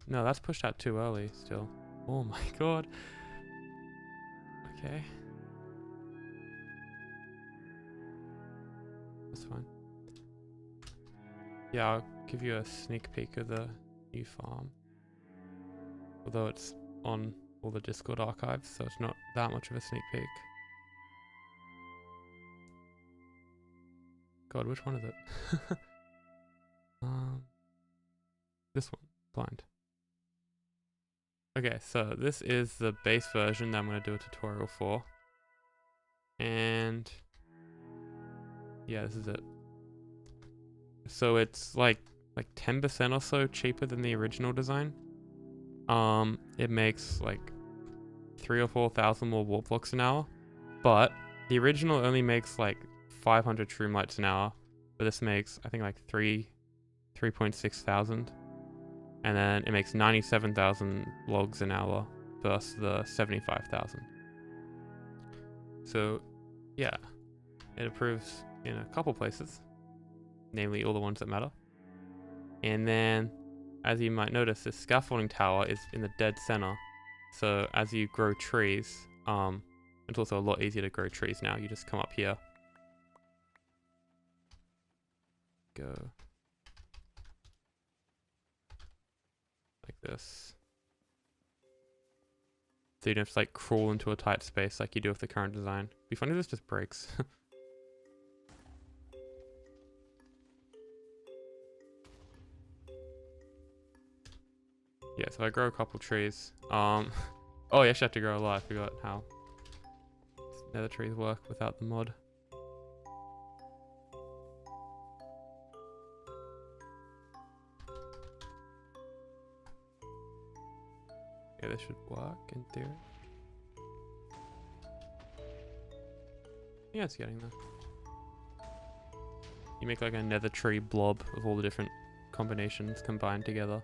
No, that's pushed out too early still. Oh my god. Okay. That's fine. Yeah, I'll give you a sneak peek of the new farm. Although it's on all the Discord archives, so it's not that much of a sneak peek. God, which one is it? This one, blind. Okay, so this is the base version that I'm going to do a tutorial for. And yeah, this is it. So it's like 10% or so cheaper than the original design. It makes like 3,000 or 4,000 more warp blocks an hour, but the original only makes like 500 shroom lights an hour, but this makes I think like 3.6 thousand, and then it makes 97,000 logs an hour versus the 75,000. So yeah, it improves in a couple places, namely all the ones that matter. And then, as you might notice, this scaffolding tower is in the dead center. So as you grow trees, it's also a lot easier to grow trees now. You just come up here, go like this. So you don't have to like crawl into a tight space like you do with the current design. It'd be funny if this just breaks. Yeah, so I grow a couple trees. Oh, you actually have to grow a lot. I forgot how Nether trees work without the mod. Yeah, this should work in theory. Yeah, it's getting there. You make like a nether tree blob of all the different combinations combined together.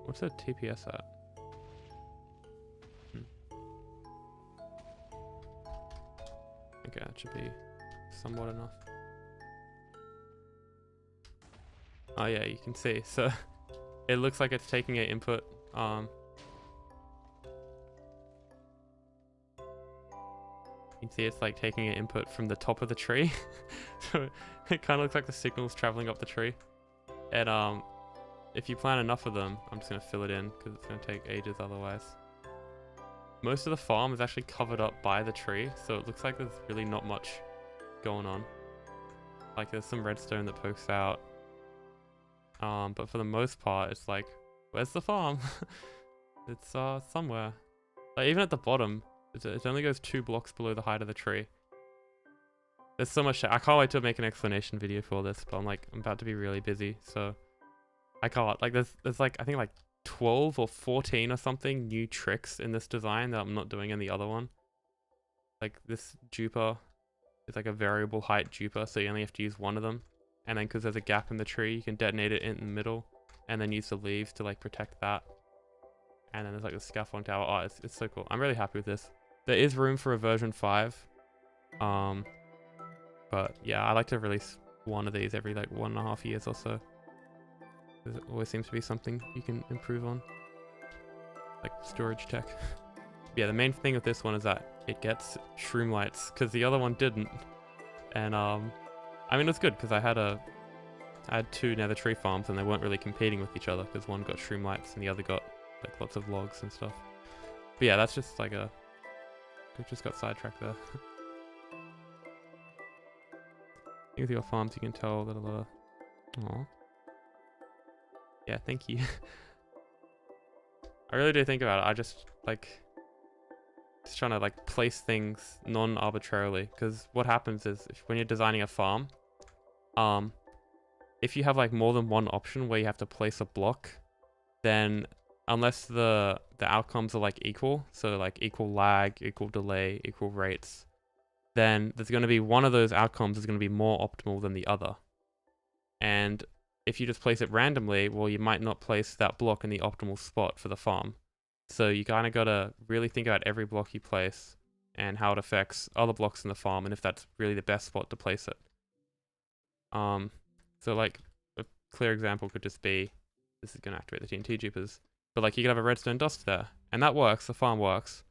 What's the TPS at? Okay, that should be somewhat enough. Oh yeah, you can see. So it looks like it's taking an input. can see it's like taking an input from the top of the tree. So it kind of looks like the signal's traveling up the tree. And if you plant enough of them, I'm just going to fill it in because it's going to take ages otherwise. Most of the farm is actually covered up by the tree, so it looks like there's really not much going on. Like there's some redstone that pokes out. But for the most part, it's like, where's the farm? It's somewhere. Like even at the bottom, it only goes 2 blocks below the height of the tree. There's so much. I can't wait to make an explanation video for this, but I'm about to be really busy, so I can't. Like there's like I think like 12 or 14 or something new tricks in this design that I'm not doing in the other one. Like this duper is like a variable height duper, so you only have to use one of them. And then because there's a gap in the tree, you can detonate it in the middle and then use the leaves to like protect that. And then there's like the scaffolding tower. Oh, it's so cool. I'm really happy with this. There is room for a version 5. But yeah, I like to release one of these every like 1.5 years or so. There always seems to be something you can improve on. Like storage tech. Yeah, the main thing with this one is that it gets shroom lights, because the other one didn't. And I mean it's good because I had 2 nether tree farms and they weren't really competing with each other because one got shroom lights and the other got like lots of logs and stuff. But yeah, that's just like we just got sidetracked there. I think with your farms you can tell that a lot of... Aww. Yeah, thank you. I really do think about it. I just trying to like place things non-arbitrarily, because what happens is when you're designing a farm, if you have like more than one option where you have to place a block, then unless the outcomes are like equal, so like equal lag, equal delay, equal rates, then there's going to be one of those outcomes is going to be more optimal than the other. And if you just place it randomly, well, you might not place that block in the optimal spot for the farm. So you kind of got to really think about every block you place and how it affects other blocks in the farm and if that's really the best spot to place it. So like a clear example could just be, this is going to activate the TNT jeepers, but like you could have a redstone dust there and that works, the farm works,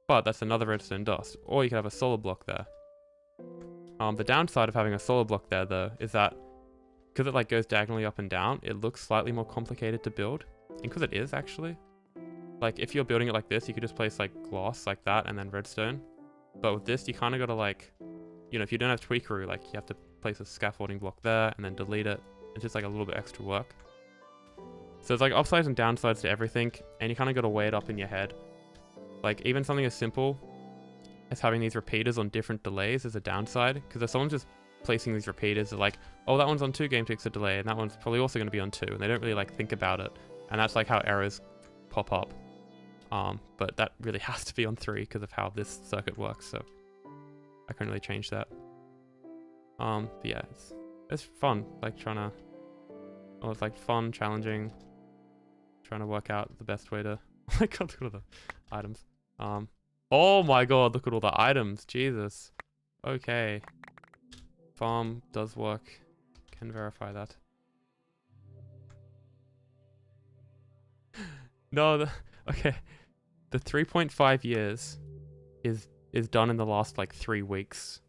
but that's another redstone dust. Or you could have a solid block there. The downside of having a solid block there though is that because it like goes diagonally up and down, it looks slightly more complicated to build. And because it is actually, like if you're building it like this, you could just place like glass like that and then redstone. But with this, you kind of got to like, you know, if you don't have tweakeroo, like you have to place a scaffolding block there and then delete it. It's just like a little bit extra work. So it's like upsides and downsides to everything. And you kind of got to weigh it up in your head. Like even something as simple as having these repeaters on different delays is a downside. Because if someone's just placing these repeaters, they're like, oh, that one's on 2 game ticks of delay and that one's probably also going to be on 2, and they don't really like think about it, and that's like how errors pop up. But that really has to be on 3 because of how this circuit works, so I can't really change that. But yeah, it's fun, like it's like fun, challenging, trying to work out the best way to oh my god, look at all the items. Oh my god, look at all the items, Jesus. Okay, farm does work, can verify that. No, okay, the 3.5 years is done in the last like 3 weeks,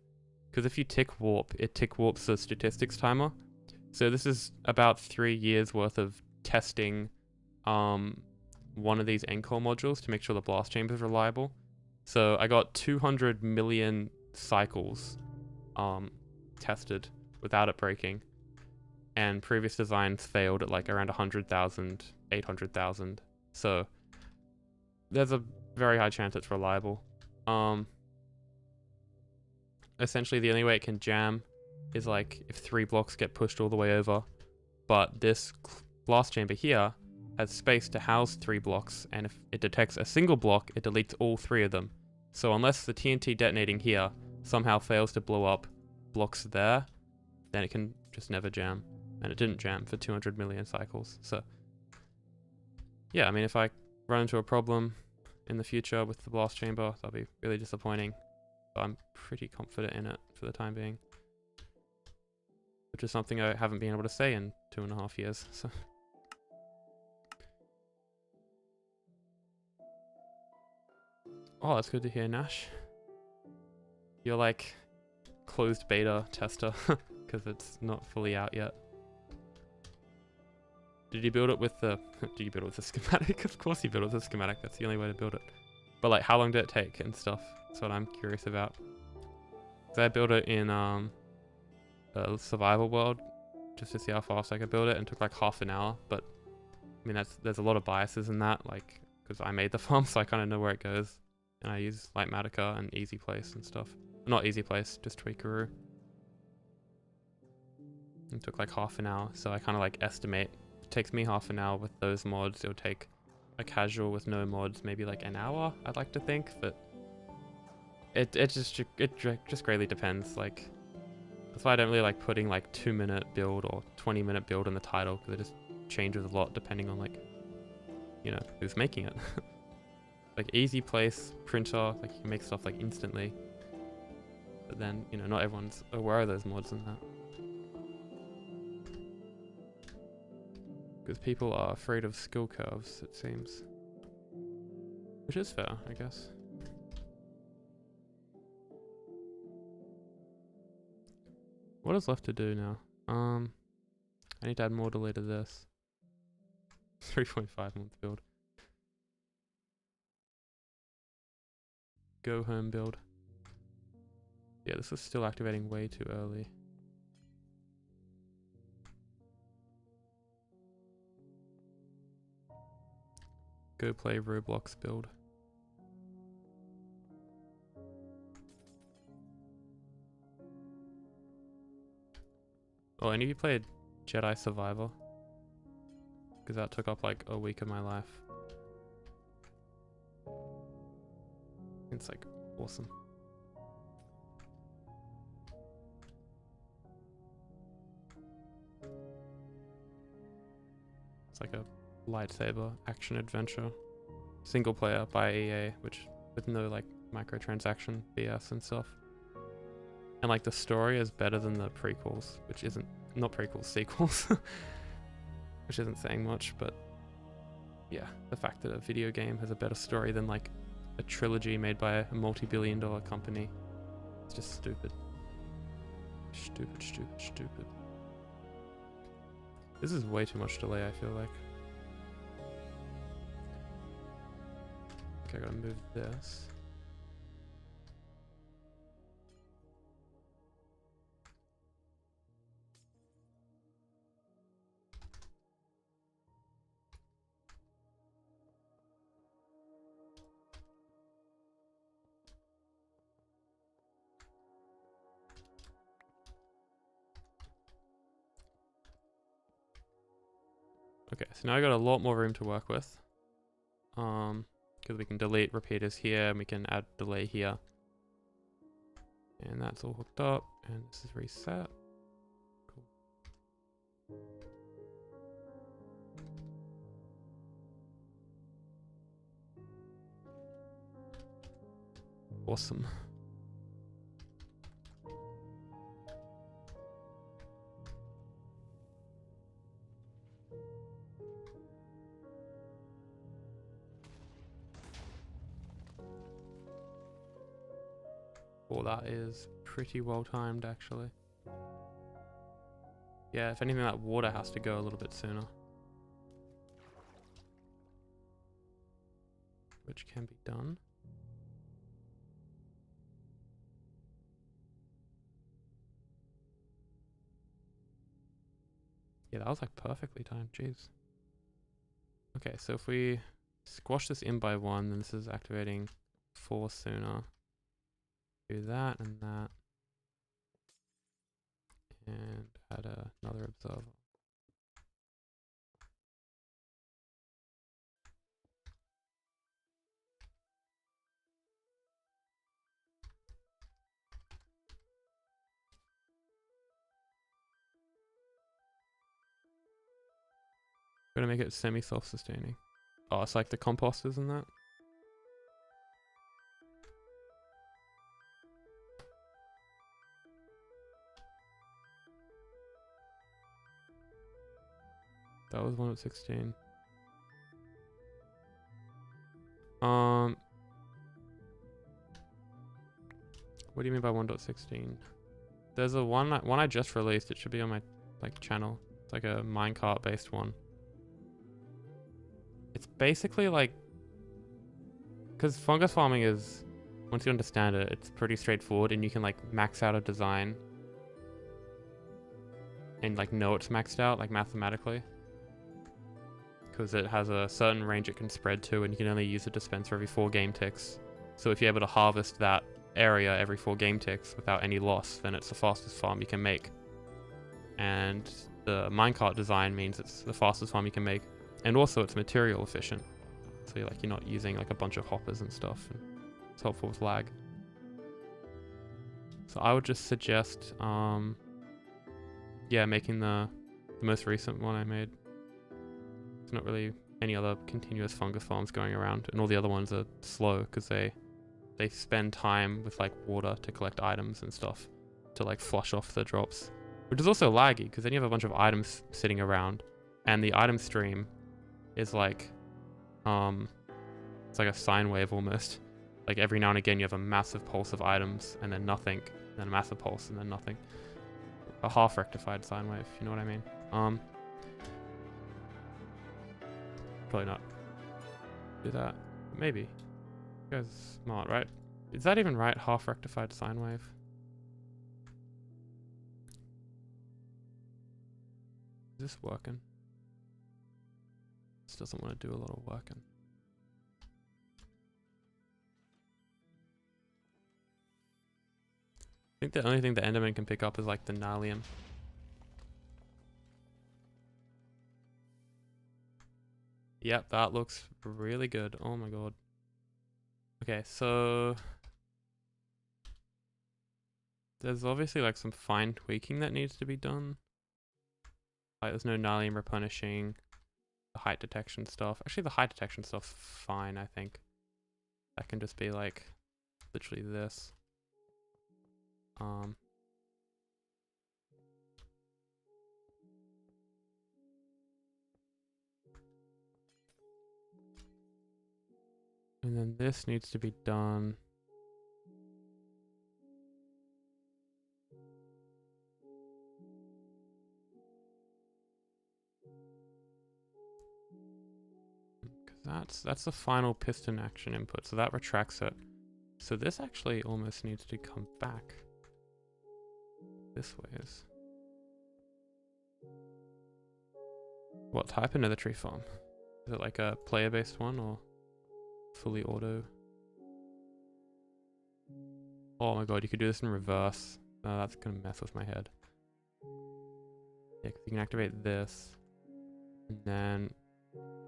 because if you tick warp, it tick warps the statistics timer. So this is about 3 years worth of testing one of these Ncore modules to make sure the blast chamber is reliable. So I got 200 million cycles tested without it breaking, and previous designs failed at like around 100,000, 800,000. So there's a very high chance it's reliable. Essentially the only way it can jam is like if 3 blocks get pushed all the way over, but this blast chamber here has space to house 3 blocks, and if it detects a single block, it deletes all 3 of them. So unless the TNT detonating here somehow fails to blow up blocks there, then it can just never jam. And it didn't jam for 200 million cycles. So yeah, I mean, if I run into a problem in the future with the blast chamber, that'll be really disappointing. But I'm pretty confident in it for the time being, which is something I haven't been able to say in 2.5 years. So oh, that's good to hear, Nash. You're like closed beta tester because it's not fully out yet. Did you build it with the did you build it with the schematic? Of course you built it with the schematic. That's the only way to build it. But like, how long did it take and stuff? That's what I'm curious about. So I built it in a survival world just to see how fast I could build it, and it took like half an hour. But I mean, there's a lot of biases in that, like, because I made the farm, so I kind of know where it goes. And I use like Matica and Easy Place and stuff. Not Easy Place, just Tweakaroo. It took like half an hour, so I kind of like estimate. It takes me half an hour with those mods. It'll take a casual with no mods maybe like an hour, I'd like to think, but it just greatly depends. Like, that's why I don't really like putting like 2-minute build or 20-minute build in the title, because it just changes a lot depending on like, you know, who's making it. Like Easy Place, printer, like you can make stuff like instantly, but then, you know, not everyone's aware of those mods and that, because people are afraid of skill curves, it seems, which is fair, I guess. What is left to do now? I need to add more delay to this. 3.5 month build. Go home build. Yeah, this is still activating way too early. Go play Roblox build. Oh, any of you played Jedi Survivor? Because that took up like a week of my life. It's like awesome. It's like a lightsaber action adventure, single player by EA, which with no like microtransaction BS and stuff. And like the story is better than the prequels, which isn't, not prequels, sequels, which isn't saying much, but yeah, the fact that a video game has a better story than like a trilogy made by a multi-billion-dollar company, it's just stupid. Stupid, stupid, stupid. This is way too much delay, I feel like. Okay, I gotta move this. Okay, so now I got a lot more room to work with. Because we can delete repeaters here and we can add delay here. And that's all hooked up, and this is reset. Cool. Awesome. Well, that is pretty well timed, actually. Yeah, if anything, that water has to go a little bit sooner. Which can be done. Yeah, that was like perfectly timed, jeez. Okay, so if we squash this in by 1, then this is activating 4 sooner. Do that and that. And add another observer. Gonna make it semi-self-sustaining. Oh, it's like the composters and that. That was one at 16. What do you mean by 1.16? There's a one I just released. It should be on my like channel. It's like a minecart based one. It's basically like, because fungus farming is, once you understand it, it's pretty straightforward, and you can like max out a design and like know it's maxed out like mathematically, because it has a certain range it can spread to, and you can only use a dispenser every 4 game ticks. So if you're able to harvest that area every 4 game ticks without any loss, then it's the fastest farm you can make. And the minecart design means it's the fastest farm you can make, and also it's material efficient. So you're not using like a bunch of hoppers and stuff, and it's helpful with lag. So I would just suggest, yeah, making the most recent one I made. There's not really any other continuous fungus farms going around, and all the other ones are slow because they spend time with like water to collect items and stuff to like flush off the drops, which is also laggy because then you have a bunch of items sitting around, and the item stream is like, it's like a sine wave almost. Like every now and again you have a massive pulse of items and then nothing, and then a massive pulse and then nothing. A half rectified sine wave, you know what I mean? Probably not do that. Maybe. You guys are smart, right? Is that even right? Half rectified sine wave? Is this working? This doesn't want to do a lot of working. I think the only thing the Enderman can pick up is like the Nalium. Yep, that looks really good. Oh my god. Okay, so there's obviously like some fine tweaking that needs to be done. Like there's no Nalium replenishing, the height detection stuff. Actually, the height detection stuff's fine, I think. That can just be like literally this. And then this needs to be done. Because that's the final piston action input, so that retracts it. So this actually almost needs to come back this ways. What type of nether tree farm? Is it like a player-based one or fully auto? Oh my god, you could do this in reverse. No, that's gonna mess with my head. Yeah, because you can activate this and then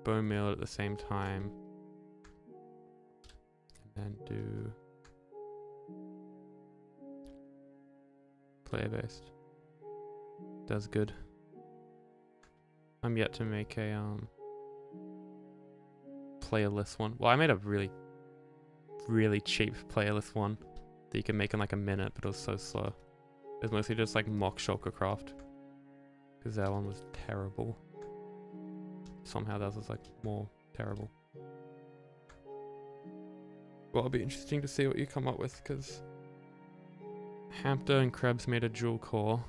bone meal at the same time, and then do player based. Does good. I'm yet to make a playlist one. Well, I made a really cheap playlist one that you can make in like a minute, but it was so slow. It was mostly just like mock shulkercraft, because that one was terrible. Somehow that was like more terrible. Well, it'll be interesting to see what you come up with, because Hampter and Krebs made a dual core,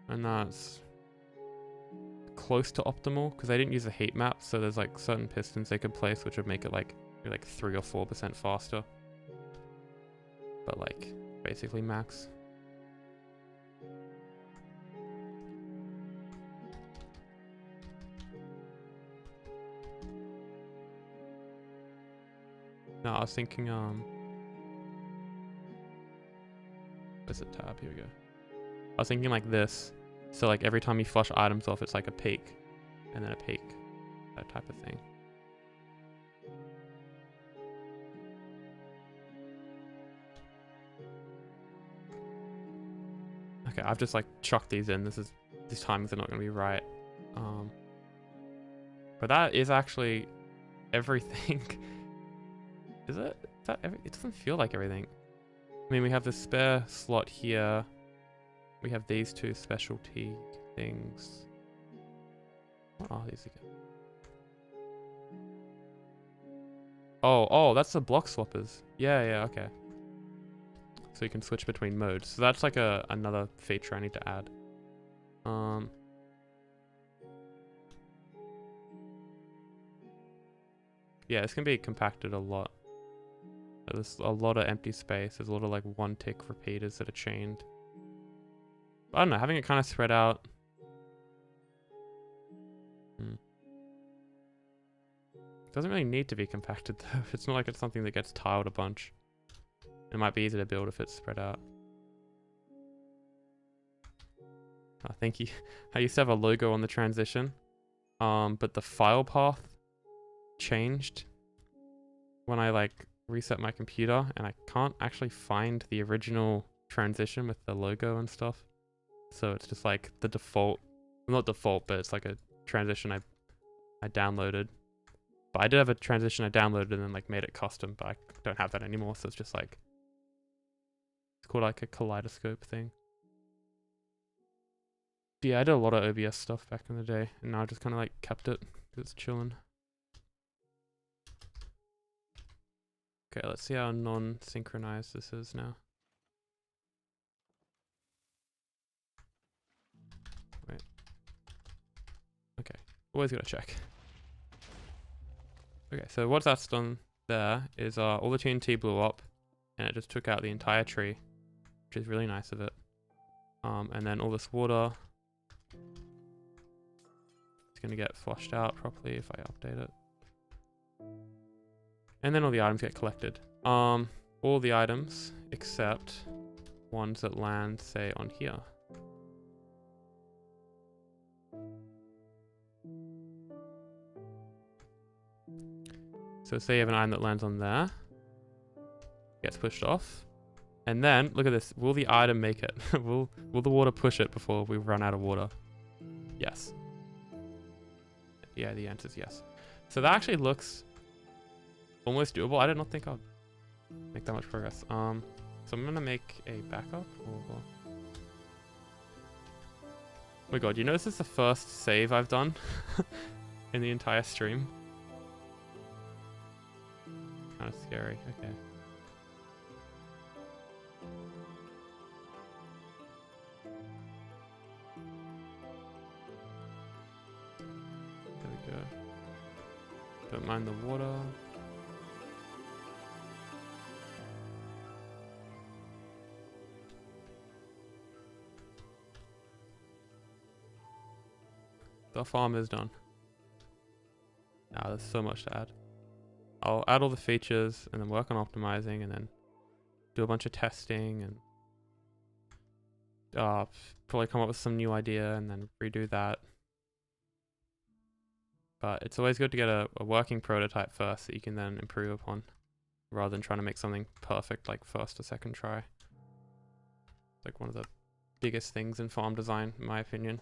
and that's close to optimal because they didn't use a heat map, so there's like certain pistons they could place which would make it like 3 or 4% faster, but like basically max. No, I was thinking where's the tab? Here we go. I was thinking like this. So like every time you flush items off, it's like a peak, and then a peak, that type of thing. Okay, I've just like chucked these in. These times are not going to be right. But that is actually everything. Is it? Is that it doesn't feel like everything. I mean, we have the spare slot here. We have these 2 specialty things. What are these again? Oh, that's the block swappers. Yeah, okay. so you can switch between modes. So that's like another feature I need to add. Yeah, it's gonna be compacted a lot. There's a lot of empty space. There's a lot of like one tick repeaters that are chained. I don't know, having it kind of spread out. Doesn't really need to be compacted though. It's not like it's something that gets tiled a bunch. It might be easy to build if it's spread out. I think I used to have a logo on the transition, but the file path changed when I like reset my computer, and I can't actually find the original transition with the logo and stuff. So it's just like the default, well, not default, but it's like a transition I downloaded. But I did have a transition I downloaded and then like made it custom, but I don't have that anymore. So it's just like, it's called like a kaleidoscope thing. But yeah, I did a lot of OBS stuff back in the day, and now I just kind of like kept it because it's chilling. Okay, let's see how non-synchronized this is now. Wait. Okay, always gotta check. Okay, so what that's done there is all the TNT blew up, and it just took out the entire tree, which is really nice of it. And then all this water is gonna get flushed out properly if I update it. And then all the items get collected. All the items except ones that land, say, on here. So say you have an item that lands on there, gets pushed off, and then look at this. Will the item make it? will the water push it before we run out of water? Yes. Yeah, the answer is yes. So that actually looks almost doable. I did not think I'd make that much progress. So I'm gonna make a backup. Oh my god, you know this is the first save I've done in the entire stream? Kind of scary. Okay. There we go. Don't mind the water. The farm is done. Now there's so much to add. I'll add all the features and then work on optimizing and then do a bunch of testing and probably come up with some new idea and then redo that. But it's always good to get a working prototype first that you can then improve upon, rather than trying to make something perfect like first or second try. It's like one of the biggest things in farm design, in my opinion.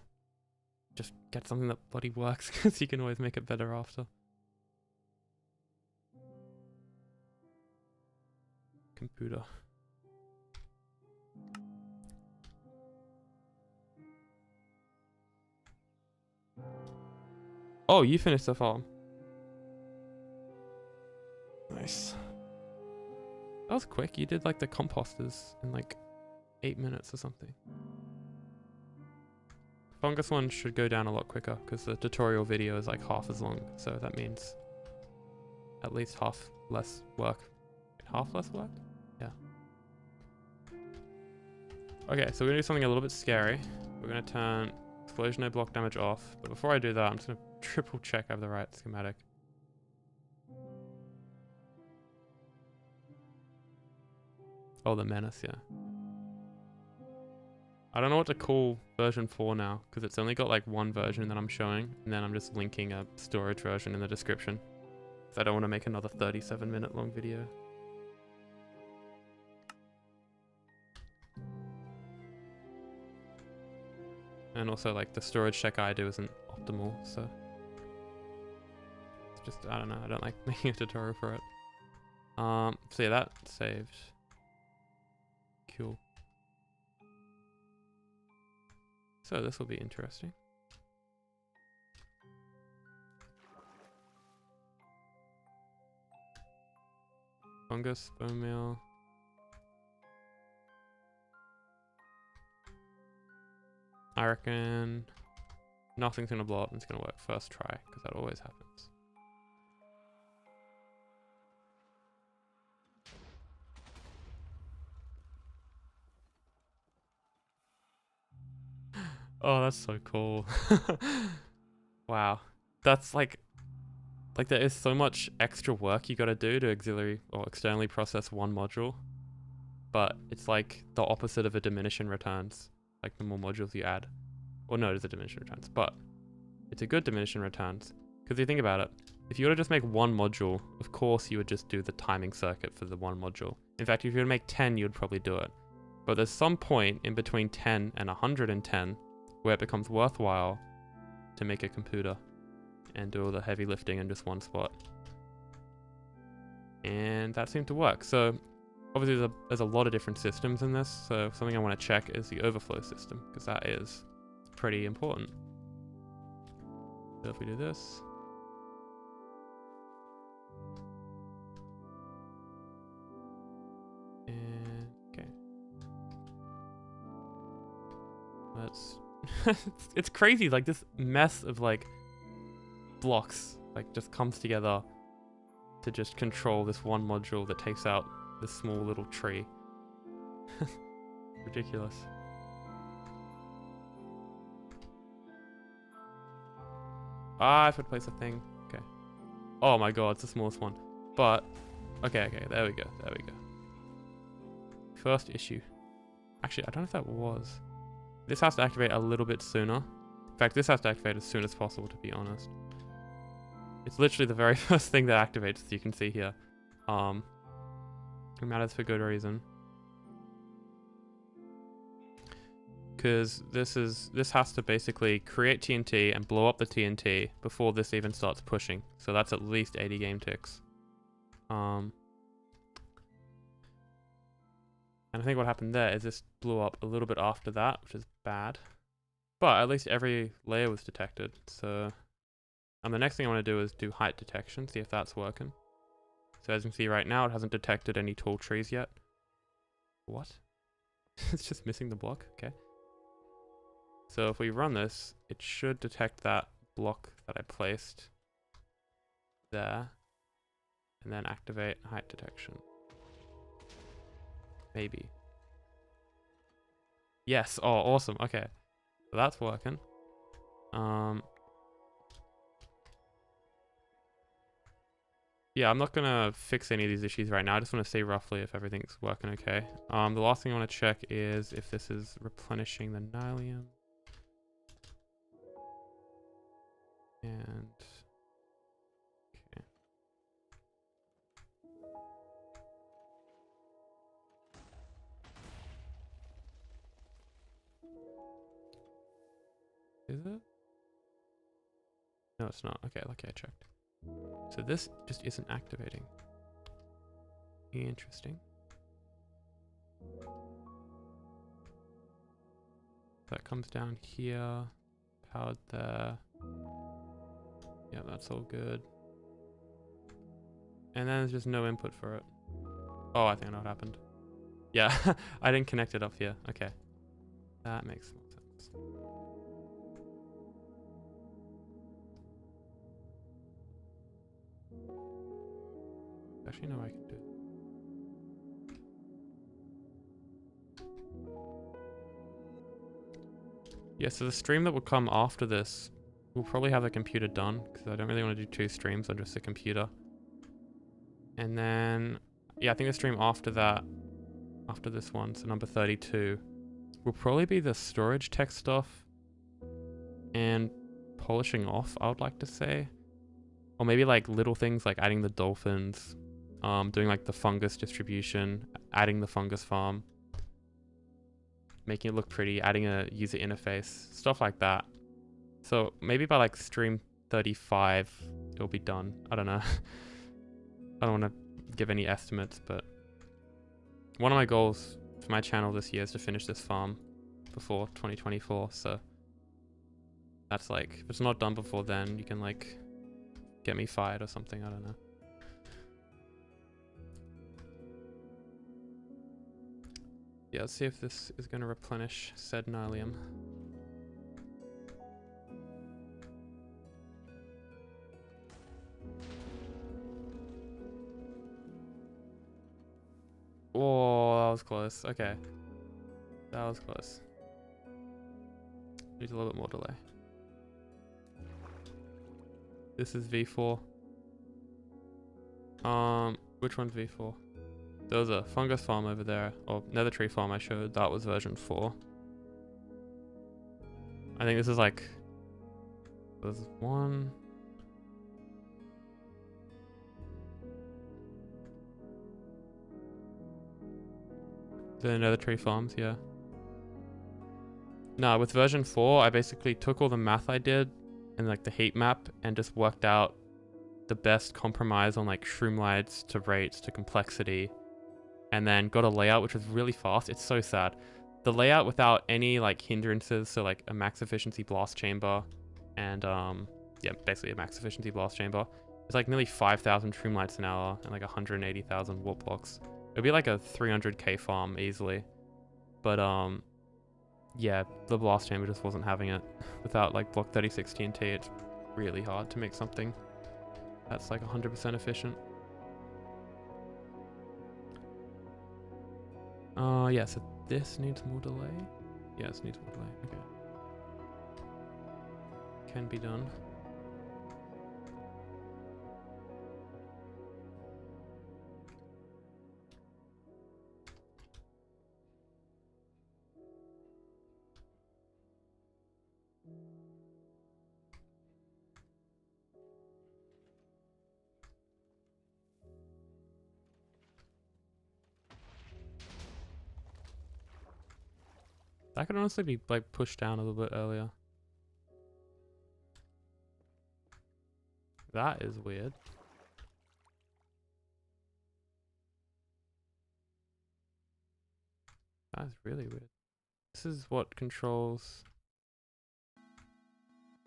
Just get something that bloody works, because you can always make it better after. Compooter. Oh, you finished the farm. Nice. That was quick. You did like the composters in like 8 minutes or something. Fungus one should go down a lot quicker because the tutorial video is like half as long. So that means at least half less work. Half less work? Yeah. Okay, so we're gonna do something a little bit scary. We're gonna turn explosion no block damage off. But before I do that, I'm just gonna triple check I have the right schematic. Oh, the menace, yeah. I don't know what to call version 4 now, because it's only got like one version that I'm showing, and then I'm just linking a storage version in the description. So I don't want to make another 37-minute long video. And also like the storage check I do isn't optimal, so it's just, I don't know, I don't like making a tutorial for it. So yeah, that saved. Cool. So this will be interesting. Fungus, bone meal. I reckon nothing's gonna blow up and it's gonna work first try, because that always happens. Oh, that's so cool. Wow. That's like there is so much extra work you gotta do to auxiliary or externally process one module. But it's like the opposite of a diminishing returns. Like the more modules you add. Or no, it is a diminishing returns, but it's a good diminishing returns. Because you think about it, if you were to just make one module, of course you would just do the timing circuit for the one module. In fact, if you were to make 10, you would probably do it. But there's some point in between 10 and 110 where it becomes worthwhile to make a compooter and do all the heavy lifting in just one spot. And that seemed to work. So obviously there's a lot of different systems in this, so something I want to check is the overflow system, because that is pretty important. So if we do this, and okay, let's it's crazy, like this mess of like blocks like just comes together to just control this one module that takes out this small little tree. Ridiculous. Ah, I have to place a thing. Okay. Oh my god, it's the smallest one. But okay, there we go. First issue. Actually, I don't know if that was. This has to activate a little bit sooner. In fact, this has to activate as soon as possible, to be honest. It's literally the very first thing that activates, as you can see here. It matters for good reason. Because this has to basically create TNT and blow up the TNT before this even starts pushing. So that's at least 80 game ticks. And I think what happened there is this blew up a little bit after that, which is bad. But at least every layer was detected. So, and the next thing I want to do is do height detection, see if that's working. So as you can see right now, it hasn't detected any tall trees yet. What? It's just missing the block? Okay. So if we run this, it should detect that block that I placed there. And then activate height detection. Maybe. Yes. Oh, awesome. Okay. So that's working. Yeah, I'm not gonna fix any of these issues right now. I just want to see roughly if everything's working okay. The last thing I want to check is if this is replenishing the nylium. And okay. Is it? No, it's not. Okay, lucky I checked. So this just isn't activating. Interesting. That comes down here. Powered there. Yeah, that's all good. And then there's just no input for it. Oh, I think I know what happened. Yeah, I didn't connect it up here. Okay. That makes more sense. Actually, no, I can do it. Yeah, so the stream that will come after this, we'll probably have the computer done, because I don't really want to do 2 streams on just the computer. And then, yeah, I think the stream after that, after this one, so number 32, will probably be the storage tech stuff and polishing off, I would like to say. Or maybe like little things like adding the dolphins, doing like the fungus distribution, adding the fungus farm, making it look pretty, adding a user interface, stuff like that. So maybe by like stream 35, it'll be done. I don't know. I don't want to give any estimates, but one of my goals for my channel this year is to finish this farm before 2024. So that's like, if it's not done before then, you can like get me fired or something. I don't know. Yeah, let's see if this is going to replenish said nylium. was close. Okay. That was close. Needs a little bit more delay. This is V4. Which one's V4? There was a fungus farm over there, or nether tree farm I showed. That was version 4. I think this is like... There's one... The nether tree farms, yeah. No, with version 4, I basically took all the math I did and like the heat map and just worked out the best compromise on like shroom lights to rates to complexity, and then got a layout which was really fast. It's so sad. The layout without any like hindrances, so like a max efficiency blast chamber and yeah, basically a max efficiency blast chamber. It's like nearly 5,000 shroom lights an hour and like 180,000 warp blocks. It'd be like a 300k farm easily. But yeah, the blast chamber just wasn't having it. Without like block 36 TNT, it's really hard to make something that's like 100% efficient. Yeah, so this needs more delay. Yeah, this needs more delay. Okay. Can be done. That could honestly be like pushed down a little bit earlier. That is weird. That is really weird. This is what controls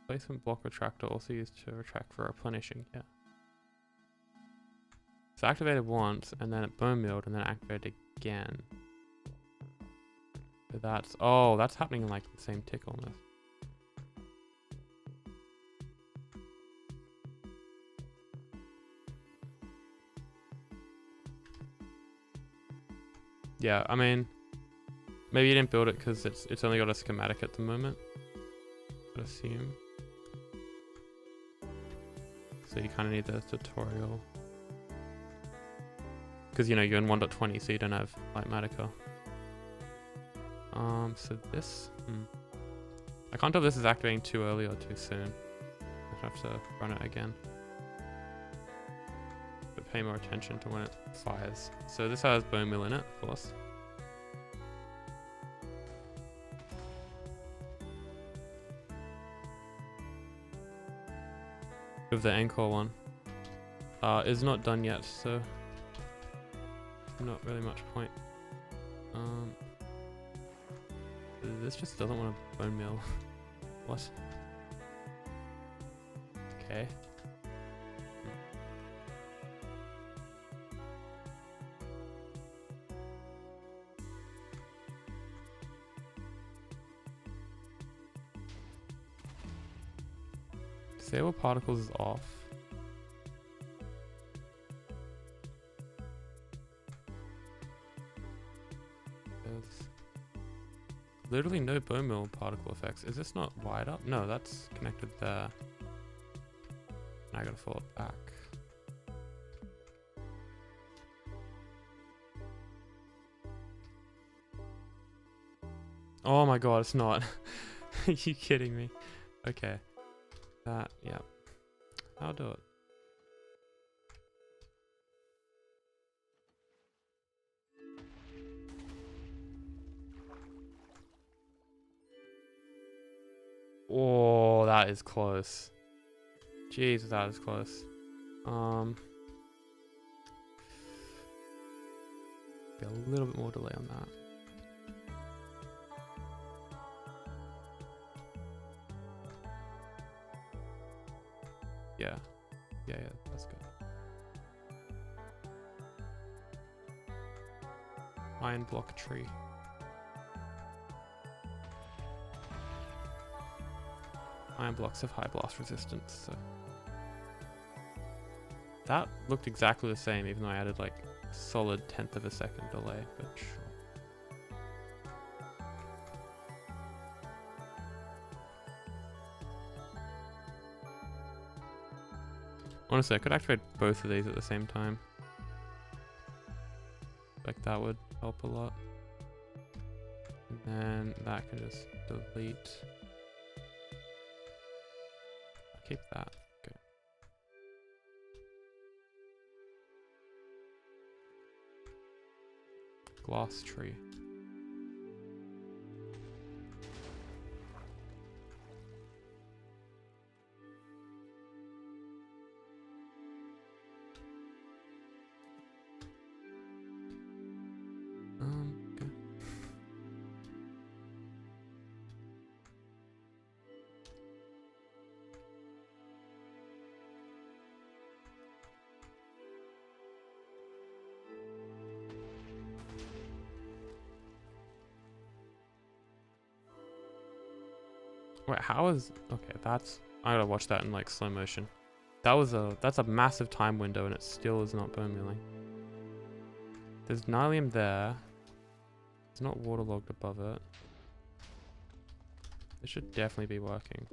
placement block retractor, also used to retract for replenishing. Yeah. It's activated once and then it bone milled and then activated again. So that's, oh, that's happening in like the same tick almost. Yeah, I mean, maybe you didn't build it because it's only got a schematic at the moment, I'd assume. So you kind of need the tutorial. Because, you know, you're in 1.20, so you don't have Lightmatica. So this... I can't tell if this is activating too early or too soon. I have to run it again. But pay more attention to when it fires. So this has bone meal in it, of course. With the Ncore one. Is not done yet, so not really much point. This just doesn't want to bone meal. What? Okay. Disable particles is off. Literally no bone meal particle effects. Is this not wired up? No, that's connected there. Now I gotta pull it back. Oh my god, it's not. Are you kidding me? Okay. Yeah. I'll do it. Oh, that is close. Jesus, that is close. Be a little bit more delay on that. Yeah, that's good. Iron block tree. Iron blocks have high blast resistance, so that looked exactly the same, even though I added like a solid 1/10 of a second delay, but sure. Honestly, I could activate both of these at the same time. Like that would help a lot. And then that can just delete. I'll keep that. Okay. Glass tree. Okay. Wait, how is... Okay, that's... I gotta watch that in like slow motion. That's a massive time window and it still is not bone mealing. There's nylium there. It's not waterlogged above it. It should definitely be working.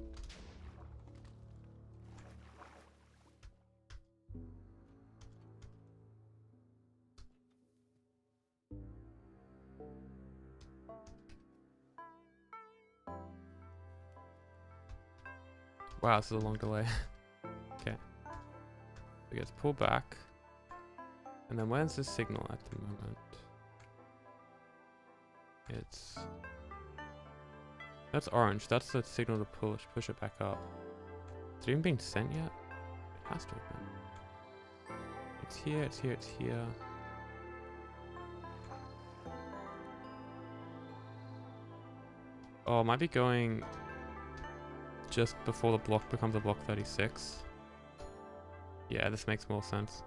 Wow, this is a long delay. Okay. So it gets pulled back. And then where's the signal at the moment? It's... That's orange. That's the signal to push it back up. Is it even being sent yet? It has to have been. It's here, it's here, it's here. Oh, it might be going just before the block becomes a block 36. Yeah, this makes more sense.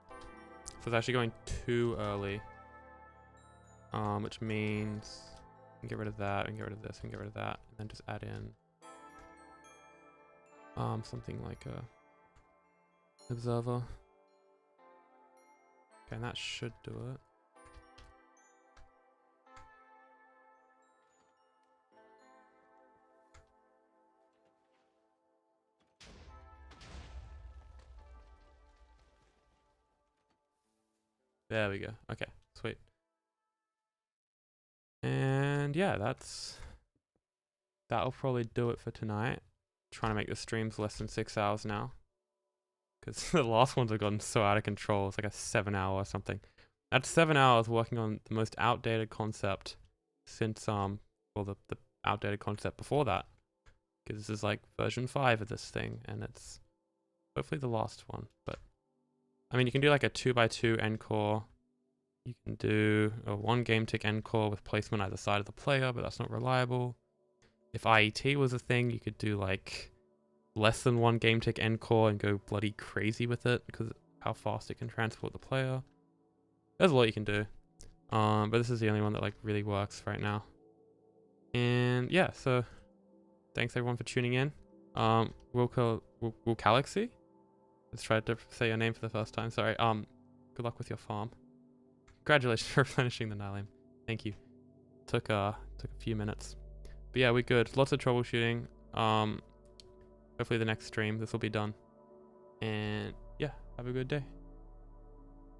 So it's actually going too early. Which means we can get rid of that and get rid of this and get rid of that and then just add in something like a observer. Okay, and that should do it. There we go. Okay, sweet. And yeah, that'll probably do it for tonight. Trying to make the streams less than 6 hours now, because the last ones have gotten so out of control. It's like a 7-hour or something. That's 7 hours working on the most outdated concept since well, the outdated concept before that, because this is like version 5 of this thing, and it's hopefully the last one. But I mean, you can do like a 2x2 Ncore. You can do a 1 game tick Ncore with placement either side of the player, but that's not reliable. If IET was a thing, you could do like less than 1 game tick Ncore and go bloody crazy with it because how fast it can transport the player. There's a lot you can do. But this is the only one that like really works right now. And yeah, so thanks everyone for tuning in. Will Galaxy? Let's try to say your name for the first time. Sorry. Good luck with your farm. Congratulations for finishing the nylium. Thank you. Took a few minutes. But yeah, we're good. Lots of troubleshooting. Hopefully the next stream this will be done. And yeah, have a good day.